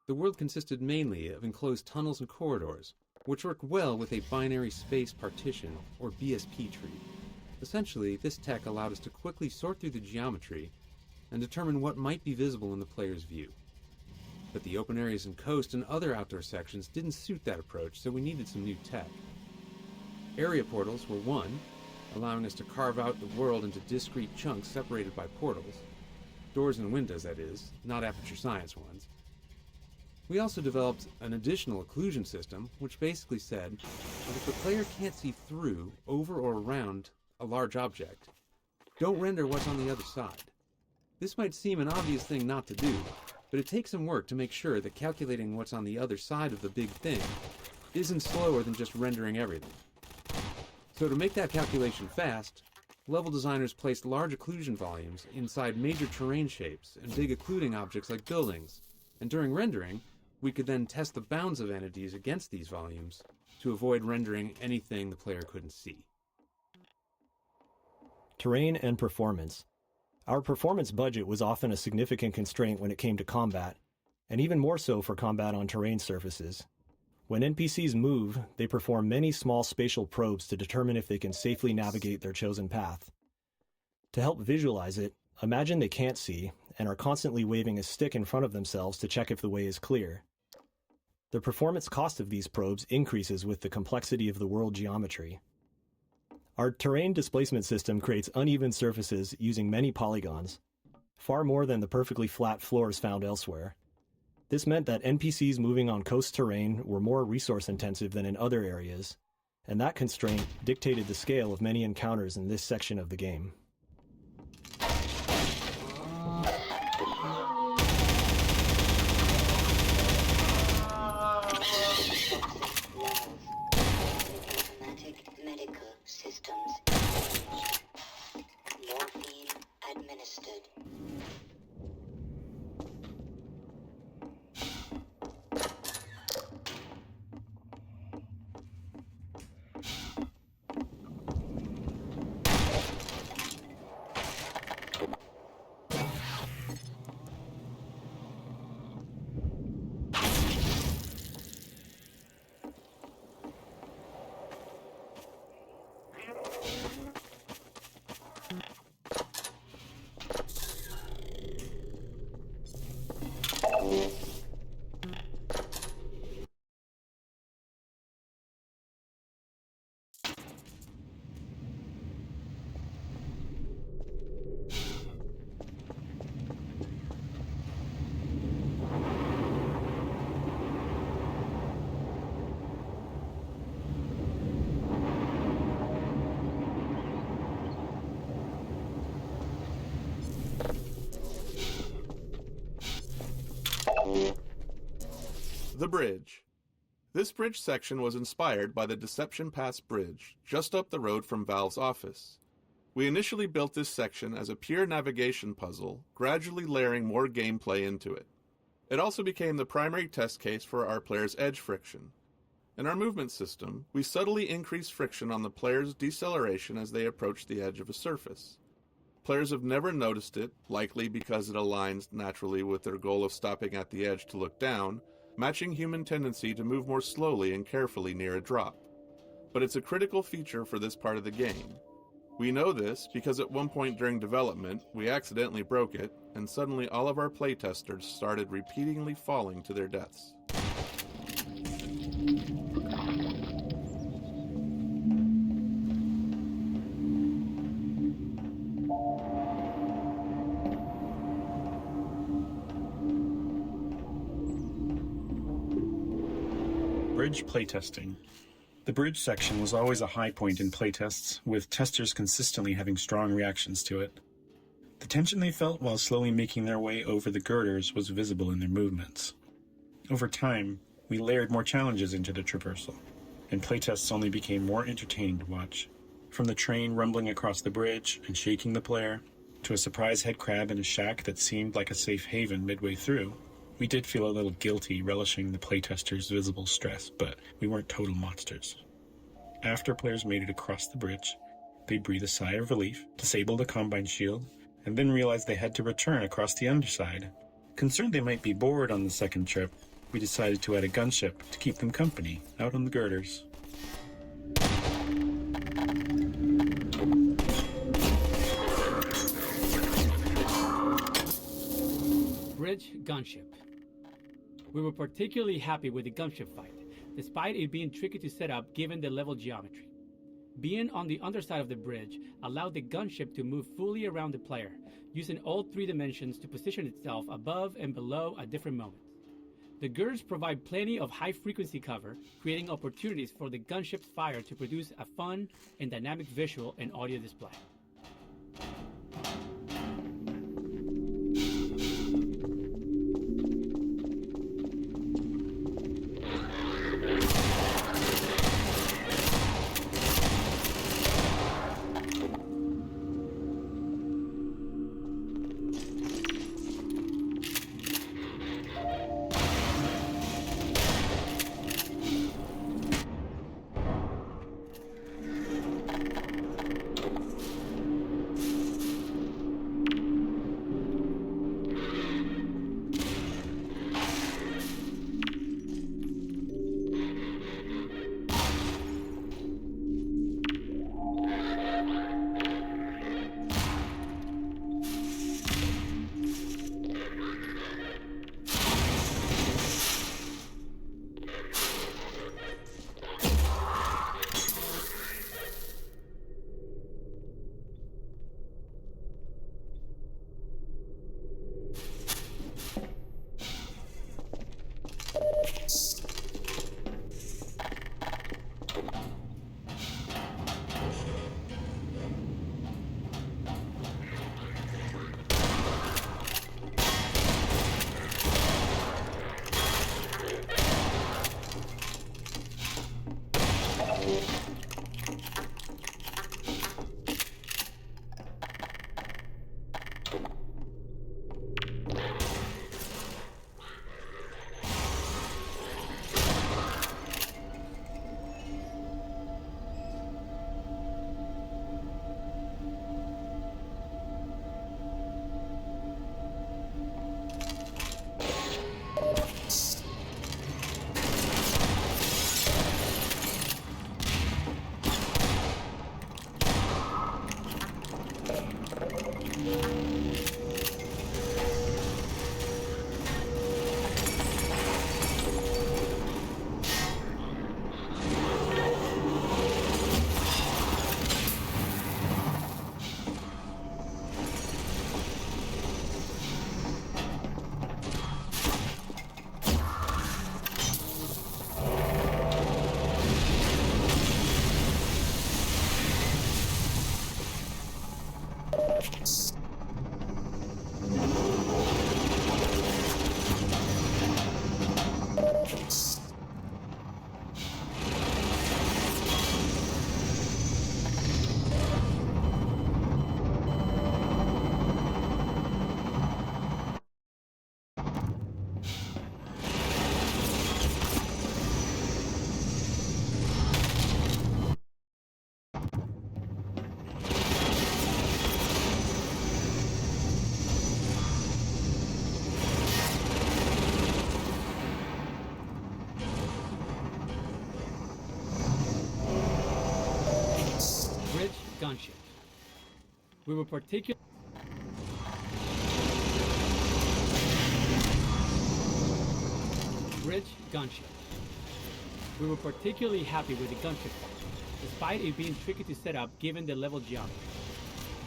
the world consisted mainly of enclosed tunnels and corridors, which worked well with a binary space partition, or BSP tree. Essentially, this tech allowed us to quickly sort through the geometry and determine what might be visible in the player's view. But the open areas in Coast and other outdoor sections didn't suit that approach, so we needed some new tech. Area portals were one, allowing us to carve out the world into discrete chunks separated by portals. Doors and windows, that is, not aperture science ones. We also developed an additional occlusion system, which basically said that if the player can't see through, over, or around a large object, don't render what's on the other side. This might seem an obvious thing not to do, but it takes some work to make sure that calculating what's on the other side of the big thing isn't slower than just rendering everything. So to make that calculation fast, level designers placed large occlusion volumes inside major terrain shapes and big occluding objects like buildings, and during rendering, we could then test the bounds of entities against these volumes to avoid rendering anything the player couldn't see. Terrain and performance. Our performance budget was often a significant constraint when it came to combat, and even more so for combat on terrain surfaces. When NPCs move, they perform many small spatial probes to determine if they can safely navigate their chosen path. To help visualize it, imagine they can't see and are constantly waving a stick in front of themselves to check if the way is clear. The performance cost of these probes increases with the complexity of the world geometry. Our terrain displacement system creates uneven surfaces using many polygons, far more than the perfectly flat floors found elsewhere. This meant that NPCs moving on coast terrain were more resource-intensive than in other areas, and that constraint dictated the scale of many encounters in this section of the game. Medical systems. Morphine administered. The bridge. This bridge section was inspired by the Deception Pass Bridge, just up the road from Valve's office. We initially built this section as a pure navigation puzzle, gradually layering more gameplay into it. It also became the primary test case for our players' edge friction. In our movement system, we subtly increase friction on the player's deceleration as they approach the edge of a surface. Players have never noticed it, likely because it aligns naturally with their goal of stopping at the edge to look down, matching human tendency to move more slowly and carefully near a drop. But it's a critical feature for this part of the game. We know this because at one point during development, we accidentally broke it, and suddenly all of our playtesters started repeatedly falling to their deaths. Bridge playtesting. The bridge section was always a high point in playtests, with testers consistently having strong reactions to it. The tension they felt while slowly making their way over the girders was visible in their movements. Over time, we layered more challenges into the traversal, and playtests only became more entertaining to watch. From the train rumbling across the bridge and shaking the player, to a surprise head crab in a shack that seemed like a safe haven midway through, we did feel a little guilty relishing the playtesters' visible stress, but we weren't total monsters. After players made it across the bridge, they'd breathe a sigh of relief, disable the Combine shield, and then realize they had to return across the underside. Concerned they might be bored on the second trip, we decided to add a gunship to keep them company out on the girders. Bridge gunship. We were particularly happy with the gunship fight, despite it being tricky to set up given the level geometry. Being on the underside of the bridge allowed the gunship to move fully around the player, using all 3 dimensions to position itself above and below at different moments. The girders provide plenty of high-frequency cover, creating opportunities for the gunship's fire to produce a fun and dynamic visual and audio display. gunship. We were particularly bridge gunship. We were particularly happy with the gunship part, despite it being tricky to set up given the level geometry.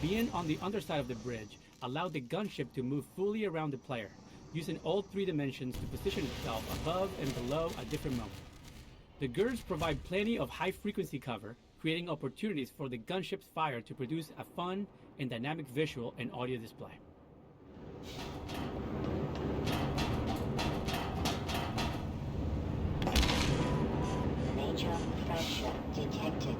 Being on the underside of the bridge allowed the gunship to move fully around the player, using all 3 dimensions to position itself above and below at different moments. The girds provide plenty of high-frequency cover, creating opportunities for the gunship's fire to produce a fun and dynamic visual and audio display. Major pressure detected.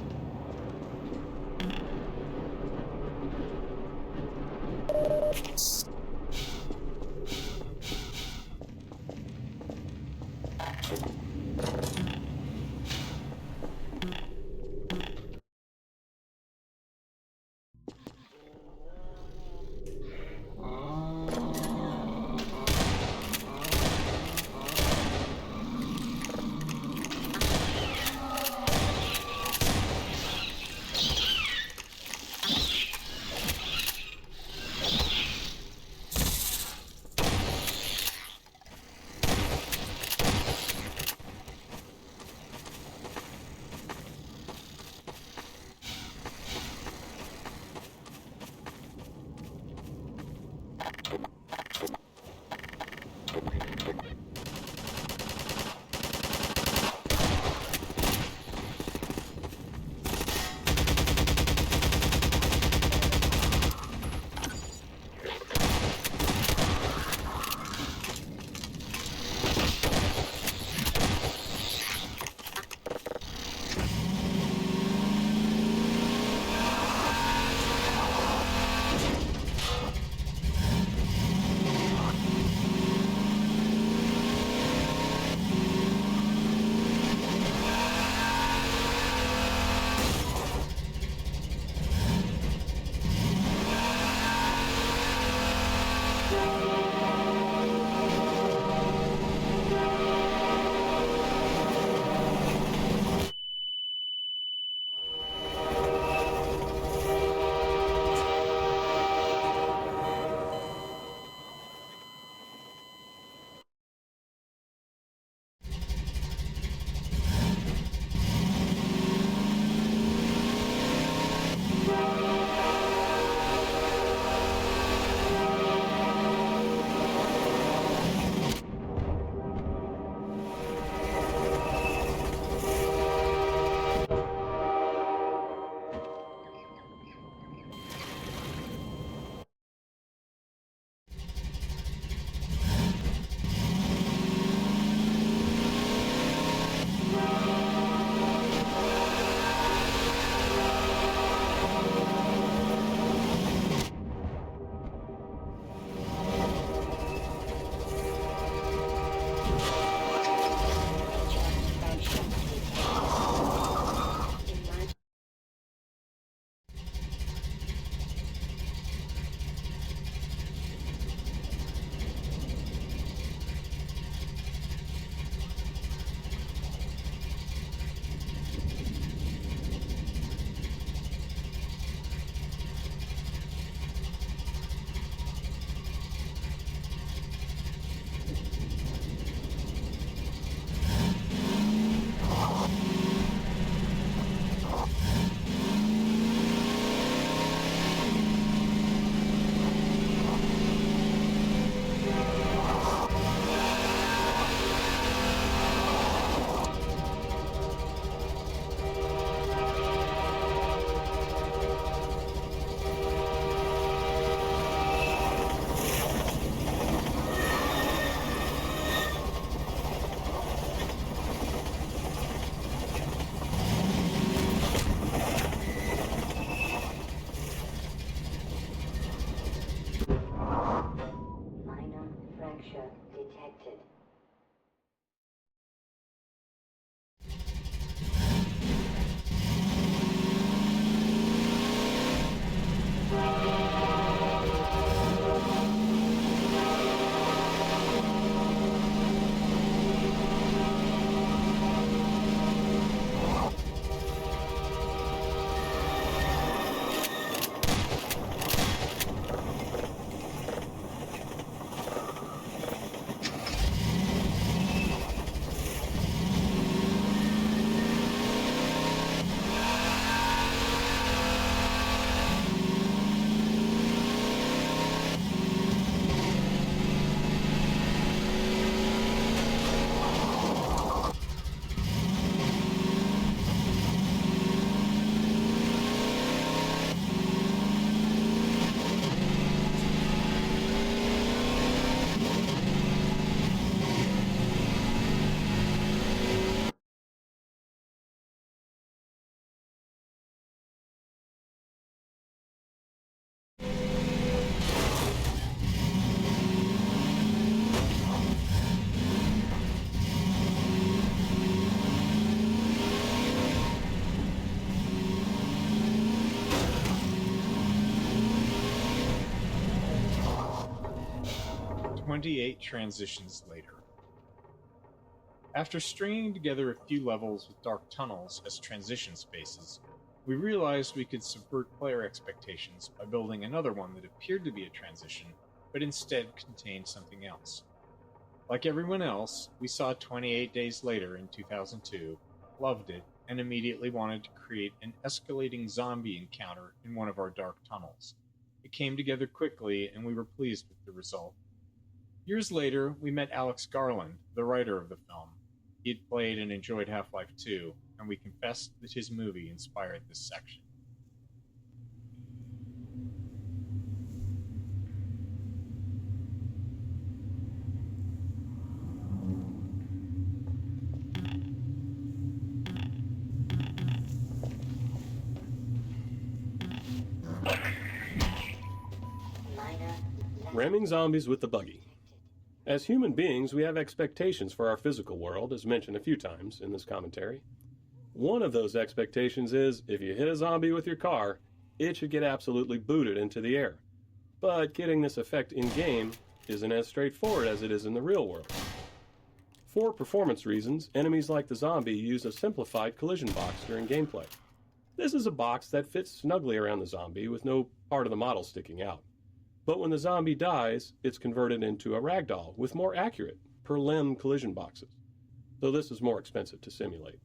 28 transitions later. After stringing together a few levels with dark tunnels as transition spaces, we realized we could subvert player expectations by building another one that appeared to be a transition, but instead contained something else. Like everyone else, we saw 28 Days Later in 2002, loved it, and immediately wanted to create an escalating zombie encounter in one of our dark tunnels. It came together quickly, and we were pleased with the result. Years later, we met Alex Garland, the writer of the film. He had played and enjoyed Half-Life 2, and we confessed that his movie inspired this section. Ramming zombies with the buggy. As human beings, we have expectations for our physical world, as mentioned a few times in this commentary. One of those expectations is, if you hit a zombie with your car, it should get absolutely booted into the air. But getting this effect in-game isn't as straightforward as it is in the real world. For performance reasons, enemies like the zombie use a simplified collision box during gameplay. This is a box that fits snugly around the zombie with no part of the model sticking out. But when the zombie dies, it's converted into a ragdoll with more accurate, per-limb collision boxes, though this is more expensive to simulate.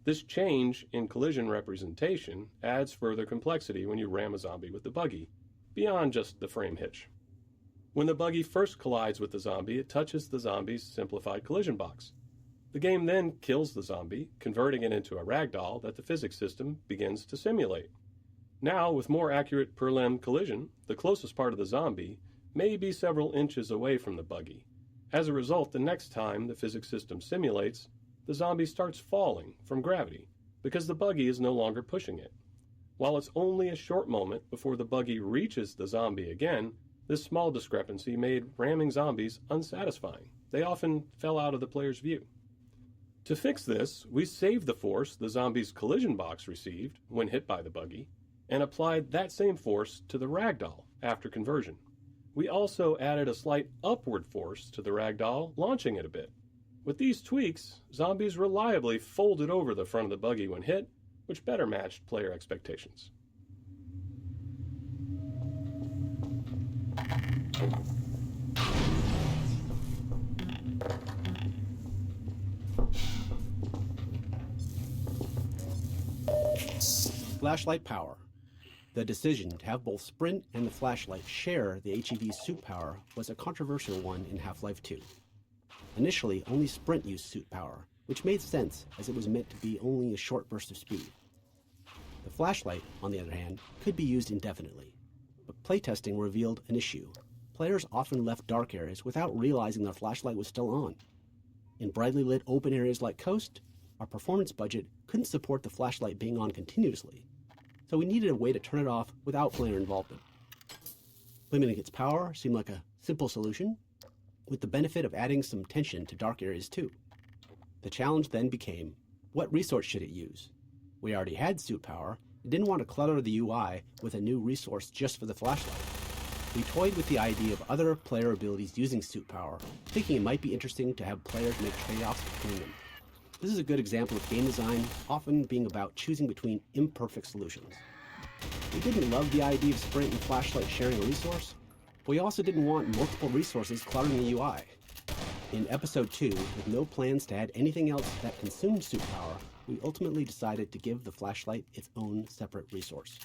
This change in collision representation adds further complexity when you ram a zombie with the buggy, beyond just the frame hitch. When the buggy first collides with the zombie, it touches the zombie's simplified collision box. The game then kills the zombie, converting it into a ragdoll that the physics system begins to simulate. Now, with more accurate per-limb collision, the closest part of the zombie may be several inches away from the buggy. As a result, the next time the physics system simulates, the zombie starts falling from gravity because the buggy is no longer pushing it. While it's only a short moment before the buggy reaches the zombie again, this small discrepancy made ramming zombies unsatisfying. They often fell out of the player's view. To fix this, we saved the force the zombie's collision box received when hit by the buggy, and applied that same force to the ragdoll after conversion. We also added a slight upward force to the ragdoll, launching it a bit. With these tweaks, zombies reliably folded over the front of the buggy when hit, which better matched player expectations. Flashlight power. The decision to have both Sprint and the flashlight share the HEV suit power was a controversial one in Half-Life 2. Initially, only Sprint used suit power, which made sense as it was meant to be only a short burst of speed. The flashlight, on the other hand, could be used indefinitely, but playtesting revealed an issue. Players often left dark areas without realizing their flashlight was still on. In brightly lit open areas like Coast, our performance budget couldn't support the flashlight being on continuously, so we needed a way to turn it off without player involvement. Limiting its power seemed like a simple solution, with the benefit of adding some tension to dark areas too. The challenge then became, what resource should it use? We already had suit power and didn't want to clutter the UI with a new resource just for the flashlight. We toyed with the idea of other player abilities using suit power, thinking it might be interesting to have players make trade-offs between them. This is a good example of game design often being about choosing between imperfect solutions. We didn't love the idea of Sprint and flashlight sharing a resource, but we also didn't want multiple resources cluttering the UI. In Episode 2, with no plans to add anything else that consumed suit power, we ultimately decided to give the flashlight its own separate resource.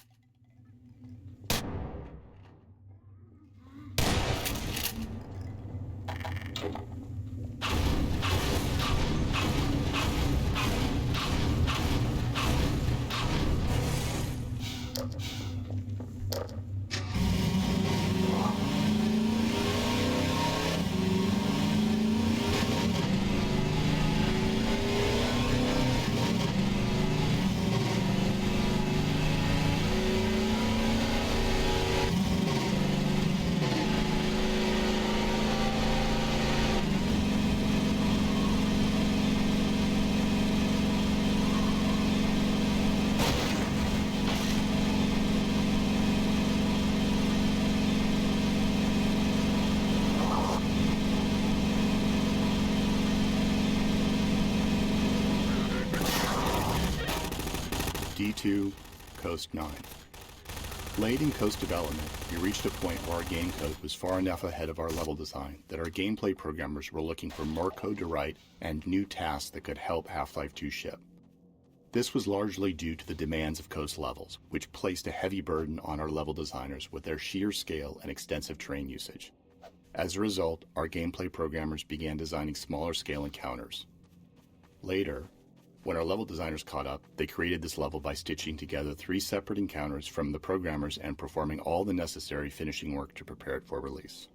D2, Coast 9. Late in Coast development, we reached a point where our game code was far enough ahead of our level design that our gameplay programmers were looking for more code to write and new tasks that could help Half-Life 2 ship. This was largely due to the demands of Coast levels, which placed a heavy burden on our level designers with their sheer scale and extensive terrain usage. As a result, our gameplay programmers began designing smaller scale encounters. Later, when our level designers caught up, they created this level by stitching together 3 separate encounters from the programmers and performing all the necessary finishing work to prepare it for release.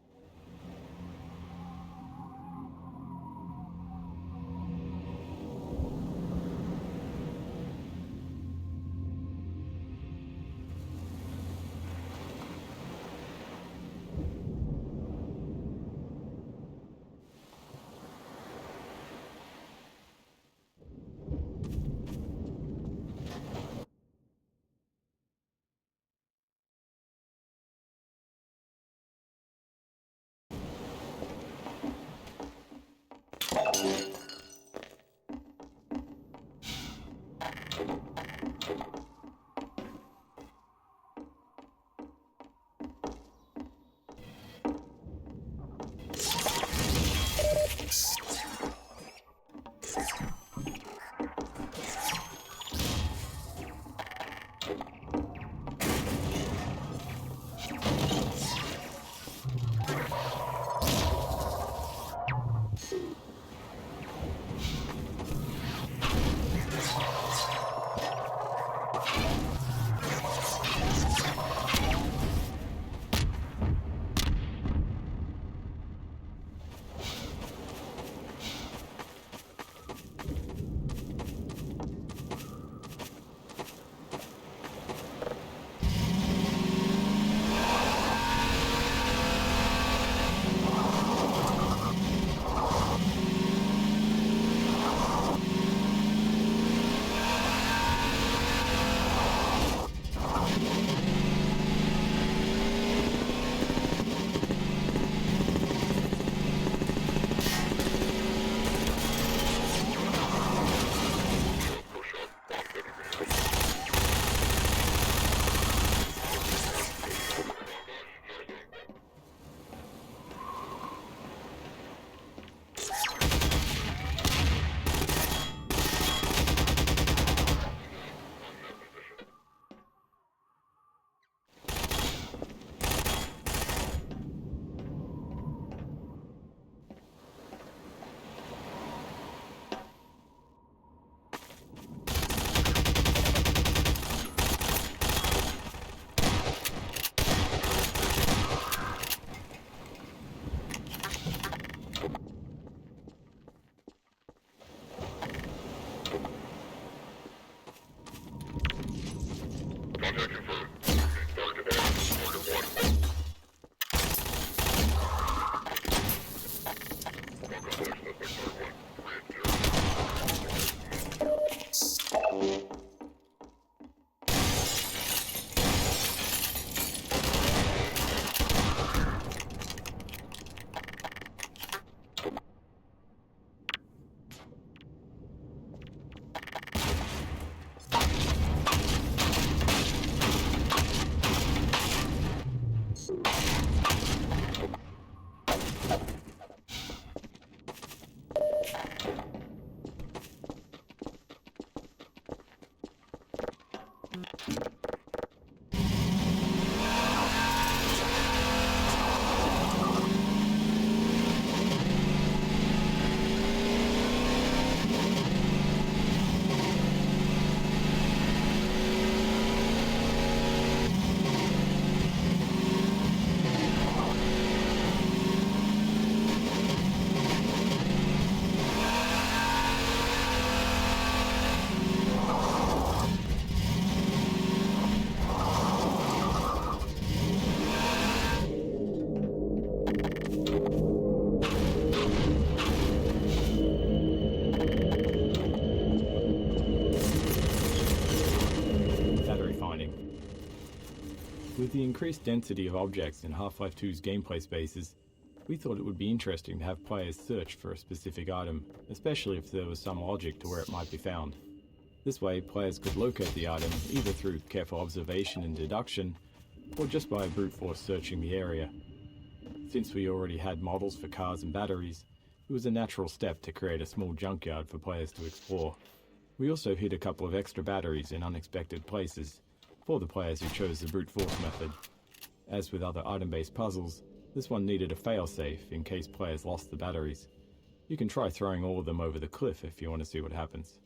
With the increased density of objects in Half-Life 2's gameplay spaces, we thought it would be interesting to have players search for a specific item, especially if there was some logic to where it might be found. This way, players could locate the item either through careful observation and deduction, or just by brute force searching the area. Since we already had models for cars and batteries, it was a natural step to create a small junkyard for players to explore. We also hid a couple of extra batteries in unexpected places for the players who chose the brute force method. As with other item-based puzzles, this one needed a failsafe in case players lost the batteries. You can try throwing all of them over the cliff if you want to see what happens.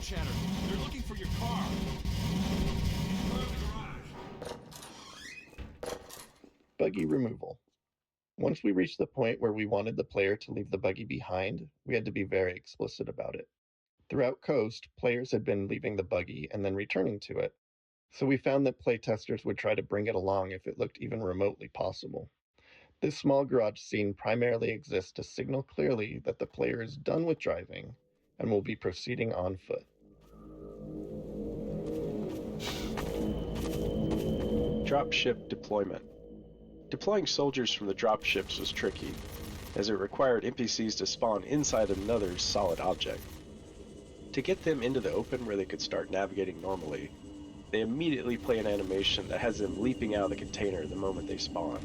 chatter. They're looking for your car. Buggy removal. Once we reached the point where we wanted the player to leave the buggy behind, we had to be very explicit about it. Throughout Coast, players had been leaving the buggy and then returning to it, so we found that playtesters would try to bring it along if it looked even remotely possible. This small garage scene primarily exists to signal clearly that the player is done with driving and will be proceeding on foot. Dropship deployment. Deploying soldiers from the dropships was tricky, as it required NPCs to spawn inside another solid object. To get them into the open where they could start navigating normally, they immediately play an animation that has them leaping out of the container the moment they spawn.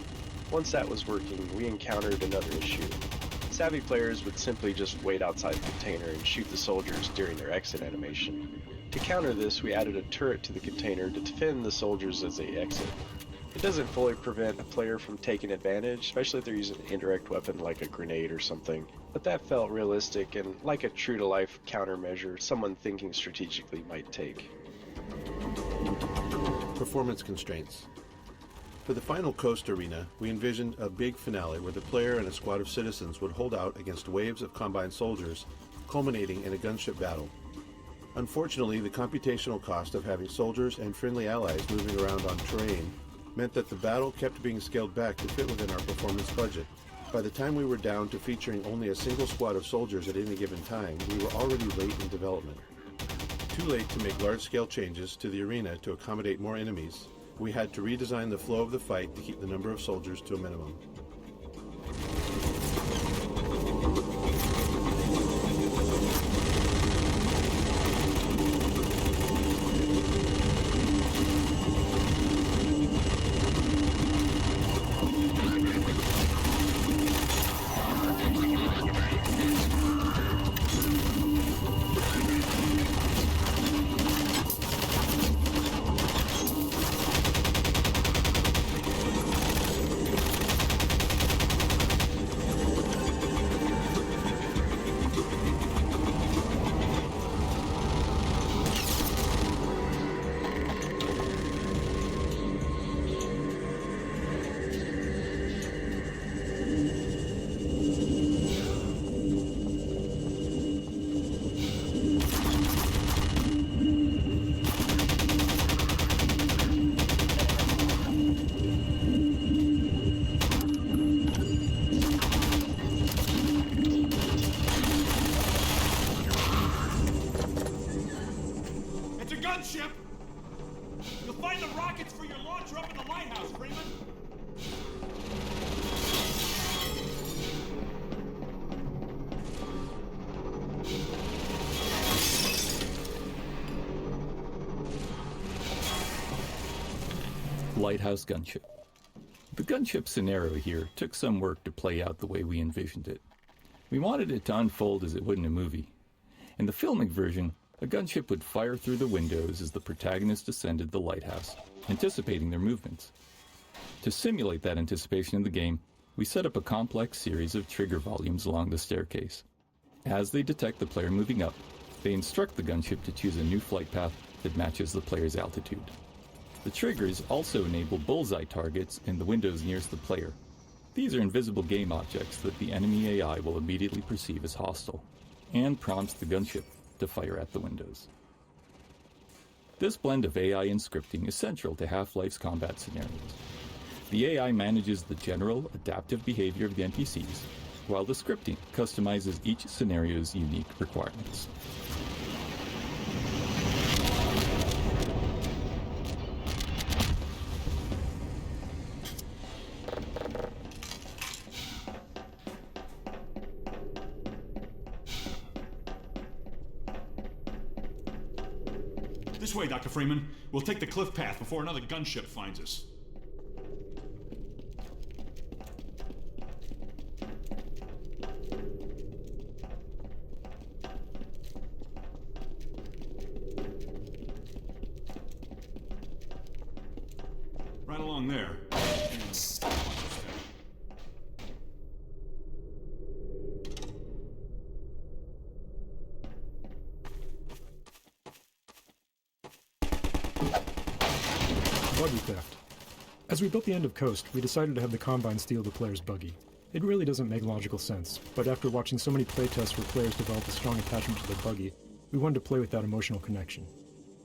Once that was working, we encountered another issue. Savvy players would simply just wait outside the container and shoot the soldiers during their exit animation. To counter this, we added a turret to the container to defend the soldiers as they exit. It doesn't fully prevent a player from taking advantage, especially if they're using an indirect weapon like a grenade or something, but that felt realistic and like a true-to-life countermeasure someone thinking strategically might take. Performance constraints. For the final Coast arena, we envisioned a big finale where the player and a squad of citizens would hold out against waves of combined soldiers, culminating in a gunship battle. Unfortunately, the computational cost of having soldiers and friendly allies moving around on terrain meant that the battle kept being scaled back to fit within our performance budget. By the time we were down to featuring only a single squad of soldiers at any given time, we were already late in development. Too late to make large-scale changes to the arena to accommodate more enemies, we had to redesign the flow of the fight to keep the number of soldiers to a minimum. Lighthouse Gunship. The gunship scenario here took some work to play out the way we envisioned it. We wanted it to unfold as it would in a movie. In the filmic version, a gunship would fire through the windows as the protagonist ascended the lighthouse, anticipating their movements. To simulate that anticipation in the game, we set up a complex series of trigger volumes along the staircase. As they detect the player moving up, they instruct the gunship to choose a new flight path that matches the player's altitude. The triggers also enable bullseye targets in the windows nearest the player. These are invisible game objects that the enemy AI will immediately perceive as hostile, and prompts the gunship to fire at the windows. This blend of AI and scripting is central to Half-Life's combat scenarios. The AI manages the general adaptive behavior of the NPCs, while the scripting customizes each scenario's unique requirements. This way, Dr. Freeman. We'll take the cliff path before another gunship finds us. Right along there. Buggy theft. As we built the end of Coast, we decided to have the Combine steal the player's buggy. It really doesn't make logical sense, but after watching so many playtests where players developed a strong attachment to their buggy, we wanted to play with that emotional connection.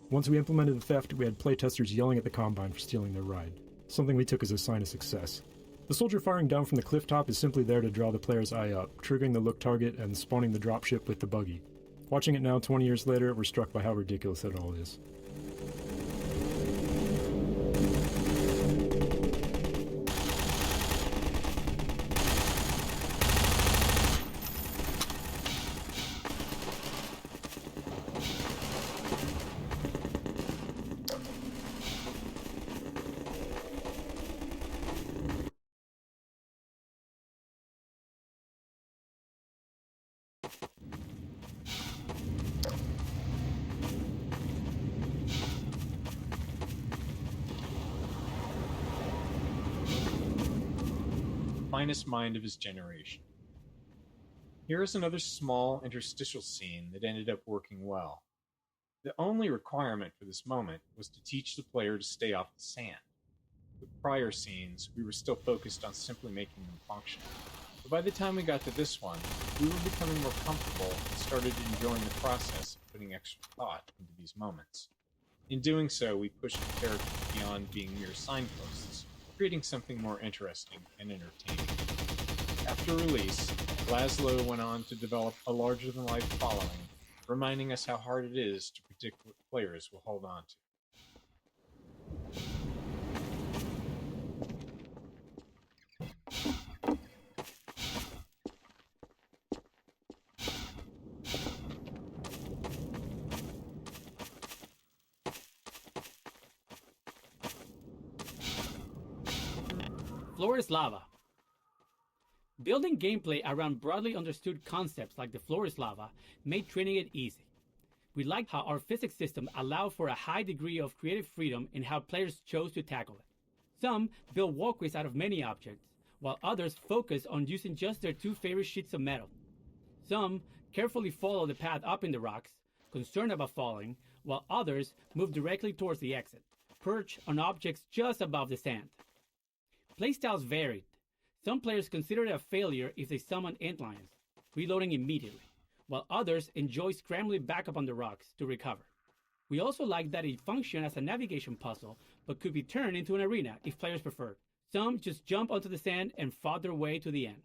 Once we implemented the theft, we had playtesters yelling at the Combine for stealing their ride, something we took as a sign of success. The soldier firing down from the cliff top is simply there to draw the player's eye up, triggering the look target and spawning the dropship with the buggy. Watching it now, 20 years later, we're struck by how ridiculous it all is. Finest mind of his generation. Here is another small interstitial scene that ended up working well. The only requirement for this moment was to teach the player to stay off the sand. With prior scenes, we were still focused on simply making them function. But by the time we got to this one, we were becoming more comfortable and started enjoying the process of putting extra thought into these moments. In doing so, we pushed the characters beyond being mere signposts, creating something more interesting and entertaining. After release, Laszlo went on to develop a larger-than-life following, reminding us how hard it is to predict what players will hold on to. Floor is lava. Building gameplay around broadly understood concepts like the floor is lava made training it easy. We liked how our physics system allowed for a high degree of creative freedom in how players chose to tackle it. Some built walkways out of many objects, while others focused on using just their two favorite sheets of metal. Some carefully followed the path up in the rocks, concerned about falling, while others moved directly towards the exit, perched on objects just above the sand. Playstyles varied. Some players considered it a failure if they summoned antlions, reloading immediately, while others enjoyed scrambling back up on the rocks to recover. We also liked that it functioned as a navigation puzzle, but could be turned into an arena if players preferred. Some just jumped onto the sand and fought their way to the end.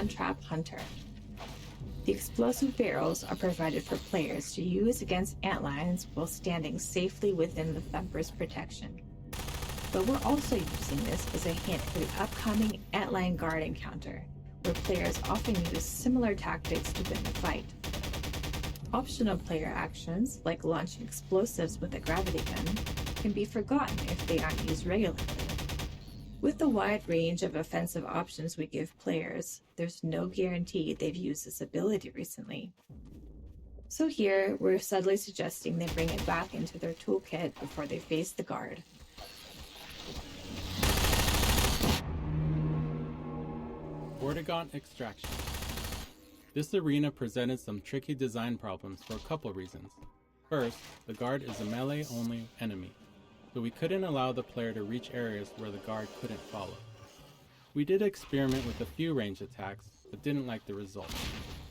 Sandtrap Hunter. The explosive barrels are provided for players to use against antlions while standing safely within the Thumper's protection. But we're also using this as a hint for the upcoming antlion guard encounter, where players often use similar tactics to win the fight. Optional player actions, like launching explosives with a gravity gun, can be forgotten if they aren't used regularly. With the wide range of offensive options we give players, there's no guarantee they've used this ability recently. So here, we're subtly suggesting they bring it back into their toolkit before they face the guard. Vortigaunt Extraction. This arena presented some tricky design problems for a couple reasons. First, the guard is a melee-only enemy, so we couldn't allow the player to reach areas where the guard couldn't follow. We did experiment with a few range attacks, but didn't like the result.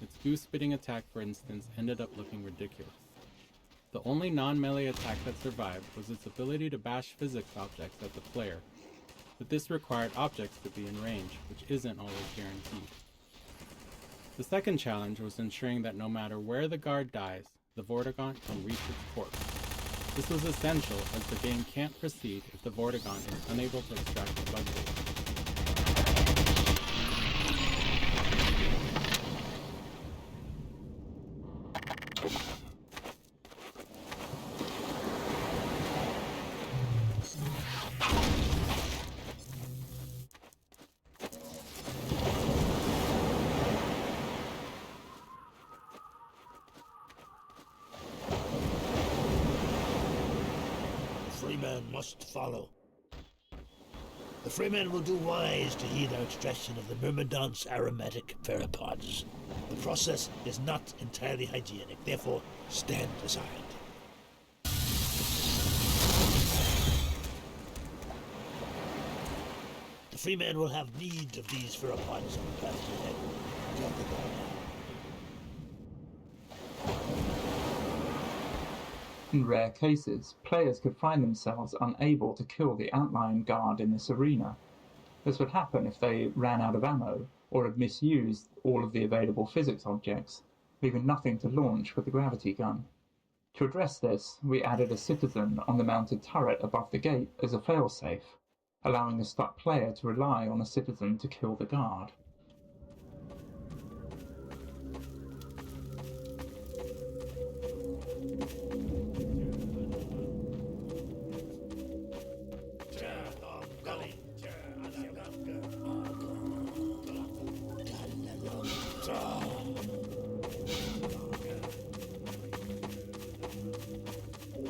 Its goose-spitting attack, for instance, ended up looking ridiculous. The only non-melee attack that survived was its ability to bash physics objects at the player, but this required objects to be in range, which isn't always guaranteed. The second challenge was ensuring that no matter where the guard dies, the Vortigaunt can reach its corpse. This was essential as the game can't proceed if the Vortigaunt is unable to extract the bug bait. Freeman must follow. The Freeman will do wise to heed our extraction of the Myrmidon's aromatic pheropods. The process is not entirely hygienic, therefore stand aside. The Freeman will have need of these pheropods on the path ahead. Get the ball now. In rare cases, players could find themselves unable to kill the antlion guard in this arena. This would happen if they ran out of ammo, or had misused all of the available physics objects, leaving nothing to launch with the gravity gun. To address this, we added a citizen on the mounted turret above the gate as a failsafe, allowing the stuck player to rely on a citizen to kill the guard.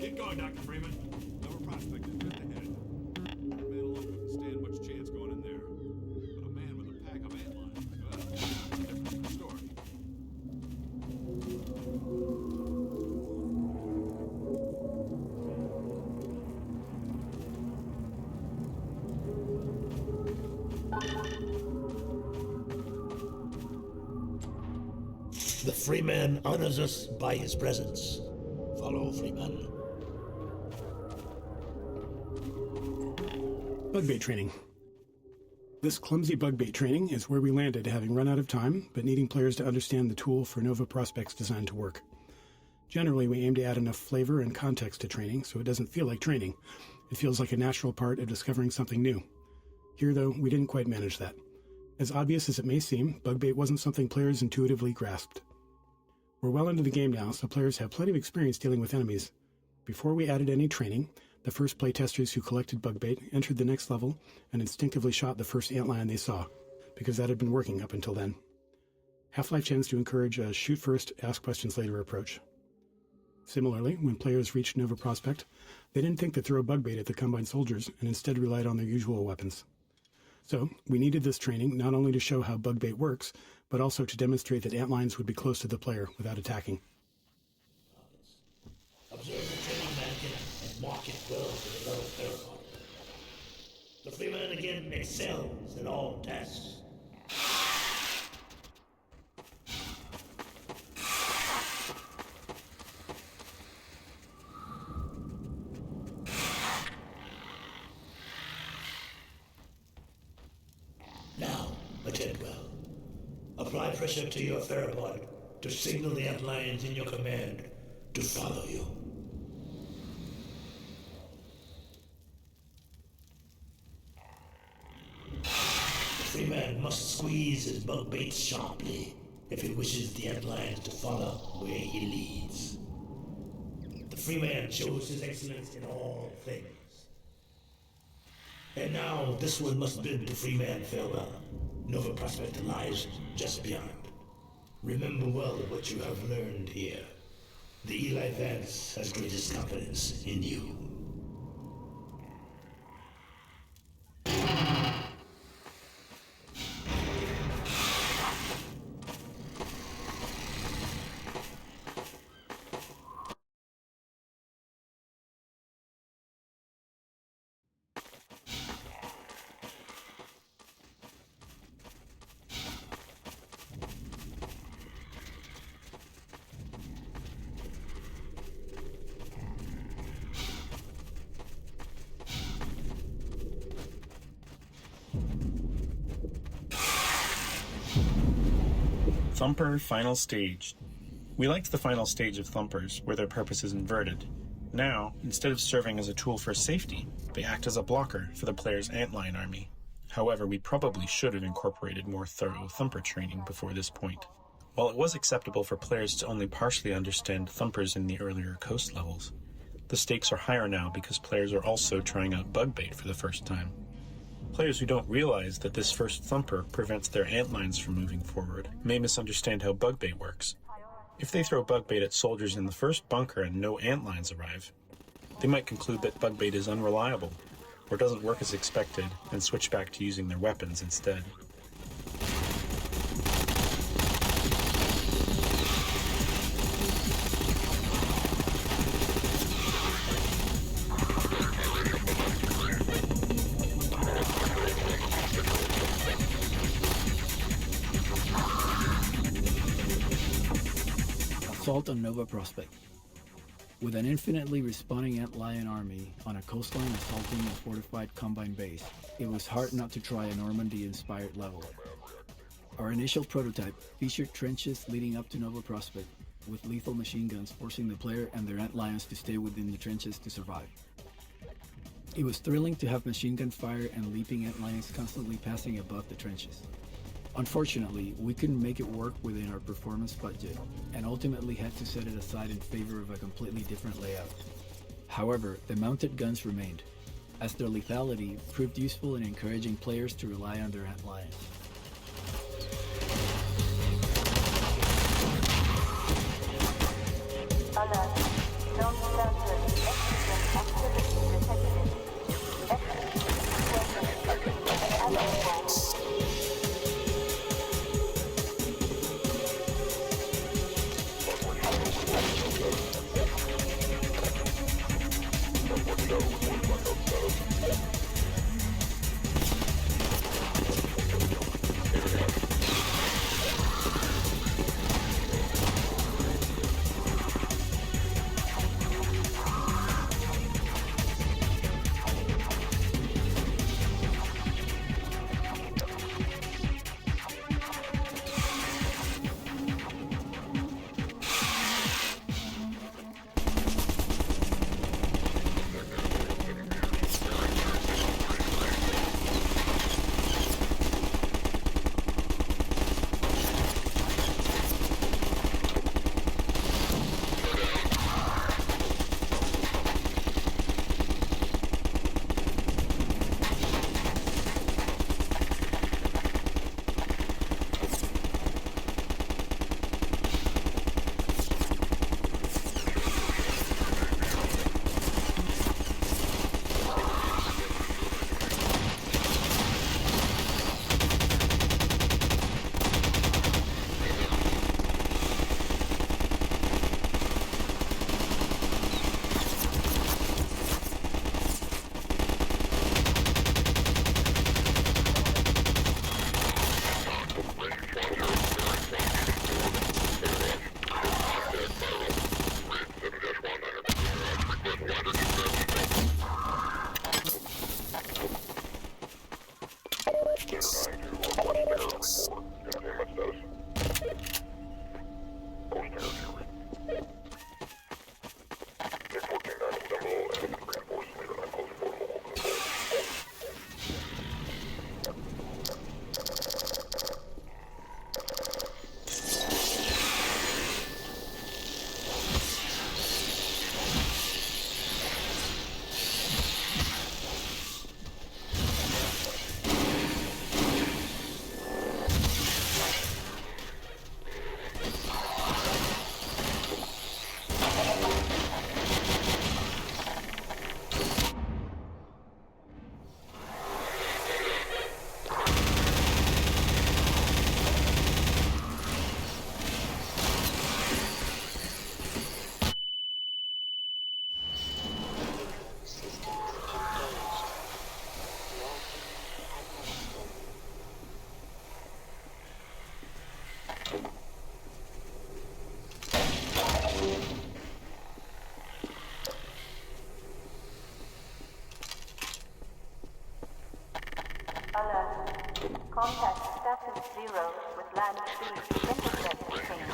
Get going, Dr. Freeman. Lower Prospekt is just ahead. A man alone wouldn't stand much chance going in there. But a man with a pack of antlions, well, different story. The Freeman honors us by his presence. Follow, Freeman. Bug bait training. This clumsy bug bait training is where we landed, having run out of time, but needing players to understand the tool for Nova Prospekt's design to work. Generally, we aim to add enough flavor and context to training so it doesn't feel like training. It feels like a natural part of discovering something new. Here, though, we didn't quite manage that. As obvious as it may seem, bug bait wasn't something players intuitively grasped. We're well into the game now, so players have plenty of experience dealing with enemies. Before we added any training, the first playtesters who collected bug bait entered the next level and instinctively shot the first antlion they saw, because that had been working up until then. Half-Life tends to encourage a shoot first, ask questions later approach. Similarly, when players reached Nova Prospekt, they didn't think to throw bug bait at the Combine soldiers and instead relied on their usual weapons. So, we needed this training not only to show how bug bait works, but also to demonstrate that antlions would be close to the player without attacking. Observe the training mannequin and mark it well for the level pheromone. The Freeman again excels in all tasks. Now, attend well. Apply pressure to your theropod to signal the antlions in your command to follow you. The Freeman must squeeze his bug bait sharply if he wishes the antlions to follow where he leads. The Freeman shows his excellence in all things. And now this one must bid the Freeman farewell. Nova Prospekt lies just beyond. Remember well what you have learned here. The Eli Vance has greatest confidence in you. Thumper Final Stage. We liked the final stage of Thumpers, where their purpose is inverted. Now, instead of serving as a tool for safety, they act as a blocker for the player's antlion army. However, we probably should have incorporated more thorough Thumper training before this point. While it was acceptable for players to only partially understand Thumpers in the earlier Coast levels, the stakes are higher now because players are also trying out bug bait for the first time. Players who don't realize that this first Thumper prevents their antlines from moving forward may misunderstand how bug bait works. If they throw bug bait at soldiers in the first bunker and no antlines arrive, they might conclude that bug bait is unreliable or doesn't work as expected and switch back to using their weapons instead. Assault on Nova Prospekt. With an infinitely respawning antlion army on a coastline assaulting a fortified Combine base, it was hard not to try a Normandy-inspired level. Our initial prototype featured trenches leading up to Nova Prospekt, with lethal machine guns forcing the player and their antlions to stay within the trenches to survive. It was thrilling to have machine gun fire and leaping antlions constantly passing above the trenches. Unfortunately, we couldn't make it work within our performance budget, and ultimately had to set it aside in favor of a completely different layout. However, the mounted guns remained, as their lethality proved useful in encouraging players to rely on their antlions. Alert. Don't center. Exigent activity detected. Containment status. status 0 with land speed intercept change.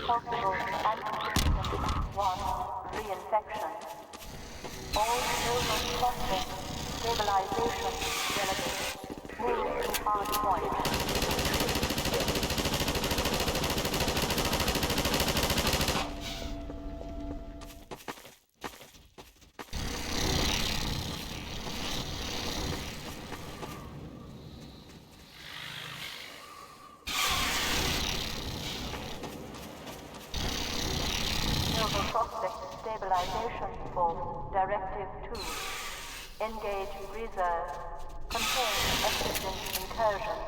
Possible Anticitizen One reinfection. All silver prospect stabilization delegates. Move to hard point. Prospekt Stabilization Force Directive 2. Engage reserve. Contain existing incursion.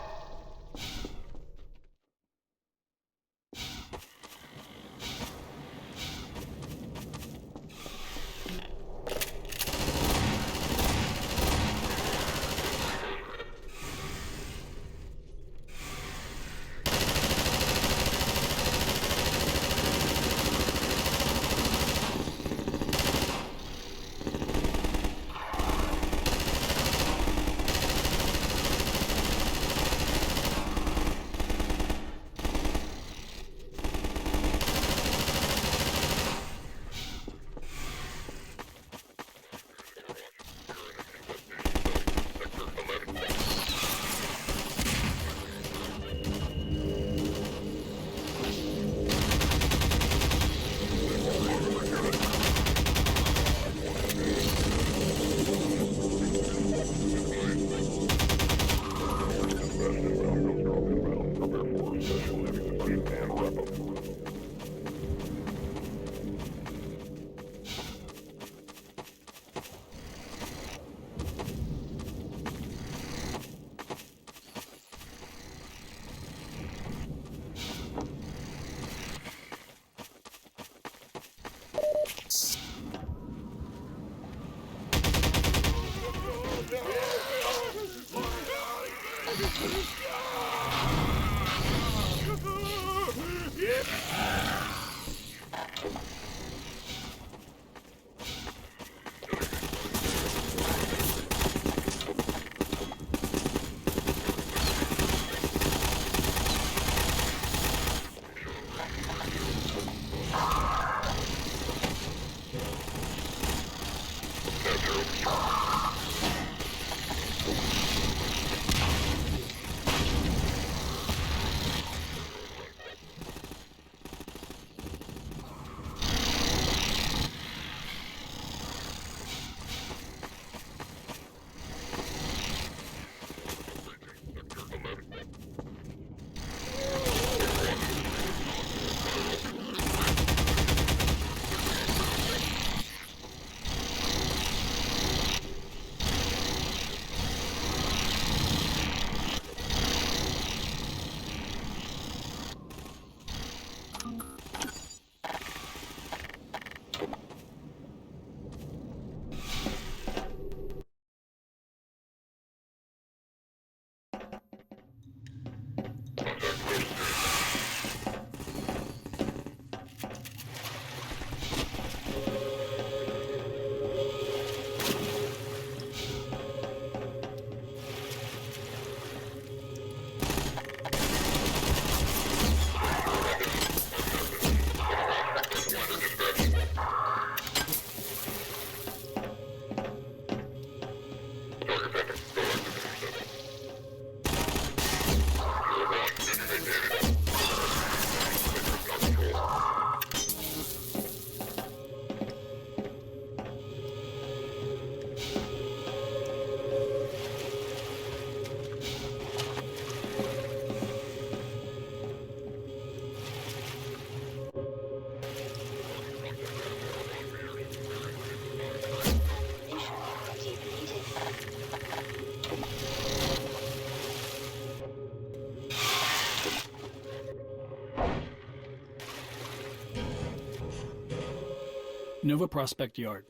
Nova Prospekt Yard.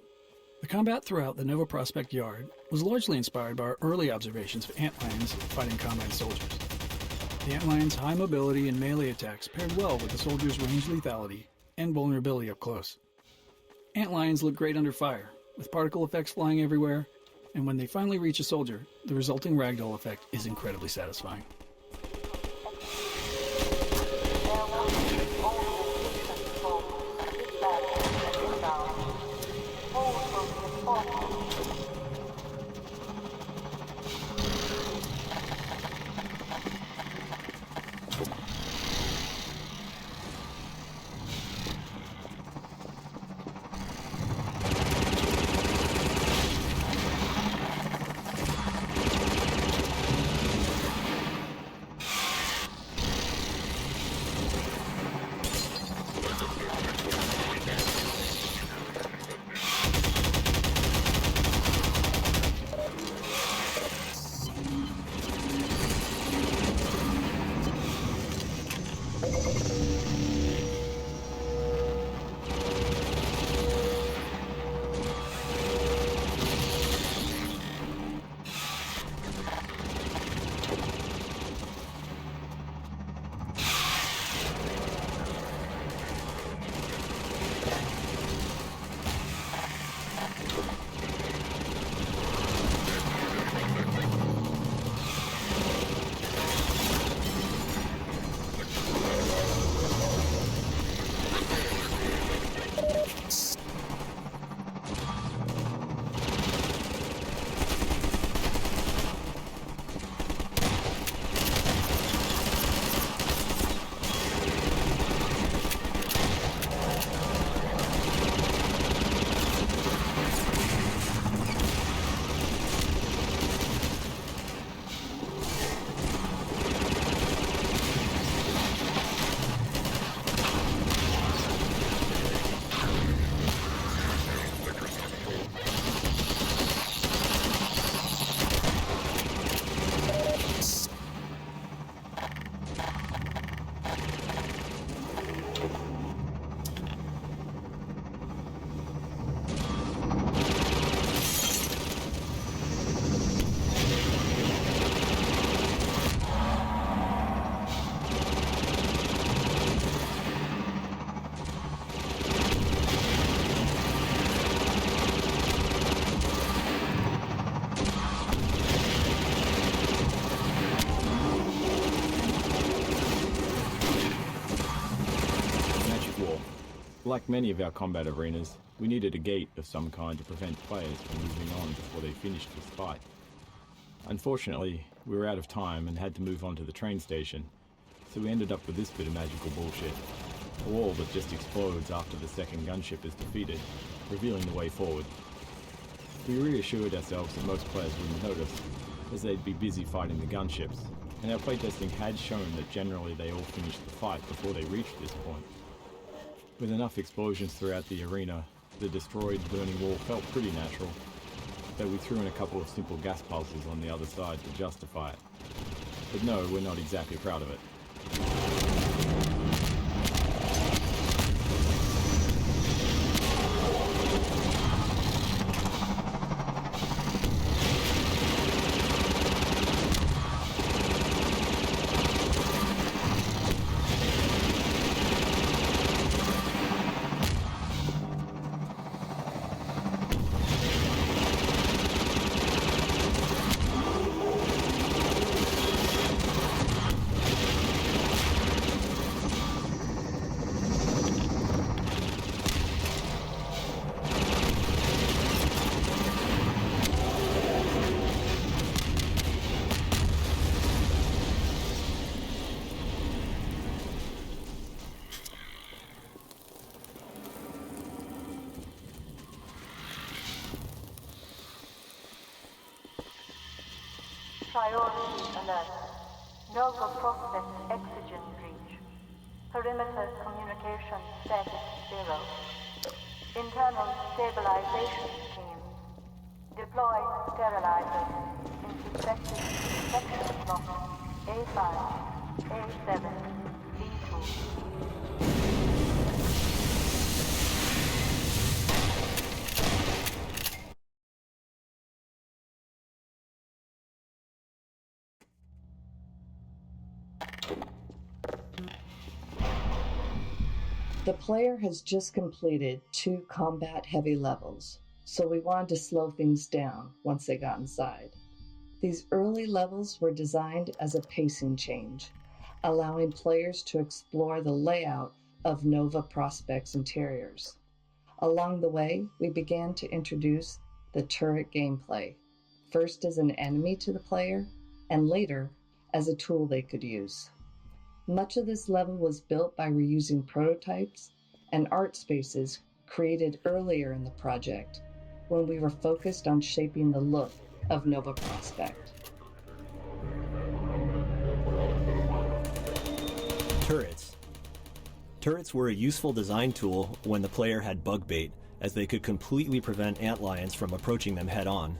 The combat throughout the Nova Prospekt Yard was largely inspired by our early observations of antlions fighting Combine soldiers. The antlions' high mobility and melee attacks paired well with the soldiers' range lethality and vulnerability up close. Antlions look great under fire, with particle effects flying everywhere, and when they finally reach a soldier, the resulting ragdoll effect is incredibly satisfying. All transmission forces dispatched and inbound. Hold will be enforced. Like many of our combat arenas, we needed a gate of some kind to prevent players from moving on before they finished this fight. Unfortunately, we were out of time and had to move on to the train station, so we ended up with this bit of magical bullshit. A wall that just explodes after the second gunship is defeated, revealing the way forward. We reassured ourselves that most players wouldn't notice, as they'd be busy fighting the gunships, and our playtesting had shown that generally they all finished the fight before they reached this point. With enough explosions throughout the arena, the destroyed burning wall felt pretty natural, though we threw in a couple of simple gas pulses on the other side to justify it. But no, we're not exactly proud of it. Priority alert. Nova Prospekt oxygen breach. Perimeter communication status 0. Internal stabilization schemes. Deploy sterilizers in suspected section slots A5, A7, B2. The player has just completed 2 combat heavy levels, so we wanted to slow things down once they got inside. These early levels were designed as a pacing change, allowing players to explore the layout of Nova Prospekt's interiors. Along the way, we began to introduce the turret gameplay, first as an enemy to the player, and later as a tool they could use. Much of this level was built by reusing prototypes and art spaces created earlier in the project when we were focused on shaping the look of Nova Prospekt. Turrets. Turrets were a useful design tool when the player had bug bait, as they could completely prevent antlions from approaching them head-on.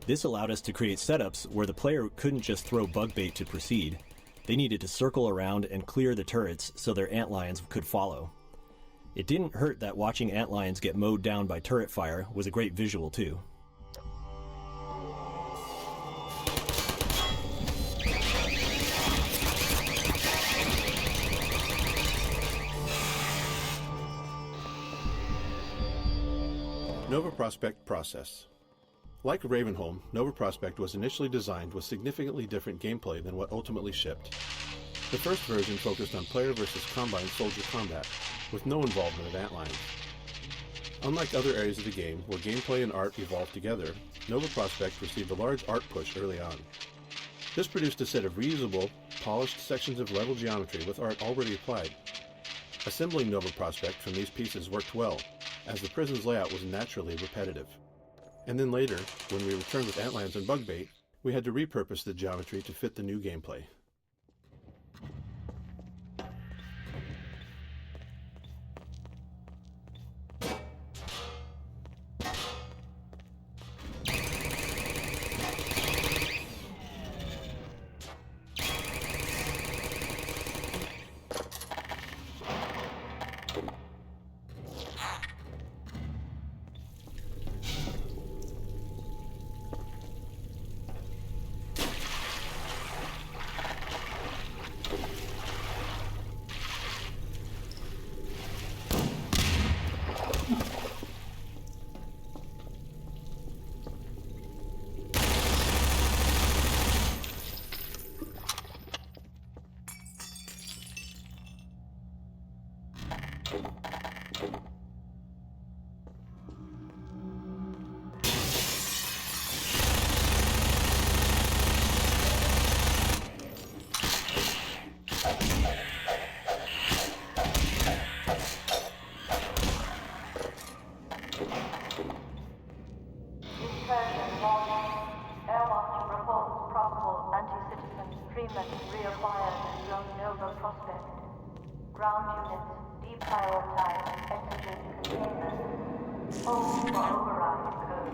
This allowed us to create setups where the player couldn't just throw bug bait to proceed. They needed to circle around and clear the turrets so their antlions could follow. It didn't hurt that watching antlions get mowed down by turret fire was a great visual too. Nova Prospekt process. Like Ravenholm, Nova Prospekt was initially designed with significantly different gameplay than what ultimately shipped. The first version focused on player versus Combine soldier combat, with no involvement of antlions. Unlike other areas of the game, where gameplay and art evolved together, Nova Prospekt received a large art push early on. This produced a set of reusable, polished sections of level geometry with art already applied. Assembling Nova Prospekt from these pieces worked well, as the prison's layout was naturally repetitive. And then later, when we returned with antlions and bug bait, we had to repurpose the geometry to fit the new gameplay. Insertion launch. Airwatch reports probable anti-citizen Freeman reacquired zone Nova Prospekt. Ground units deprioritize exigent containment. Hold for override code.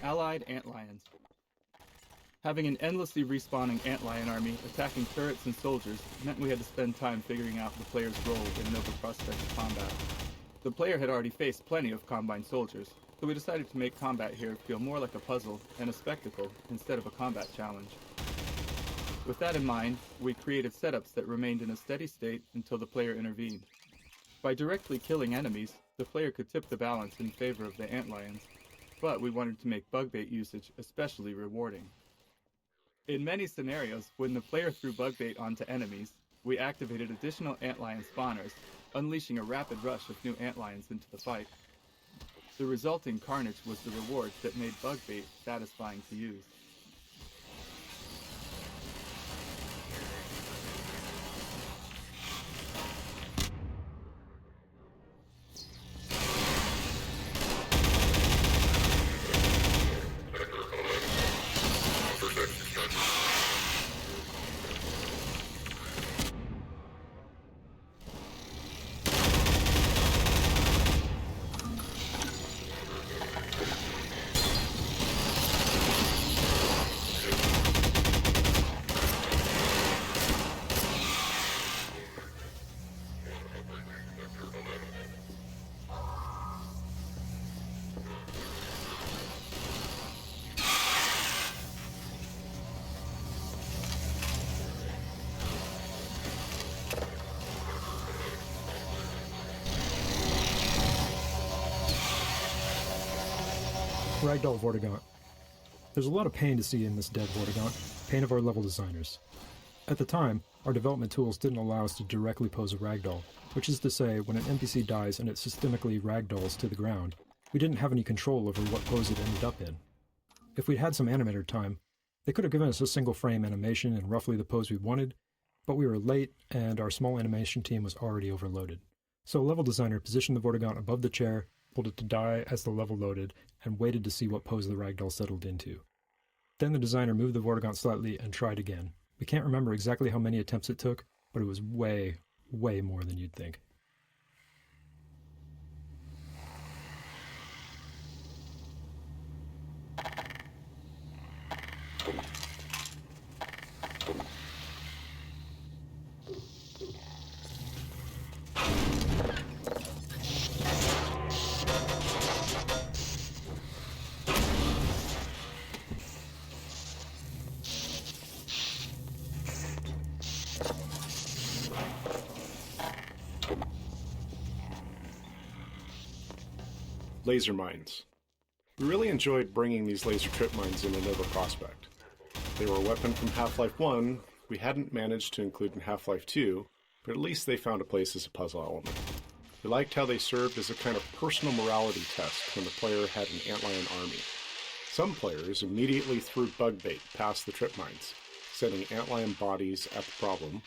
Allied antlions. Having an endlessly respawning antlion army attacking turrets and soldiers meant we had to spend time figuring out the player's role in Nova Prospekt combat. The player had already faced plenty of Combine soldiers, so we decided to make combat here feel more like a puzzle and a spectacle instead of a combat challenge. With that in mind, we created setups that remained in a steady state until the player intervened. By directly killing enemies, the player could tip the balance in favor of the antlions, but we wanted to make bug bait usage especially rewarding. In many scenarios, when the player threw bug bait onto enemies, we activated additional antlion spawners, unleashing a rapid rush of new antlions into the fight. The resulting carnage was the reward that made bug bait satisfying to use. Ragdoll Vortigaunt. There's a lot of pain to see in this dead Vortigaunt, pain of our level designers. At the time, our development tools didn't allow us to directly pose a ragdoll, which is to say, when an NPC dies and it systemically ragdolls to the ground, we didn't have any control over what pose it ended up in. If we'd had some animator time, they could have given us a single frame animation and roughly the pose we wanted, but we were late and our small animation team was already overloaded. So a level designer positioned the Vortigaunt above the chair, told it to die as the level loaded, and waited to see what pose the ragdoll settled into. Then the designer moved the Vortigaunt slightly and tried again. We can't remember exactly how many attempts it took, but it was way, way more than you'd think. Laser mines. We really enjoyed bringing these laser trip mines into Nova Prospekt. They were a weapon from Half-Life 1 we hadn't managed to include in Half-Life 2, but at least they found a place as a puzzle element. We liked how they served as a kind of personal morality test when the player had an antlion army. Some players immediately threw bug bait past the trip mines, sending antlion bodies at the problem,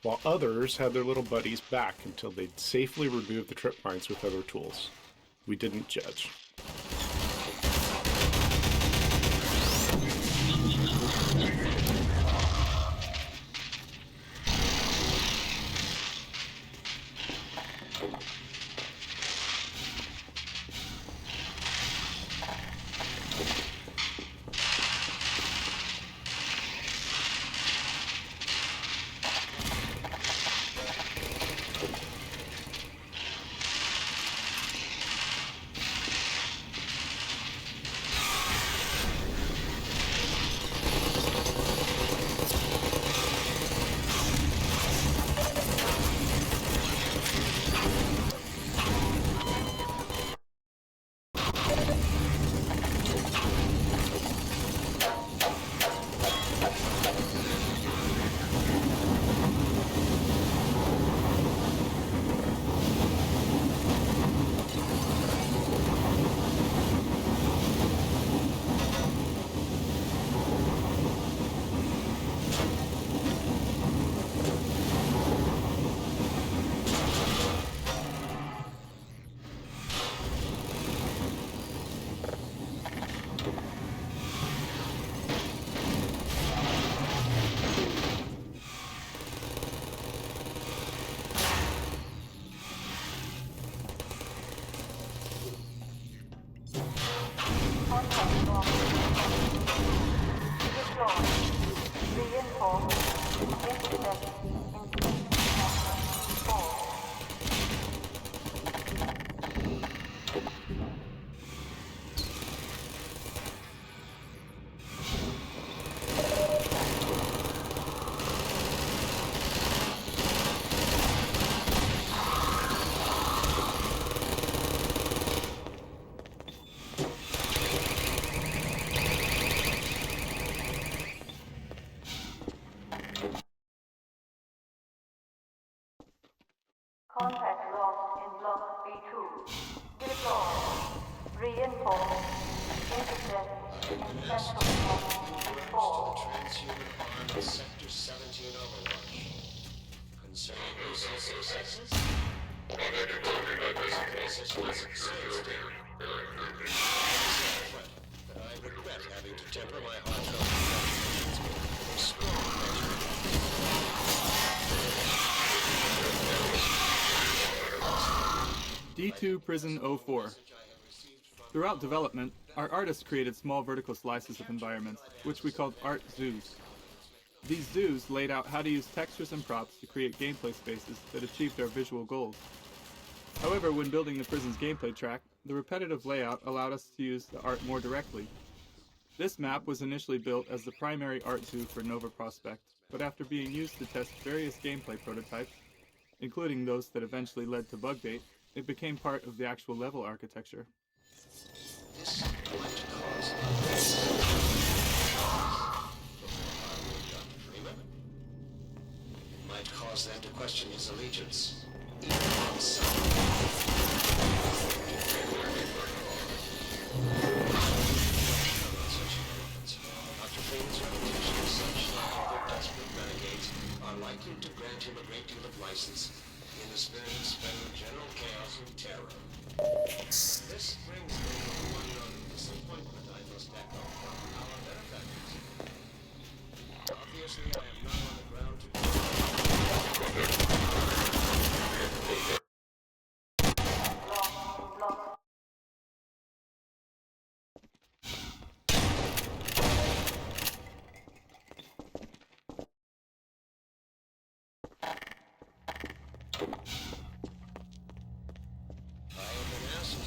while others had their little buddies back until they'd safely removed the trip mines with other tools. We didn't judge. Transhuman arm of Sector 17 Overwatch. Concerning recent successes? But I regret having to temper my heartfelt congratulations with a strong D2 Prison 04. Throughout development, our artists created small vertical slices of environments, which we called art zoos. These zoos laid out how to use textures and props to create gameplay spaces that achieved our visual goals. However, when building the prison's gameplay track, the repetitive layout allowed us to use the art more directly. This map was initially built as the primary art zoo for Nova Prospekt, but after being used to test various gameplay prototypes, including those that eventually led to bug bait, it became part of the actual level architecture. This might cause Freeman. It might cause them to question his allegiance, even on some. Dr. Freeman's reputation is such that other desperate renegades are likely to grant him a great deal of license in the spirit of spreading general chaos and terror. This brings me to one note of disappointment I must echo from our benefactors. Obviously, I am not on the ground to...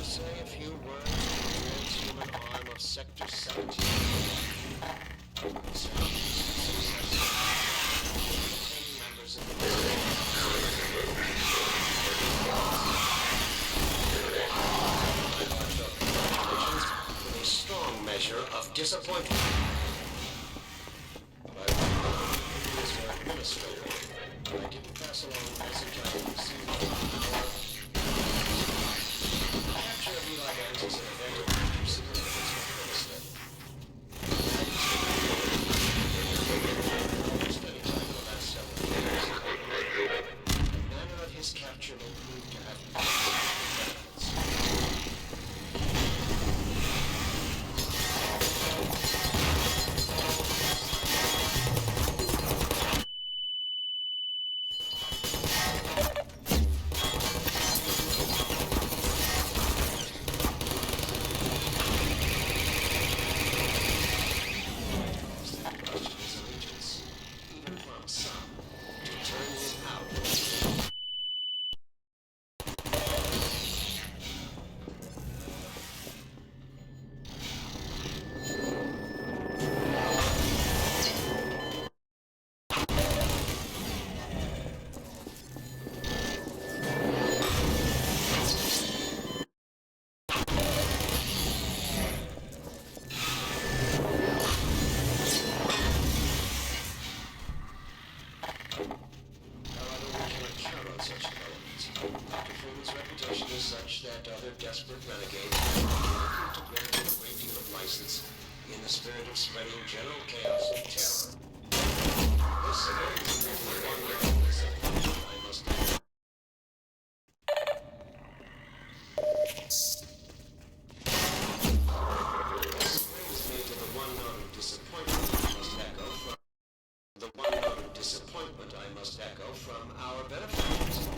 to say a few words to the transhuman arm of Sector 17. Members of the with a strong measure of disappointment. By as their administrator, I didn't pass along the message I had received from like Anticitizen The manner of his capture may prove to have desperate renegades are looking to grant him a great deal of license in the spirit of spreading general chaos and terror. This again is one I must This brings me to the one note of disappointment I must echo from our benefactors.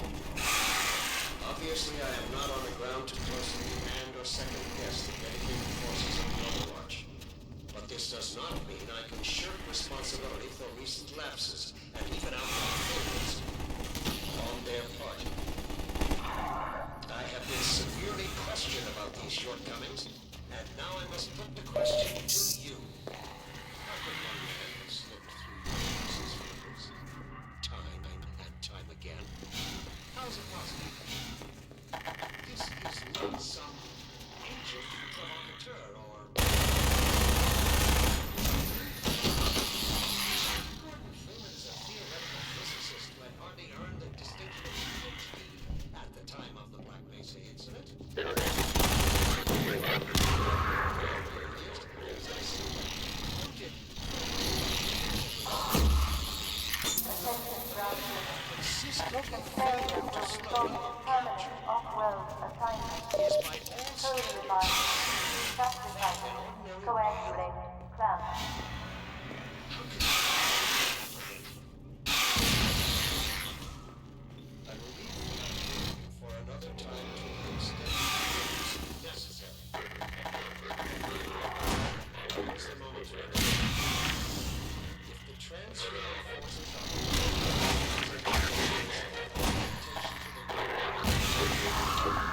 Obviously, I am not on the ground to closely command or second guess the dedicated forces of Overwatch. But this does not mean I can shirk responsibility for recent lapses and even outright failures on their part. I have been severely questioned about these shortcomings, and now I must put the question to you. How could one man have slipped through his fingers time and time again? How is it possible? This is not some ancient provocateur or... Gordon Freeman is a theoretical physicist who had hardly earned the distinction of PhD at the time of the Black Mesa incident. Mission failure will result in permanent off-road assignment. Code revised. Sacrificing coagulated plasma. I will leave for another time to extend if necessary. It's the moment to enter. If the transhuman forces are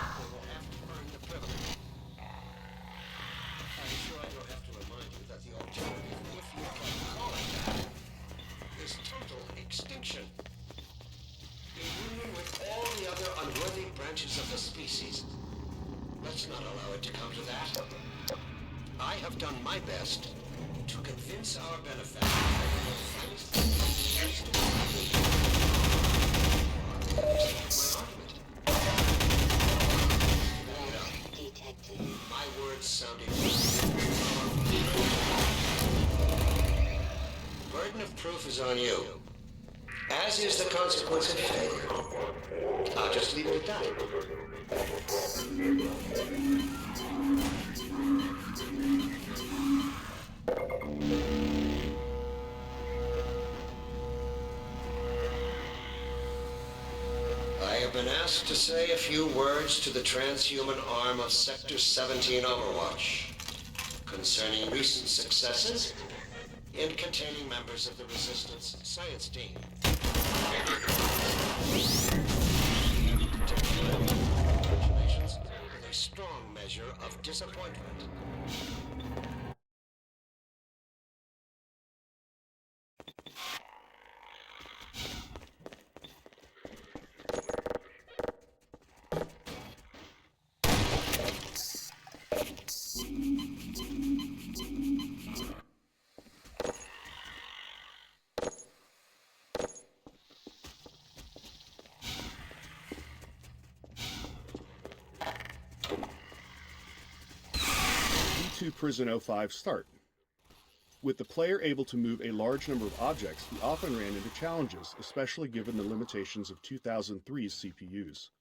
they will have to earn the privilege. I'm sure I don't have to remind you that the alternative, if you can call it that, is total extinction. In union with all the other unworthy branches of the species. Let's not allow it to come to that. I have done my best to convince our benefactors that the finest thing is to detected. My words sounded burden of proof is on you. As is the consequence of failure. I'll just leave it at that. I have been asked to say a few words to the transhuman arm of Sector 17 Overwatch concerning recent successes in containing members of the Resistance science team. Congratulations with a strong measure of disappointment. D2 Prison 05 start. With the player able to move a large number of objects, he often ran into challenges, especially given the limitations of 2003's CPUs.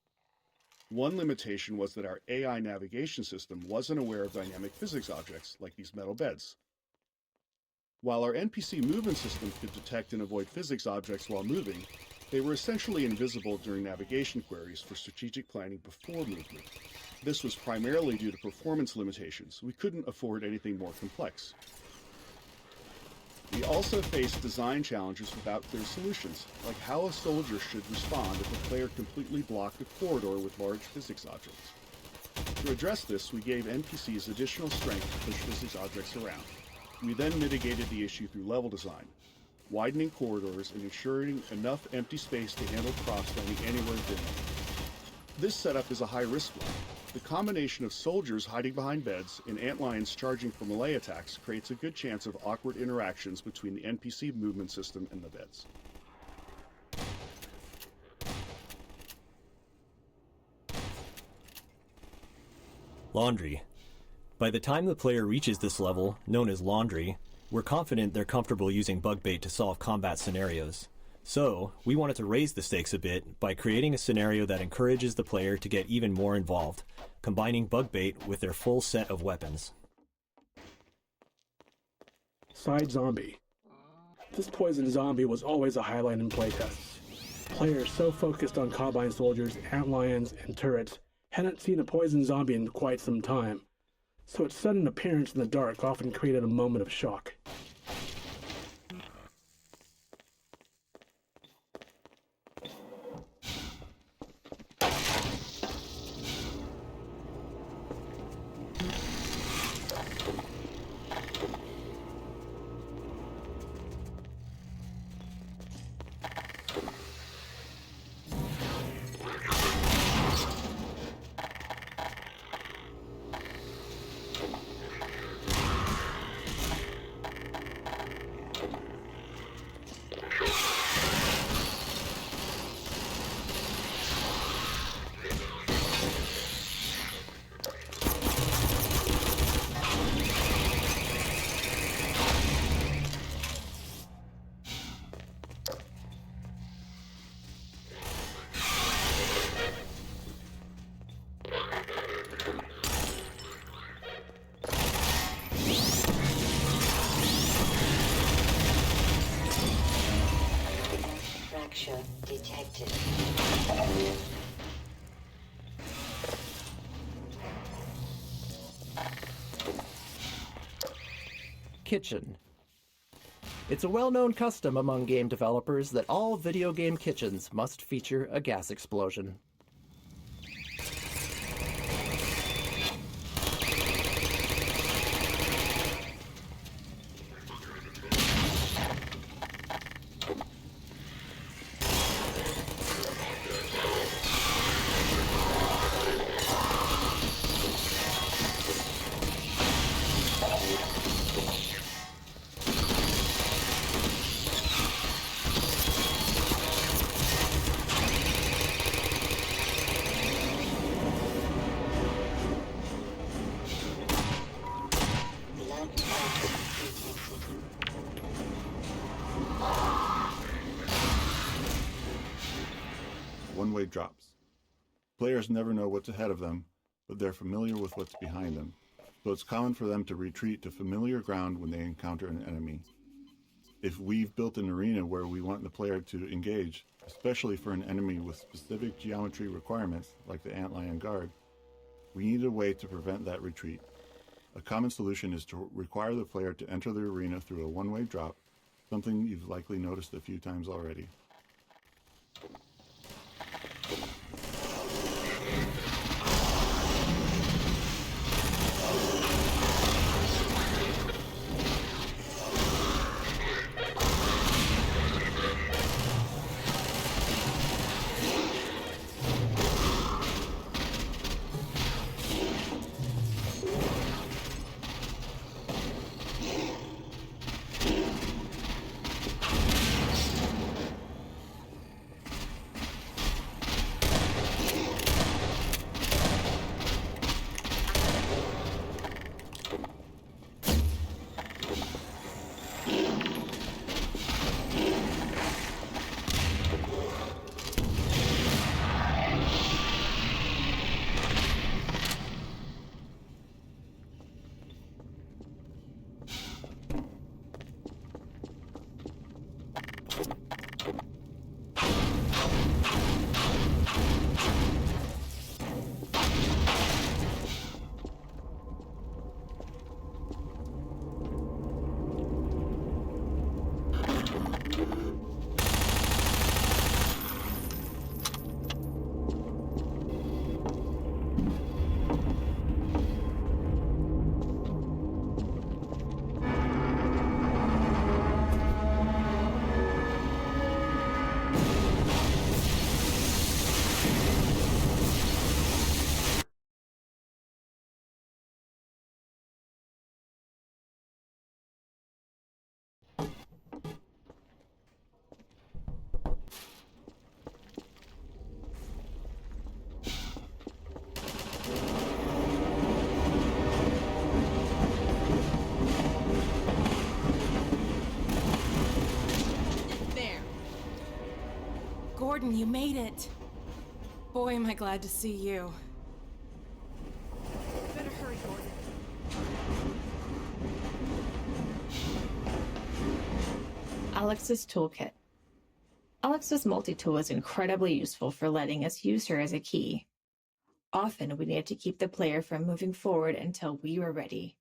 One limitation was that our AI navigation system wasn't aware of dynamic physics objects like these metal beds. While our NPC movement system could detect and avoid physics objects while moving, they were essentially invisible during navigation queries for strategic planning before movement. This was primarily due to performance limitations. We couldn't afford anything more complex. We also faced design challenges without clear solutions, like how a soldier should respond if a player completely blocked a corridor with large physics objects. To address this, we gave NPCs additional strength to push physics objects around. We then mitigated the issue through level design, widening corridors and ensuring enough empty space to handle props standing anywhere within them. This setup is a high-risk one. The combination of soldiers hiding behind beds and antlions charging for melee attacks creates a good chance of awkward interactions between the NPC movement system and the beds. Laundry. By the time the player reaches this level, known as Laundry, we're confident they're comfortable using bug bait to solve combat scenarios. So, we wanted to raise the stakes a bit by creating a scenario that encourages the player to get even more involved, combining bug bait with their full set of weapons. Side Zombie. This poison zombie was always a highlight in playtests. Players so focused on Combine soldiers, antlions, and turrets hadn't seen a poison zombie in quite some time, so its sudden appearance in the dark often created a moment of shock. kitchen. It's a well-known custom among game developers that all video game kitchens must feature a gas explosion. One-way drops. Players never know what's ahead of them, but they're familiar with what's behind them, so it's common for them to retreat to familiar ground when they encounter an enemy. If we've built an arena where we want the player to engage, especially for an enemy with specific geometry requirements, like the antlion guard, we need a way to prevent that retreat. A common solution is to require the player to enter the arena through a one-way drop, something you've likely noticed a few times already. Gordon, you made it. Boy, am I glad to see you. Better hurry, Gordon. Alex's toolkit. Alex's multi-tool is incredibly useful for letting us use her as a key. Often we needed to keep the player from moving forward until we were ready,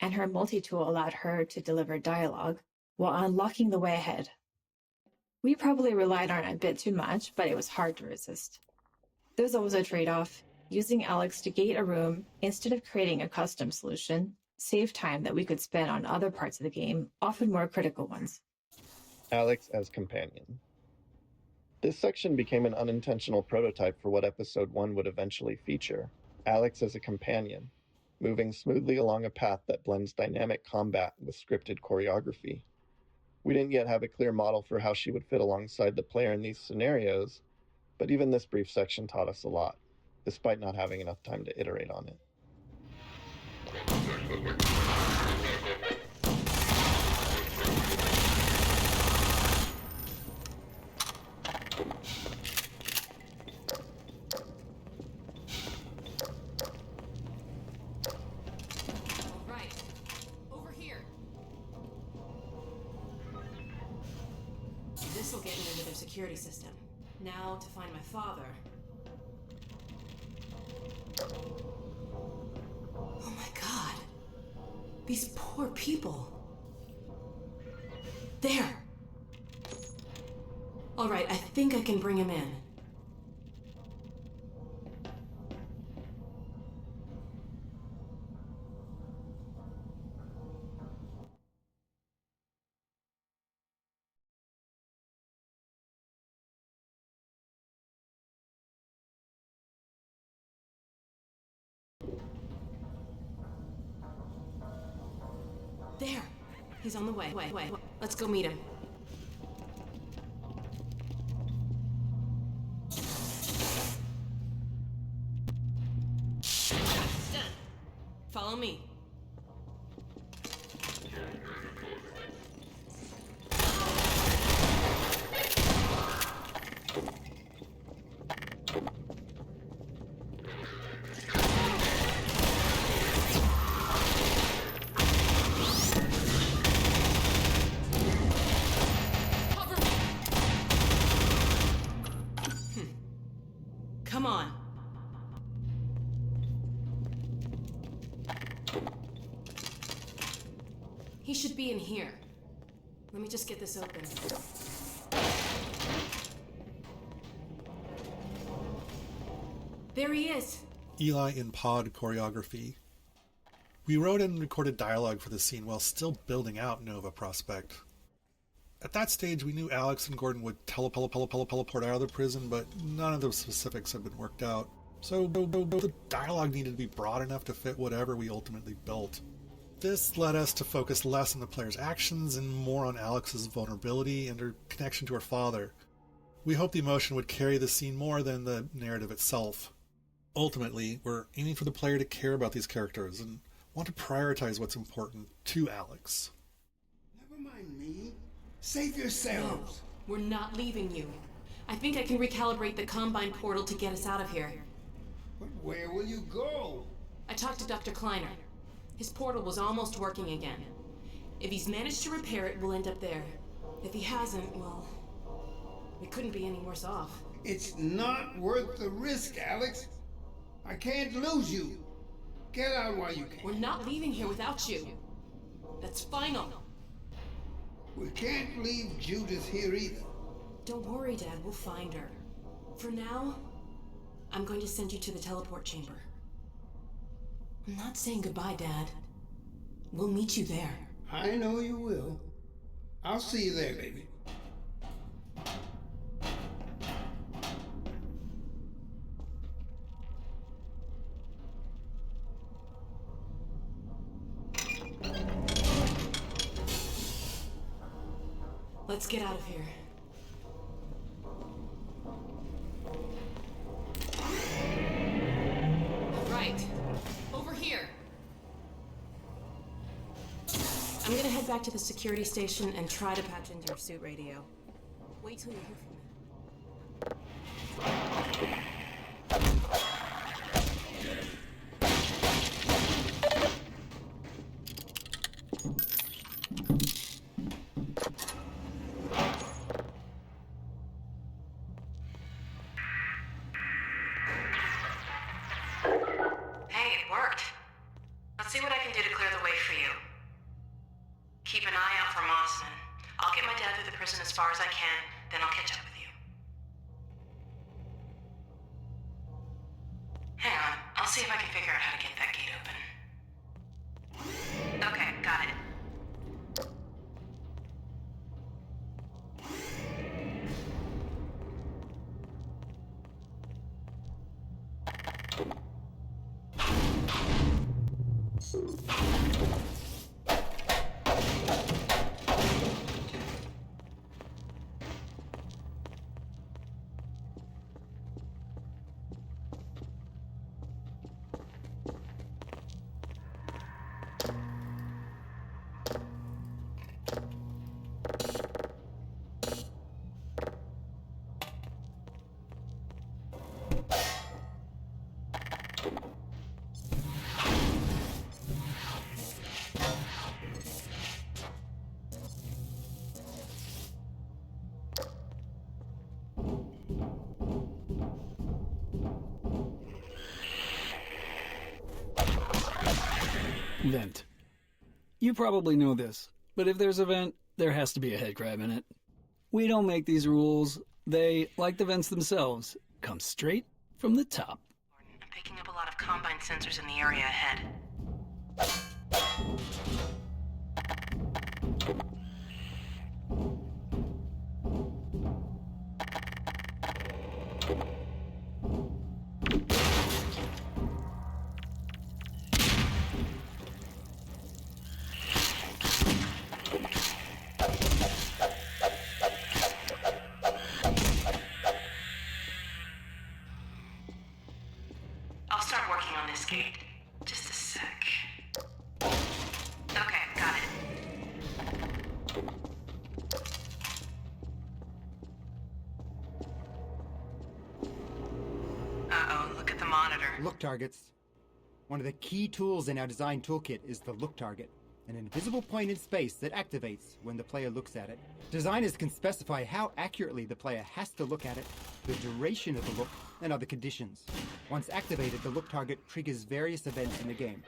and her multi-tool allowed her to deliver dialogue while unlocking the way ahead. We probably relied on it a bit too much, but it was hard to resist. There's always a trade-off. Using Alex to gate a room instead of creating a custom solution saved time that we could spend on other parts of the game, often more critical ones. Alex as companion. This section became an unintentional prototype for what Episode 1 would eventually feature, Alex as a companion, moving smoothly along a path that blends dynamic combat with scripted choreography. We didn't yet have a clear model for how she would fit alongside the player in these scenarios, but even this brief section taught us a lot, despite not having enough time to iterate on it. This'll get me into their security system. Now to find my father. Oh my god. These poor people. There! Alright, I think I can bring him in. There! He's on the way. Wait. Let's go meet him. Follow me. Come on. He should be in here. Let me just get this open. There he is. Eli in pod choreography. We wrote and recorded dialogue for the scene while still building out Nova Prospekt. At that stage, we knew Alex and Gordon would teleport out of the prison, but none of the specifics had been worked out. So the dialogue needed to be broad enough to fit whatever we ultimately built. This led us to focus less on the player's actions and more on Alex's vulnerability and her connection to her father. We hoped the emotion would carry the scene more than the narrative itself. Ultimately, we're aiming for the player to care about these characters and want to prioritize what's important to Alex. Never mind me. Save yourselves. No, we're not leaving you. I think I can recalibrate the Combine portal to get us out of here. But where will you go? I talked to Dr. Kleiner. His portal was almost working again. If he's managed to repair it, we'll end up there. If he hasn't, well, we couldn't be any worse off. It's not worth the risk, Alex. I can't lose you. Get out while you can. We're not leaving here without you. That's final. We can't leave Judith here either. Don't worry, Dad. We'll find her. For now, I'm going to send you to the teleport chamber. I'm not saying goodbye, Dad. We'll meet you there. I know you will. I'll see you there, baby. Let's get out of here. Right. Over here. I'm gonna head back to the security station and try to patch into your suit radio. Wait till you hear from me. As far as I can, then I'll catch up with you. Hang on, I'll see if I can figure out how to get that gate open. Okay, got it. Vent. You probably know this, but if there's a vent, there has to be a headcrab in it. We don't make these rules. They, like the vents themselves, come straight from the top. I'm picking up a lot of Combine sensors in the area ahead. I'll start working on this gate. Just a sec. Okay, got it. Uh-oh, look at the monitor. Look targets. One of the key tools in our design toolkit is the look target, an invisible point in space that activates when the player looks at it. Designers can specify how accurately the player has to look at it, the duration of the look, and other conditions. Once activated, the look target triggers various events in the game.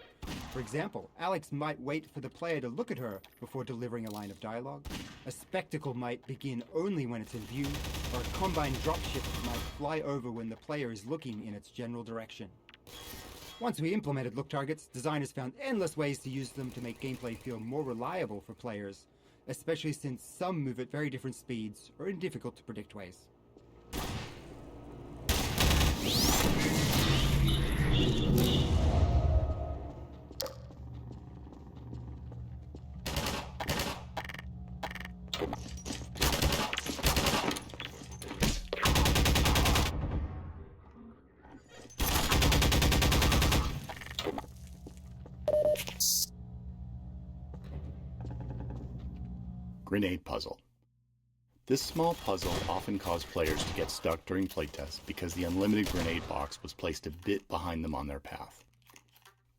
For example, Alex might wait for the player to look at her before delivering a line of dialogue. A spectacle might begin only when it's in view, or a Combine dropship might fly over when the player is looking in its general direction. Once we implemented look targets, designers found endless ways to use them to make gameplay feel more reliable for players, especially since some move at very different speeds or in difficult to predict ways. Grenade Puzzle. This small puzzle often caused players to get stuck during playtests because the unlimited grenade box was placed a bit behind them on their path.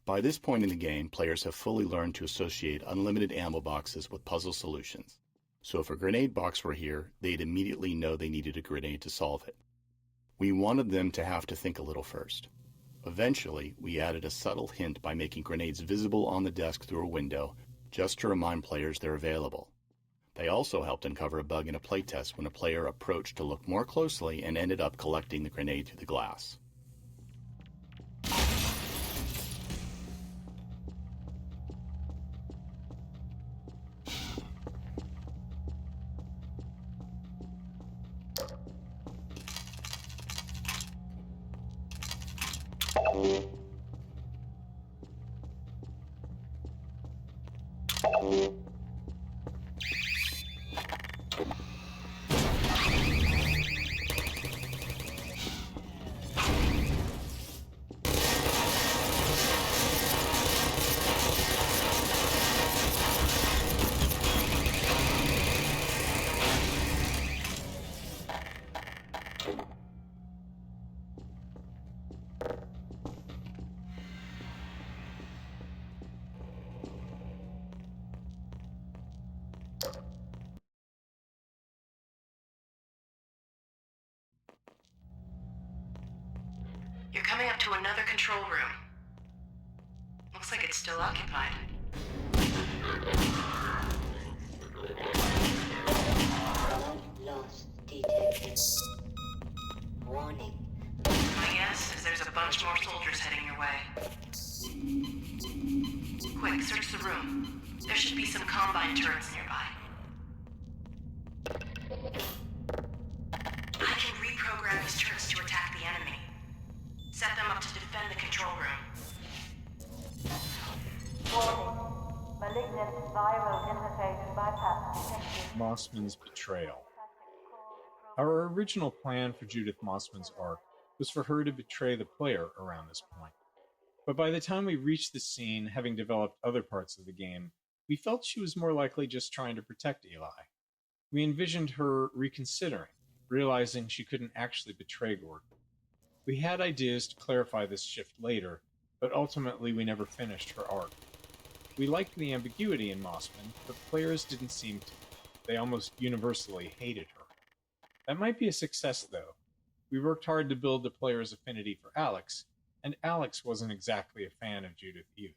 By this point in the game, players have fully learned to associate unlimited ammo boxes with puzzle solutions. So if a grenade box were here, they'd immediately know they needed a grenade to solve it. We wanted them to have to think a little first. Eventually, we added a subtle hint by making grenades visible on the desk through a window, just to remind players they're available. They also helped uncover a bug in a playtest when a player approached to look more closely and ended up collecting the grenade through the glass. You're coming up to another control room. Looks like it's still occupied. Lost detected. Warning. My guess is there's a bunch more soldiers heading your way. Quick, search the room. There should be some Combine turrets nearby. I can reprogram these turrets to attack the enemy. Set them up to defend the control room. Warning. Malignant viral interface bypass detected. Mossman's betrayal. Our original plan for Judith Mossman's arc was for her to betray the player around this point. But by the time we reached the scene, having developed other parts of the game, we felt she was more likely just trying to protect Eli. We envisioned her reconsidering, realizing she couldn't actually betray Gordon. We had ideas to clarify this shift later, but ultimately we never finished her arc. We liked the ambiguity in Mossman, but players didn't seem to. They almost universally hated her. That might be a success, though. We worked hard to build the player's affinity for Alex, and Alex wasn't exactly a fan of Judith either.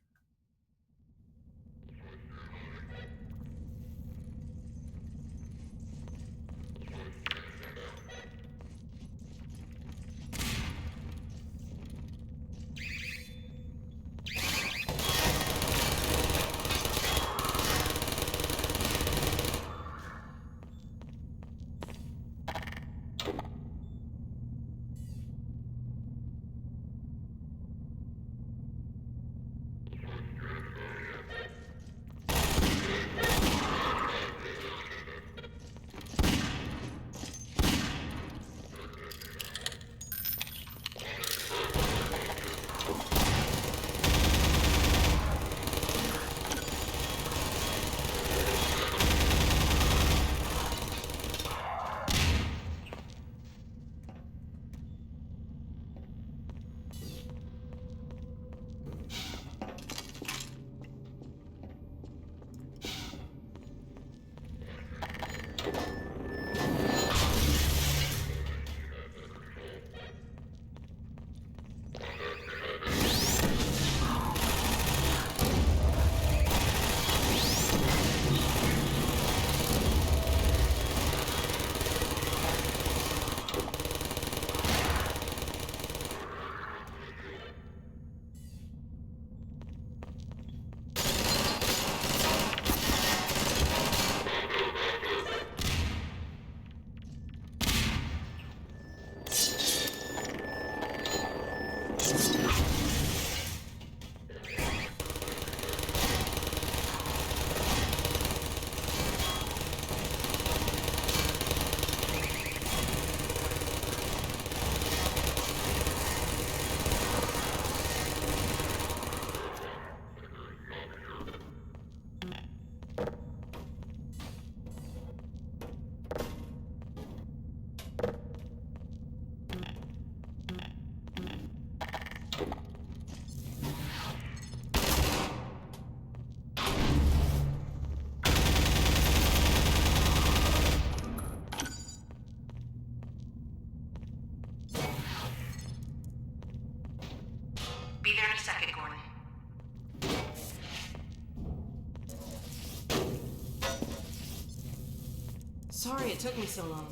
Sorry it took me so long.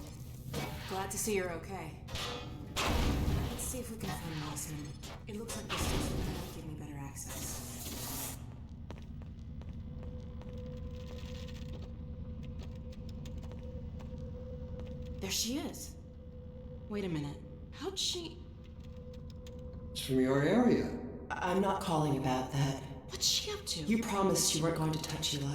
Glad to see you're okay. Let's see if we can find Mossman. It looks like this station will give me better access. There she is. Wait a minute. How'd she... It's from your area. I'm not calling about that. What's she up to? You promised you weren't going to touch Eli.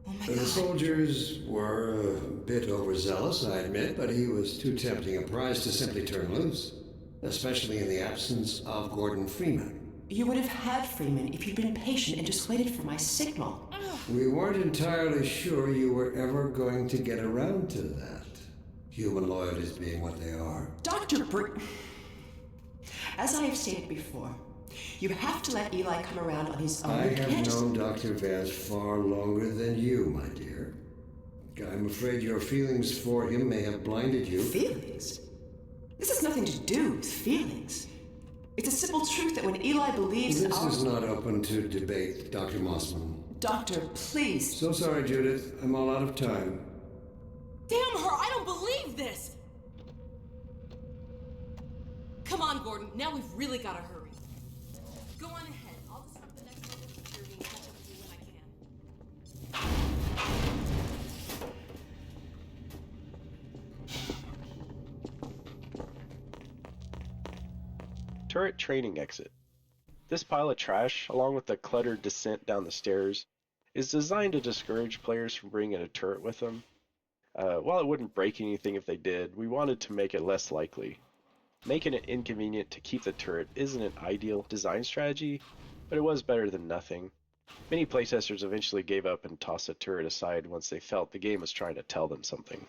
Oh my God. The soldiers were a bit overzealous, I admit, but he was too tempting a prize to simply turn loose. Especially in the absence of Gordon Freeman. You would have had Freeman if you'd been patient and just waited for my signal. We weren't entirely sure you were ever going to get around to that. Human loyalties being what they are. Dr. As I have stated before, you have to let Eli come around on his own. I have known Dr. Vance far longer than you, my dear. I'm afraid your feelings for him may have blinded you. Feelings? This has nothing to do with feelings. It's a simple truth that when Eli believes This is not open to debate, Dr. Mossman. Doctor, please. So sorry, Judith. I'm all out of time. Damn her! I don't believe this! Come on, Gordon. Now we've really got to hurry. Go on ahead. I'll disrupt the next level of security and catch up with you when I can. Turret training exit. This pile of trash, along with the cluttered descent down the stairs, is designed to discourage players from bringing a turret with them. While it wouldn't break anything if they did, we wanted to make it less likely. Making it inconvenient to keep the turret isn't an ideal design strategy, but it was better than nothing. Many playtesters eventually gave up and tossed the turret aside once they felt the game was trying to tell them something.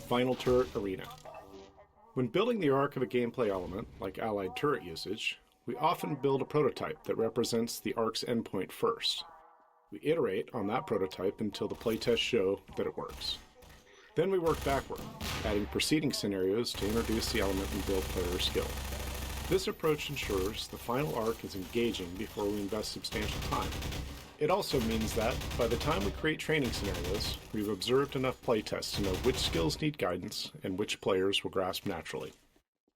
Final Turret Arena. When building the arc of a gameplay element, like allied turret usage, we often build a prototype that represents the arc's endpoint first. We iterate on that prototype until the playtests show that it works. Then we work backward, adding preceding scenarios to introduce the element and build player skill. This approach ensures the final arc is engaging before we invest substantial time. It also means that, by the time we create training scenarios, we've observed enough playtests to know which skills need guidance and which players will grasp naturally.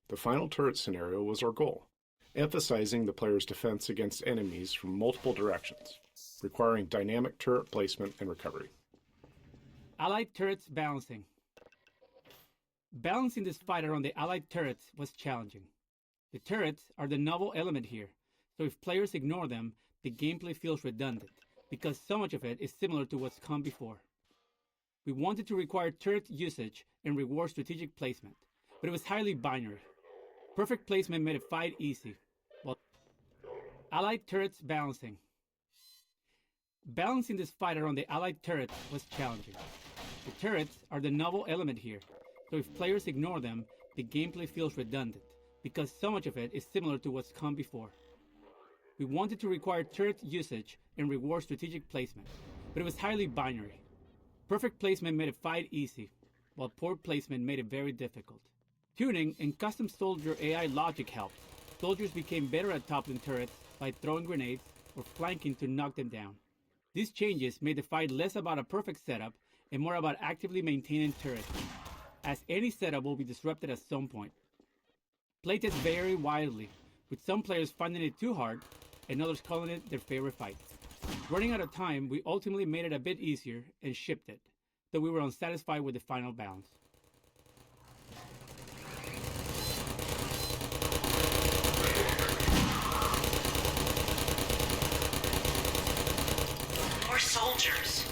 The final turret scenario was our goal, emphasizing the player's defense against enemies from multiple directions, requiring dynamic turret placement and recovery. Allied turrets balancing. Balancing this fight around the allied turrets was challenging. The turrets are the novel element here, so if players ignore them, the gameplay feels redundant, because so much of it is similar to what's come before. We wanted to require turret usage and reward strategic placement, but it was highly binary. Perfect placement made a fight easy, while allied turrets balancing. Balancing this fight around the allied turrets was challenging. The turrets are the novel element here, so if players ignore them, the gameplay feels redundant, because so much of it is similar to what's come before. We wanted to require turret usage and reward strategic placement, but it was highly binary. Perfect placement made a fight easy, while poor placement made it very difficult. Tuning and custom soldier AI logic helped. Soldiers became better at toppling turrets by throwing grenades or flanking to knock them down. These changes made the fight less about a perfect setup and more about actively maintaining turrets, as any setup will be disrupted at some point. Playtests vary wildly, with some players finding it too hard and others calling it their favorite fight. Running out of time, we ultimately made it a bit easier and shipped it, though we were unsatisfied with the final balance. More soldiers.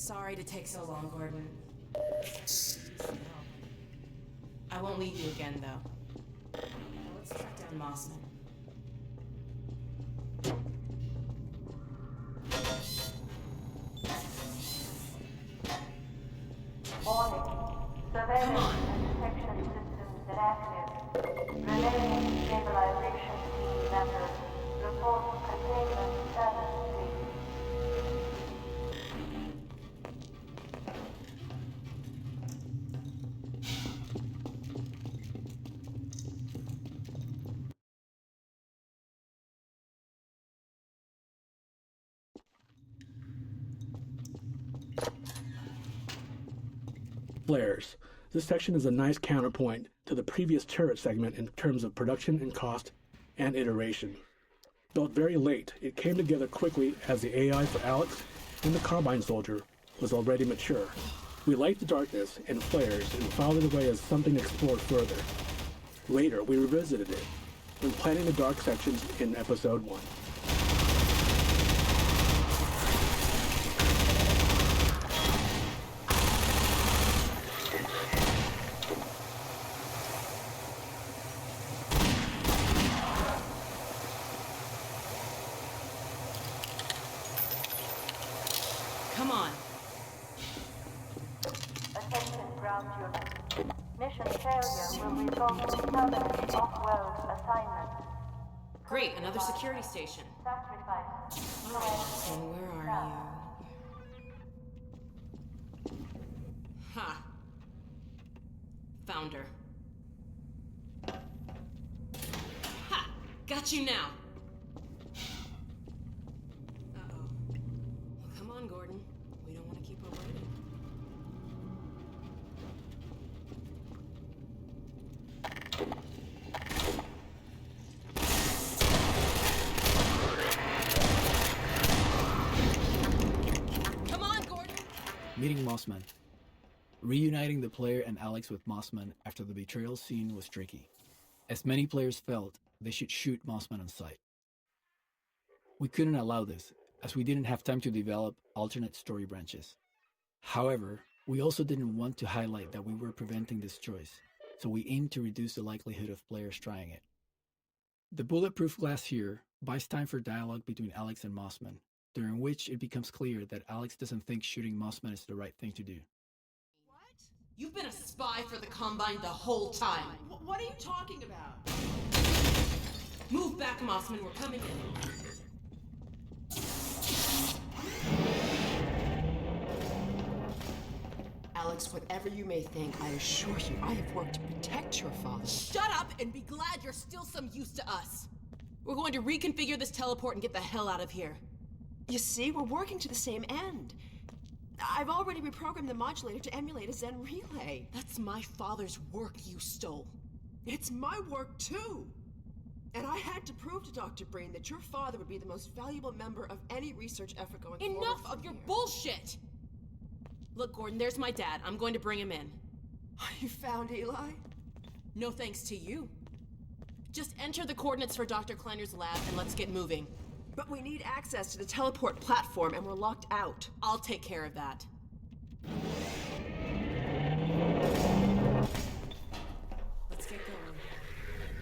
Sorry to take so long, Gordon. I won't leave you again, though. Let's track down Mossman. Warning. Surveillance and detection systems inactive. Remaining stabilization team members report containment status please. Flares. This section is a nice counterpoint to the previous turret segment in terms of production and cost and iteration. Built very late, it came together quickly as the AI for Alex and the Carbine Soldier was already mature. We liked the darkness and flares and filed it away as something explored further. Later, we revisited it when planning the dark sections in Episode 1. Come on. Attention ground unit. Mission failure will result in permanent off-world assignment. Great, another security station. Sacrifice. And where are you? Ha! Found her. Ha! Got you now! Uh-oh. Well, come on, Gordon. We don't want to keep her waiting. Come on, Gordon! Meeting Mossman. Reuniting the player and Alex with Mossman after the betrayal scene was tricky. As many players felt, they should shoot Mossman on sight. We couldn't allow this, as we didn't have time to develop alternate story branches. However, we also didn't want to highlight that we were preventing this choice, so we aimed to reduce the likelihood of players trying it. The bulletproof glass here buys time for dialogue between Alex and Mossman, during which it becomes clear that Alex doesn't think shooting Mossman is the right thing to do. You've been a spy for the Combine the whole time. What are you talking about? Move back, Mossman. We're coming in. Alex, whatever you may think, I assure you, I have worked to protect your father. Shut up and be glad you're still some use to us. We're going to reconfigure this teleport and get the hell out of here. You see, we're working to the same end. I've already reprogrammed the modulator to emulate a Zen relay. That's my father's work you stole. It's my work, too. And I had to prove to Dr. Breen that your father would be the most valuable member of any research effort going forward. Enough of your bullshit! Look, Gordon, there's my dad. I'm going to bring him in. You found Eli? No thanks to you. Just enter the coordinates for Dr. Kleiner's lab and let's get moving. But we need access to the teleport platform and we're locked out. I'll take care of that. Let's get going.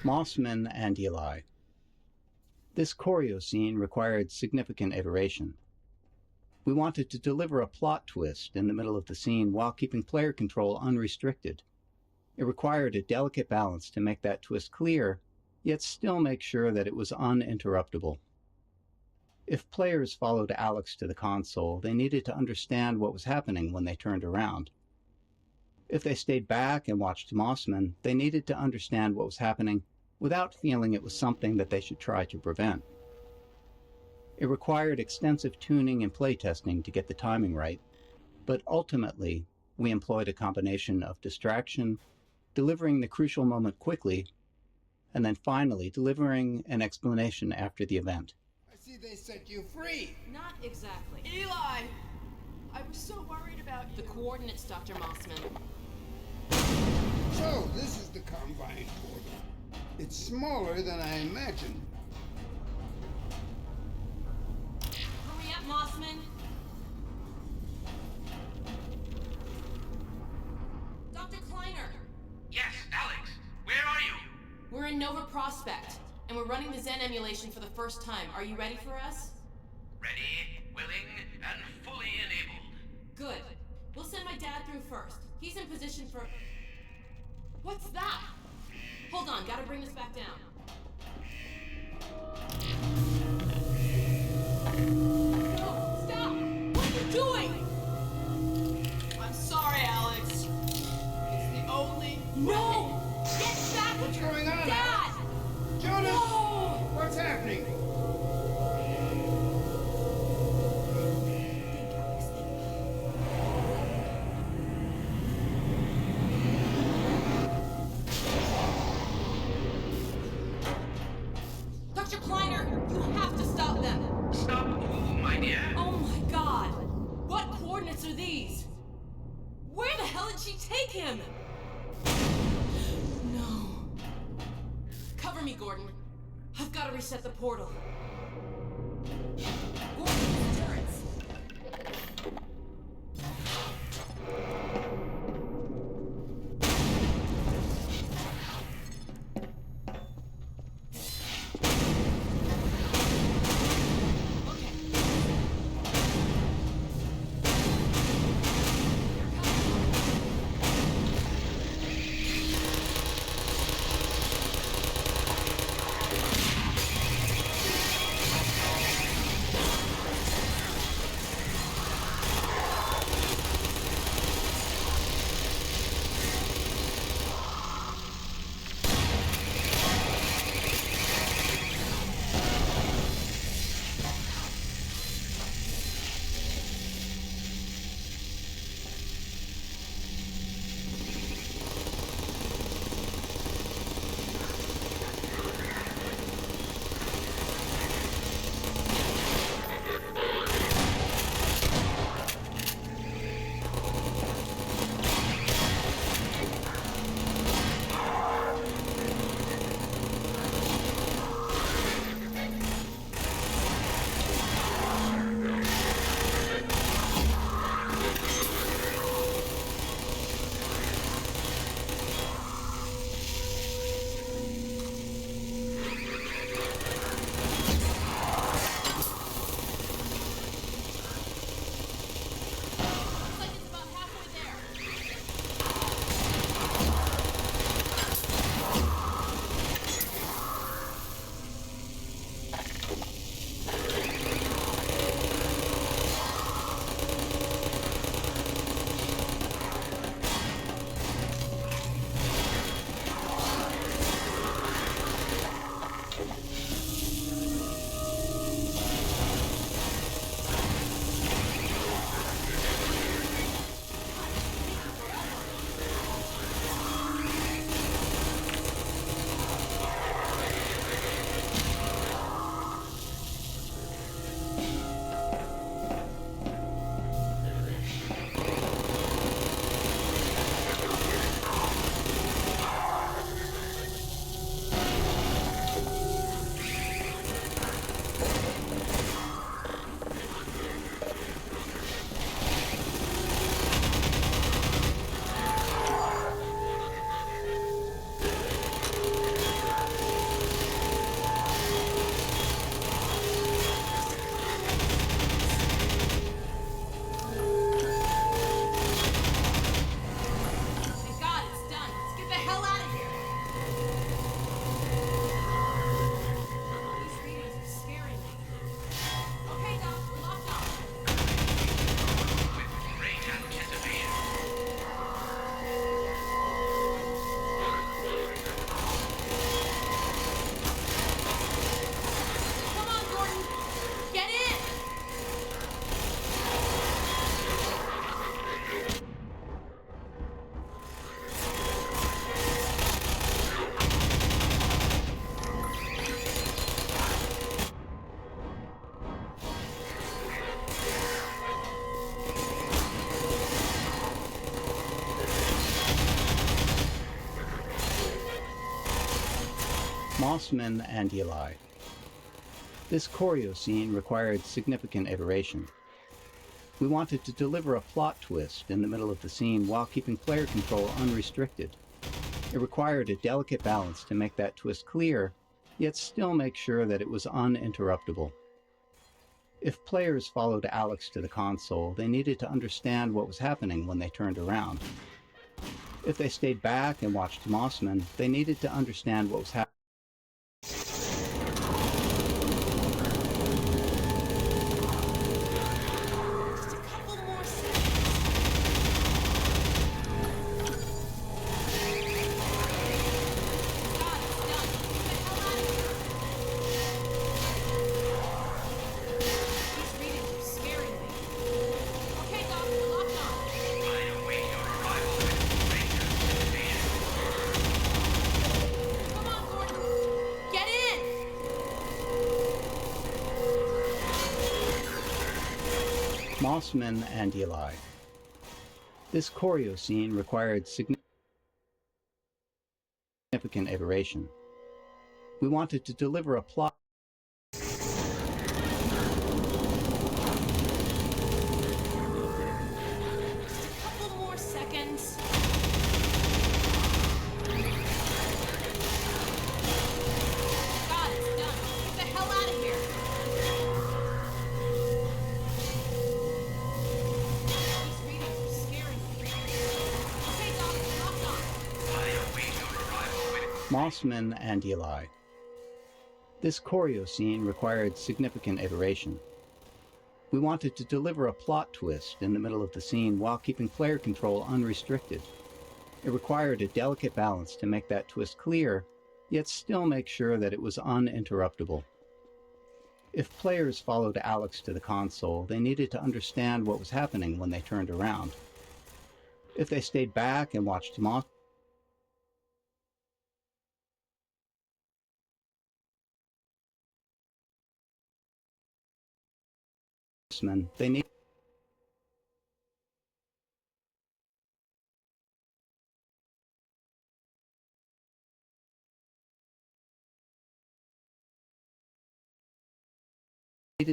Mossman and Eli. This choreo scene required significant iteration. We wanted to deliver a plot twist in the middle of the scene while keeping player control unrestricted. It required a delicate balance to make that twist clear, yet still make sure that it was uninterruptible. If players followed Alex to the console, they needed to understand what was happening when they turned around. If they stayed back and watched Mossman, they needed to understand what was happening without feeling it was something that they should try to prevent. It required extensive tuning and playtesting to get the timing right, but ultimately, we employed a combination of distraction, delivering the crucial moment quickly, and then finally delivering an explanation after the event. I see they set you free. Not exactly. Eli! I was so worried about you. The coordinates, Dr. Mossman. So, this is the Combine portal. It's smaller than I imagined. Hurry up, Mossman. in Nova Prospekt, and we're running the Zen emulation for the first time. Are you ready for us? Ready, willing, and fully enabled. Good. We'll send my dad through first. He's in position for... What's that? Hold on, gotta bring this back down. No, stop! What are you doing? I'm sorry, Alex. It's the only... No! Get back! What's going on, Dad! Jonas! No! What's happening? Dr. Kleiner, you have to stop them! Stop who, my dear? Oh my god! What coordinates are these? Where the hell did she take him? No. Cover me, Gordon. I've got to reset the portal. Gordon, turrets! Mossman and Eli. This choreo scene required significant iteration. We wanted to deliver a plot twist in the middle of the scene while keeping player control unrestricted. It required a delicate balance to make that twist clear, yet still make sure that it was uninterruptible. If players followed Alex to the console, they needed to understand what was happening when they turned around. If they stayed back and watched Mossman, they needed to understand what was happening. Mossman and Eli. This choreo scene required significant iteration. We wanted to deliver a plot Couple more seconds. God, it's done. Get the hell out of here. These readings are scaring me. Okay, Doc, lock on. Mossman and Eli. This choreo scene required significant iteration. We wanted to deliver a plot twist in the middle of the scene while keeping player control unrestricted. It required a delicate balance to make that twist clear, yet still make sure that it was uninterruptible. If players followed Alex to the console, they needed to understand what was happening when they turned around. If they stayed back and watched Mossman, they needed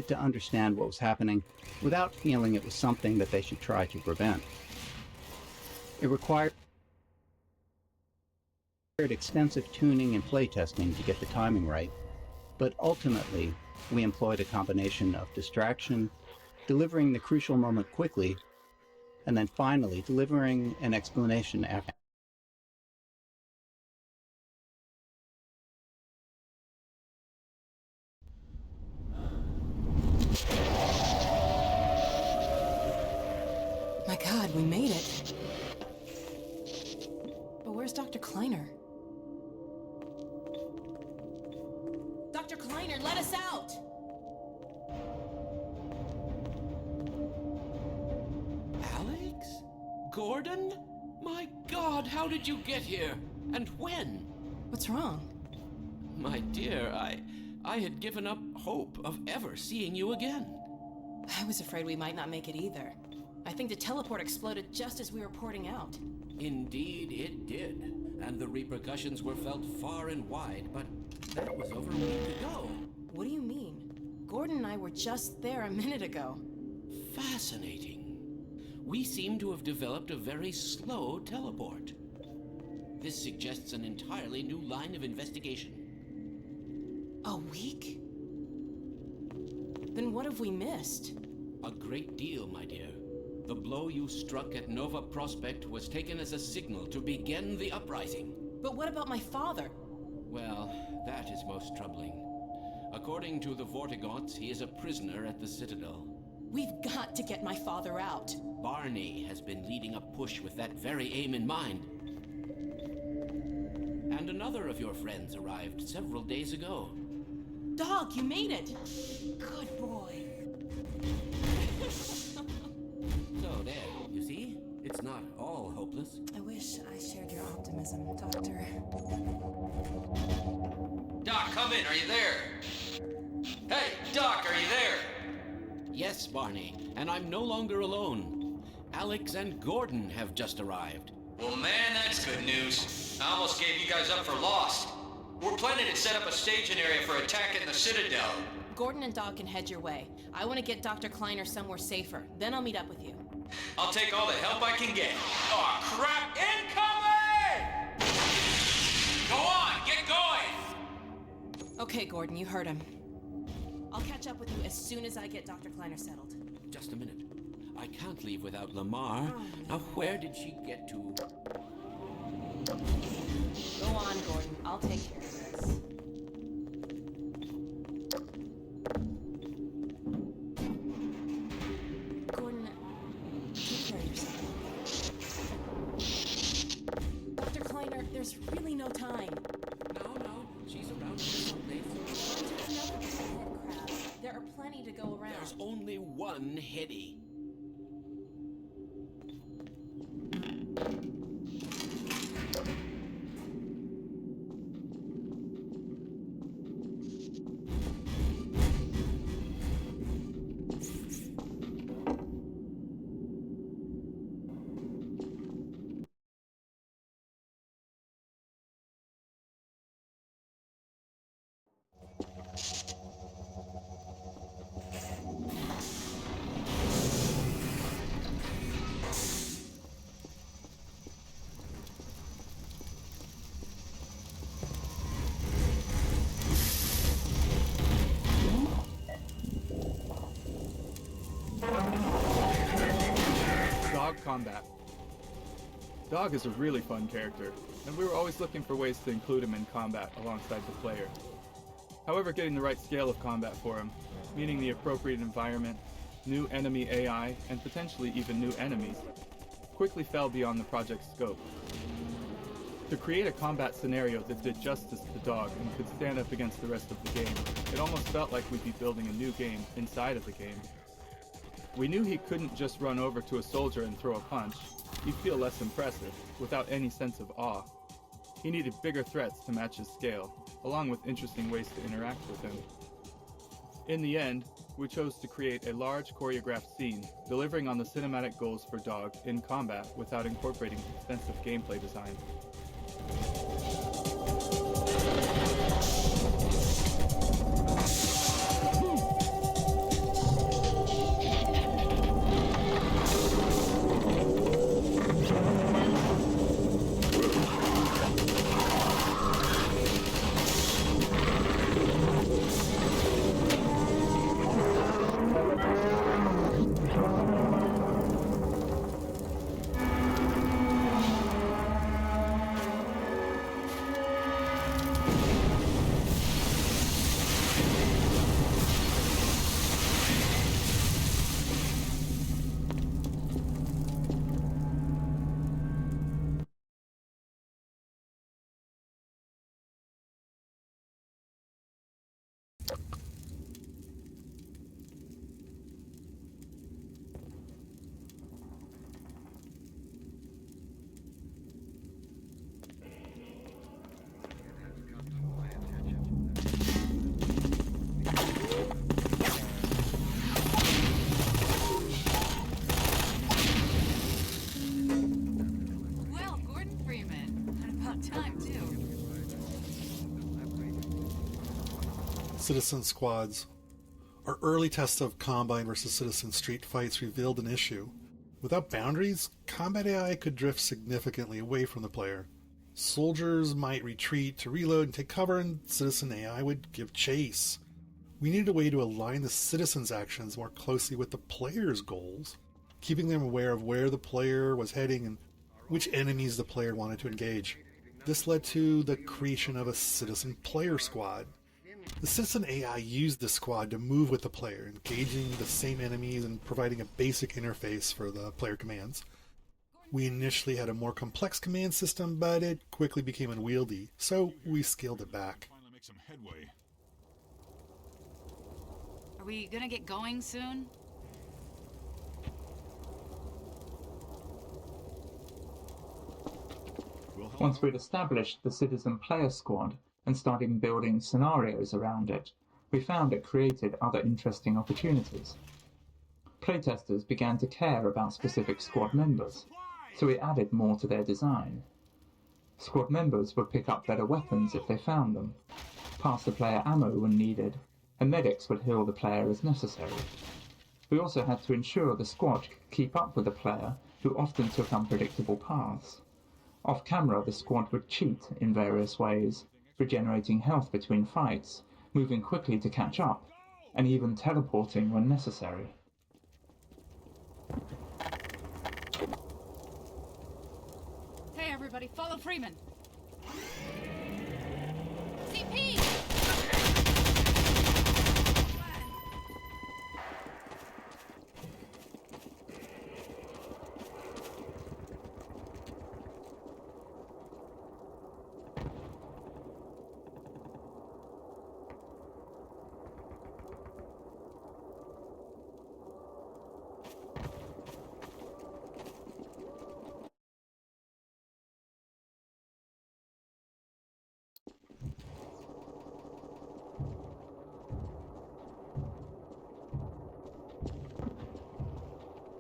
to understand what was happening without feeling it was something that they should try to prevent. It required extensive tuning and playtesting to get the timing right, but ultimately we employed a combination of distraction, delivering the crucial moment quickly, and then finally delivering an explanation after. My God, we made it. But where's Dr. Kleiner? Dr. Kleiner, let us out! Alex? Gordon? My God, how did you get here? And when? What's wrong? My dear, I had given up hope of ever seeing you again. I was afraid we might not make it either. I think the teleport exploded just as we were porting out. Indeed, it did. And the repercussions were felt far and wide, but that was over a week ago. What do you mean? Gordon and I were just there a minute ago. Fascinating. We seem to have developed a very slow teleport. This suggests an entirely new line of investigation. A week? Then what have we missed? A great deal, my dear. The blow you struck at Nova Prospekt was taken as a signal to begin the uprising. But what about my father? Well, that is most troubling. According to the Vortigaunts, he is a prisoner at the Citadel. We've got to get my father out. Barney has been leading a push with that very aim in mind. And another of your friends arrived several days ago. Dog, you made it! Good boy. So there, you see? It's not all hopeless. I wish I shared your optimism, Doctor. Doc, come in. Are you there? Hey, Doc, are you there? Yes, Barney, and I'm no longer alone. Alex and Gordon have just arrived. Well, man, that's good news. I almost gave you guys up for lost. We're planning to set up a staging area for attacking the Citadel. Gordon and Doc can head your way. I want to get Dr. Kleiner somewhere safer. Then I'll meet up with you. I'll take all the help I can get. Aw, crap! Incoming! Okay, Gordon, you heard him. I'll catch up with you as soon as I get Dr. Kleiner settled. Just a minute. I can't leave without Lamar. Now, where did she get to? Go on, Gordon. I'll take care of this. Gordon, take care of yourself. Dr. Kleiner, there's really no time. No, she's around here someplace. There's another head crab. There are plenty to go around. There's only one heady. Combat. Dog is a really fun character, and we were always looking for ways to include him in combat alongside the player. However, getting the right scale of combat for him, meaning the appropriate environment, new enemy AI, and potentially even new enemies, quickly fell beyond the project's scope. To create a combat scenario that did justice to Dog and could stand up against the rest of the game, it almost felt like we'd be building a new game inside of the game. We knew he couldn't just run over to a soldier and throw a punch. He'd feel less impressive, without any sense of awe. He needed bigger threats to match his scale, along with interesting ways to interact with him. In the end, we chose to create a large choreographed scene, delivering on the cinematic goals for Dog in combat without incorporating extensive gameplay design. Citizen squads. Our early tests of Combine versus Citizen street fights revealed an issue. Without boundaries, combat AI could drift significantly away from the player. Soldiers might retreat to reload and take cover, and Citizen AI would give chase. We needed a way to align the Citizen's actions more closely with the player's goals, keeping them aware of where the player was heading and which enemies the player wanted to engage. This led to the creation of a Citizen player squad. The Citizen AI used the squad to move with the player, engaging the same enemies and providing a basic interface for the player commands. We initially had a more complex command system, but it quickly became unwieldy, so we scaled it back. Finally make some headway. Are we gonna get going soon? Once we'd established the Citizen Player Squad and started building scenarios around it, we found it created other interesting opportunities. Playtesters began to care about specific squad members, so we added more to their design. Squad members would pick up better weapons if they found them, pass the player ammo when needed, and medics would heal the player as necessary. We also had to ensure the squad could keep up with the player, who often took unpredictable paths. Off camera, the squad would cheat in various ways, regenerating health between fights, moving quickly to catch up, and even teleporting when necessary. Hey everybody, follow Freeman! CP!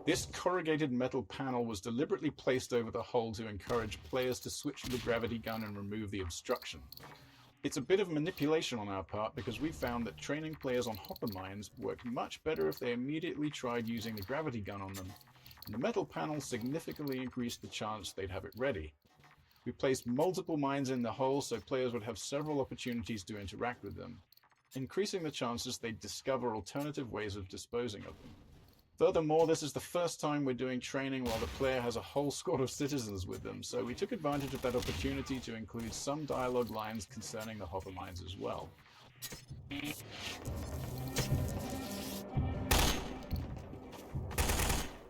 This corrugated metal panel was deliberately placed over the hull to encourage players to switch to the gravity gun and remove the obstruction. It's a bit of manipulation on our part because we found that training players on hopper mines worked much better if they immediately tried using the gravity gun on them, and the metal panel significantly increased the chance they'd have it ready. We placed multiple mines in the hull so players would have several opportunities to interact with them, increasing the chances they'd discover alternative ways of disposing of them. Furthermore, this is the first time we're doing training while the player has a whole squad of citizens with them, so we took advantage of that opportunity to include some dialogue lines concerning the hopper mines as well.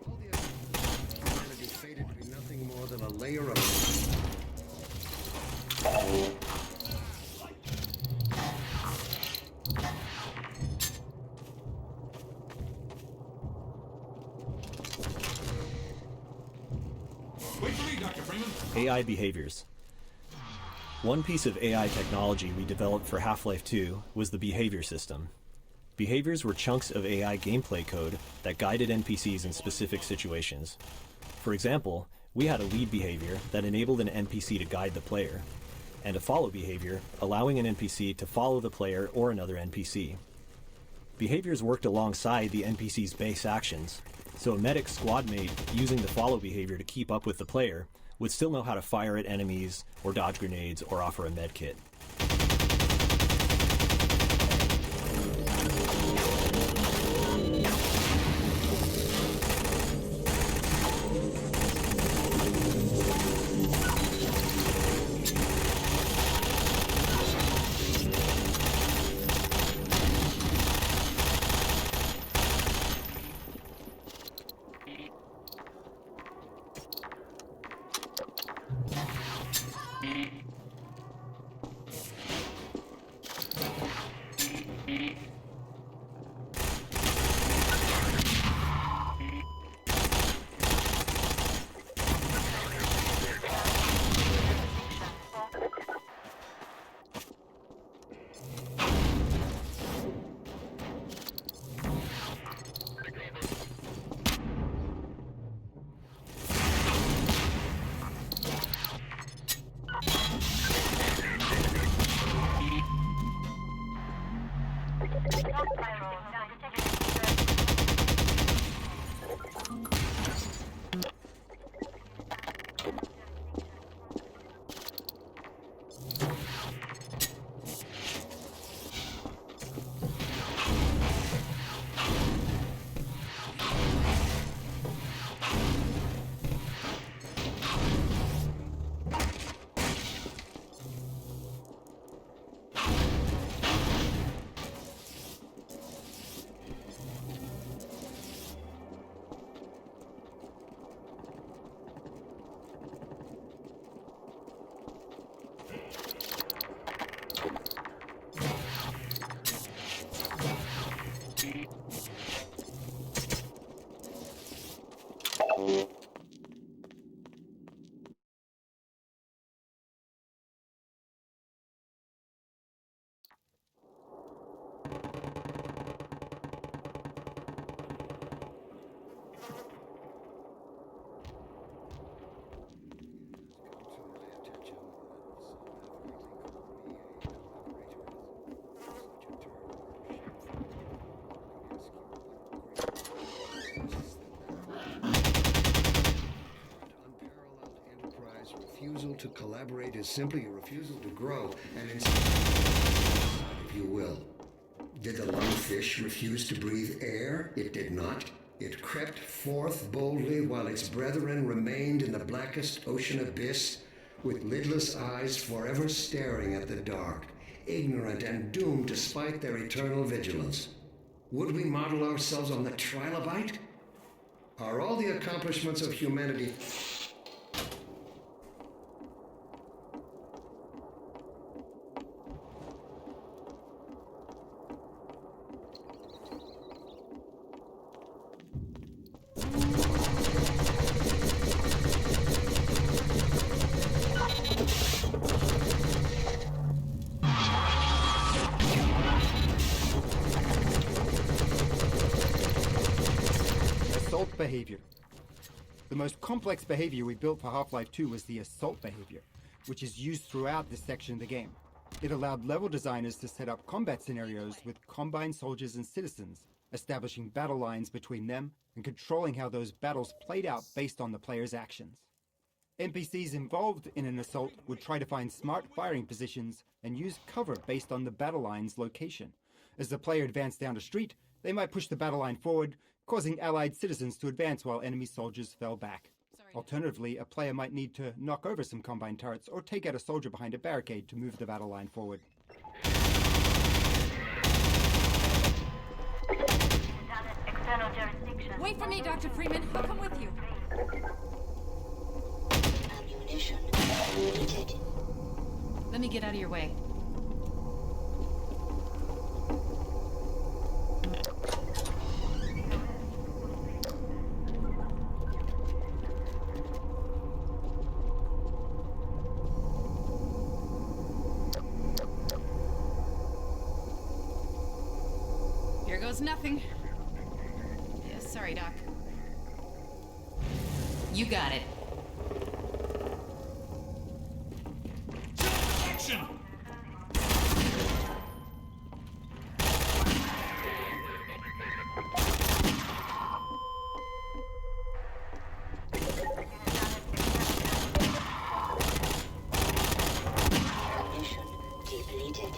All the humanity fated to be nothing more than a layer of... AI behaviors. One piece of AI technology we developed for Half-Life 2 was the behavior system. Behaviors were chunks of AI gameplay code that guided NPCs in specific situations. For example, we had a lead behavior that enabled an NPC to guide the player, and a follow behavior allowing an NPC to follow the player or another NPC. Behaviors worked alongside the NPC's base actions, so a medic squad mate using the follow behavior to keep up with the player would still know how to fire at enemies, or dodge grenades, or offer a med kit. Refusal to collaborate is simply a refusal to grow, and instead... if you will. Did the lungfish refuse to breathe air? It did not. It crept forth boldly while its brethren remained in the blackest ocean abyss, with lidless eyes forever staring at the dark, ignorant and doomed despite their eternal vigilance. Would we model ourselves on the trilobite? Are all the accomplishments of humanity... Assault behavior. The most complex behavior we built for Half-Life 2 was the assault behavior, which is used throughout this section of the game. It allowed level designers to set up combat scenarios with combined soldiers and citizens, establishing battle lines between them and controlling how those battles played out based on the player's actions. NPCs involved in an assault would try to find smart firing positions and use cover based on the battle line's location. As the player advanced down a street, they might push the battle line forward, causing allied citizens to advance while enemy soldiers fell back. Alternatively, a player might need to knock over some combine turrets or take out a soldier behind a barricade to move the battle line forward. Wait for me, Dr. Freeman. I'll come with you. Ammunition depleted. Let me get out of your way. Here goes nothing. Yeah, sorry, Doc. You got it. Action! Ammunition depleted.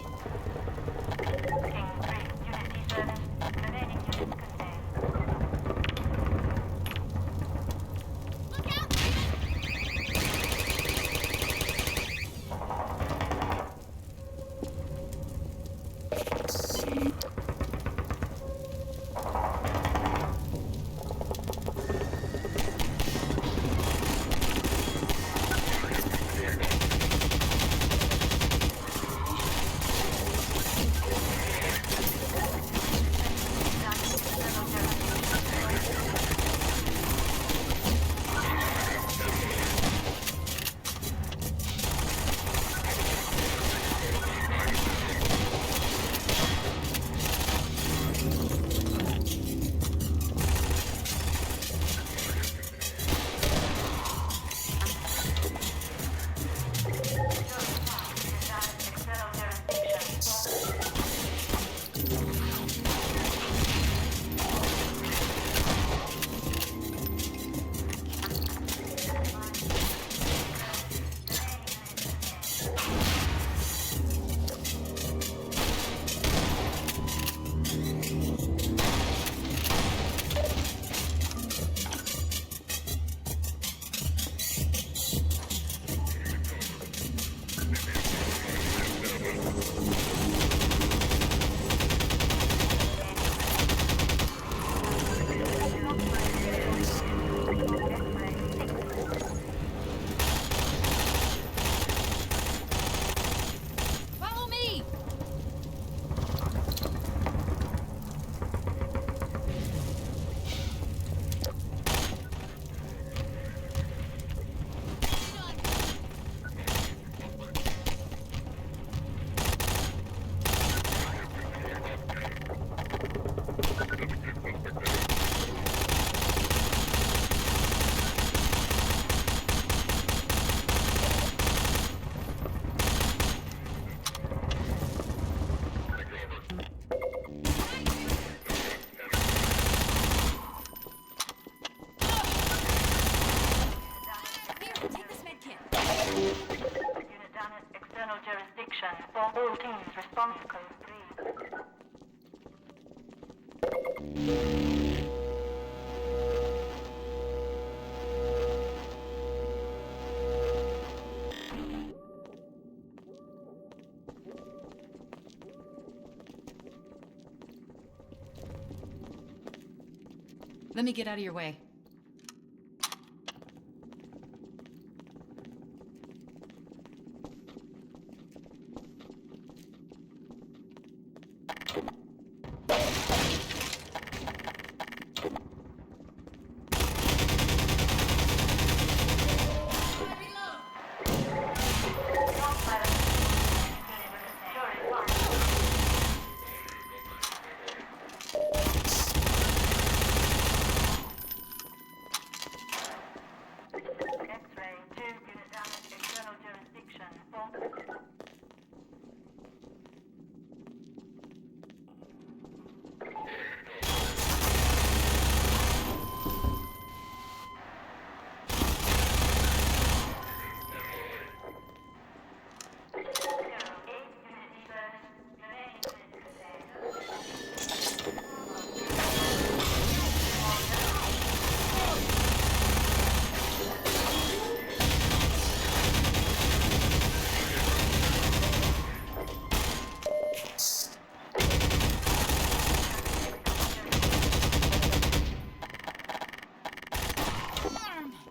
jurisdiction. All teams respond to code 3. Let me get out of your way.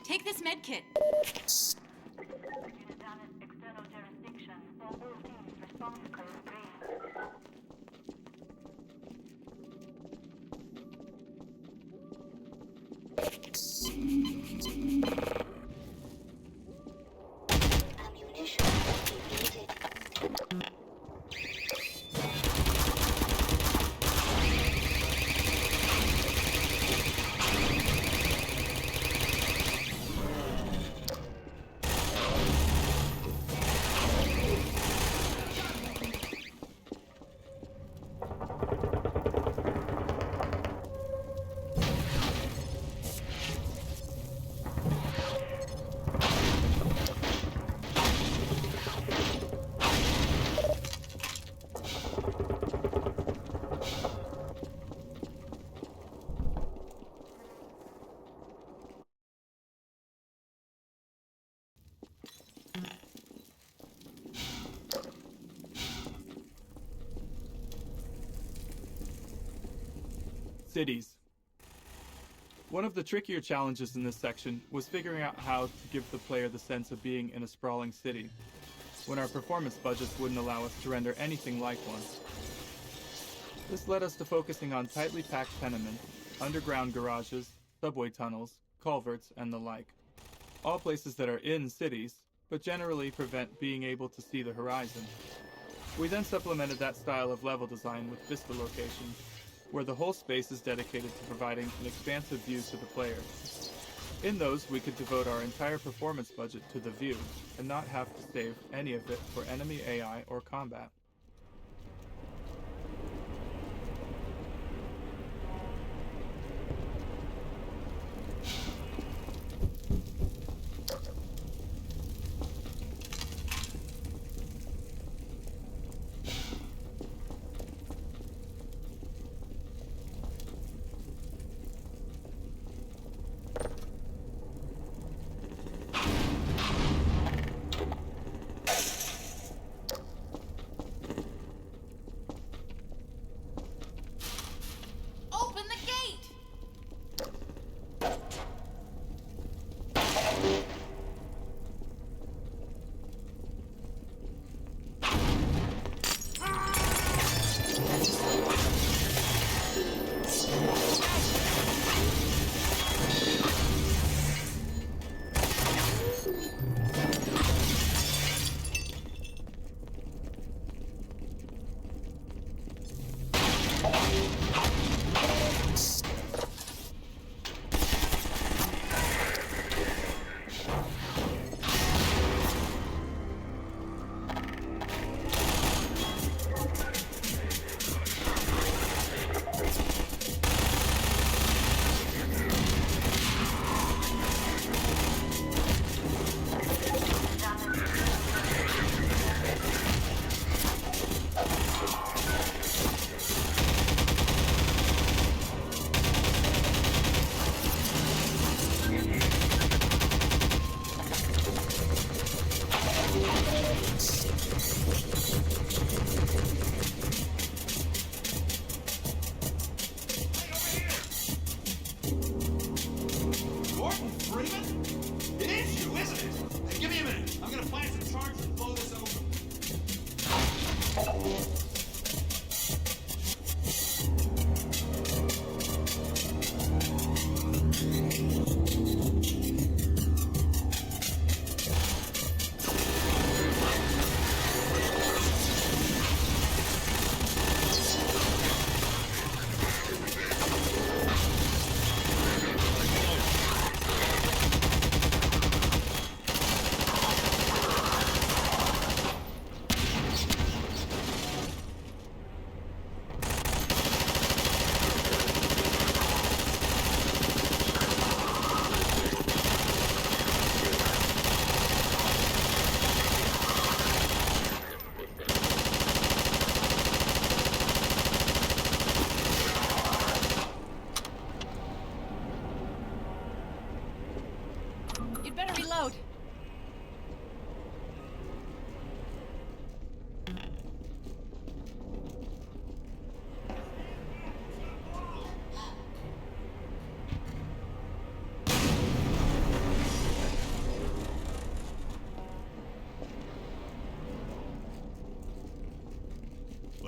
Take this med kit. External jurisdiction. All teams respond to code 3. Ammunition depleted. Cities. One of the trickier challenges in this section was figuring out how to give the player the sense of being in a sprawling city, when our performance budgets wouldn't allow us to render anything like one. This led us to focusing on tightly packed tenements, underground garages, subway tunnels, culverts, and the like. All places that are in cities, but generally prevent being able to see the horizon. We then supplemented that style of level design with vista locations, where the whole space is dedicated to providing an expansive view to the player. In those, we could devote our entire performance budget to the view, and not have to save any of it for enemy AI or combat.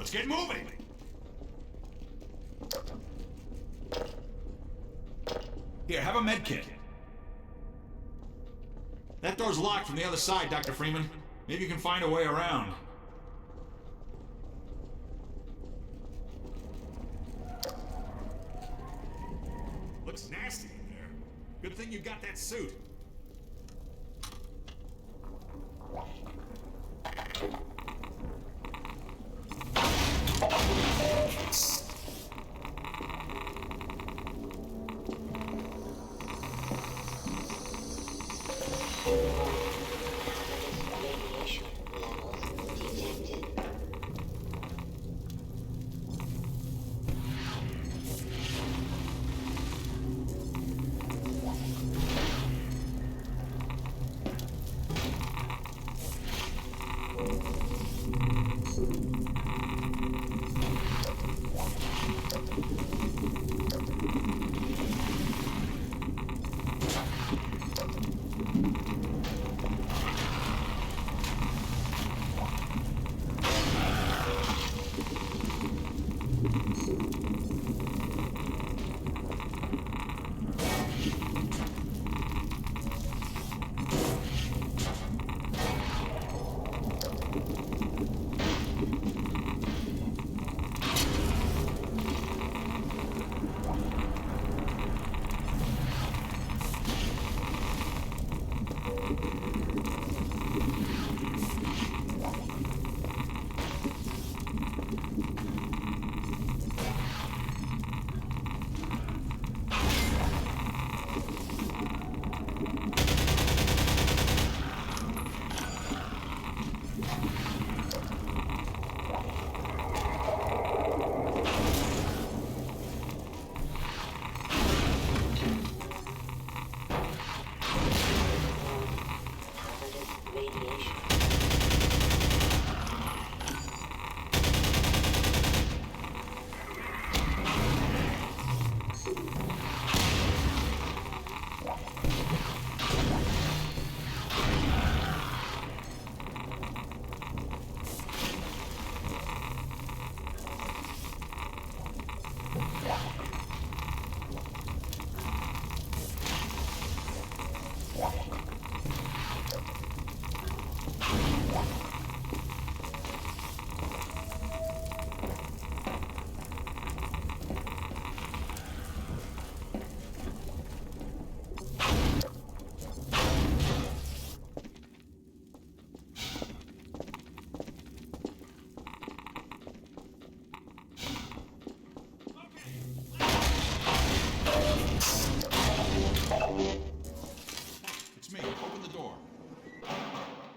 Let's get moving! Here, have a med kit. That door's locked from the other side, Dr. Freeman. Maybe you can find a way around. Looks nasty in there. Good thing you got that suit.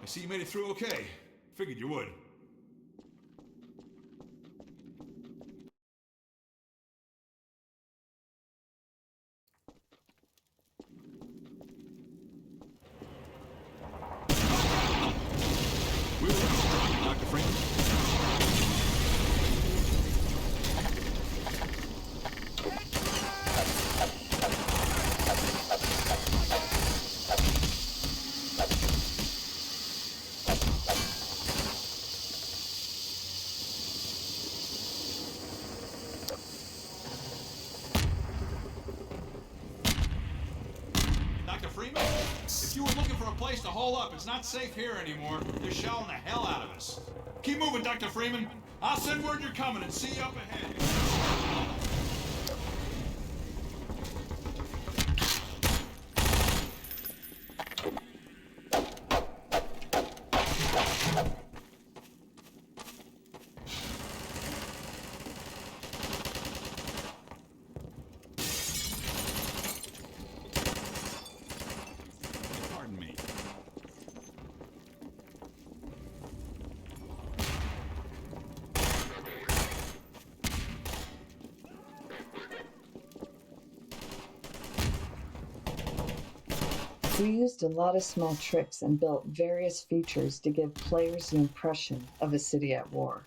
See, you made it through okay. Figured you would. We were Dr. Freeman. Freeman? If you were looking for a place to hole up, it's not safe here anymore. They're shelling the hell out of us. Keep moving, Dr. Freeman. I'll send word you're coming and see you up ahead. We used a lot of small tricks and built various features to give players the impression of a city at war,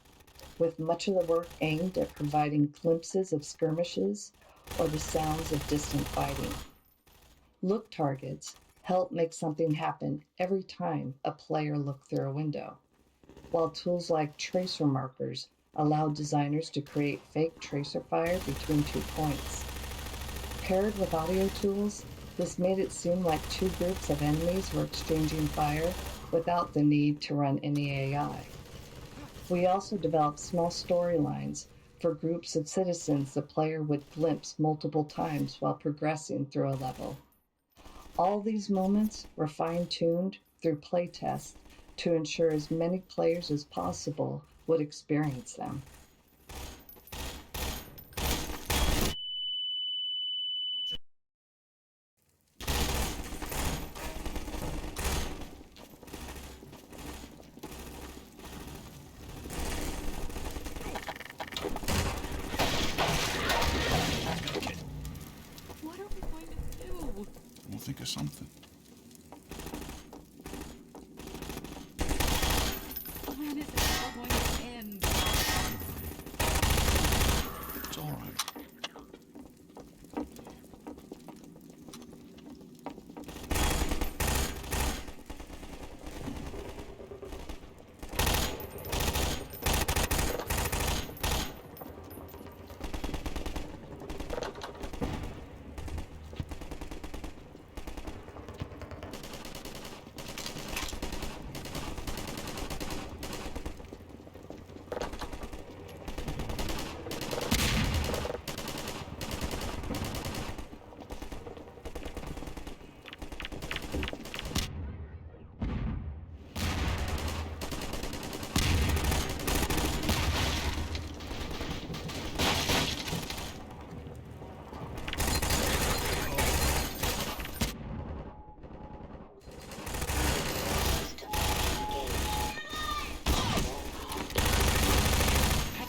with much of the work aimed at providing glimpses of skirmishes or the sounds of distant fighting. Look targets help make something happen every time a player looks through a window, while tools like tracer markers allowed designers to create fake tracer fire between 2 points. Paired with audio tools, this made it seem like 2 groups of enemies were exchanging fire without the need to run any AI. We also developed small storylines for groups of citizens the player would glimpse multiple times while progressing through a level. All these moments were fine-tuned through playtests to ensure as many players as possible would experience them. What are we going to do? We'll think of something. When is it all going to end? It's all right.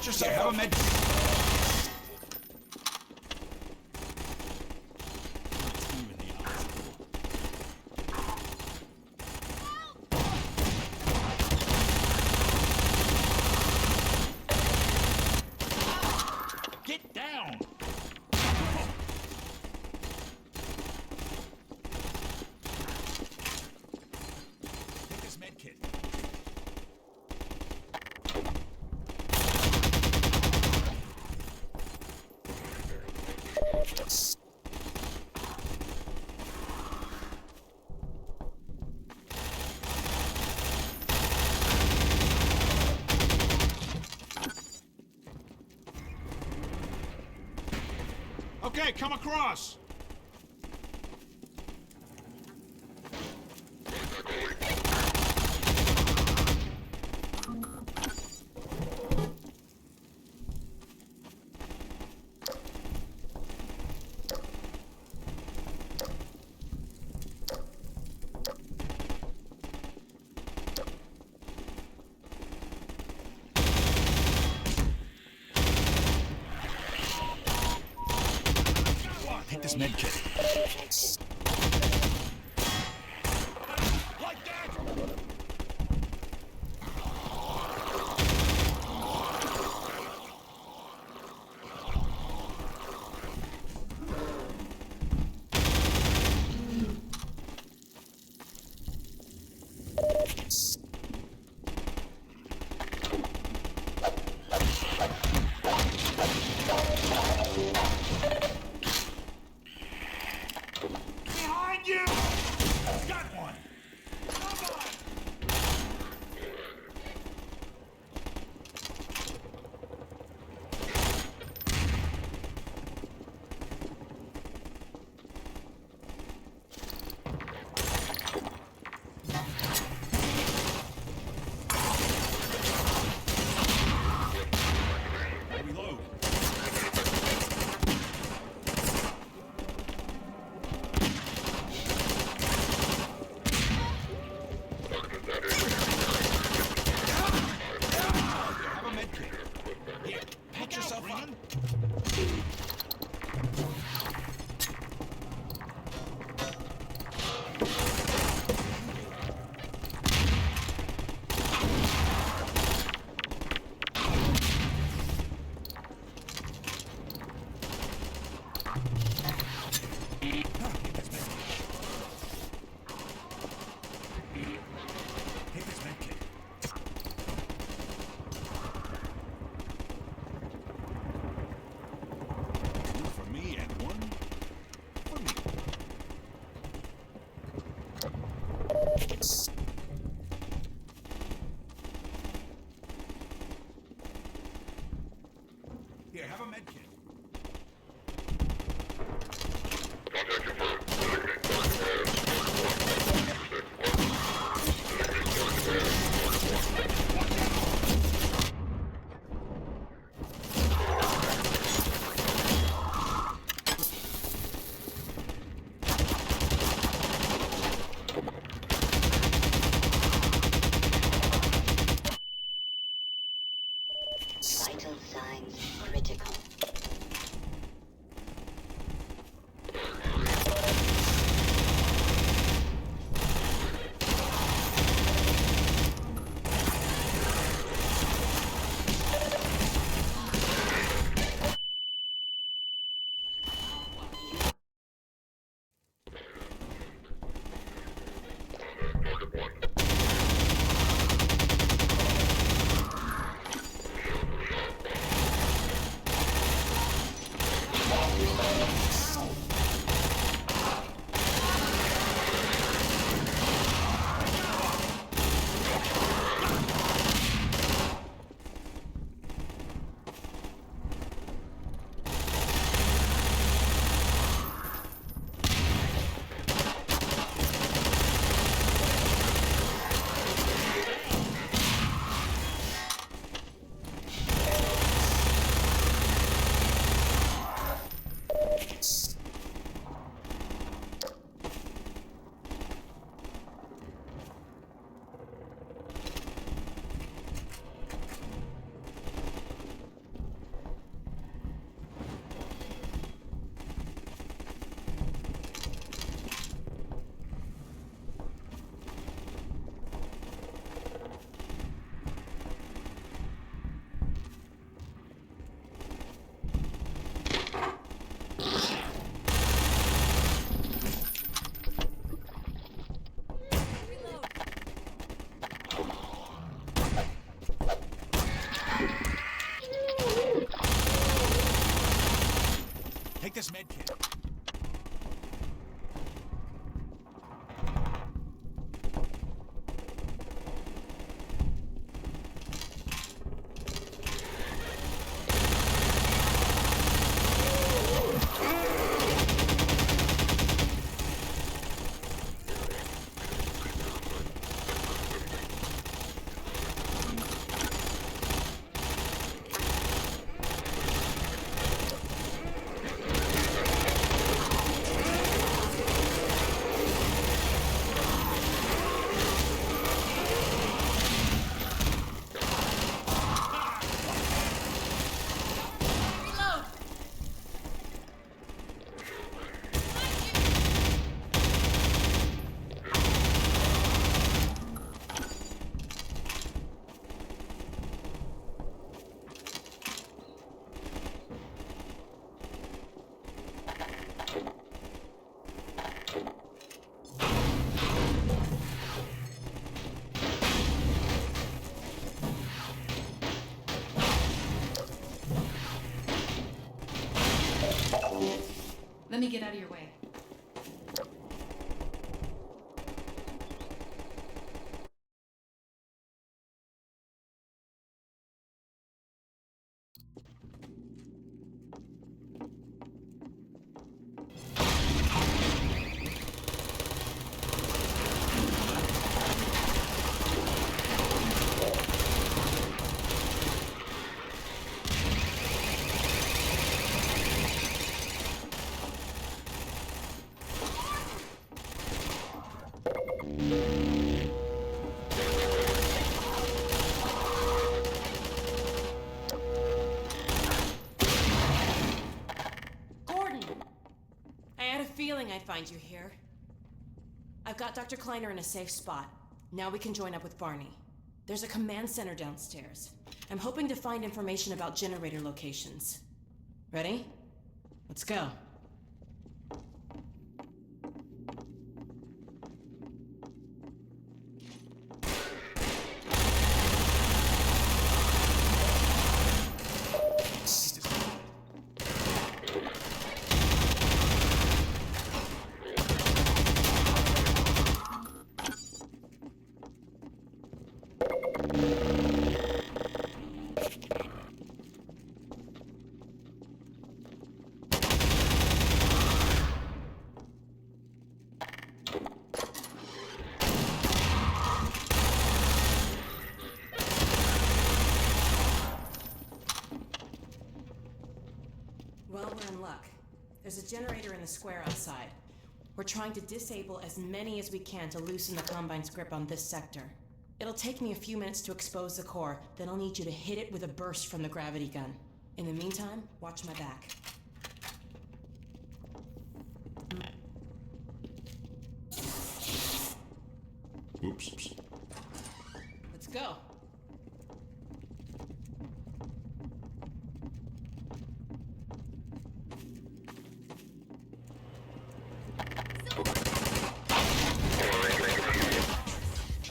Yourself have a med. Get down. Take this med kit. Okay, come across. Take this med kit. Like that! Vital signs critical. Take this med kit. Let me get out of your way. I'd find you here. I've got Dr. Kleiner in a safe spot. Now we can join up with Barney. There's a command center downstairs. I'm hoping to find information about generator locations. Ready? Let's go. Well, we're in luck. There's a generator in the square outside. We're trying to disable as many as we can to loosen the Combine's grip on this sector. It'll take me a few minutes to expose the core, then I'll need you to hit it with a burst from the gravity gun. In the meantime, watch my back. Oops. Let's go.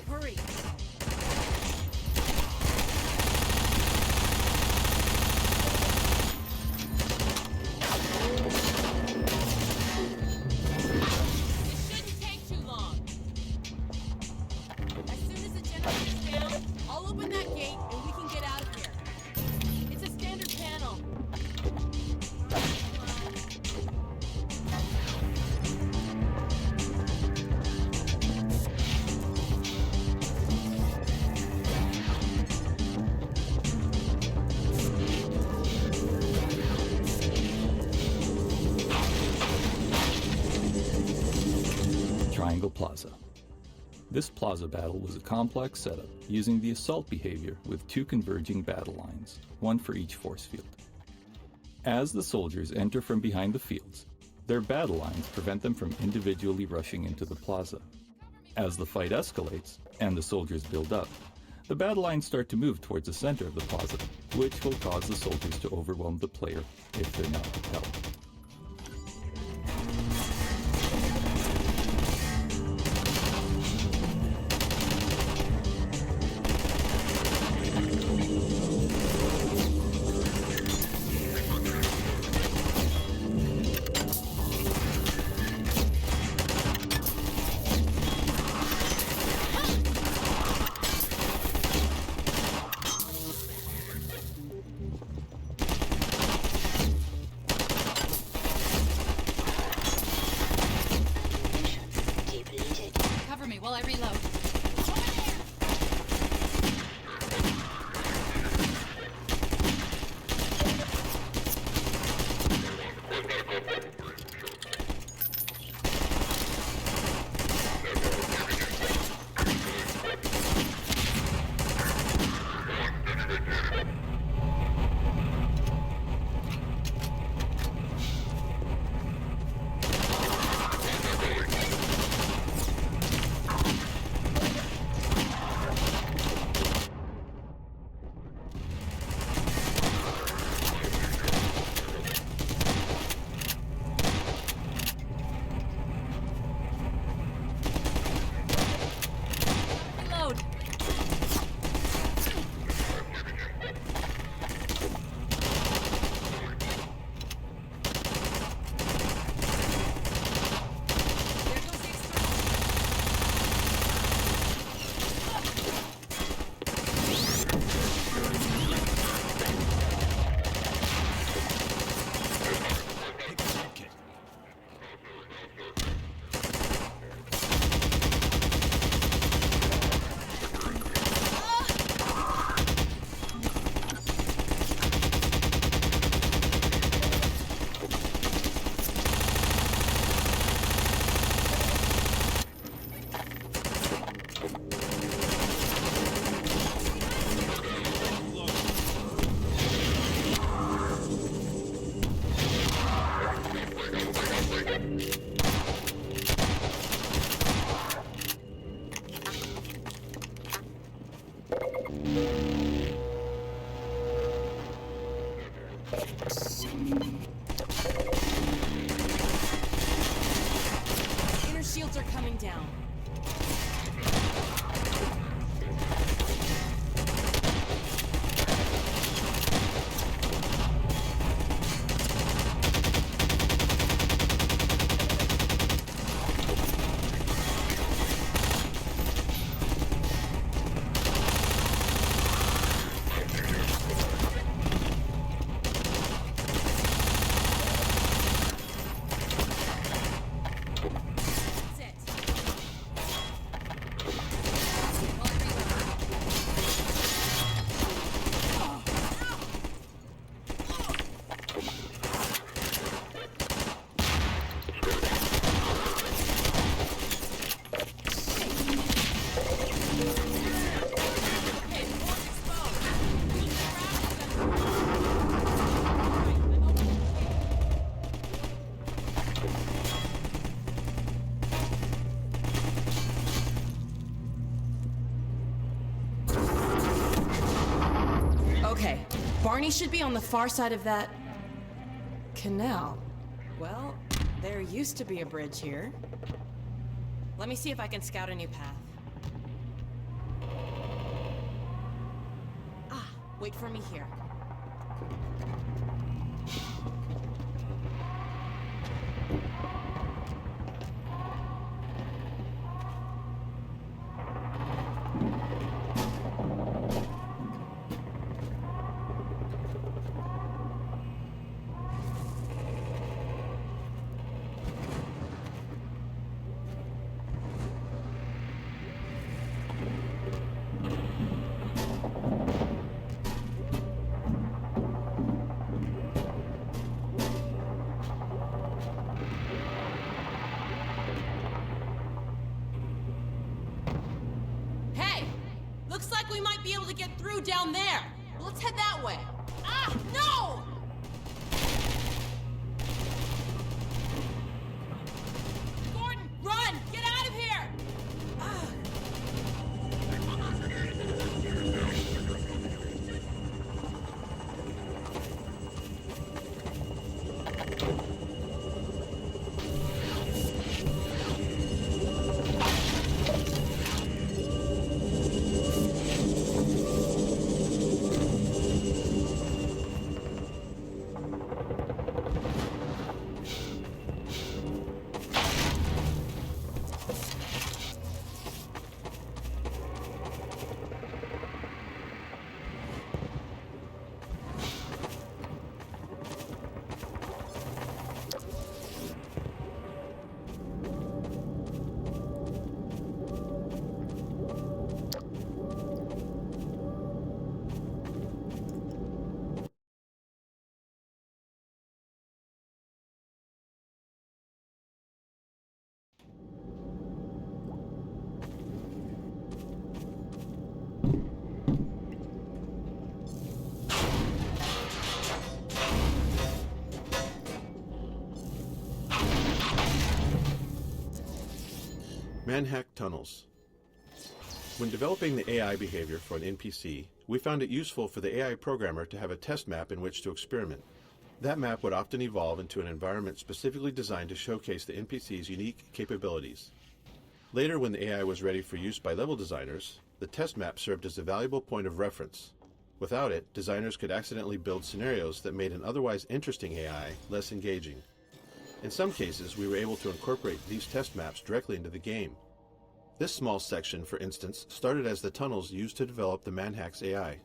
Hurry. Shouldn't take too long. As soon as the generator's down, I'll open that gate and we can get out of here. It's a standard panel. Triangle Plaza. This plaza battle was a complex setup using the assault behavior with two converging battle lines, one for each force field. As the soldiers enter from behind the fields, their battle lines prevent them from individually rushing into the plaza. As the fight escalates and the soldiers build up, the battle lines start to move towards the center of the plaza, which will cause the soldiers to overwhelm the player if they're not repelled. Cover me while I reload. Reload. Inner shields are coming down. Okay, Barney should be on the far side of that... canal. Well, there used to be a bridge here. Let me see if I can scout a new path. Ah, wait for me here. Looks like we might be able to get through down there. Let's head that way. Ah, no! Gordon, run! Get out of here! Manhack tunnels. When developing the AI behavior for an NPC, we found it useful for the AI programmer to have a test map in which to experiment. That map would often evolve into an environment specifically designed to showcase the NPC's unique capabilities. Later, when the AI was ready for use by level designers, the test map served as a valuable point of reference. Without it, designers could accidentally build scenarios that made an otherwise interesting AI less engaging. In some cases, we were able to incorporate these test maps directly into the game. This small section, for instance, started as the tunnels used to develop the Manhack's AI.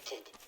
detected.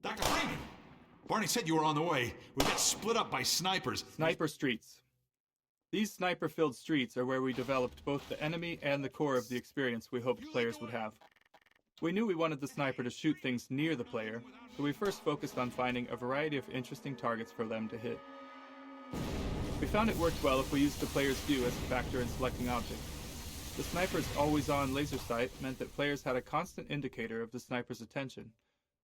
Dr. Freeman! Barney said you were on the way. We got split up by snipers. Sniper streets. These sniper-filled streets are where we developed both the enemy and the core of the experience we hoped players would have. We knew we wanted the sniper to shoot things near the player, so we first focused on finding a variety of interesting targets for them to hit. We found it worked well if we used the player's view as a factor in selecting objects. The sniper's always-on laser sight meant that players had a constant indicator of the sniper's attention,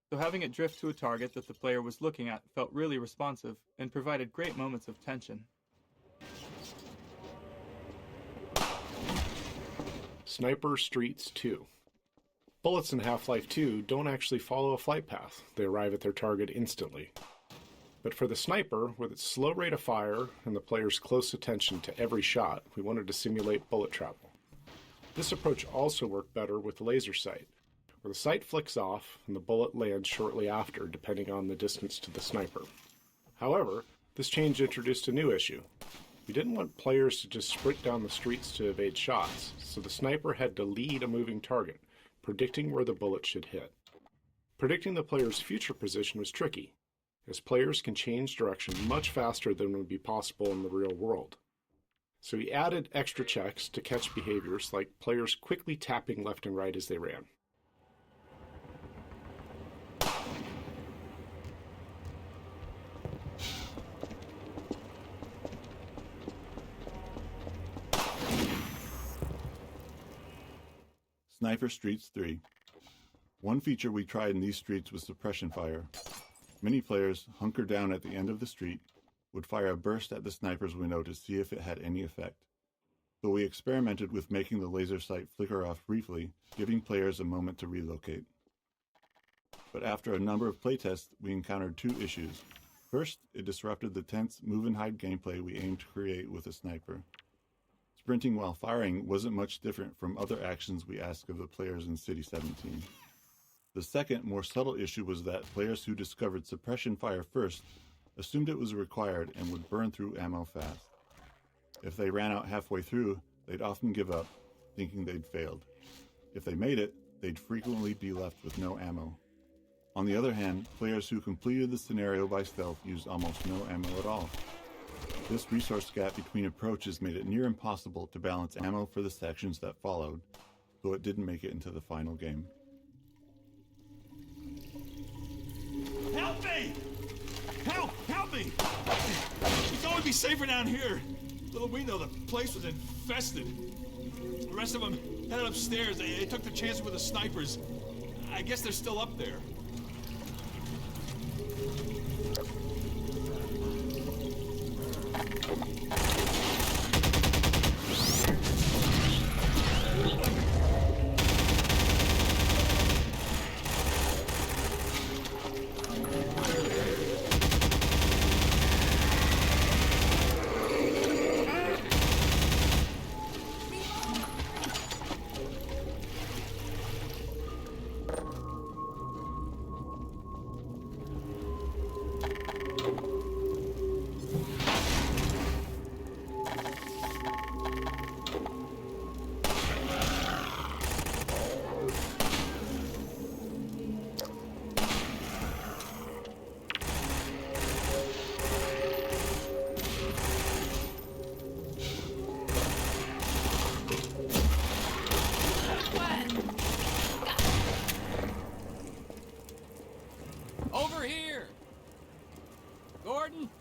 so having it drift to a target that the player was looking at felt really responsive and provided great moments of tension. Sniper Streets 2. Bullets in Half-Life 2 don't actually follow a flight path. They arrive at their target instantly. But for the sniper, with its slow rate of fire and the player's close attention to every shot, we wanted to simulate bullet travel. This approach also worked better with laser sight, where the sight flicks off and the bullet lands shortly after, depending on the distance to the sniper. However, this change introduced a new issue. We didn't want players to just sprint down the streets to evade shots, so the sniper had to lead a moving target, predicting where the bullet should hit. Predicting the player's future position was tricky, as players can change direction much faster than would be possible in the real world. So we added extra checks to catch behaviors like players quickly tapping left and right as they ran. Sniper Streets 3. One feature we tried in these streets was suppression fire. Many players hunker down at the end of the street, would fire a burst at the sniper's window to see if it had any effect. But we experimented with making the laser sight flicker off briefly, giving players a moment to relocate. But after a number of playtests, we encountered two issues. First, it disrupted the tense move and hide gameplay we aimed to create with a sniper. Sprinting while firing wasn't much different from other actions we ask of the players in City 17. The second, more subtle issue was that players who discovered suppression fire first assumed it was required and would burn through ammo fast. If they ran out halfway through, they'd often give up, thinking they'd failed. If they made it, they'd frequently be left with no ammo. On the other hand, players who completed the scenario by stealth used almost no ammo at all. This resource gap between approaches made it near impossible to balance ammo for the sections that followed, so it didn't make it into the final game. Help me! Help me! We thought we'd be safer down here. Little we know the place was infested. The rest of them headed upstairs. They took the chance with the snipers. I guess they're still up there.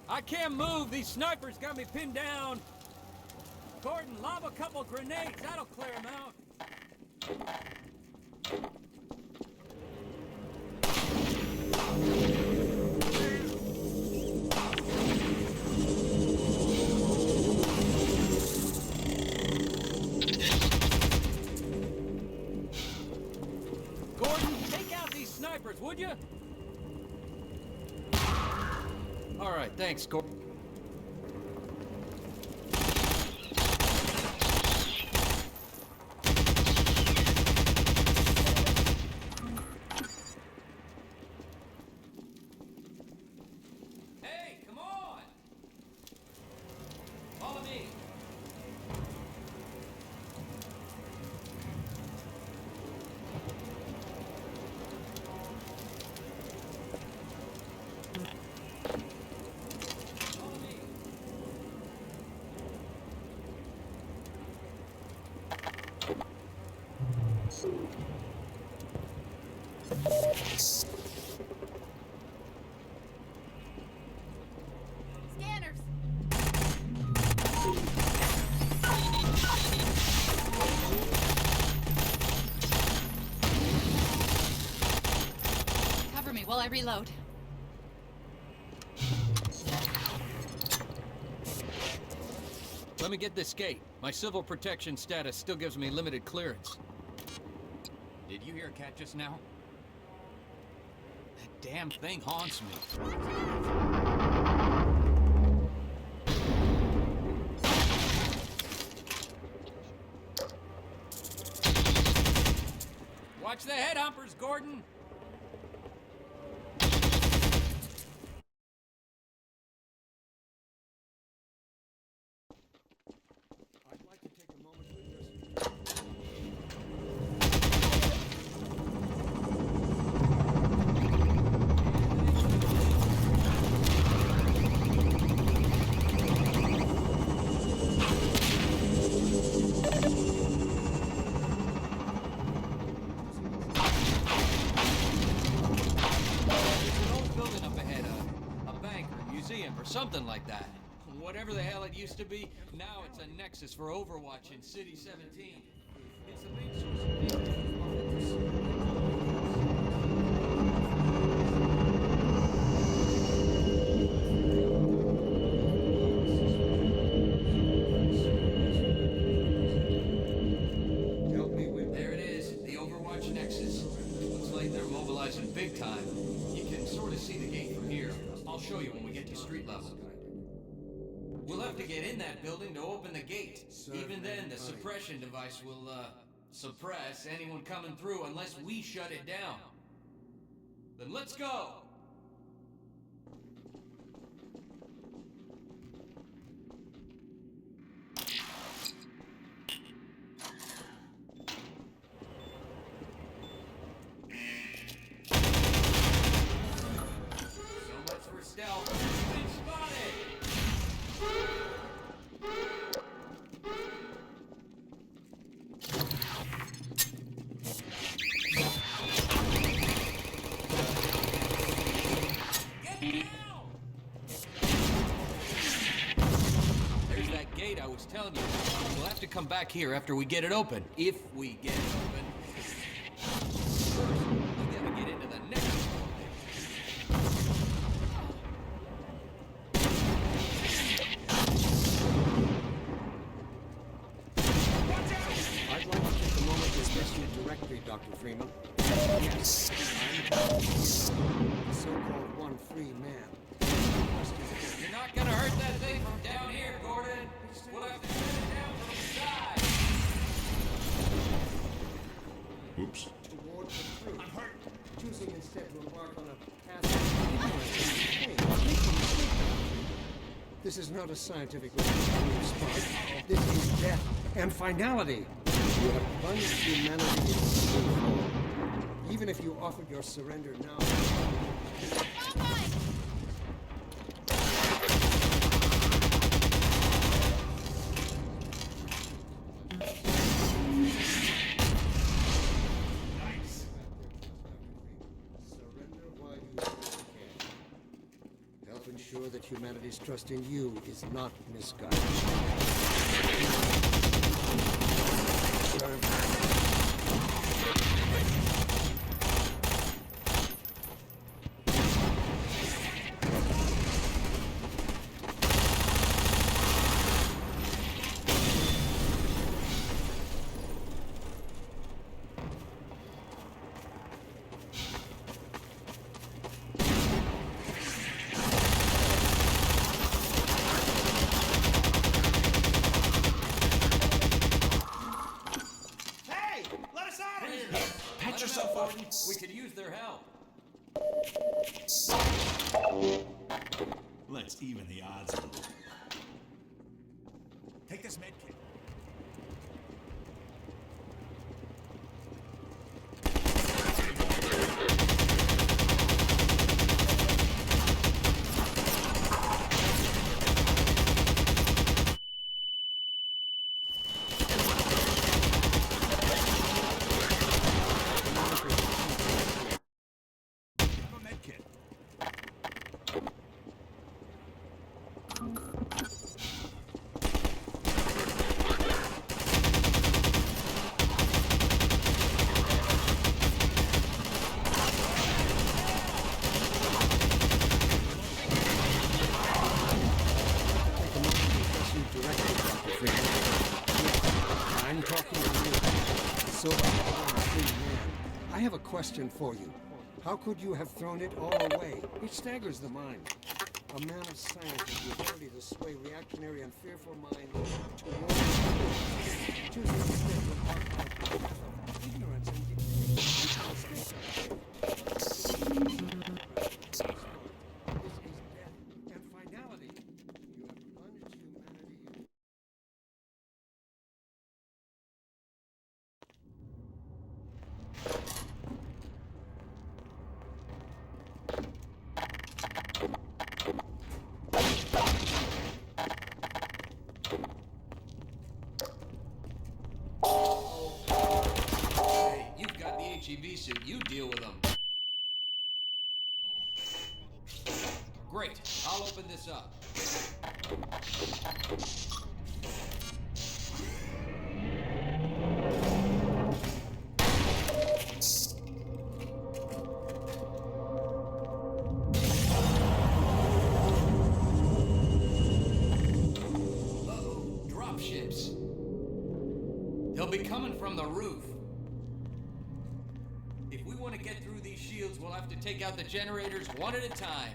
I can't move. These snipers got me pinned down. Gordon, lob a couple grenades. That'll clear them out. Gordon, take out these snipers, would you? All right, thanks, Gordon. Hey, come on! Follow me. Scanners! Cover me while I reload. Let me get this gate. My civil protection status still gives me limited clearance. Did you hear a cat just now? That damn thing haunts me. Watch the headhumpers, Gordon! Something like that. Whatever the hell it used to be, now it's a nexus for Overwatch in City 17. It's a big source of data. There it is, the Overwatch nexus. Looks like they're mobilizing big time. You can sort of see the gate from here. I'll show you when we get to street level. We'll have to get in that building to open the gate. Even then, the suppression device will, suppress anyone coming through unless we shut it down. Then let's go! So much for stealth. Been spotted! There's that gate I was telling you about. We'll have to come back here after we get it open. If we get it open. First, we gotta get into the next building. I'd like to take a moment to address you directly, Dr. Freeman. Yes, I'm the so-called one free man. You're not gonna hurt that thing from down here, Gordon. We'll have to shoot it down from the side. Oops. Toward the truth. I'm hurt. Choosing instead to embark on a path of ignorance. This is not a scientific response. This is death and finality. You have plunged humanity into free fall. Even if you offered your surrender now. Surrender while you still can. Help ensure that humanity's trust in you is not misguided. We could use their help. Let's even the odds a little. Take this med kit. So, Freeman, I have a question for you. How could you have thrown it all away? It staggers the mind. A man of science with the ability to sway reactionary and fearful minds towards choosing instead to embark on a path of ignorance and dictation. This is death and finality. You have plunged humanity. Hey, you've got the HEV suit. You deal with them. Great. I'll open this up. Uh-oh, dropships. They'll be coming from the roof. If we want to get through these shields, we'll have to take out the generators one at a time.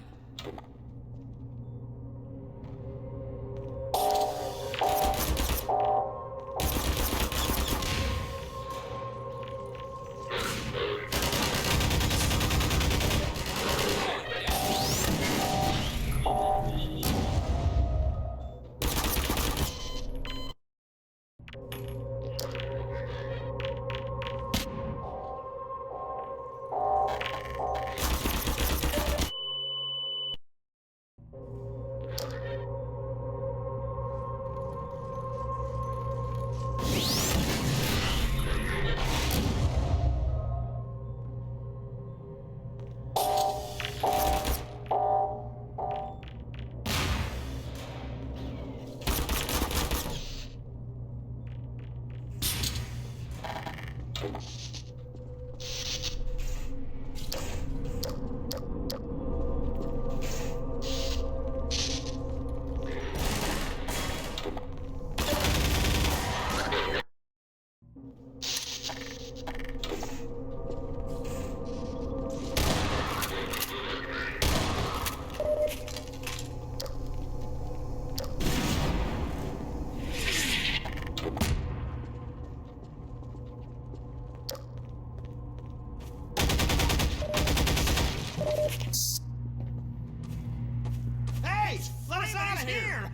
Hey! Let us out of here!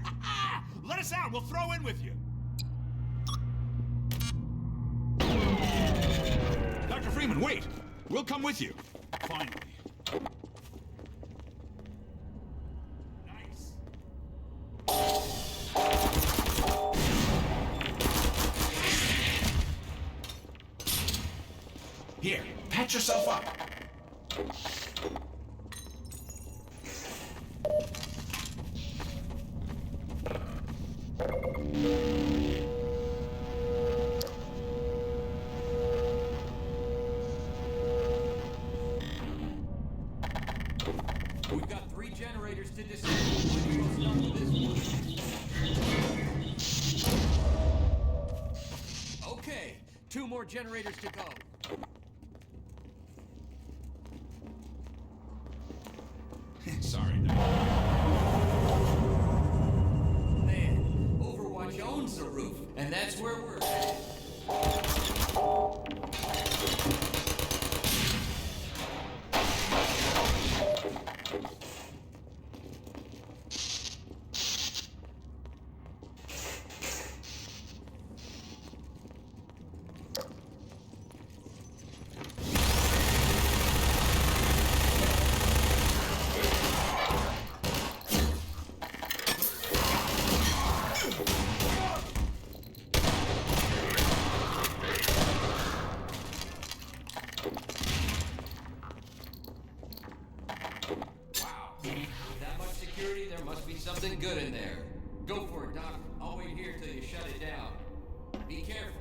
Let us out! We'll throw in with you! Dr. Freeman, wait! We'll come with you. Finally. Nice. Here, patch yourself up. We've got 3 generators to disable. We'll start with this one. Okay, 2 more generators to go. Sorry, Doc. Man, Overwatch owns the roof, and that's where we're headed. There must be something good in there. Go for it, Doc. I'll wait here till you shut it down. Be careful.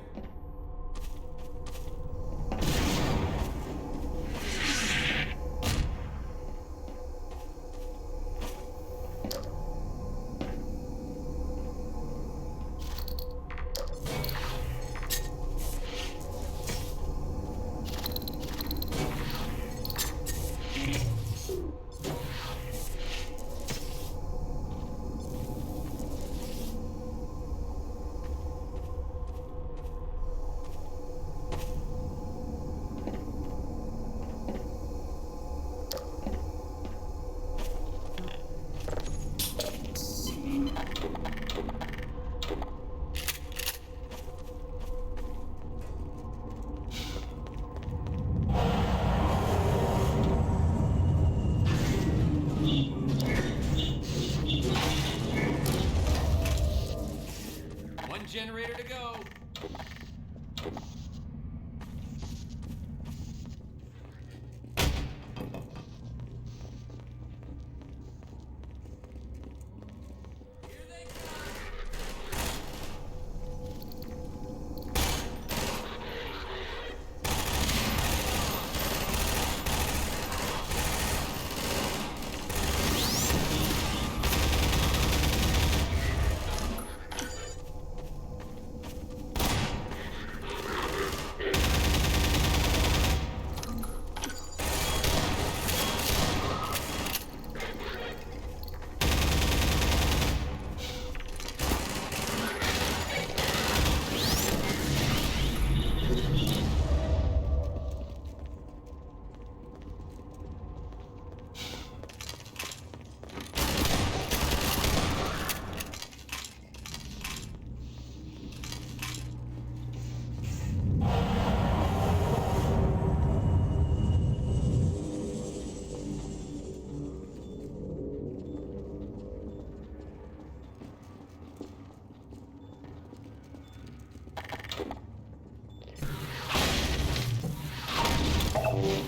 Surrounded.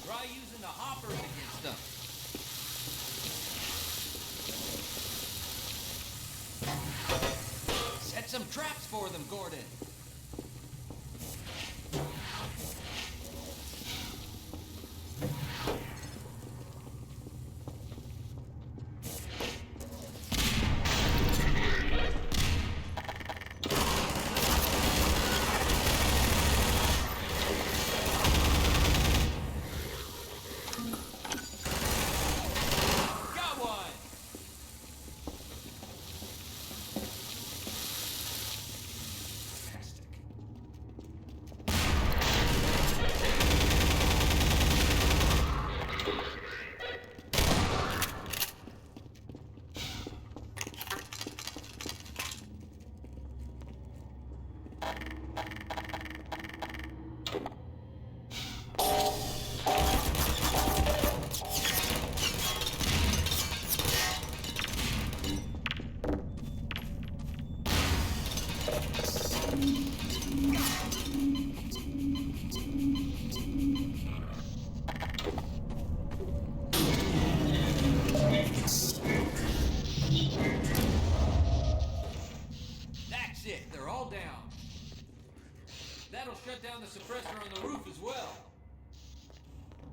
Try using the hoppers against them. Set some traps for them, Gordon. Got one! Fantastic. That's it, they're all down. That'll shut down the suppressor on the roof as well.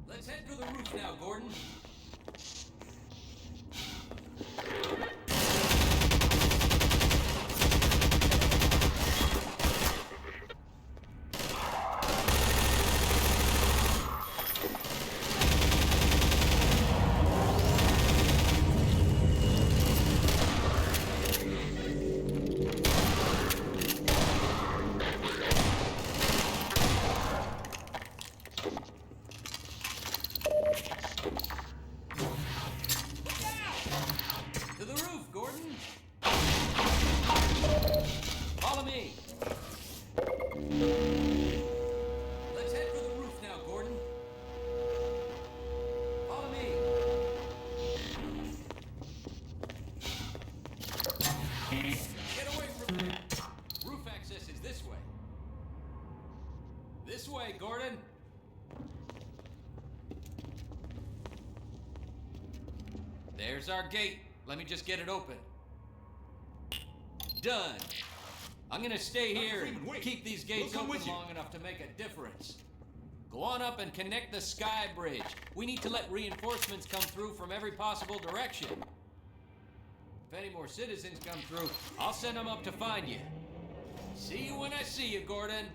Let's head for the roof now, Gordon. To the roof, Gordon. Follow me. Let's head for the roof now, Gordon. Follow me. Get away from there. Roof access is this way. This way, Gordon. There's our gate. Let me just get it open. Done. I'm gonna stay here and keep these gates open long enough to make a difference. Go on up and connect the sky bridge. We need to let reinforcements come through from every possible direction. If any more citizens come through, I'll send them up to find you. See you when I see you, Gordon.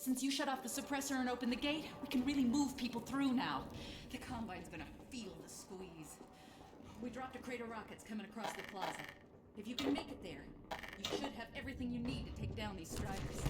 Since you shut off the suppressor and opened the gate, we can really move people through now. The Combine's gonna feel the squeeze. We dropped a crate of rockets coming across the plaza. If you can make it there, you should have everything you need to take down these Striders.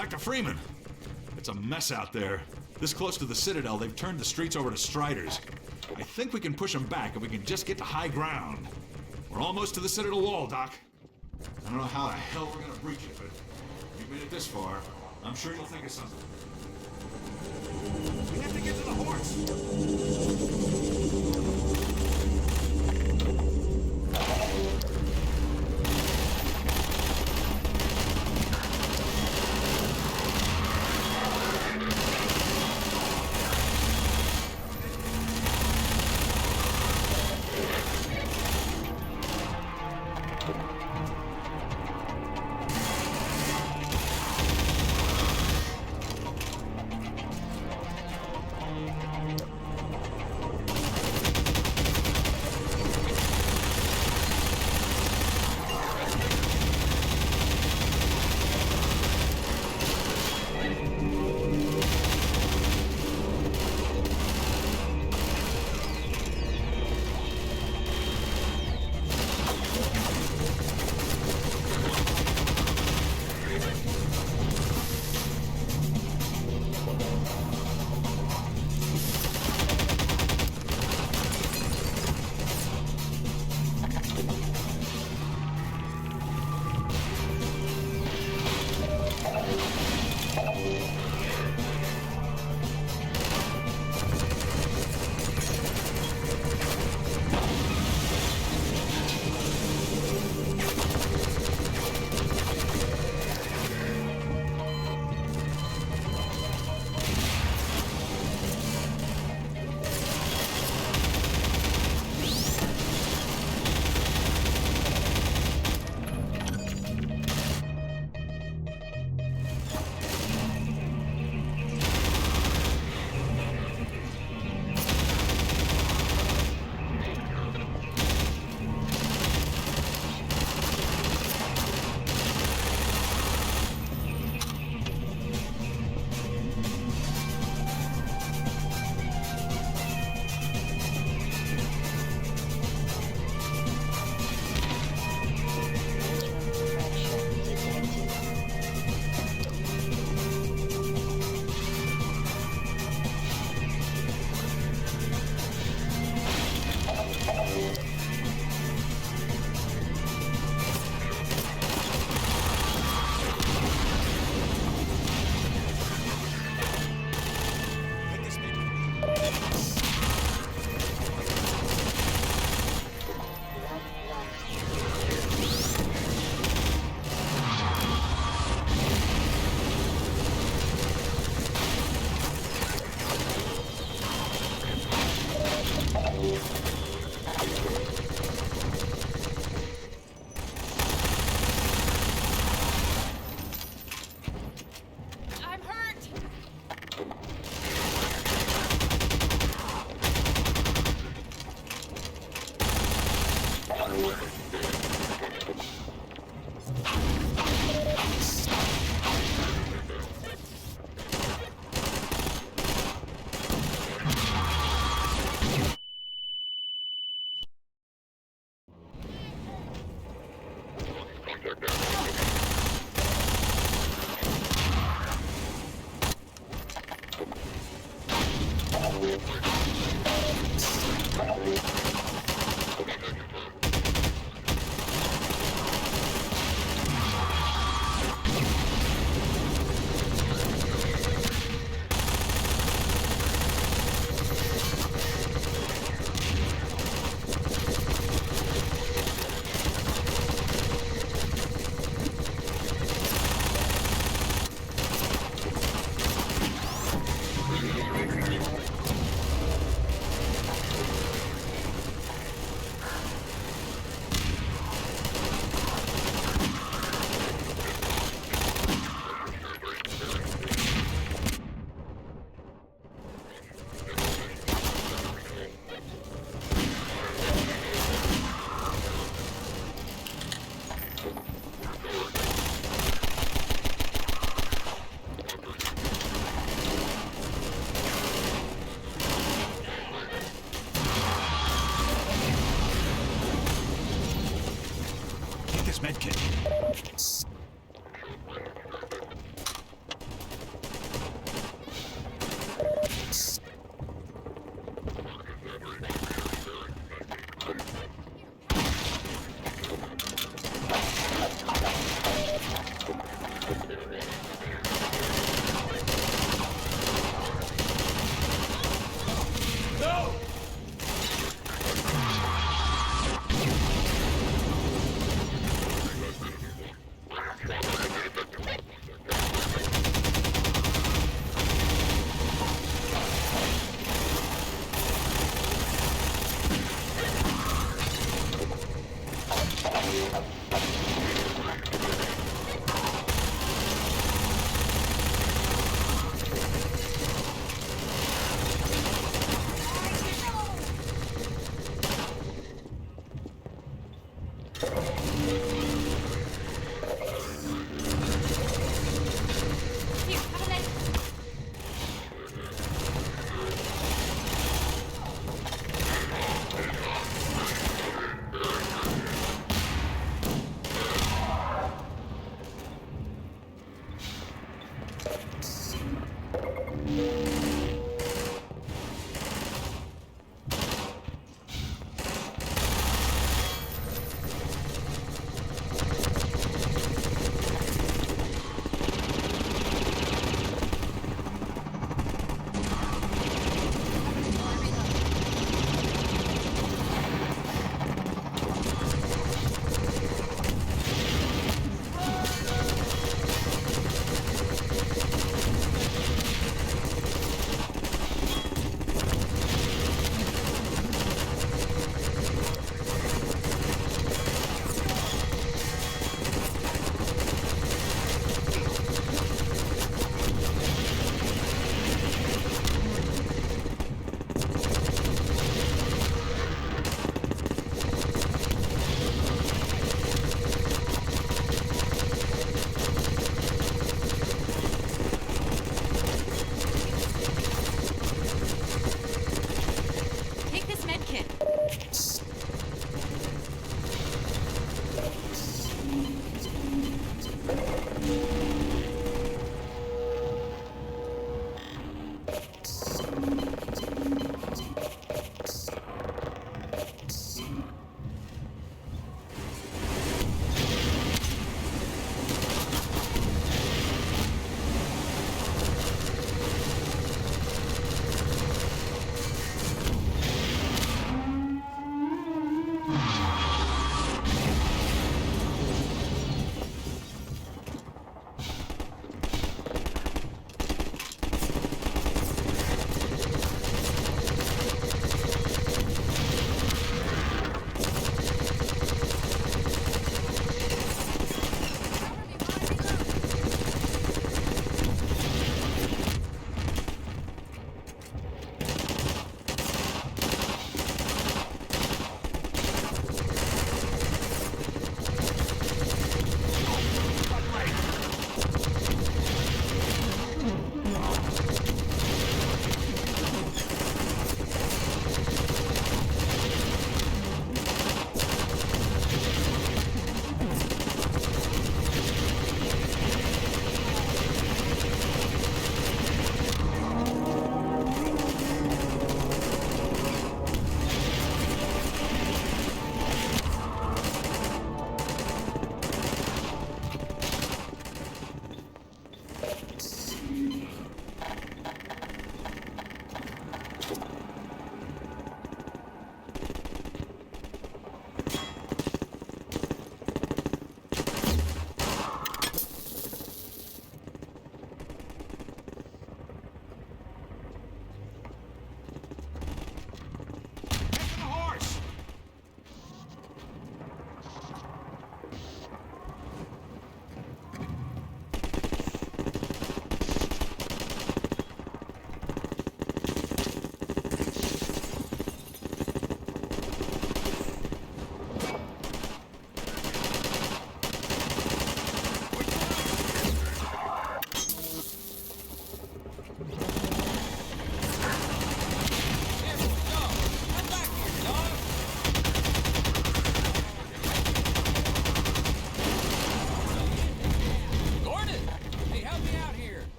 Dr. Freeman! It's a mess out there. This close to the Citadel, they've turned the streets over to Striders. I think we can push them back if we can just get to high ground. We're almost to the Citadel wall, Doc. I don't know how the hell we're gonna breach it, but if you've made it this far, I'm sure you'll think of something. We have to get to the horse!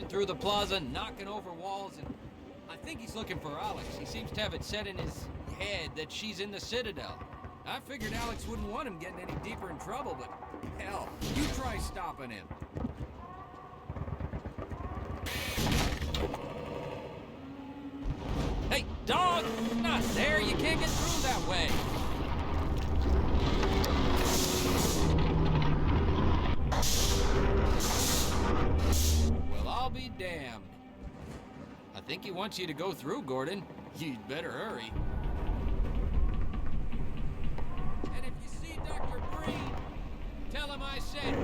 Through the plaza, knocking over walls, and I think he's looking for Alex. He seems to have it set in his head that she's in the Citadel. I figured Alex wouldn't want him getting any deeper in trouble, but hell, you try stopping him. Hey, dog! Not there! You can't get through that way! Well, I'll be damned. I think he wants you to go through, Gordon. You'd better hurry. And if you see Dr. Breen, tell him I said...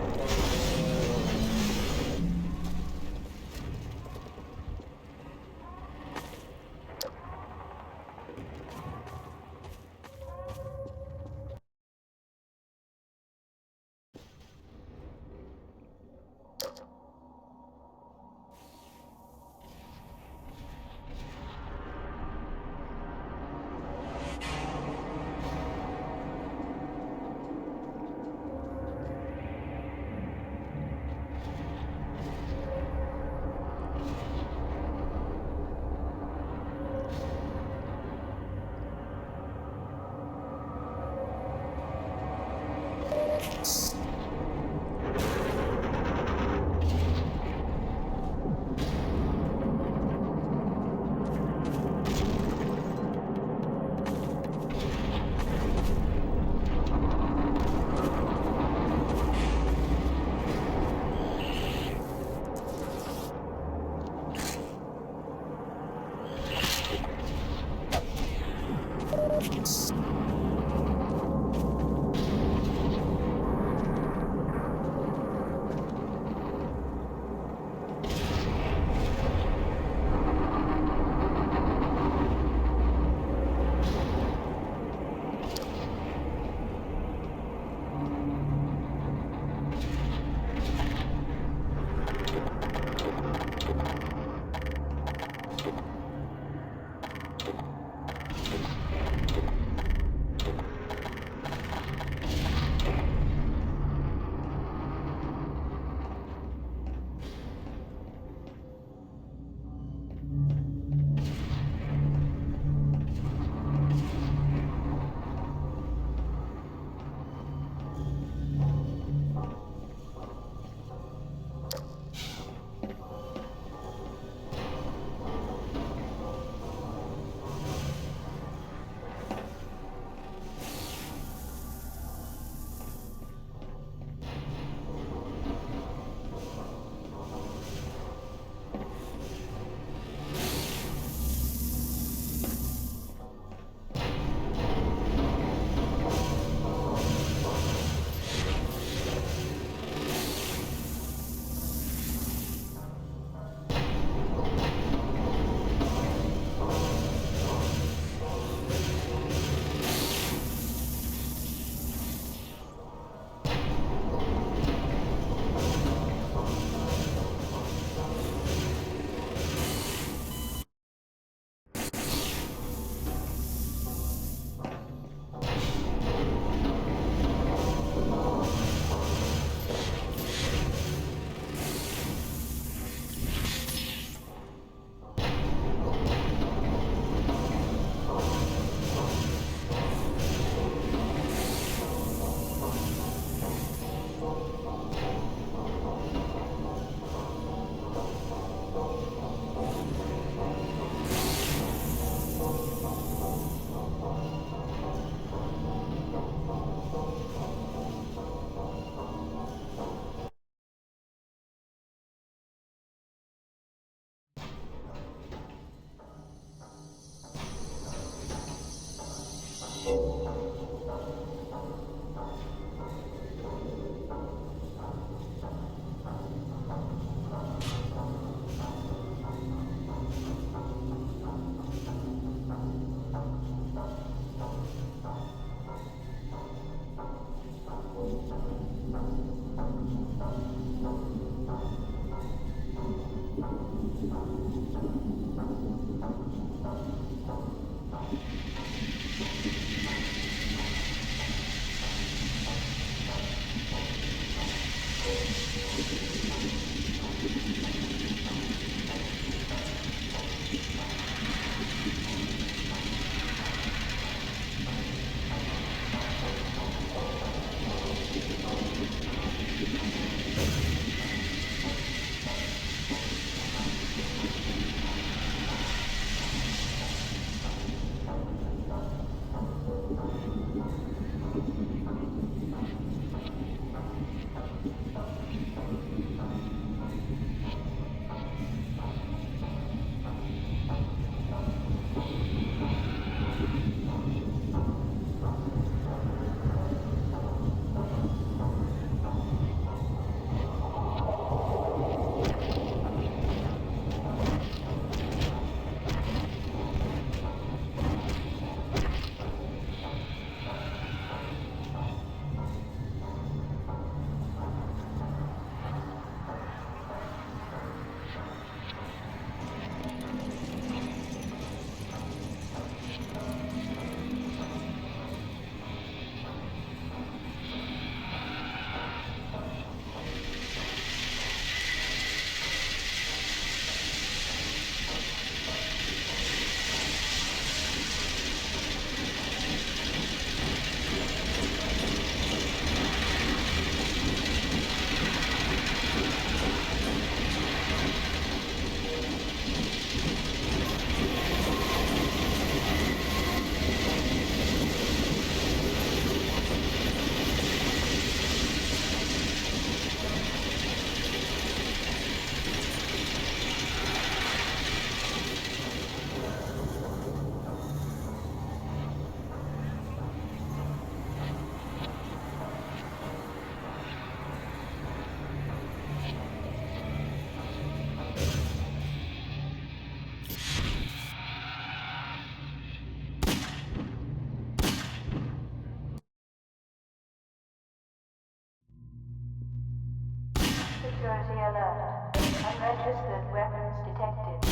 Security alert. Unregistered weapons detected.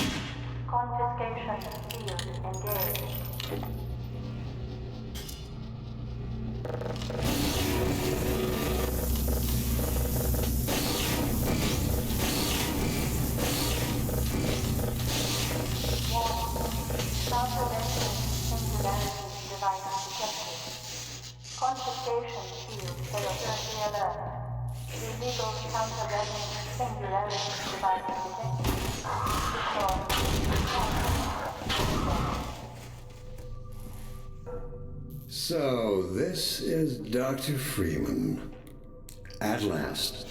Confiscation field engaged. Countermeasure singularity device detected. Confiscation field security alert. Illegal countermeasure singularity device detected. So, this is Dr. Freeman. At last.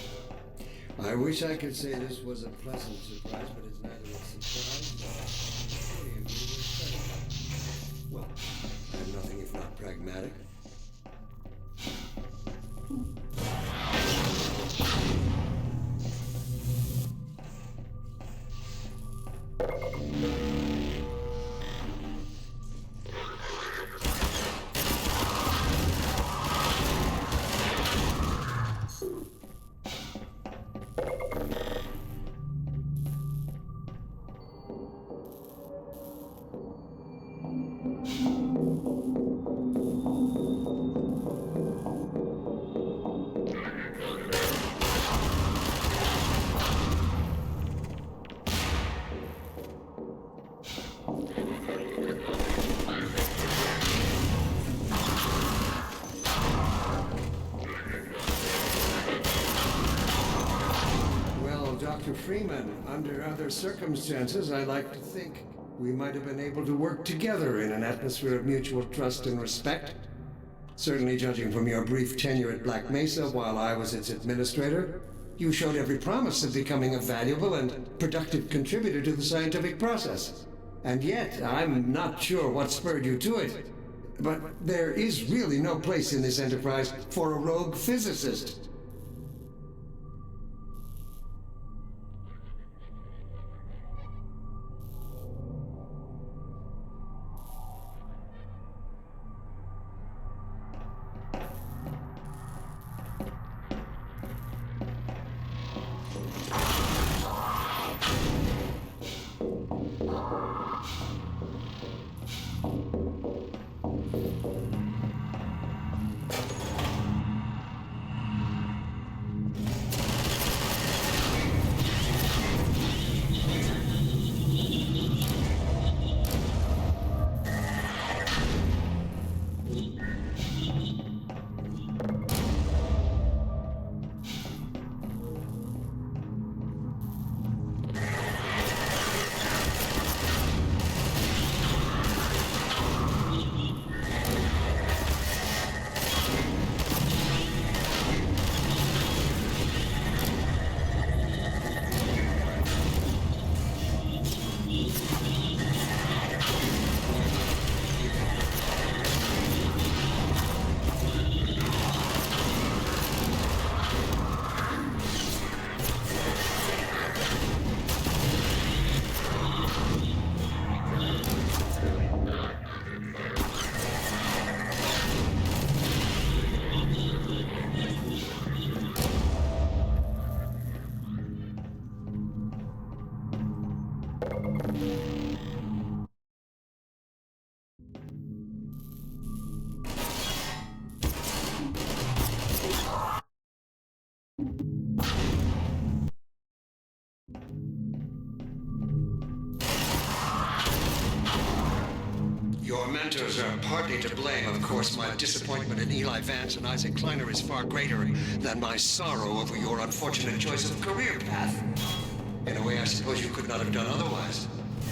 I wish I could say this was a pleasant surprise, but it's neither a surprise nor a pleasant. Well, I'm nothing if not pragmatic. Dr. Freeman, under other circumstances, I like to think we might have been able to work together in an atmosphere of mutual trust and respect. Certainly, judging from your brief tenure at Black Mesa while I was its administrator, you showed every promise of becoming a valuable and productive contributor to the scientific process. And yet, I'm not sure what spurred you to it. But there is really no place in this enterprise for a rogue physicist. Your mentors are partly to blame. Of course, my disappointment in Eli Vance and Isaac Kleiner is far greater than my sorrow over your unfortunate choice of career path. In a way, I suppose you could not have done otherwise.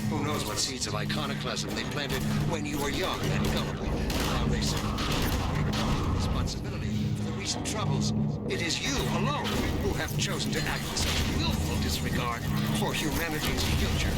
Who knows what seeds of iconoclasm they planted when you were young and gullible, and how they take responsibility for the recent troubles. It is you alone who have chosen to act with such willful disregard for humanity's future.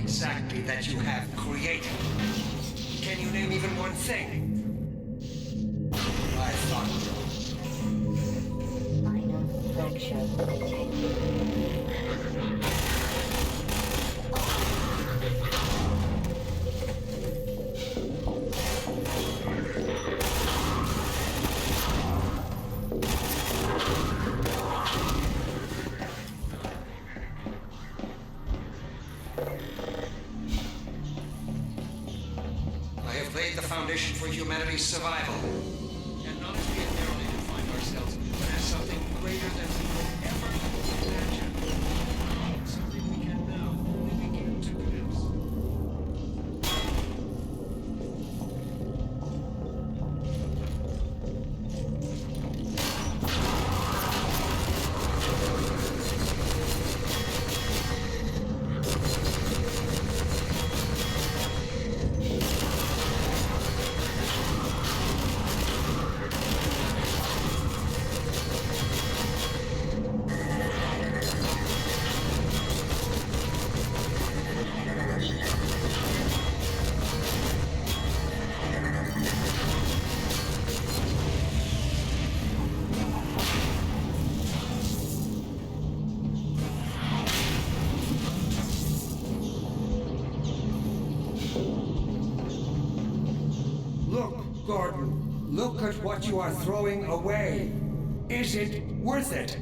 exactly that you have created? Can you name even one thing? I thought so. Minor fracture detected. I have laid the foundation for humanity's survival. And not as we have narrowly defined ourselves, but as something greater than we could ever imagine. Something we can now only begin to glimpse. Look, Gordon. Look at what you are throwing away. Is it worth it?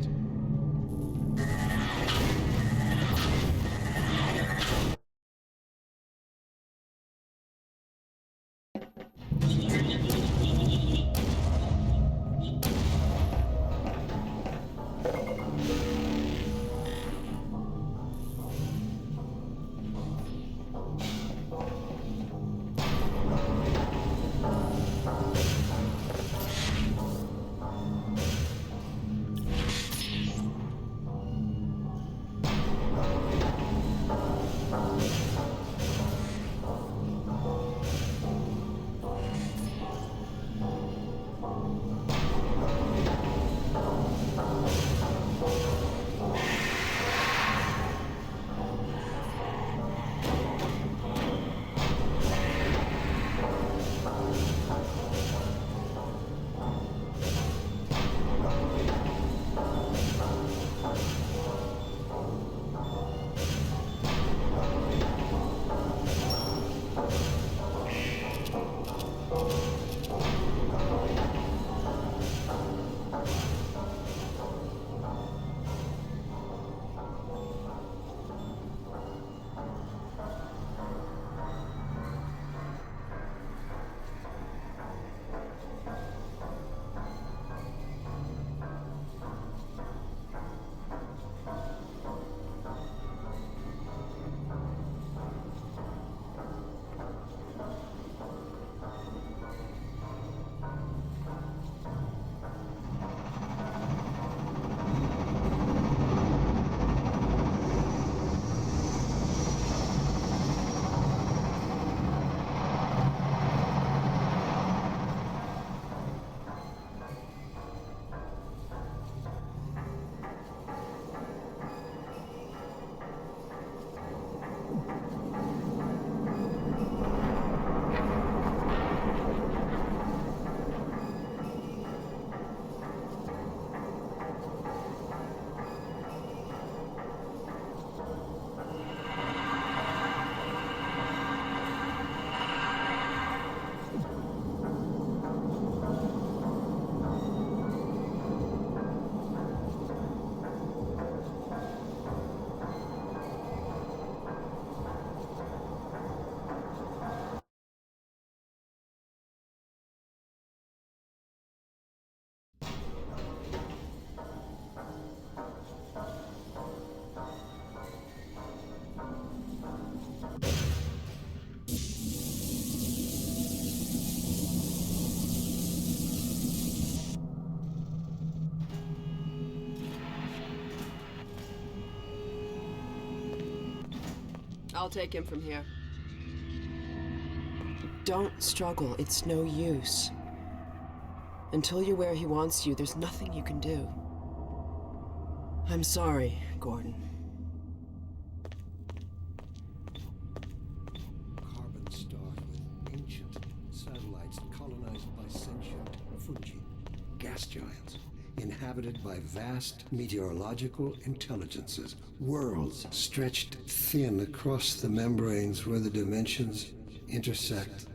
I'll take him from here. Don't struggle. It's no use. Until you're where he wants you, there's nothing you can do. I'm sorry, Gordon. gas giants, inhabited by vast meteorological intelligences, worlds stretched thin across the membranes where the dimensions intersect.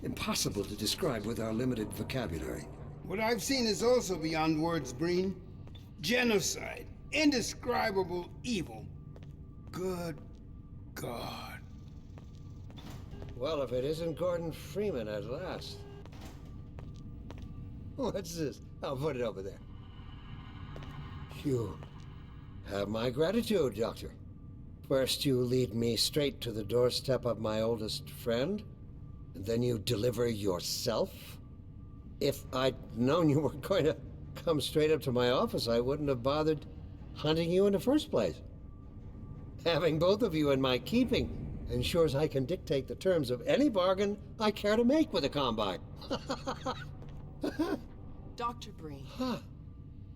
Impossible to describe with our limited vocabulary. What I've seen is also beyond words, Breen. Genocide. Indescribable evil. Good God. Well, if it isn't Gordon Freeman at last. What's this? I'll put it over there. You have my gratitude, Doctor. First you lead me straight to the doorstep of my oldest friend, and then you deliver yourself? If I'd known you were going to come straight up to my office, I wouldn't have bothered hunting you in the first place. Having both of you in my keeping ensures I can dictate the terms of any bargain I care to make with the Combine. Dr. Breen.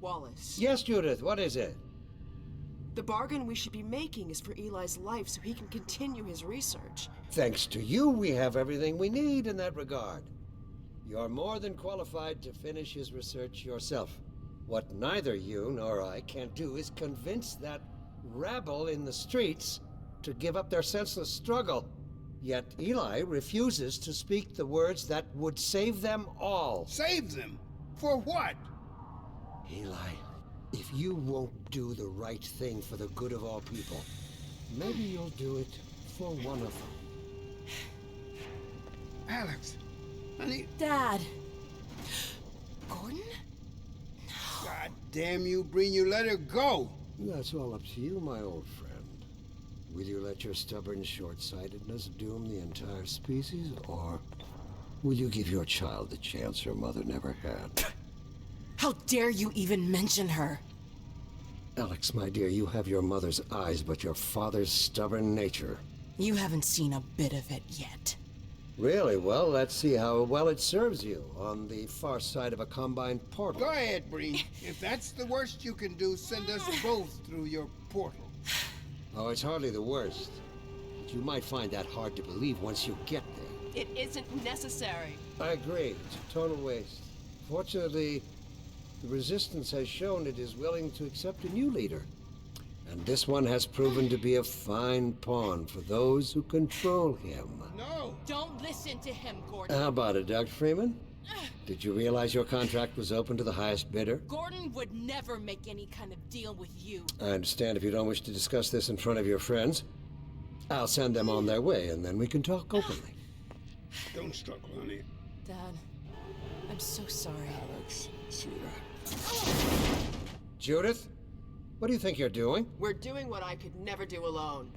Wallace. Yes, Judith, what is it? The bargain we should be making is for Eli's life so he can continue his research. Thanks to you, we have everything we need in that regard. You're more than qualified to finish his research yourself. What neither you nor I can do is convince that rabble in the streets to give up their senseless struggle. Yet Eli refuses to speak the words that would save them all. Save them? For what? Eli, if you won't do the right thing for the good of all people, maybe you'll do it for one of them. Alex, honey. Dad. Gordon? God damn you, Breen, you let her go. That's all up to you, my old friend. Will you let your stubborn short-sightedness doom the entire species, or will you give your child the chance her mother never had? How dare you even mention her? Alex, my dear, you have your mother's eyes, but your father's stubborn nature. You haven't seen a bit of it yet. Really? Well, let's see how well it serves you on the far side of a Combine portal. Go ahead, Breen. If that's the worst you can do, send us both through your portal. Oh, it's hardly the worst. But you might find that hard to believe once you get there. It isn't necessary. I agree. It's a total waste. Fortunately, the Resistance has shown it is willing to accept a new leader. And this one has proven to be a fine pawn for those who control him. No! Don't listen to him, Gordon. How about it, Dr. Freeman? Did you realize your contract was open to the highest bidder? Gordon would never make any kind of deal with you. I understand if you don't wish to discuss this in front of your friends. I'll send them on their way, and then we can talk openly. Don't struggle, honey. Dad, I'm so sorry. Alex, sweetheart. Judith, what do you think you're doing? We're doing what I could never do alone.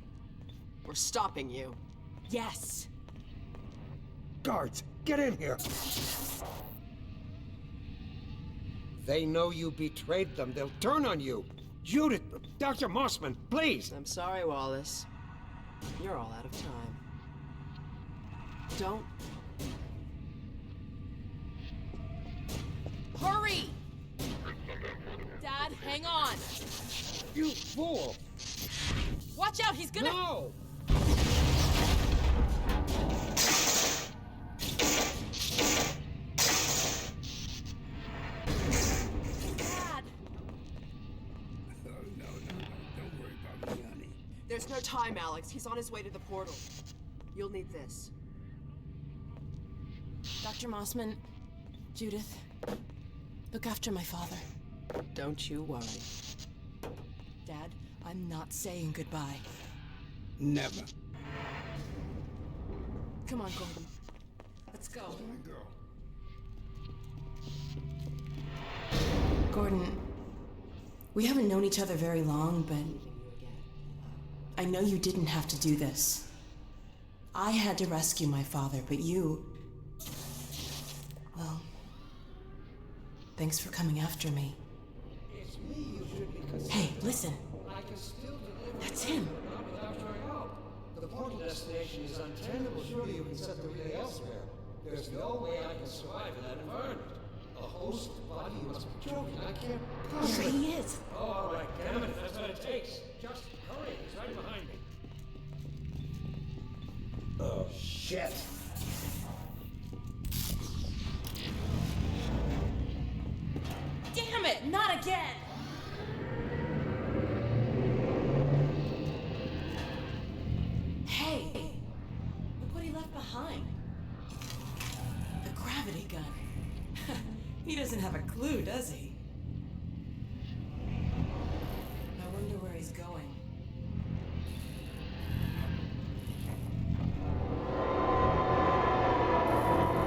We're stopping you. Yes. Guards, get in here! They know you betrayed them. They'll turn on you. Judith, Dr. Mossman, please! I'm sorry, Wallace. You're all out of time. Don't. Hurry! Dad, hang on. You fool! Watch out, he's gonna... No! Dad! No. Don't worry about me, honey. There's no time, Alex. He's on his way to the portal. You'll need this. Dr. Mossman, Judith, look after my father. Don't you worry. Dad, I'm not saying goodbye. Never. Come on, Gordon. Let's go. Gordon, we haven't known each other very long, but I know you didn't have to do this. I had to rescue my father, but you... Well, thanks for coming after me. Hey, listen. That's him. The portal destination is untenable. Surely you can set the relay elsewhere. There's no way I can survive in that environment. A host body must be joking. I can't possibly... Here he is. Oh, all right, damn it, if that's what it takes. Just hurry, he's right behind me. Oh, shit. He doesn't have a clue, does he? I wonder where he's going.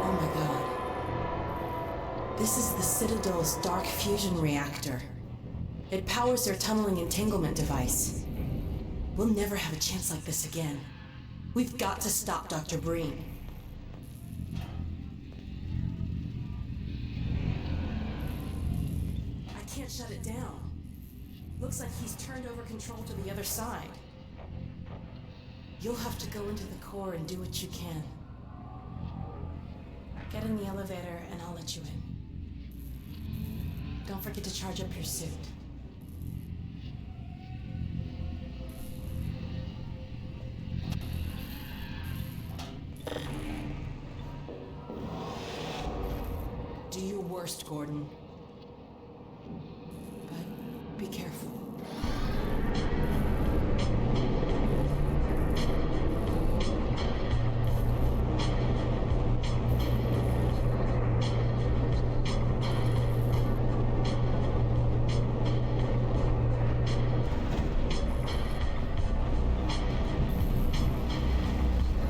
Oh my god. This is the Citadel's dark fusion reactor. It powers their tunneling entanglement device. We'll never have a chance like this again. We've got to stop Dr. Breen. I can't shut it down. Looks like he's turned over control to the other side. You'll have to go into the core and do what you can. Get in the elevator and I'll let you in. Don't forget to charge up your suit. Do your worst, Gordon. But be careful.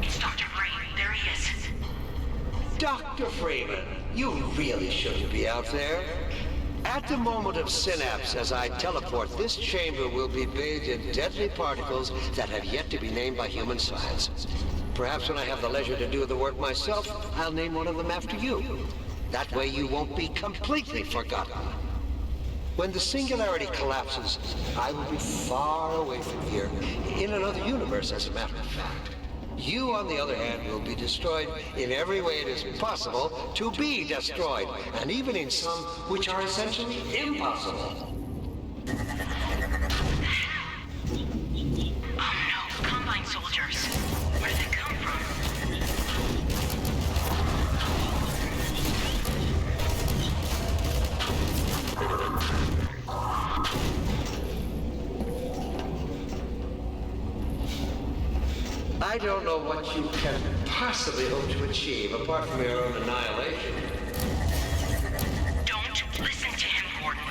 It's Dr. Freeman. There he is. Dr. Freeman, you really shouldn't be out there. At the moment of synapse, as I teleport, this chamber will be bathed in deadly particles that have yet to be named by human science. Perhaps when I have the leisure to do the work myself, I'll name one of them after you. That way you won't be completely forgotten. When the singularity collapses, I will be far away from here, in another universe, as a matter of fact. You, on the other hand, will be destroyed in every way it is possible to be destroyed, and even in some which are essentially impossible. Oh no, Combine soldiers. Where did they come from? I don't know what you can possibly hope to achieve apart from your own annihilation. Don't listen to him, Gordon.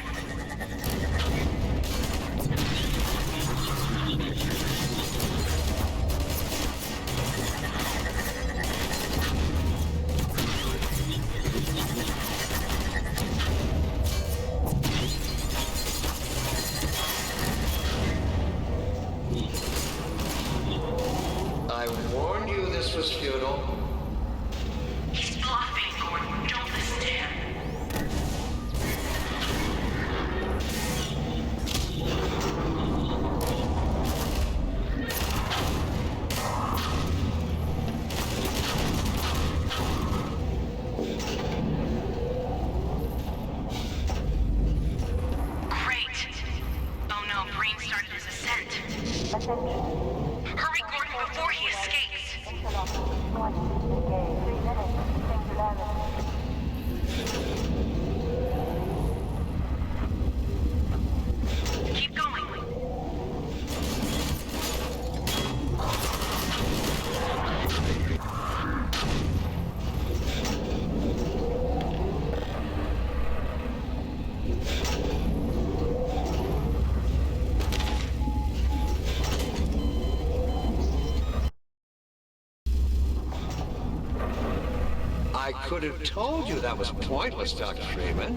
I warned you this was futile. He's bluffing, Gordon. Don't listen to him. Great. Oh no, Breen started his ascent. Hurry, Gordon, before he escapes. Keep going. I could have told you that was pointless, Dr. Freeman.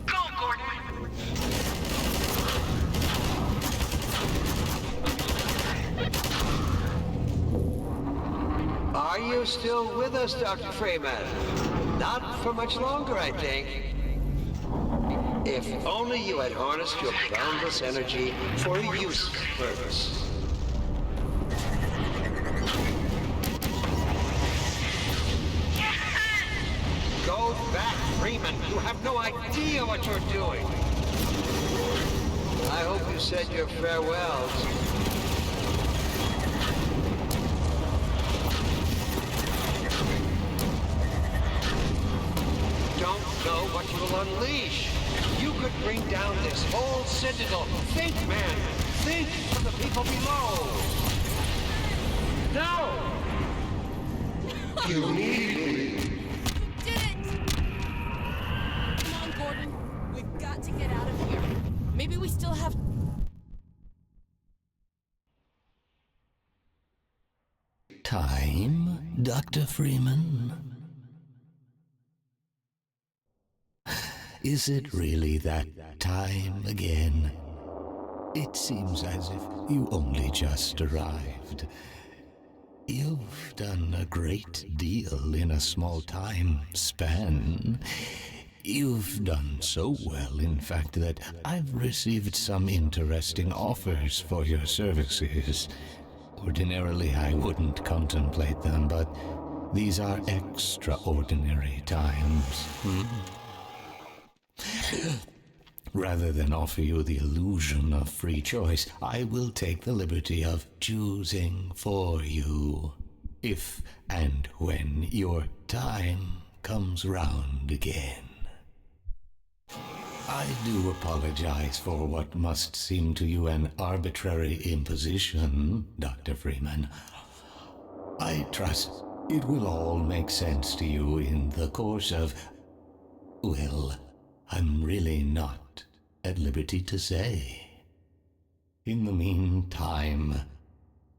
Go, Gordon. Are you still with us, Dr. Freeman? Not for much longer, I think. If only you had harnessed your boundless energy for a useful purpose. Go back, Freeman. You have no idea what you're doing. I hope you said your farewells. Don't know what you'll unleash. You could bring down this whole citadel. Think, man. Think of the people below. No! You need me. time, Dr. Freeman? Is it really that time again? It seems as if you only just arrived. You've done a great deal in a small time span. You've done so well, in fact, that I've received some interesting offers for your services. Ordinarily, I wouldn't contemplate them, but these are extraordinary times. Rather than offer you the illusion of free choice, I will take the liberty of choosing for you, if and when your time comes round again. I do apologize for what must seem to you an arbitrary imposition, Dr. Freeman. I trust it will all make sense to you in the course of... well, I'm really not at liberty to say. In the meantime,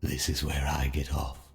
this is where I get off.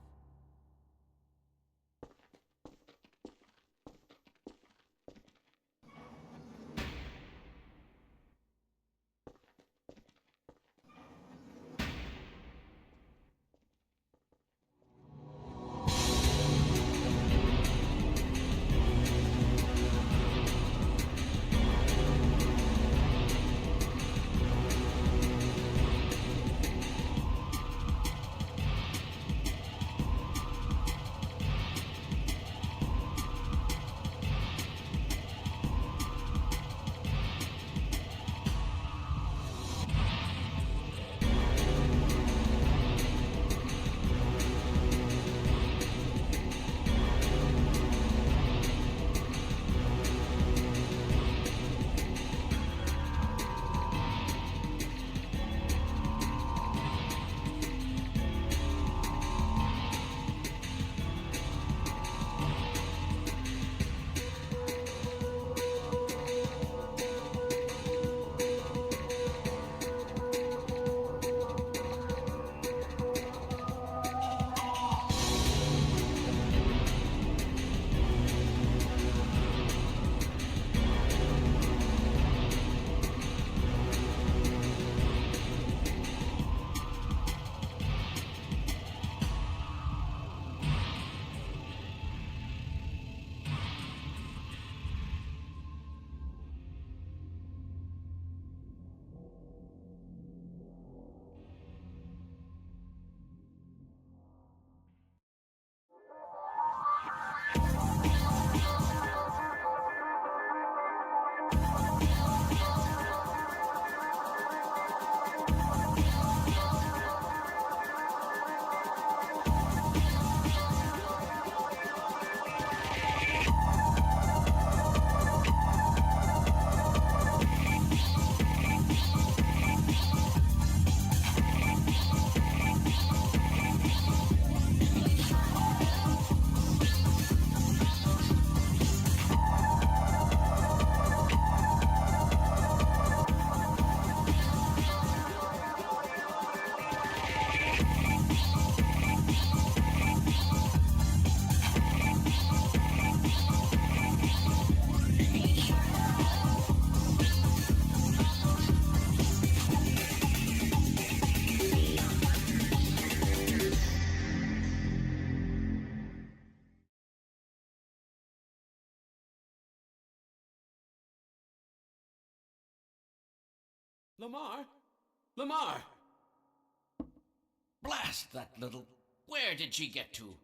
Lamar? Lamar! Blast that little... Where did she get to?